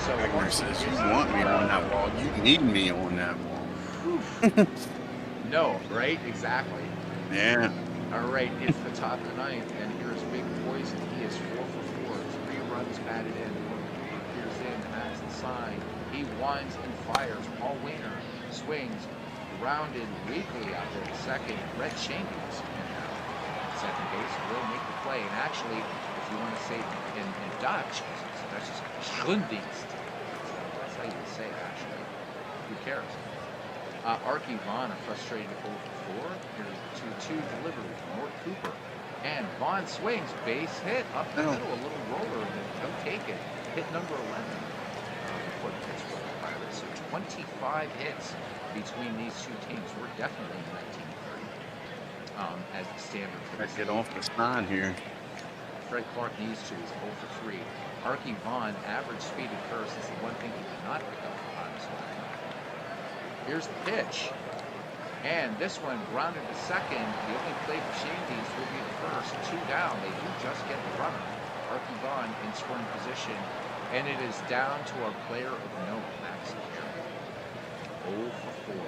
So Wagner says, you want me on that wall. You need me on that wall. No, right? Exactly. Yeah. All right, it's the top of the 9th, and here's Big Poison. He is 4 for 4, 3 runs batted in. Here's in, has the sign. He winds and fires. Paul Wainer swings, grounded weakly out there to second. Red Chambers second base will make the play. And actually, if you want to say in Dutch, that's just Schundienst. That's how you would say it, actually. Who cares? Archie Vaughn, a frustrated 0 for 4. Here's the 2-2 delivery from Mort Cooper. And Vaughn swings, base hit, up the middle, a little roller, and don't take it. Hit number 11 for the Pittsburgh Pirates. So 25 hits between these two teams. We're definitely in 1930 as the standard for this. Let's get off the sign here. Fred Clark needs to. He's 0 for 3. Archie Vaughn, average speed of curse is the one thing he cannot pick up for Honest. Here's the pitch. And this one grounded to second. The only play for Shandy's will be the first. 2 down. They do just get the runner. Archie Vaughn in scoring position. And it is down to our player of note, Max Carey. 0 for 4.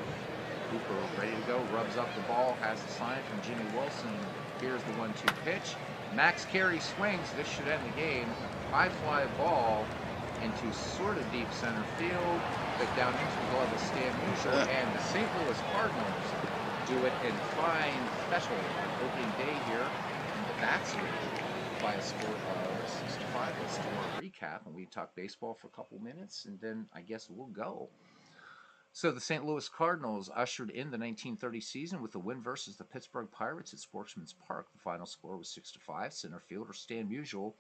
Cooper ready to go. Rubs up the ball. Has the sign from Jimmy Wilson. Here's the 1-2 pitch. Max Carey swings. This should end the game. High fly ball into sort of deep center field, but down into the glove of Stan Musial, and the St. Louis Cardinals do it in fine special opening day here in the Bats League by a score of 6-5. Let's do our recap, and we talk baseball for a couple minutes, and then I guess we'll go. So the St. Louis Cardinals ushered in the 1930 season with a win versus the Pittsburgh Pirates at Sportsman's Park. The final score was 6-5. Center fielder Stan Musial,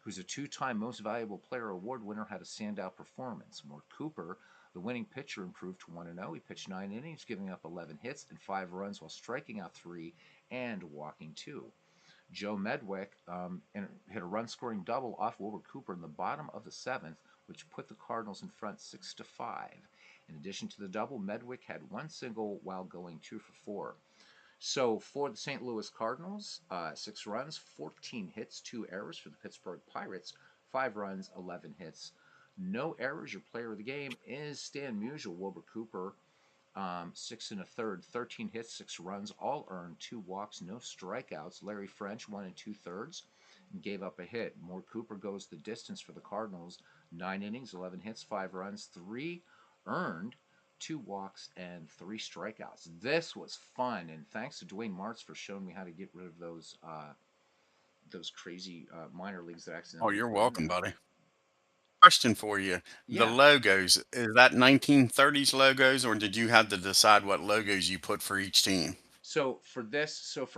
who's a 2-time Most Valuable Player Award winner, had a standout performance. Mort Cooper, the winning pitcher, improved to 1-0. He pitched 9 innings, giving up 11 hits and 5 runs while striking out 3 and walking 2. Joe Medwick hit a run-scoring double off Wilbur Cooper in the bottom of the 7th, which put the Cardinals in front 6-5. In addition to the double, Medwick had 1 single while going 2 for 4. So for the St. Louis Cardinals, 6 runs, 14 hits, 2 errors. For the Pittsburgh Pirates, 5 runs, 11 hits, no errors. Your player of the game is Stan Musial. Wilbur Cooper, 6 1/3, 13 hits, 6 runs, all earned, 2 walks, no strikeouts. Larry French, 1 2/3, and gave up a hit. Mort Cooper goes the distance for the Cardinals, 9 innings, 11 hits, 5 runs, 3 earned, 2 walks, and 3 strikeouts. This was fun, and thanks to Dwayne Martz for showing me how to get rid of those crazy minor leagues that accidentally. Oh, you're welcome, buddy. Question for you. The Yeah. logos, is that 1930s logos, or did you have to decide what logos you put for each team? So for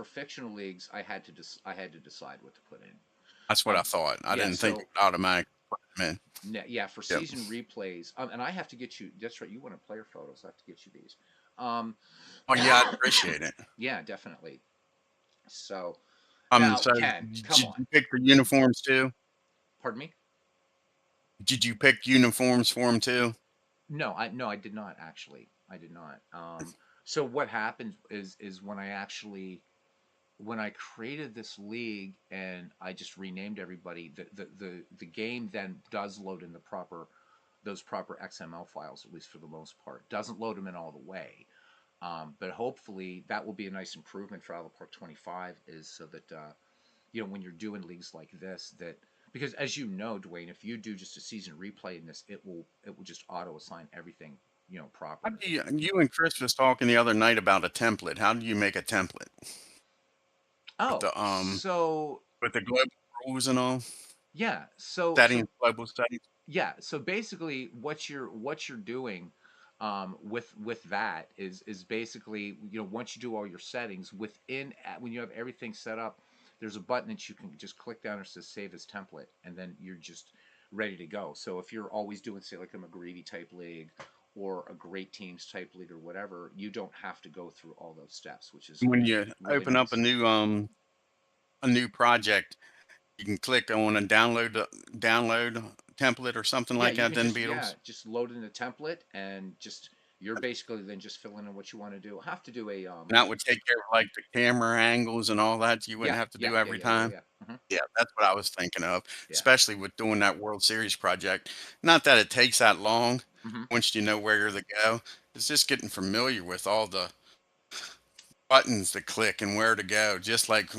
fictional leagues, I had to decide what to put in. That's what I thought. I yeah, didn't think so- it automatically put them in. Yeah, for Yep. season replays, and I have to get you. That's right. You wanted player photos. I have to get you these. Oh, yeah, I'd appreciate it. Yeah, definitely. So now, So Ken, come did on. you pick the uniforms too? Pardon me? Did you pick uniforms for them too? No, I did not actually. I did not. So what happened is when I created this league and I just renamed everybody, the game then does load in the proper those proper XML files, at least for the most part. Doesn't load them in all the way. But hopefully that will be a nice improvement for Isle Park 25 is so that when you're doing leagues like this that because as you know, Dwayne, if you do just a season replay in this, it will just auto assign everything, How properly. do you and Chris was talking the other night about a template. How do you make a template with Oh, the so with the global rules and all? yeah, so Settings, so global settings? yeah, so basically what you're doing with that is basically once you do all your settings when you have everything set up, there's a button that you can just click down and says save as template, and then you're just ready to go. So if you're always doing say like a McGreevy type league or a great teams type league or whatever, you don't have to go through all those steps, which is When you really open up nice. a new project, you can click on a download template or something Yeah, like you that can then just Beatles? just load in a template and just you're basically then just filling in what you want to do. I have to do a And that would take care of like the camera angles and all that you wouldn't yeah, have to yeah, do yeah, every yeah, yeah, time? yeah. Yeah, that's what I was thinking of, Yeah. especially with doing that World Series project. Not that it takes that long Hmm. once you know where you're to go. It's just getting familiar with all the buttons to click and where to go, just like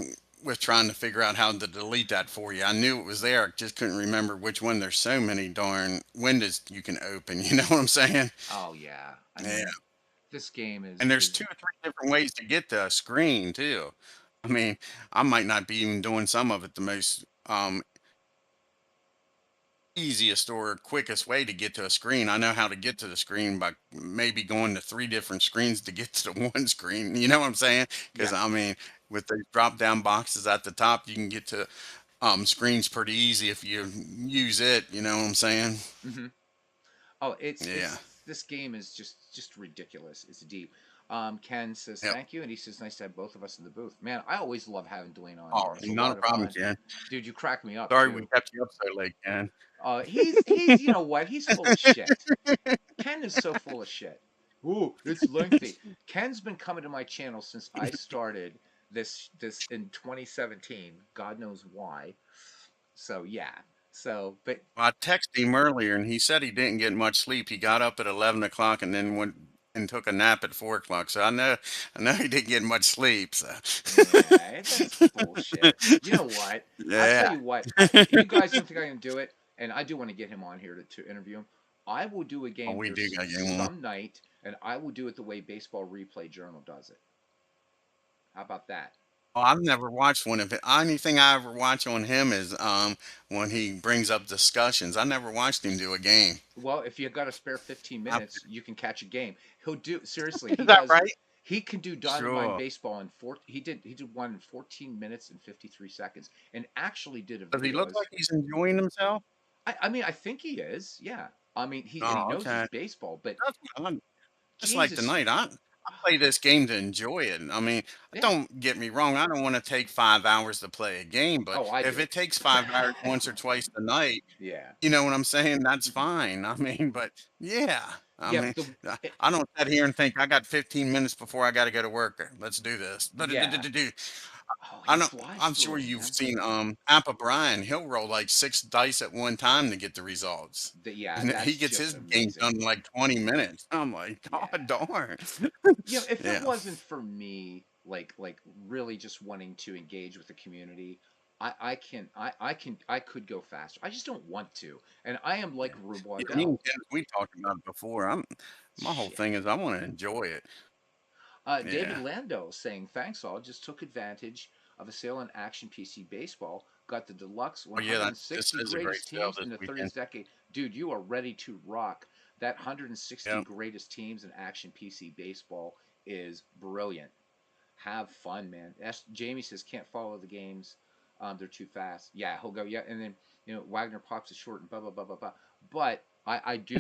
with trying to figure out how to delete that for you. I knew it was there, I just couldn't remember which one. There's so many darn windows you can open, you know what I'm saying? Oh yeah. I Yeah. mean, this game is And there's is 2 or 3 different ways to get to a screen too. I mean, I might not be even doing some of it the most, easiest or quickest way to get to a screen. I know how to get to the screen by maybe going to 3 different screens to get to the one screen, you know what I'm saying? Because yeah. I mean, with the drop down boxes at the top, you can get to, screens pretty easy if you use it, you know what I'm saying? Hmm. Oh, Yeah. it's this game is just ridiculous. It's deep. Ken says Yep. thank you, and he says nice to have both of us in the booth. Man, I always love having Dwayne on Oh, here. It's a not a lot of problem, fun, Ken. dude. You crack me up Sorry we too. kept you up so late, Ken. He's you know what? He's full of shit. Ken is so full of shit. Ooh, it's lengthy. Ken's been coming to my channel since I started this in 2017. God knows why. So yeah. So, but I texted him earlier and he said he didn't get much sleep. He got up at 11 o'clock and then went and took a nap at 4 o'clock. So I know he didn't get much sleep. So yeah, that's bullshit. You know what? I'll tell yeah. you what. You guys don't think I can do it, and I do want to get him on here to interview him. I will do a Oh, game we here do got to get one. some night, and I will do it the way Baseball Replay Journal does it. How about that? Oh, I've never watched one of it. Anything I ever watch on him is when he brings up discussions. I never watched him do a game. Well, if you got a spare 15 I- minutes, you can catch a game. He'll do seriously. He Is that does. right? He can do Dynamite Sure. Baseball in four. He did one in 14 minutes and 53 seconds, and actually did a Does he video. look like he's enjoying himself? I mean, I think he is. Yeah. I mean, he Oh, knows his okay. baseball, but That's fine. Just like Jesus. tonight, I play this game to enjoy it. I mean, Yeah. don't get me wrong. I don't want to take 5 hours to play a game, but Oh, I if do. it takes 5 hours once or twice a night, Yeah. you know what I'm saying? That's Mhm. fine. I mean, but yeah, I Yeah, mean, but the it, I don't sit here and think I got 15 minutes before I got to go to work. Let's do this. yeah. Oh, I he know. flies I'm through sure them, you've man. seen APBA Brian. He'll roll like 6 dice at one time to get the results. Yeah, And he that's gets just his game amazing. done in like 20 minutes. I'm like, Yeah. God darn. If it Yeah. wasn't for me, like really just wanting to engage with the community, I could go faster. I just don't want to, and I am like Rube Yeah, me and Waddell. Ken, we talked about it before. My whole Shit. thing is I want to enjoy it. David Yeah. Lando saying, thanks all, just took advantage of a sale on Action PC Baseball, got the deluxe Oh yeah, this 160 is a great greatest sale teams this in the weekend. 30th decade. Dude, you are ready to rock. That 160 Yeah. greatest teams in Action PC Baseball is brilliant. Have fun, man. Jamie says, can't follow the games. They're too fast. Yeah, he'll go, yeah. And then, Wagner pops it short and blah, blah, blah, blah, blah. But I do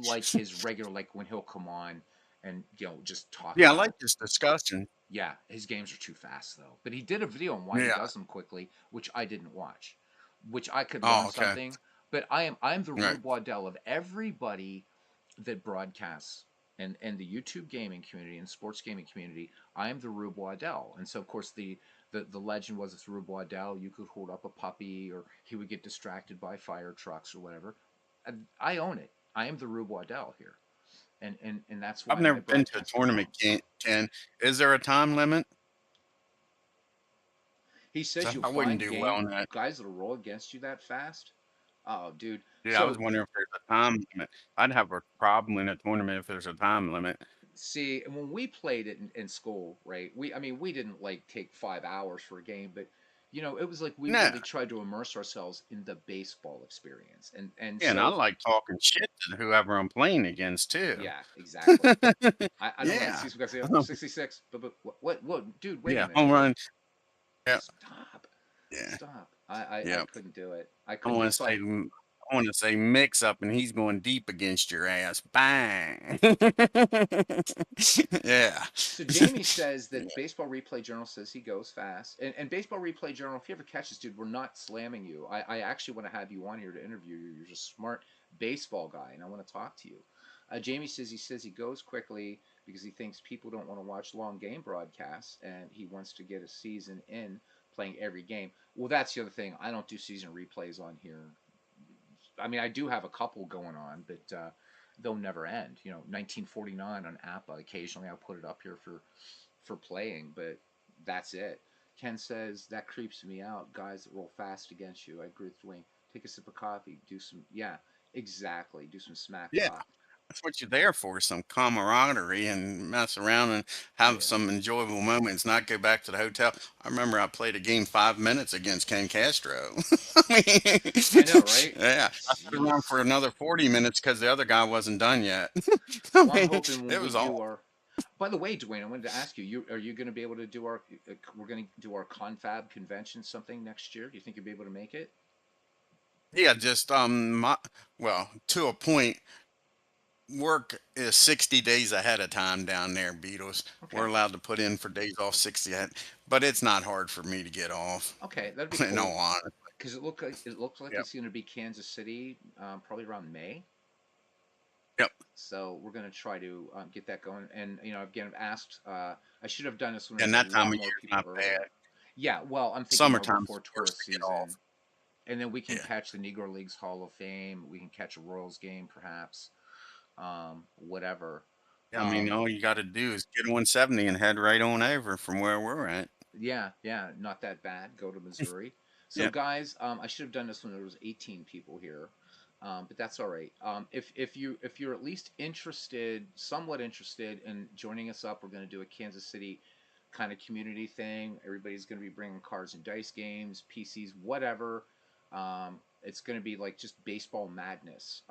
like his regular, like when he'll come on and, just talk Yeah, I like about this discussion. Yeah, his games are too fast though. But he did a video on why he Yeah. does them quickly, which I didn't watch, which I could Oh, learn okay. something. But I'm the Right. Rube Waddell of everybody that broadcasts and the YouTube gaming community and sports gaming community. I am the Rube Waddell, and so of course the legend was it's Rube Waddell. You could hold up a puppy, or he would get distracted by fire trucks or whatever. I own it. I am the Rube Waddell here, and that's I've why my never been to a broadcast tournament, performs. Ken. Is there a time limit? He 'Cause says you'll I wouldn't find do well in that. guys that'll roll against you that fast. Oh, dude. Yeah, I was So wondering if there's a time limit. I'd have a problem in a tournament if there's a time limit. see, when we played it in school, right? I mean, we didn't like take 5 hours for a game, but it was like we No. really tried to immerse ourselves in the baseball experience, and Yeah, and I so like talking shit to whoever I'm playing against too. yeah, exactly. I don't like to Yeah. see some guys say, oh, Um, 66, but what, dude? Wait a yeah, minute, home like run. Yeah. stop, Yeah. stop. I Yeah. couldn't do it. I I couldn't do want it. to So say I want to say mix up and he's going deep against your ass. Bang. Yeah. So Jamie says that Baseball Replay Journal says he goes fast, and Baseball Replay Journal, if you ever catch this dude, we're not slamming you. I actually want to have you on here to interview you. You're just a smart baseball guy, and I want to talk to you. Jamie says he goes quickly because he thinks people don't want to watch long game broadcasts, and he wants to get a season in playing every game. Well, that's the other thing. I don't do season replays on here. I mean, I do have a couple going on, but they'll never end. 1949 on APBA. Occasionally, I'll put it up here for playing, but that's it. Ken says that creeps me out. Guys that roll fast against you. I agree with Dwayne. Take a sip of coffee. Do some. Yeah, exactly. Do some smack Yeah. talk. That's what you're there for, some camaraderie and mess around and Oh have yeah. some enjoyable moments, not go back to the hotel. I remember I played a game 5 minutes against Ken Castro. I mean, I know, right? yeah, I stood around Jeez. for another 40 minutes because the other guy wasn't done yet. I Well, I'm mean, hoping when it we was do all. our. By the way, Dwayne, I wanted to ask you. Are you going to be able to do our? We're going to do our confab convention something next year. Do you think you'll be able to make it? Yeah, just well, to a point, work is 60 days ahead of time down there, Beatles. We're Okay. allowed to put in for days off 60 ahead, but it's not hard for me to get off. Okay, that'd be In cool. all honesty. Because it looks like Yep. it's going to be Kansas City, probably around May. Yep. So we're going to try to get that going. And again, I've asked. I should have done this when And there's a that time lot of more year is people not earlier. bad. Yeah, well, I'm thinking more Summertime's before the worst tourist to get season, off. and then we can Yeah. catch the Negro Leagues Hall of Fame. We can catch a Royals game, perhaps. Whatever. I mean, Um, all you got to do is get 170 and head right on over from where we're at. yeah, yeah, not that bad. Go to Missouri. So, Yeah. guys, I should have done this when there was 18 people here, but that's all right. If you're at least interested, somewhat interested in joining us up, we're going to do a Kansas City kind of community thing. Everybody's going to be bringing cards and dice games, PCs, whatever. It's going to be like just baseball madness.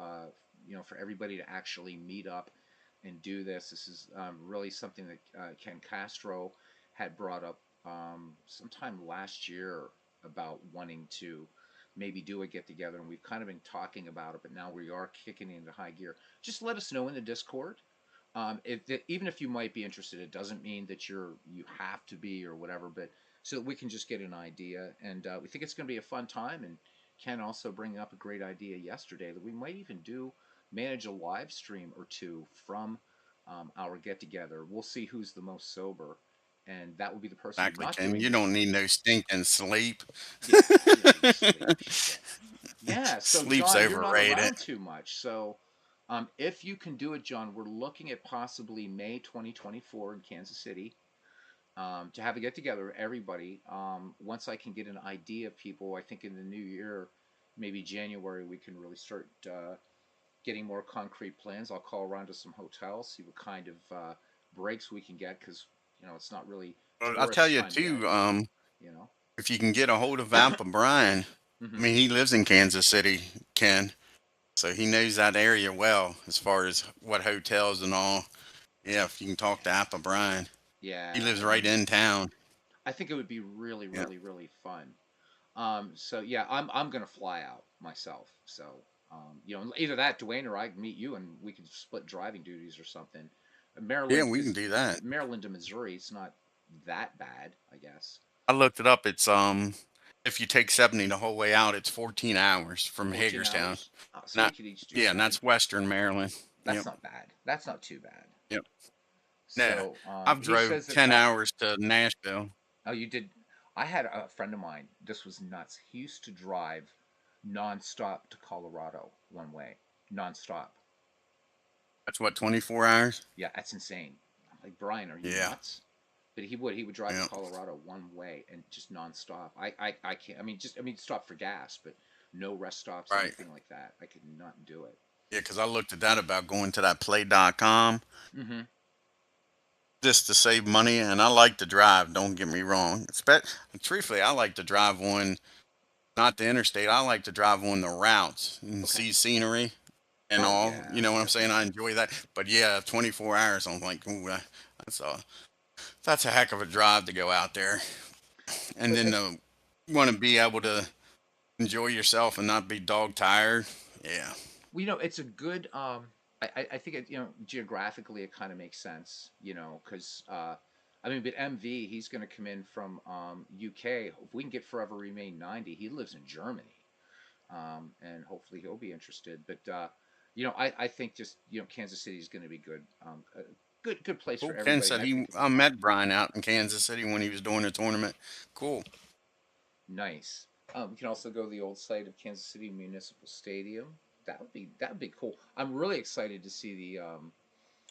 For everybody to actually meet up and do this. This is really something that Ken Castro had brought up sometime last year about wanting to maybe do a get together, and we've kind of been talking about it, but now we are kicking into high gear. Just let us know in the Discord. Even if you might be interested, it doesn't mean that you have to be or whatever, but so that we can just get an idea. And we think it's going to be a fun time. And Ken also bring up a great idea yesterday that we might even manage a live stream or two from our get together. We'll see who's the most sober, and that will be the person Exactly, not Ken. doing You it. don't need no stinking sleep. Yeah, you don't need sleep. Shit. Yeah. So Sleep's John, you're not overrated. around too much. So if you can do it, John, we're looking at possibly May 2024 in Kansas City to have a get together with everybody. Once I can get an idea of people, I think in the new year, maybe January, we can really start getting more concrete plans. I'll call around to some hotels, see what kind of breaks we can get because it's not really Well, I'll tell tourist you time yet. too. You know. If you can get a hold of Alpha Brian, I Hmm. mean, he lives in Kansas City, Ken, so he knows that area well as far as what hotels and all. Yeah, if you can talk to Alpha Brian, he Yeah, lives I right mean, in town. I think it would be really, Yeah. really, really fun. So yeah, I'm gonna fly out myself. So either that, Dwayne, or I can meet you and we can split driving duties or something. Yeah, Maryland, we can because do that. Maryland to Missouri, it's not that bad, I guess. I looked it up. It's if you take 70 the whole way out, it's 14 hours from 14 Hagerstown. hours. So we Not could each do Yeah, and something. that's Western Maryland. That's Yep. not bad. That's not too bad. Yep. Yeah. So I've he drove says that 10 hours to Nashville. oh, you did. I had a friend of mine. This was nuts. He used to drive nonstop to Colorado one way, nonstop. That's what, 24 hours? Yeah, that's insane. I'm like, Brian, are you Yeah. nuts? But he would drive to Yeah. Colorado one way and just nonstop. I can't. I mean, stop for gas, but no rest stops, Right. anything like that. I could not do it. Yeah, because I looked at that about going to that play.com Mm-hmm. just to save money. And I like to drive, don't get me wrong. Truthfully, I like to drive on, not the interstate, I like to drive on the routes and Okay. see scenery and Oh all. yeah, You know what I'm saying? I definitely. enjoy that. But yeah, 24 hours, I'm like, ooh, that's a, that's a heck of a drive to go out there. And But then want to be able to enjoy yourself and not be dog tired. Yeah. well, it's a good. I think geographically it kind of makes sense. Because I mean, but MV he's going to come in from UK. If we can get Forever Remain 90, he lives in Germany, and hopefully he'll be interested. But I think just Kansas City is going to be good. A good place for Cool. Ken everybody. said I think I met Brian out in Kansas City when he was doing a tournament. Cool. nice. We can also go to the old site of Kansas City Municipal Stadium. That would be cool. I'm really excited to see the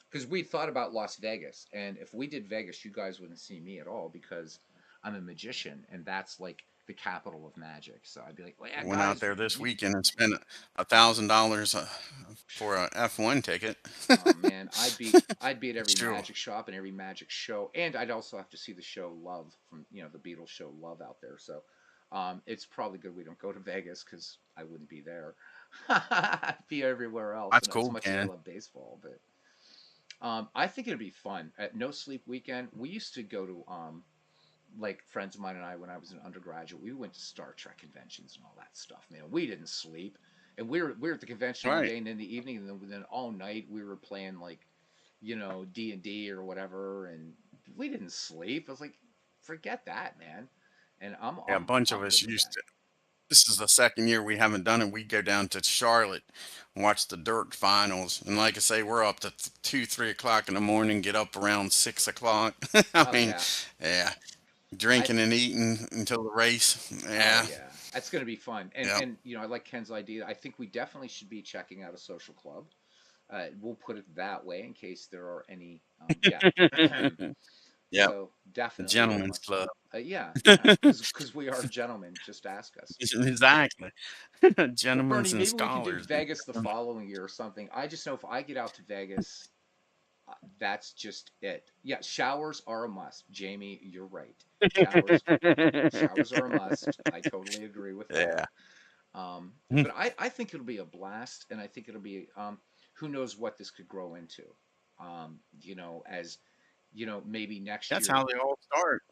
because we thought about Las Vegas, and if we did Vegas, you guys wouldn't see me at all because I'm a magician, and that's like the capital of magic. So I'd be like, well, yeah, Went out guys, there this weekend and spent $1,000 for a F1 ticket. oh man, I'd be at every Sure. magic shop and every magic show, and I'd also have to see the show Love from the Beatles show Love out there. So it's probably good we don't go to Vegas because I wouldn't be there. I'd be everywhere else, That's and as cool, much as I Ken. love baseball, but I think it'd be fun. At No Sleep Weekend, we used to go to like friends of mine and I when I was an undergraduate. We went to Star Trek conventions and all that stuff. Man, we didn't sleep, and we were at the convention one Right. day, and in the evening, and then all night we were playing like D&D or whatever, and we didn't sleep. I was like, forget that, man. And I'm Yeah, a I'm bunch of I'm us good with used that. to. This is the second year we haven't done it. We go down to Charlotte, and watch the dirt finals, and like I say, we're up to 2, 3 o'clock in the morning. Get up around 6 o'clock. I Oh mean, yeah, yeah, I drinking and eating until the race. oh Yeah, yeah, that's gonna be fun. And yeah. and I like Ken's idea. I think we definitely should be checking out a social club. We'll put it that way in case there are any. Yeah. Yep. So The definitely a gentleman's must do. club. Yeah, because we are gentlemen. Just ask us. Exactly. But Gentlemen Bernie, and maybe we can do scholars. Vegas the following year or something. I just know if I get out to Vegas, that's just it. Yeah, showers are a must. Jamie, you're right. Showers, showers are a must. I totally agree with that. Yeah. But I think it'll be a blast, and I think it'll be who knows what this could grow into. As maybe next That's year, how they all start.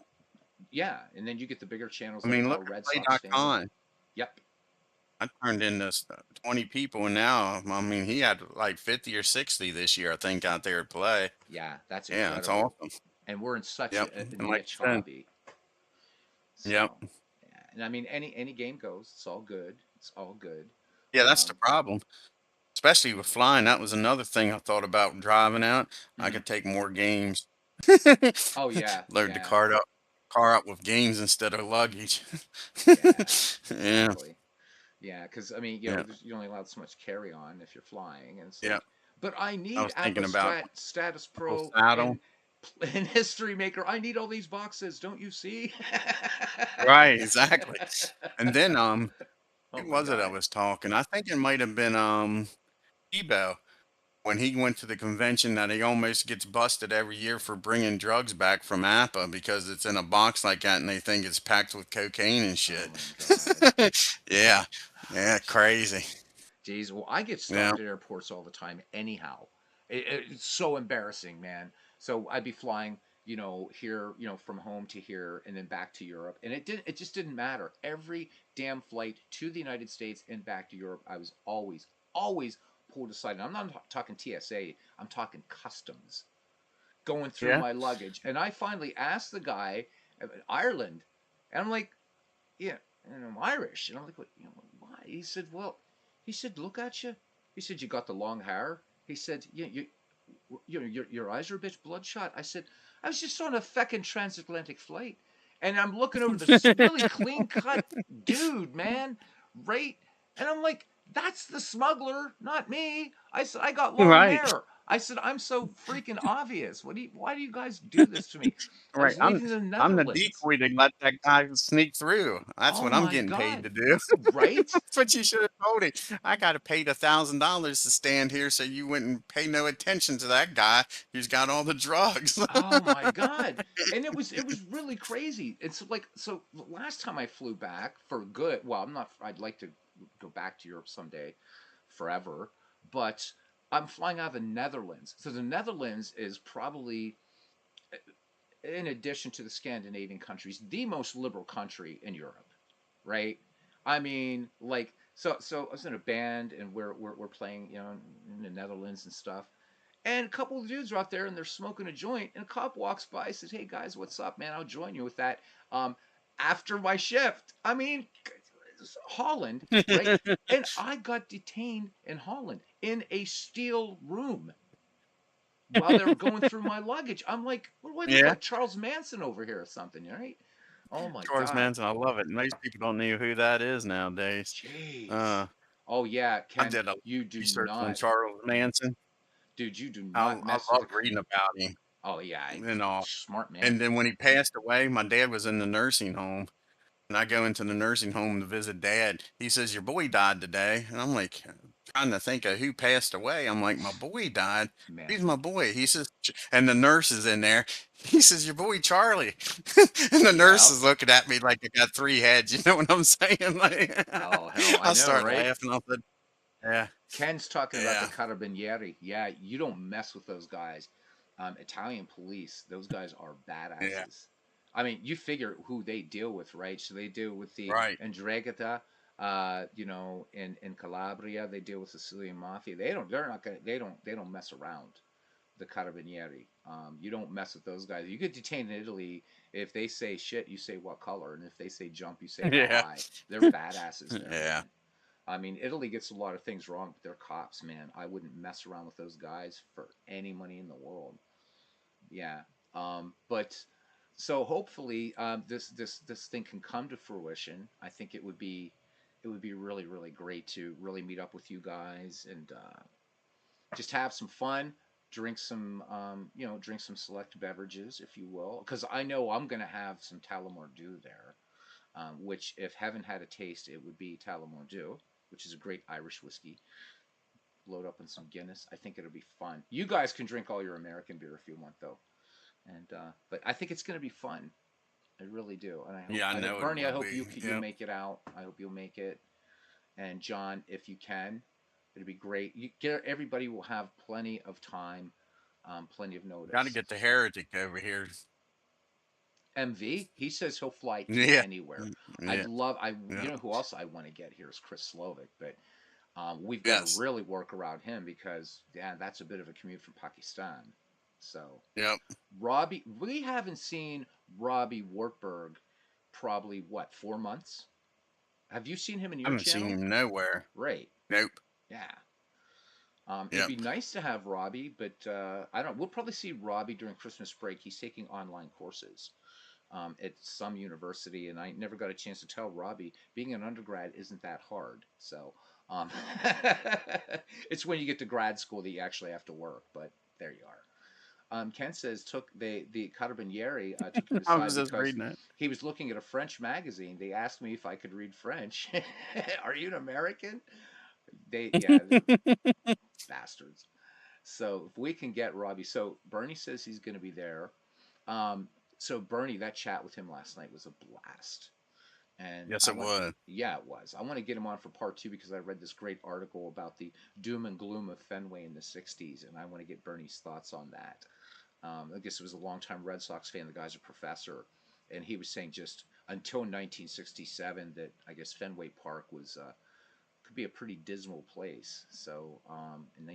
yeah, and then you get the bigger channels I like mean, look Red at Sox fans. play.com. Yep. I turned into 20 people, and now, I mean, he had like 50 or 60 this year, I think, out there to play. Yeah, that's Yeah, it's incredible. awesome. And we're in such Yep. a And like niche you said, hobby. yep. So, yeah. And I mean, any game goes. It's all good. It's all good. Yeah, that's the Um, problem. Especially with flying. That was another thing I thought about driving out. I mhm. could take more games. Oh yeah, Load the yeah, car up with games instead of luggage. yeah. Yeah. Exactly. Yeah, because I mean, Yeah. you're only allowed so much carry on if you're flying, and it's Yeah. like, but I I need was thinking about Status a whole Pro saddle. and History Maker. I need all these boxes. Don't you see? Right, exactly. And then Oh who my was it I God. was talking? I think it might have been Tebow when he went to the convention that he almost gets busted every year for bringing drugs back from APBA because it's in a box like that and they think it's packed with cocaine and Oh shit. my God. Yeah. Yeah, Jeez. crazy. Jeez. Well, I get Yeah. stopped at airports all the time, anyhow. It's so embarrassing, man. So I'd be flying, here, from home to here, and then back to Europe, and it just didn't matter. Every damn flight to the United States and back to Europe, I was always pulled aside. And I'm not talking TSA. I'm talking customs. going through Yeah. my luggage. And I finally asked the guy, Ireland, and I'm like, yeah, and I'm Irish. And I'm like, what, why? He said, well, he said, look at you. He said, you got the long hair. He said, yeah, your eyes are a bit bloodshot. I said, I was just on a feckin' transatlantic flight. And I'm looking over this really clean cut dude, man, right? And I'm like, that's the smuggler, not me. I said, I got long Right. hair. I said, I'm so freaking obvious. Why do you guys do this to me? I Right. was I'm leaving the I'm the Netherlands. decoy to let that guy sneak through. That's Oh what I'm my getting paid God. to do. Right? That's what you should have told him. I got to pay $1,000 to stand here so you wouldn't pay no attention to that guy who's got all the drugs. Oh my God. And it was really crazy. It's like, so the last time I flew back for good, well, I'd like to go back to Europe someday forever, but I'm flying out of the Netherlands. So the Netherlands is probably, in addition to the Scandinavian countries, the most liberal country in Europe, right? I mean, like, so I was in a band and we're playing, in the Netherlands and stuff. And a couple of dudes are out there and they're smoking a joint, and a cop walks by, says, "Hey guys, what's up, man? I'll join you with that after my shift." I mean, Holland, right? And I got detained in Holland in a steel room while they were going through my luggage. I'm like, what do I look Yeah. like, Charles Manson over here or something, right? Oh my Charles God, Manson, I love it. Most people don't know who that is nowadays. jeez. Uh, Oh yeah, I Ken, did a you do research on not, Charles Manson. dude, you do I not I mess with love the. reading about him Oh yeah, and all. smart man. And then when he passed away, my dad was in the nursing home. And I go into the nursing home to visit dad. He says, "Your boy died today." And I'm like, trying to think of who passed away. I'm like, "My boy died. Man. Who's my boy?" He says, and the nurse is in there. He says, "Your boy Charlie." And the nurse Yeah. is looking at me like I got three heads. You know what I'm saying? Like, Oh hell, I I know, start right? laughing. I said, "Yeah, Ken's talking about the yeah, carabinieri. Yeah, you don't mess with those guys. Italian police, those guys are yeah, badasses. I mean, you figure who they deal with, right? So they deal with the right, Ndrangheta, in Calabria. They deal with Sicilian mafia. They're not gonna. They don't mess around. The carabinieri. You don't mess with those guys. You get detained in Italy if they say shit, you say what color, and if they say jump, you say how yeah, high. They're badasses there, yeah." man. I mean, Italy gets a lot of things wrong, but they're cops, man. I wouldn't mess around with those guys for any money in the world. Yeah. But so hopefully, this thing can come to fruition. I think it would be really really great to really meet up with you guys and just have some fun, drink some select beverages, if you will, because I know I'm gonna have some Tullamore Dew there, which if haven't had a taste, it would be Tullamore Dew, which is a great Irish whiskey. Load up on some Guinness. I think it'll be fun. You guys can drink all your American beer if you want, though. And but I think it's going to be fun. I really do. And Yeah, I I hope know it Bernie. I will hope be. you'll Yep. make it out. I hope you'll make it. And John, if you can, it'd be great. Everybody will have plenty of time, plenty of Got to notice. get the heretic over here. MV, he says he'll fly to Yeah, anywhere. mm, I'd yeah, love. yeah. Who else I want to get here is Chris Slovic, but we've got to Yes. really work around him because yeah, that's a bit of a commute from Pakistan. So Yep. Robbie, we haven't seen Robbie Wartburg probably what 4 months. Have you seen him in I your haven't seen channel? him nowhere. Right. Nope. Yeah. It'd Yep. be nice to have Robbie, but I don't. We'll probably see Robbie during Christmas break. He's taking online courses at some university, and I never got a chance to tell Robbie being an undergrad isn't that hard. So um, it's when you get to grad school that you actually have to work. But there you are. Ken says the Carabinieri took him I was aside just because reading it. he was looking at a French magazine. They asked me if I could read French. Are you an American? They're bastards. So if we can get Robbie, so Bernie says he's going to be there. Um, so Bernie, that chat with him last night was a blast, and Yes, it was. yeah, it was. I want to get him on for part two because I read this great article about the doom and gloom of Fenway in the '60s, and I want to get Bernie's thoughts on that. I guess it was a longtime Red Sox fan. The guy's a professor, and he was saying just until 1967 that I guess Fenway Park was could be a pretty dismal place. So in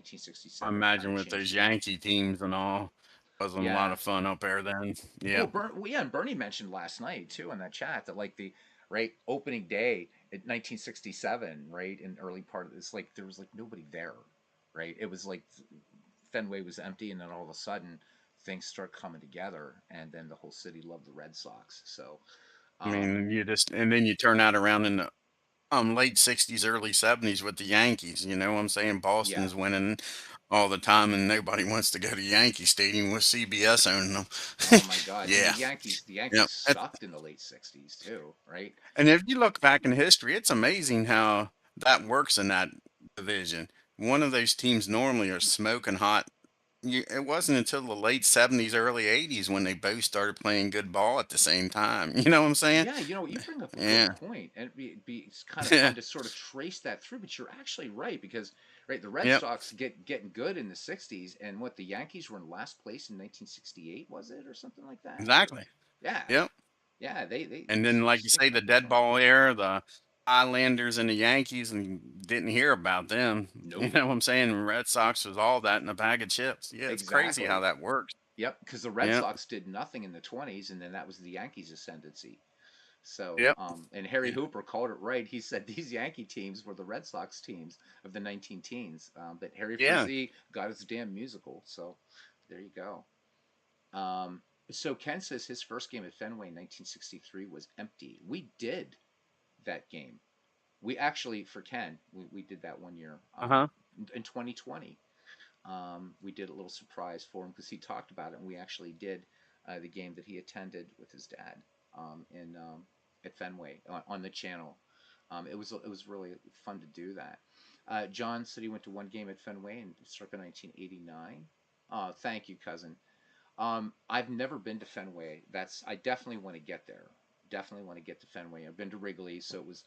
I 1967, it kind imagine of with changed those the game. Yankee teams and all. Wasn't a lot Yeah. of fun up there then. Well, Yep. Well, yeah, and Bernie mentioned last night too in that chat that like the right opening day in 1967, right in early part of this, like there was like nobody there, right? It was like Fenway was empty, and then all of a sudden things start coming together, and then the whole city loved the Red Sox. So, I um, mean, you just and then you turn that around in the late '60s, early '70s with the Yankees. You know what I'm saying? yeah, Boston's winning all the time, and nobody wants to go to Yankee Stadium with CBS owning them. oh my God, and Yeah. The Yankees Yep. sucked in the late '60s too, right? And if you look back in history, it's amazing how that works in that division. One of those teams normally are smoking hot. It wasn't until the late '70s, early '80s when they both started playing good ball at the same time. You know what I'm saying? Yeah, you bring up a good Yeah. point, and it's kind of Yeah. fun to sort of trace that through. But you're actually right because right, the Red Yep. Sox getting good in the '60s, and what the Yankees were in last place in 1968, was it, or something like that? Or Exactly. yeah, Yep. yeah, And they then, like you say, sneaked the up on dead them. ball era, the Islanders and the Yankees, and didn't hear about them. You Nope, know what I'm saying? Red Sox was all that in a bag of chips. Yeah, it's crazy how exactly. that works. Yep, because the Red Yep. Sox did nothing in the '20s, and then that was the Yankees' ascendancy. So, Yep. and Harry Hooper called it right. He said these Yankee teams were the Red Sox teams of the 19 teens. But Harry Yeah. Frazee got his damn musical. So, there you go. Um, so Ken says his first game at Fenway in 1963 was empty. We did that game. We actually, for Ken, we did that one year Uh huh. in 2020. We did a little surprise for him because he talked about it, and we actually did the game that he attended with his dad in at Fenway on the channel. It was really fun to do that. John said he went to one game at Fenway in circa 1989. Thank you, cousin. I've never been to Fenway. I definitely want to get there. Definitely want to get to Fenway. I've been to Wrigley, so it was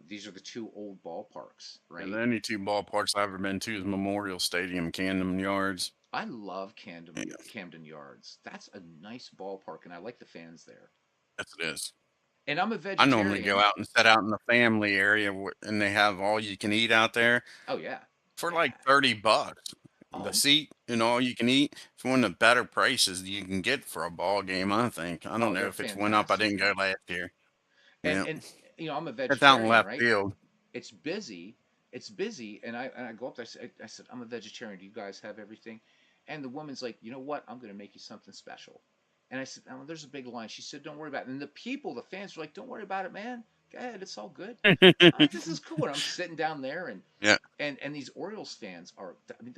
these are the two old ballparks, Yeah, right? the only two ballparks I've ever been to is Memorial Stadium, Camden Yards. I love Yeah, Camden Yards. That's a nice ballpark, and I like the fans there. yes, it is. And I'm a I normally go vegetarian. out and set out in the family area, and they have all you can eat out there Oh yeah, for yeah. like $30. The Oh seat and all you can eat. It's one of the better prices you can get for a ball game, I think. I don't oh, know they're if it's went up. I fantastic, didn't go man. last year. And Yeah. I'm a It's out in vegetarian, left right? field. It's busy. It's busy, and I go up there. I said, I'm a vegetarian. Do you guys have everything? And the woman's like, you know what? I'm going to make you something special. And I said, oh, there's a big line. She said, don't worry about it. And the people, the fans, were like, don't worry about it, man. Go ahead, it's all good. I'm like, this is cool. And I'm sitting down there, and Yeah. these Orioles fans are. I mean,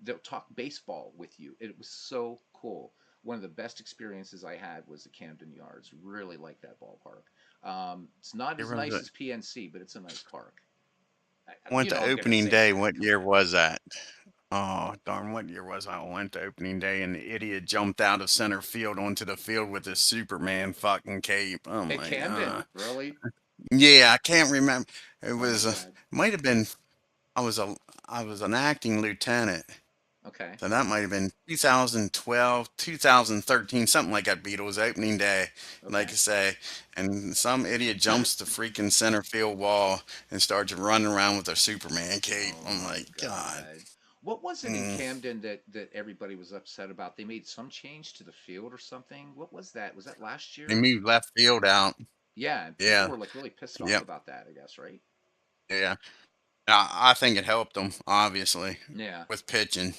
they'll talk baseball with you. It was so cool. One of the best experiences I had was the Camden Yards. Really like that ballpark. It's not It as was nice a, as PNC, but it's a nice park. went to I'm gonna opening say it's day. nice. What Come year on. was that? Oh, darn, what year was I? I went to opening day and the idiot jumped out of center field onto the field with his Superman fucking cape. Oh At my Camden, god. really? Yeah, I can't remember. It Oh my was God. might have been I was a I was an acting lieutenant. Okay. So that might have been 2012, 2013, something like that. Beatles opening day, like I Okay. say, and some idiot jumps the freaking center field wall and starts running around with a Superman cape. Oh I'm my like, God. God. What was it in Mm. Camden that everybody was upset about? They made some change to the field or something. What was that? Was that last They year? moved left field out. Yeah, and people Yeah, were like really pissed off yep, about that, I guess, right? yeah. I think it helped them, obviously, Yeah. with pitching.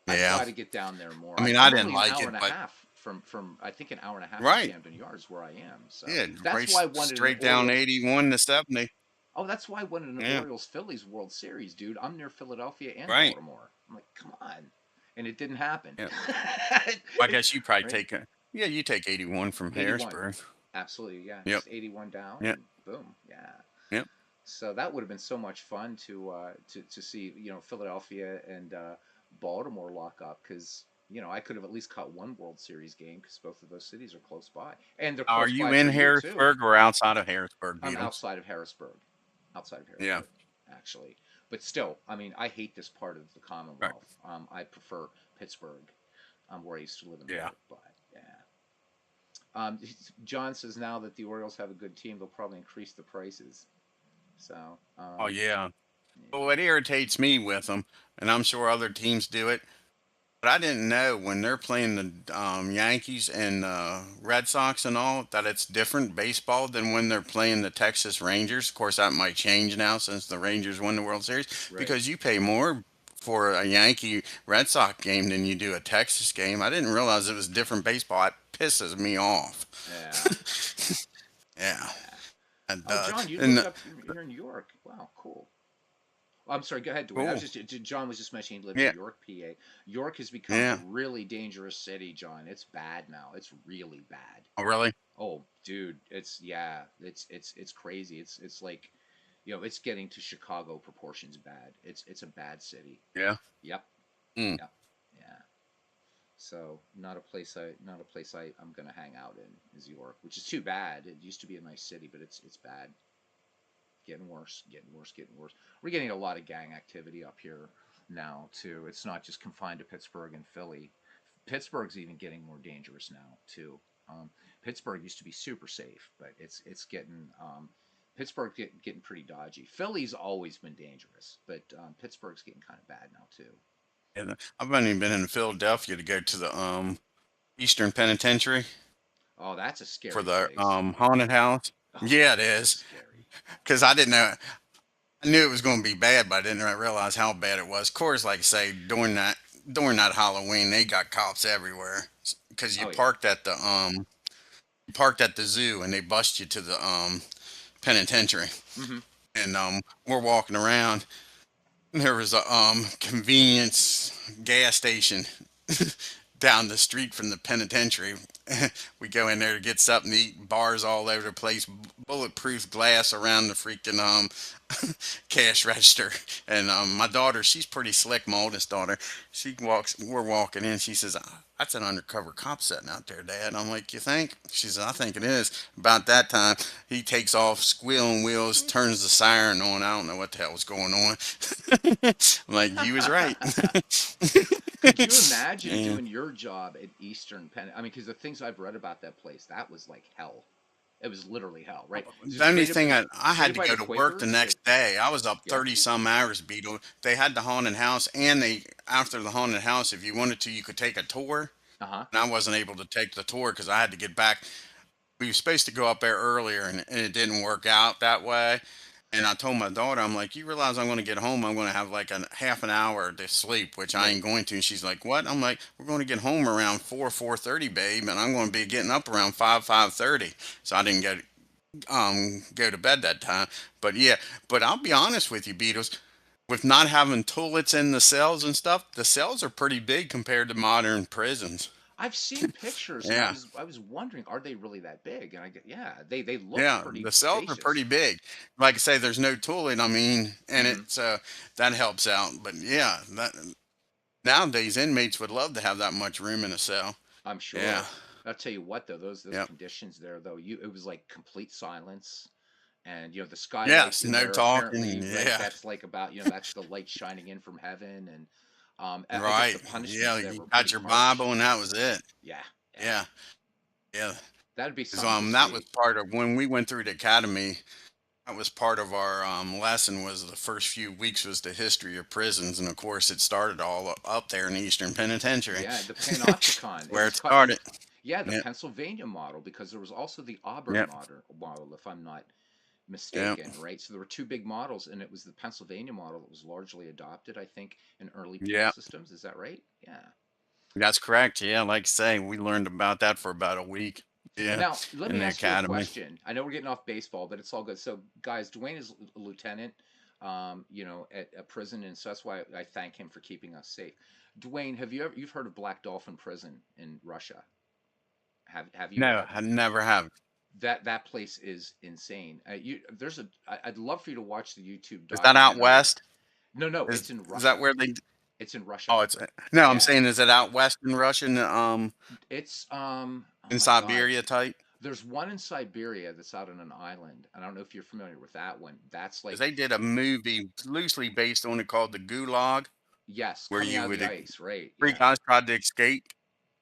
I Yeah. try to get down there more. I mean, I I'm didn't only an like hour it, and a but half from I think an hour and a half from right. Camden Yards where I am. So Yeah, that's why race I wanted an straight down Orioles. 81 to 70. Oh, that's why I wanted an Yeah, Orioles Phillies World Series, dude. I'm near Philadelphia and right. Baltimore. I'm like, come on, and it didn't happen. Yeah. I guess you probably Right? take a, yeah, you take 81 from 81. Harrisburg. Absolutely, yeah. Yep. Just 81 down Yep. and boom, yeah. Yep. So that would have been so much fun to see Philadelphia and Baltimore lock up because I could have at least caught one World Series game because both of those cities are close by and they're Are close you by in for you too. Harrisburg or outside of Harrisburg, I'm Beatles? outside of Yeah. Harrisburg actually, but still, I mean, I hate this part of the Right. Commonwealth. I prefer Pittsburgh, where I used to live and Yeah. work, but yeah. John says now that the Orioles have a good team, they'll probably increase the prices. So, Oh, yeah. But yeah. what irritates me with them, and I'm sure other teams do it, But I didn't know when they're playing the Yankees and Red Sox and all that it's different baseball than when they're playing the Texas Rangers. Of course, that might change now since the Rangers won the World Series Right. because you pay more for a Yankee Red Sox game than you do a Texas game. I didn't realize it was different baseball. It pisses me off. Yeah. Yeah. Yeah. And, Oh, John, you and lived up here in New York. Wow, cool. I'm sorry. Go ahead, Dwayne. I was cool. just John was just mentioning he lived in Yeah. York, PA. York has become a Yeah. really dangerous city, John. It's bad now. It's really bad. Oh, really? Oh, dude, it's yeah, it's crazy. It's like, it's getting to Chicago proportions bad. It's a bad city. Yeah. Yep, Mm. yep, yeah. So not a place I'm gonna hang out in is York, which is too bad. It used to be a nice city, but it's bad. Getting worse, getting worse, getting worse. We're getting a lot of gang activity up here now too. It's not just confined to Pittsburgh and Philly. Pittsburgh's even getting more dangerous now too. Um, Pittsburgh used to be super safe, but it's getting Pittsburgh's getting pretty dodgy. Philly's always been dangerous, but Pittsburgh's getting kind of bad now too. And I've only been in Philadelphia to go to the Eastern Penitentiary Oh, that's a for scary the place. haunted house. Oh, Yeah, it that's so is. scary. Because I didn't know. I knew it was going to be bad, but I didn't realize how bad it was. Of course, like I say, during that Halloween, they got cops everywhere. Because Oh yeah. you parked at the zoo and they bust you to the penitentiary, Hmm. and we're walking around. There was a convenience gas station down the street from the penitentiary. We go in there to get something to eat. Bars all over the place, bulletproof glass around the freaking cash register. And my daughter, she's pretty slick. My oldest daughter, she walks. We're walking in. She says, "That's an undercover cop sitting out there, Dad." I'm like, "You think?" She says, "I think it is." About that time, he takes off, squealing wheels, turns the siren on. I don't know what the hell was going on. I'm like, "You was right." Could you imagine Yeah. doing your job at Eastern Penn? I mean, because the things I've read about that place, that was like hell. It was literally hell, right? The Just only thing I had created to by the go to work the Quakers. That next day. I was up yeah. 30 some hours, Beetle. They had the haunted house, and after the haunted house, if you wanted to, you could take a tour. Uh huh. And I wasn't able to take the tour because I had to get back. We were supposed to go up there earlier, and it didn't work out that way. And I told my daughter, I'm like, "You realize I'm going to get home, I'm going to have like a half an hour to sleep, which I Right. ain't going to." And she's like, "What?" I'm like, "We're going to get home around 4:30, babe, and I'm going to be getting up around 5:30." So I didn't go to bed that time. But yeah, but I'll be honest with you, Beatles, with not having toilets in the cells and stuff, the cells are pretty big compared to modern prisons. I've seen pictures, and Yeah. I was wondering, are they really that big? And I get, yeah, they look Yeah, pretty the cells are spacious. pretty big. Like I say, there's no toilet. I mean, and Hmm. it's that helps out. But yeah, nowadays inmates would love to have that much room in a cell. I'm Yeah. sure. I'll tell you what, though, those Yep. conditions there, though, you it was like complete silence, and the skylights Yes. in No there talking. apparently, right? Yeah. That's like about that's the light shining in from heaven, and I guess Right. the punishments Yeah. there You were got pretty your harsh. Bible, and that was it. Yeah, yeah, Yeah. Yeah. that'd be 'Cause, something to that was see. part of when we went through the academy. That was part of our lesson. Was the first few weeks was the history of prisons, and of course, it started all up there in the Eastern Penitentiary, Yeah, the panopticon. where it And started. yeah, the Yeah. Pennsylvania model, because there was also the Auburn Yeah. model, if I'm not Yeah. mistaken, right? So there were two big models, and it was the Pennsylvania model that was largely adopted, I think, in early penal Yeah. systems. Is that right? Yeah. That's correct. Yeah, like I say, we learned about that for about a week. Yeah, Now, let in me the ask you a academy. question. I know we're getting off baseball, but it's all good. So, guys, Dwayne is a lieutenant, at a prison, and so that's why I thank him for keeping us safe. Dwayne, you've heard of Black Dolphin Prison in Russia? Have you No, ever? I never have. That place is insane. I'd love for you to watch the YouTube Is that out documentary. west? No, no, Is it's in is that Russia. where they? It's in Russia. Oh, it's no. I'm Yeah. saying, is it out west in Russian, It's oh in my God. Siberia type? There's one in Siberia that's out on an island. I don't know if you're familiar with that one. That's Because like they did a movie loosely based on it called the Gulag, yes, where coming you out of would the ice, right? three Yeah. guys tried to escape,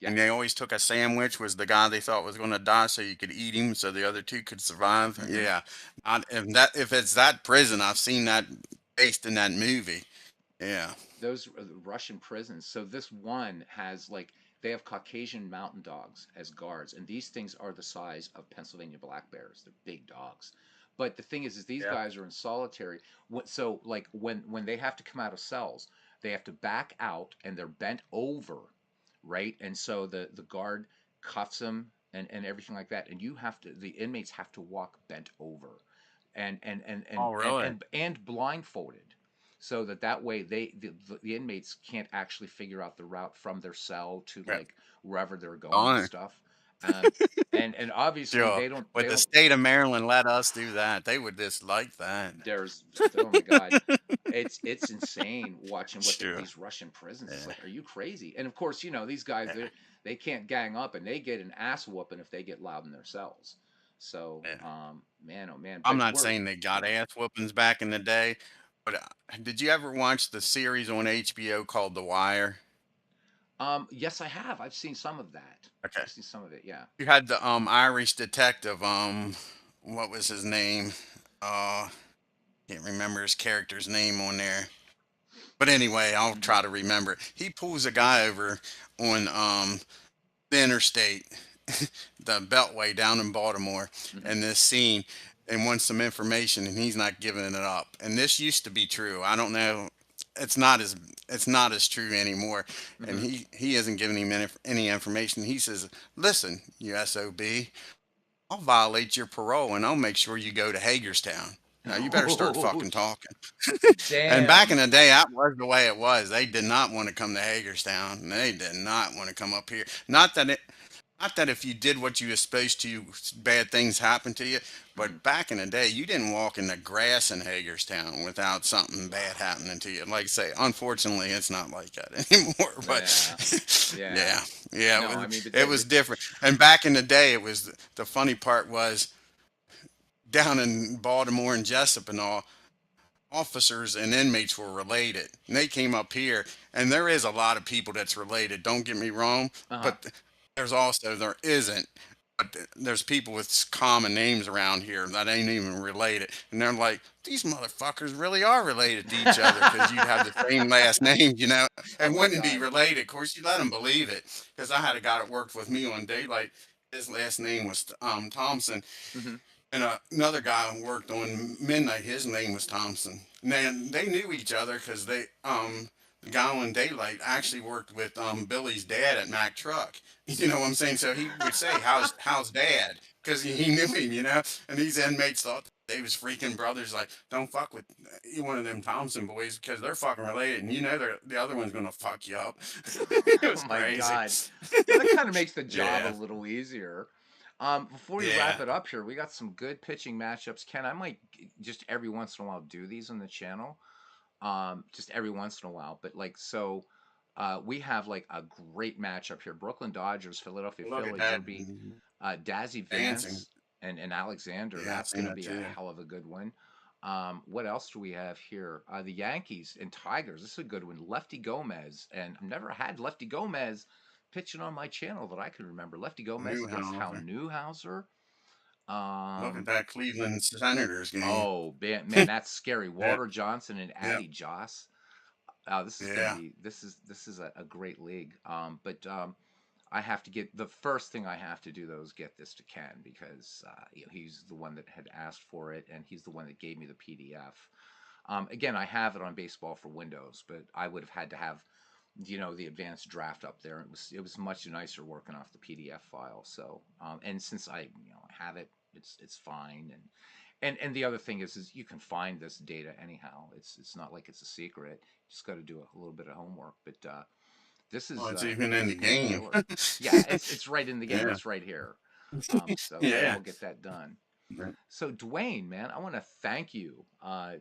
Yeah. and they always took a sandwich. Was the guy they thought was going to die, so you could eat him, so the other two could survive. Hmm. Yeah, if it's that prison, I've seen that based in that movie. Yeah. those are the Russian prisons. So this one has like they have Caucasian mountain dogs as guards, and these things are the size of Pennsylvania black bears. They're big dogs. But the thing is these Yeah. guys are in solitary. So like when they have to come out of cells, they have to back out and they're bent over, right? And so the guard cuffs them and everything like that, and the inmates have to walk bent over, Oh, really? and blindfolded, so that way the inmates can't actually figure out the route from their cell to Yeah. like wherever they're going and Darn. stuff. And obviously Sure. they Would the don't state of Maryland let us do that? They would dislike that. there's oh my god, it's insane watching Sure. these Russian prisons. It's Yeah. like, are you crazy? And of course, these guys Yeah. they can't gang up and they get an ass whooping if they get loud in their cells. So, Yeah. man, oh man, I'm but not we're saying they got yeah. ass whoopings back in the day, but did you ever watch the series on HBO called The Wire? Yes, I have. I've seen some of that. Okay. I've seen some of it. Yeah. You had the Irish detective, what was his name? Can't remember his character's name on there. But anyway, I'll Hmm. try to remember. He pulls a guy over on the interstate, the Beltway down in Baltimore, Hmm. in this scene, and wants some information, and he's not giving it up. And this used to be true. I don't know. It's not as it's not as true anymore. And Hmm. he isn't giving him any information. He says, "Listen, you SOB, I'll violate your parole, and I'll make sure you go to Hagerstown. Now you better start Oh, fucking talking." And back in damn. the day, that was the way it was. They did not want to come to Hagerstown. They did not want to come up here. Not that if you did what you were supposed to, bad things happened to you. Hmm. But back in the day, you didn't walk in the grass in Hagerstown without something bad Wow. happening to you. Like I say, unfortunately, it's not like that anymore. Yeah. But Yeah. yeah, yeah, No, I mean, but it was different. And back in the day, it was the funny part was down in Baltimore and Jessup and all, officers and inmates were related. And they came up here, and there is a lot of people that's related. Don't get me wrong, uh-huh. but there isn't. But there's people with common names around here that ain't even related, and they're like, these motherfuckers really are related to each other because you'd have the same last name, Oh and my wouldn't be God. related. Of course, you let them believe it, because I had a guy that worked with me on daylight. His last name was Thompson, Hmm. and another guy who worked on midnight. His name was Thompson. And they knew each other because the guy on daylight actually worked with Billy's dad at Mack Truck. You know what I'm saying? So he would say, "How's dad?" Because he knew him. And these inmates thought they was freaking brothers. Like, don't fuck with one of them Thompson boys because they're fucking related, and the other one's gonna fuck you up. It Oh was my crazy. God. Well, that kind of makes the job a Yeah, little easier. Before we wrap yeah. it up here, we got some good pitching matchups. Ken, I might just every once in a while do these on the channel. Just every once in a while. But like so, we have like a great matchup here: Brooklyn Dodgers, Philadelphia Look at Phillies. that It'll be Dazzy dancing, Vance and Alexander. That's dancing going to that be a too. hell of a good one. What else do we have here? The Yankees and Tigers. This is a good one. Lefty Gomez, and I've never had Lefty Gomez pitching on my channel that I can remember. Lefty Gomez against Hal Newhouser. Newhouser. Look at Um, that Cleveland Senators game. oh man, that's scary. Yeah, Walter Johnson and yeah, Addy Joss. This is going to yeah. be this is a great league. But I have to get the first thing I have to do though is get this to Ken because he's the one that had asked for it and he's the one that gave me the PDF. Again, I have it on Baseball for Windows, but I would have had to have the advanced draft up there. It was much nicer working off the PDF file. So and since I have it, it's fine. And the other thing is you can find this data anyhow. It's not like it's a secret. You just got to do a little bit of homework. But Oh, it's even this in is the going to be game. killer. Yeah, it's right in the game. Yeah, It's right here. So yeah, yeah. we'll get that done. So Dwayne, man, I want to thank you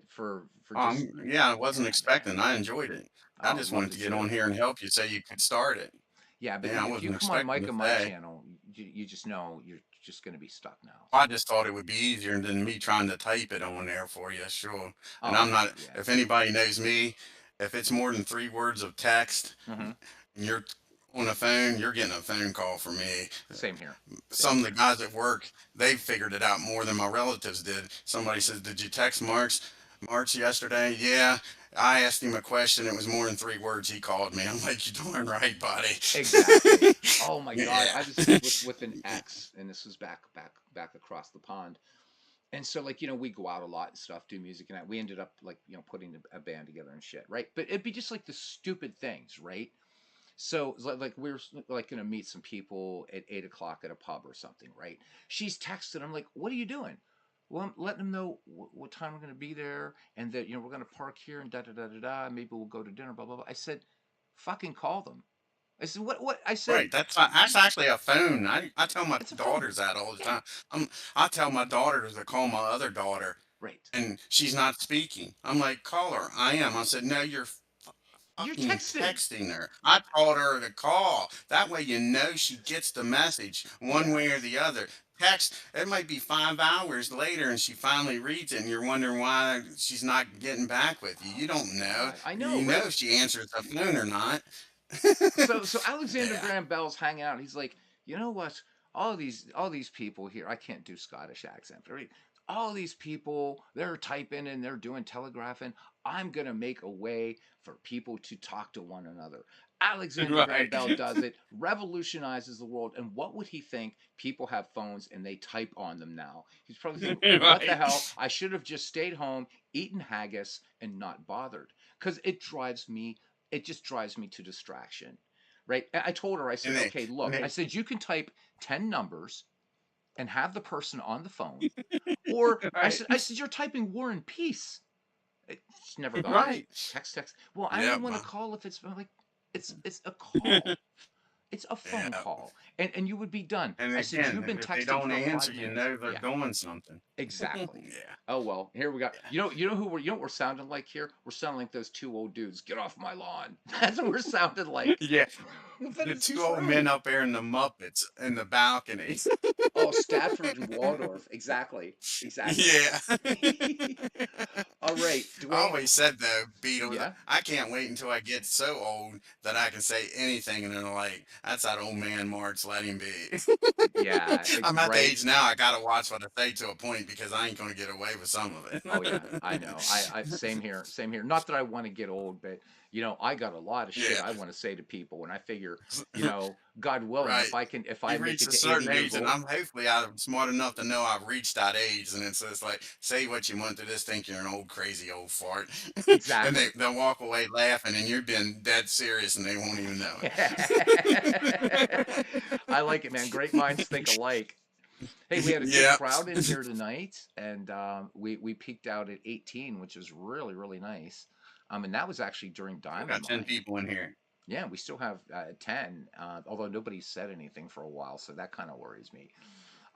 for just Yeah, I wasn't yeah. expecting. I enjoyed it. I Oh, just loved wanted to it get on too. here and help you so you could start it. Yeah, but Yeah, I if you wasn't come on expecting Mike to on my say. channel, you just know you're just going to be stuck now. I So just thought it would be easier than me trying to type it on there for you, sure. And oh I'm yeah, not, yeah. if anybody knows me, if it's more than 3 words of text Hmm. and you're on a phone, you're getting a phone call from me. Same here. Same Some of the here. guys at work, they figured it out more than my relatives did. Somebody says, "Did you text Marks yesterday?" Yeah. I asked him a question. It was more than 3 words. He called me. I'm like, "You darn right, buddy." Exactly. Oh my God, I was Yeah. with an ex, and this was back across the pond. And so, like, we go out a lot and stuff, do music, and we ended up, like, putting a band together and shit, right? But it'd be just like the stupid things, right? So like we were like gonna meet some people at 8 o'clock at a pub or something, right? She's texting. I'm like, what are you doing? Well, I'm letting them know what time we're gonna be there, and that we're gonna park here and da da da da da. Maybe we'll go to dinner. Blah blah blah. I said, fucking call them. I said, what? I said, Right. That's actually a phone. I tell my it's a phone. daughters that all the Yeah. time. I tell my daughters to call my other daughter, Right. and she's not speaking. I'm like, call her. I am. I said, no, you're You're fucking texting. texting her. I told her to call. That way you know she gets the message one way or Yes. the other. Text, it might be 5 hours later and she finally reads it and you're wondering why she's not getting back with you. You Oh don't my know. God. I know, You know right? if she answers the phone or not. So Alexander Yeah. Graham Bell's hanging out. He's like, you know what? All these people here. I can't do Scottish accent, but right? All these people, they're typing and they're doing telegraphing. I'm gonna make a way for people to talk to one another. Alexander Graham Right. Bell does it, revolutionizes the world. And what would he think? People have phones and they type on them now. He's probably thinking, what the Right. hell? I should have just stayed home, eaten haggis, and not bothered. Because it just drives me to distraction, right? I told her, I And said, they, okay, and look, I they, said, you can type 10 numbers and have the person on the phone. Or right. I said, you're typing war and peace. It's never got it. Right. Text, text. Well, I only Yeah. want to Well, call if it's like, it's a call. It's a phone yeah. call. And you would be done. And I said, again, you've been if they texting don't for answer, 5 you minutes. know they're Yeah. doing something. Exactly. Yeah. Oh well, here we go. You know what we're sounding like here? We're sounding like those two old dudes. Get off my lawn. That's what we're sounding like. Yeah. But The it's two old men true. up there in the Muppets in the balcony. Oh, Stafford and Waldorf. Exactly. Exactly. Yeah. All right, I Dwayne. always said though, Beatles, Yeah. I can't wait until I get so old that I can say anything and they're like, that's that old man March, let him be. Yeah. I'm at the Right. age now I gotta watch what I say to a point because I ain't gonna get away with some of Oh yeah, it. I know. I same here, same here. Not that I want to get old, but I got a lot of shit Yeah. I want to say to people, and I figure, God willing, Right. if I You make reach it a to 80 certain years age, and old, I'm smart enough to know I've reached that age, and it's just like say what you want to this, think you're an old crazy old fart, and exactly. they'll walk away laughing, and you're being dead serious, and they won't even know I like it, man. Great minds think it. alike. Hey, we had a good Yeah, crowd in here tonight, and we peaked out at 18, which is really really nice. And that was actually during we Diamond got 10 Mine. people in here. Yeah, we still have 10, although nobody said anything for a while, so that kind of worries me.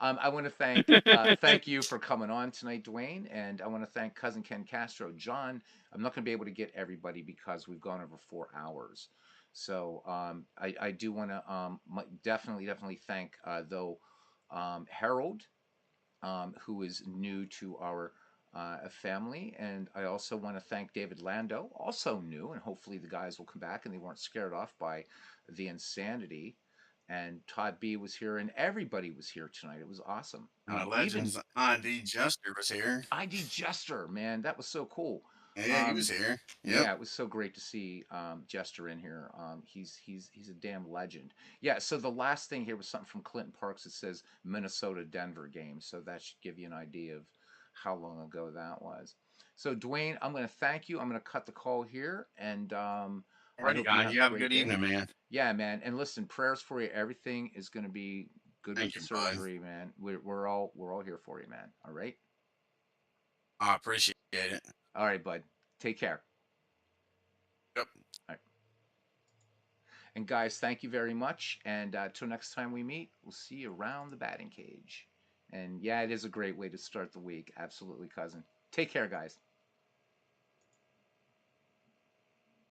I want to thank you for coming on tonight, Dwayne, and I want to thank cousin Ken Castro, John. I'm not going to be able to get everybody because we've gone over 4 hours. So I do want to definitely thank though Harold, who is new to our family. And I also want to thank David Lando, also new, and hopefully the guys will come back and they weren't scared off by the insanity. And Todd B was here, and everybody was here tonight. It was awesome. And the Even legends ID Jester was here. ID Jester, man, that was so cool. Yeah, he was Um, here. Yep. yeah, it was so great to see Jester in here. He's a damn legend. Yeah. So the last thing here was something from Clinton Parks that says Minnesota Denver game. So that should give you an idea of how long ago that was. So Dwayne, I'm going to thank you. I'm going to cut the call here, and I Alrighty, hope you guys. have You a have a great good day. evening, man. Yeah, man. And listen, prayers for you. Everything is going to be good with Thank the you, bud. surgery, man. We're all here for you, man. All right. I appreciate it. All right, bud. Take care. Yep. All right. And guys, thank you very much. And till next time we meet, we'll see you around the batting cage. And yeah, it is a great way to start the week. Absolutely, cousin. Take care, guys.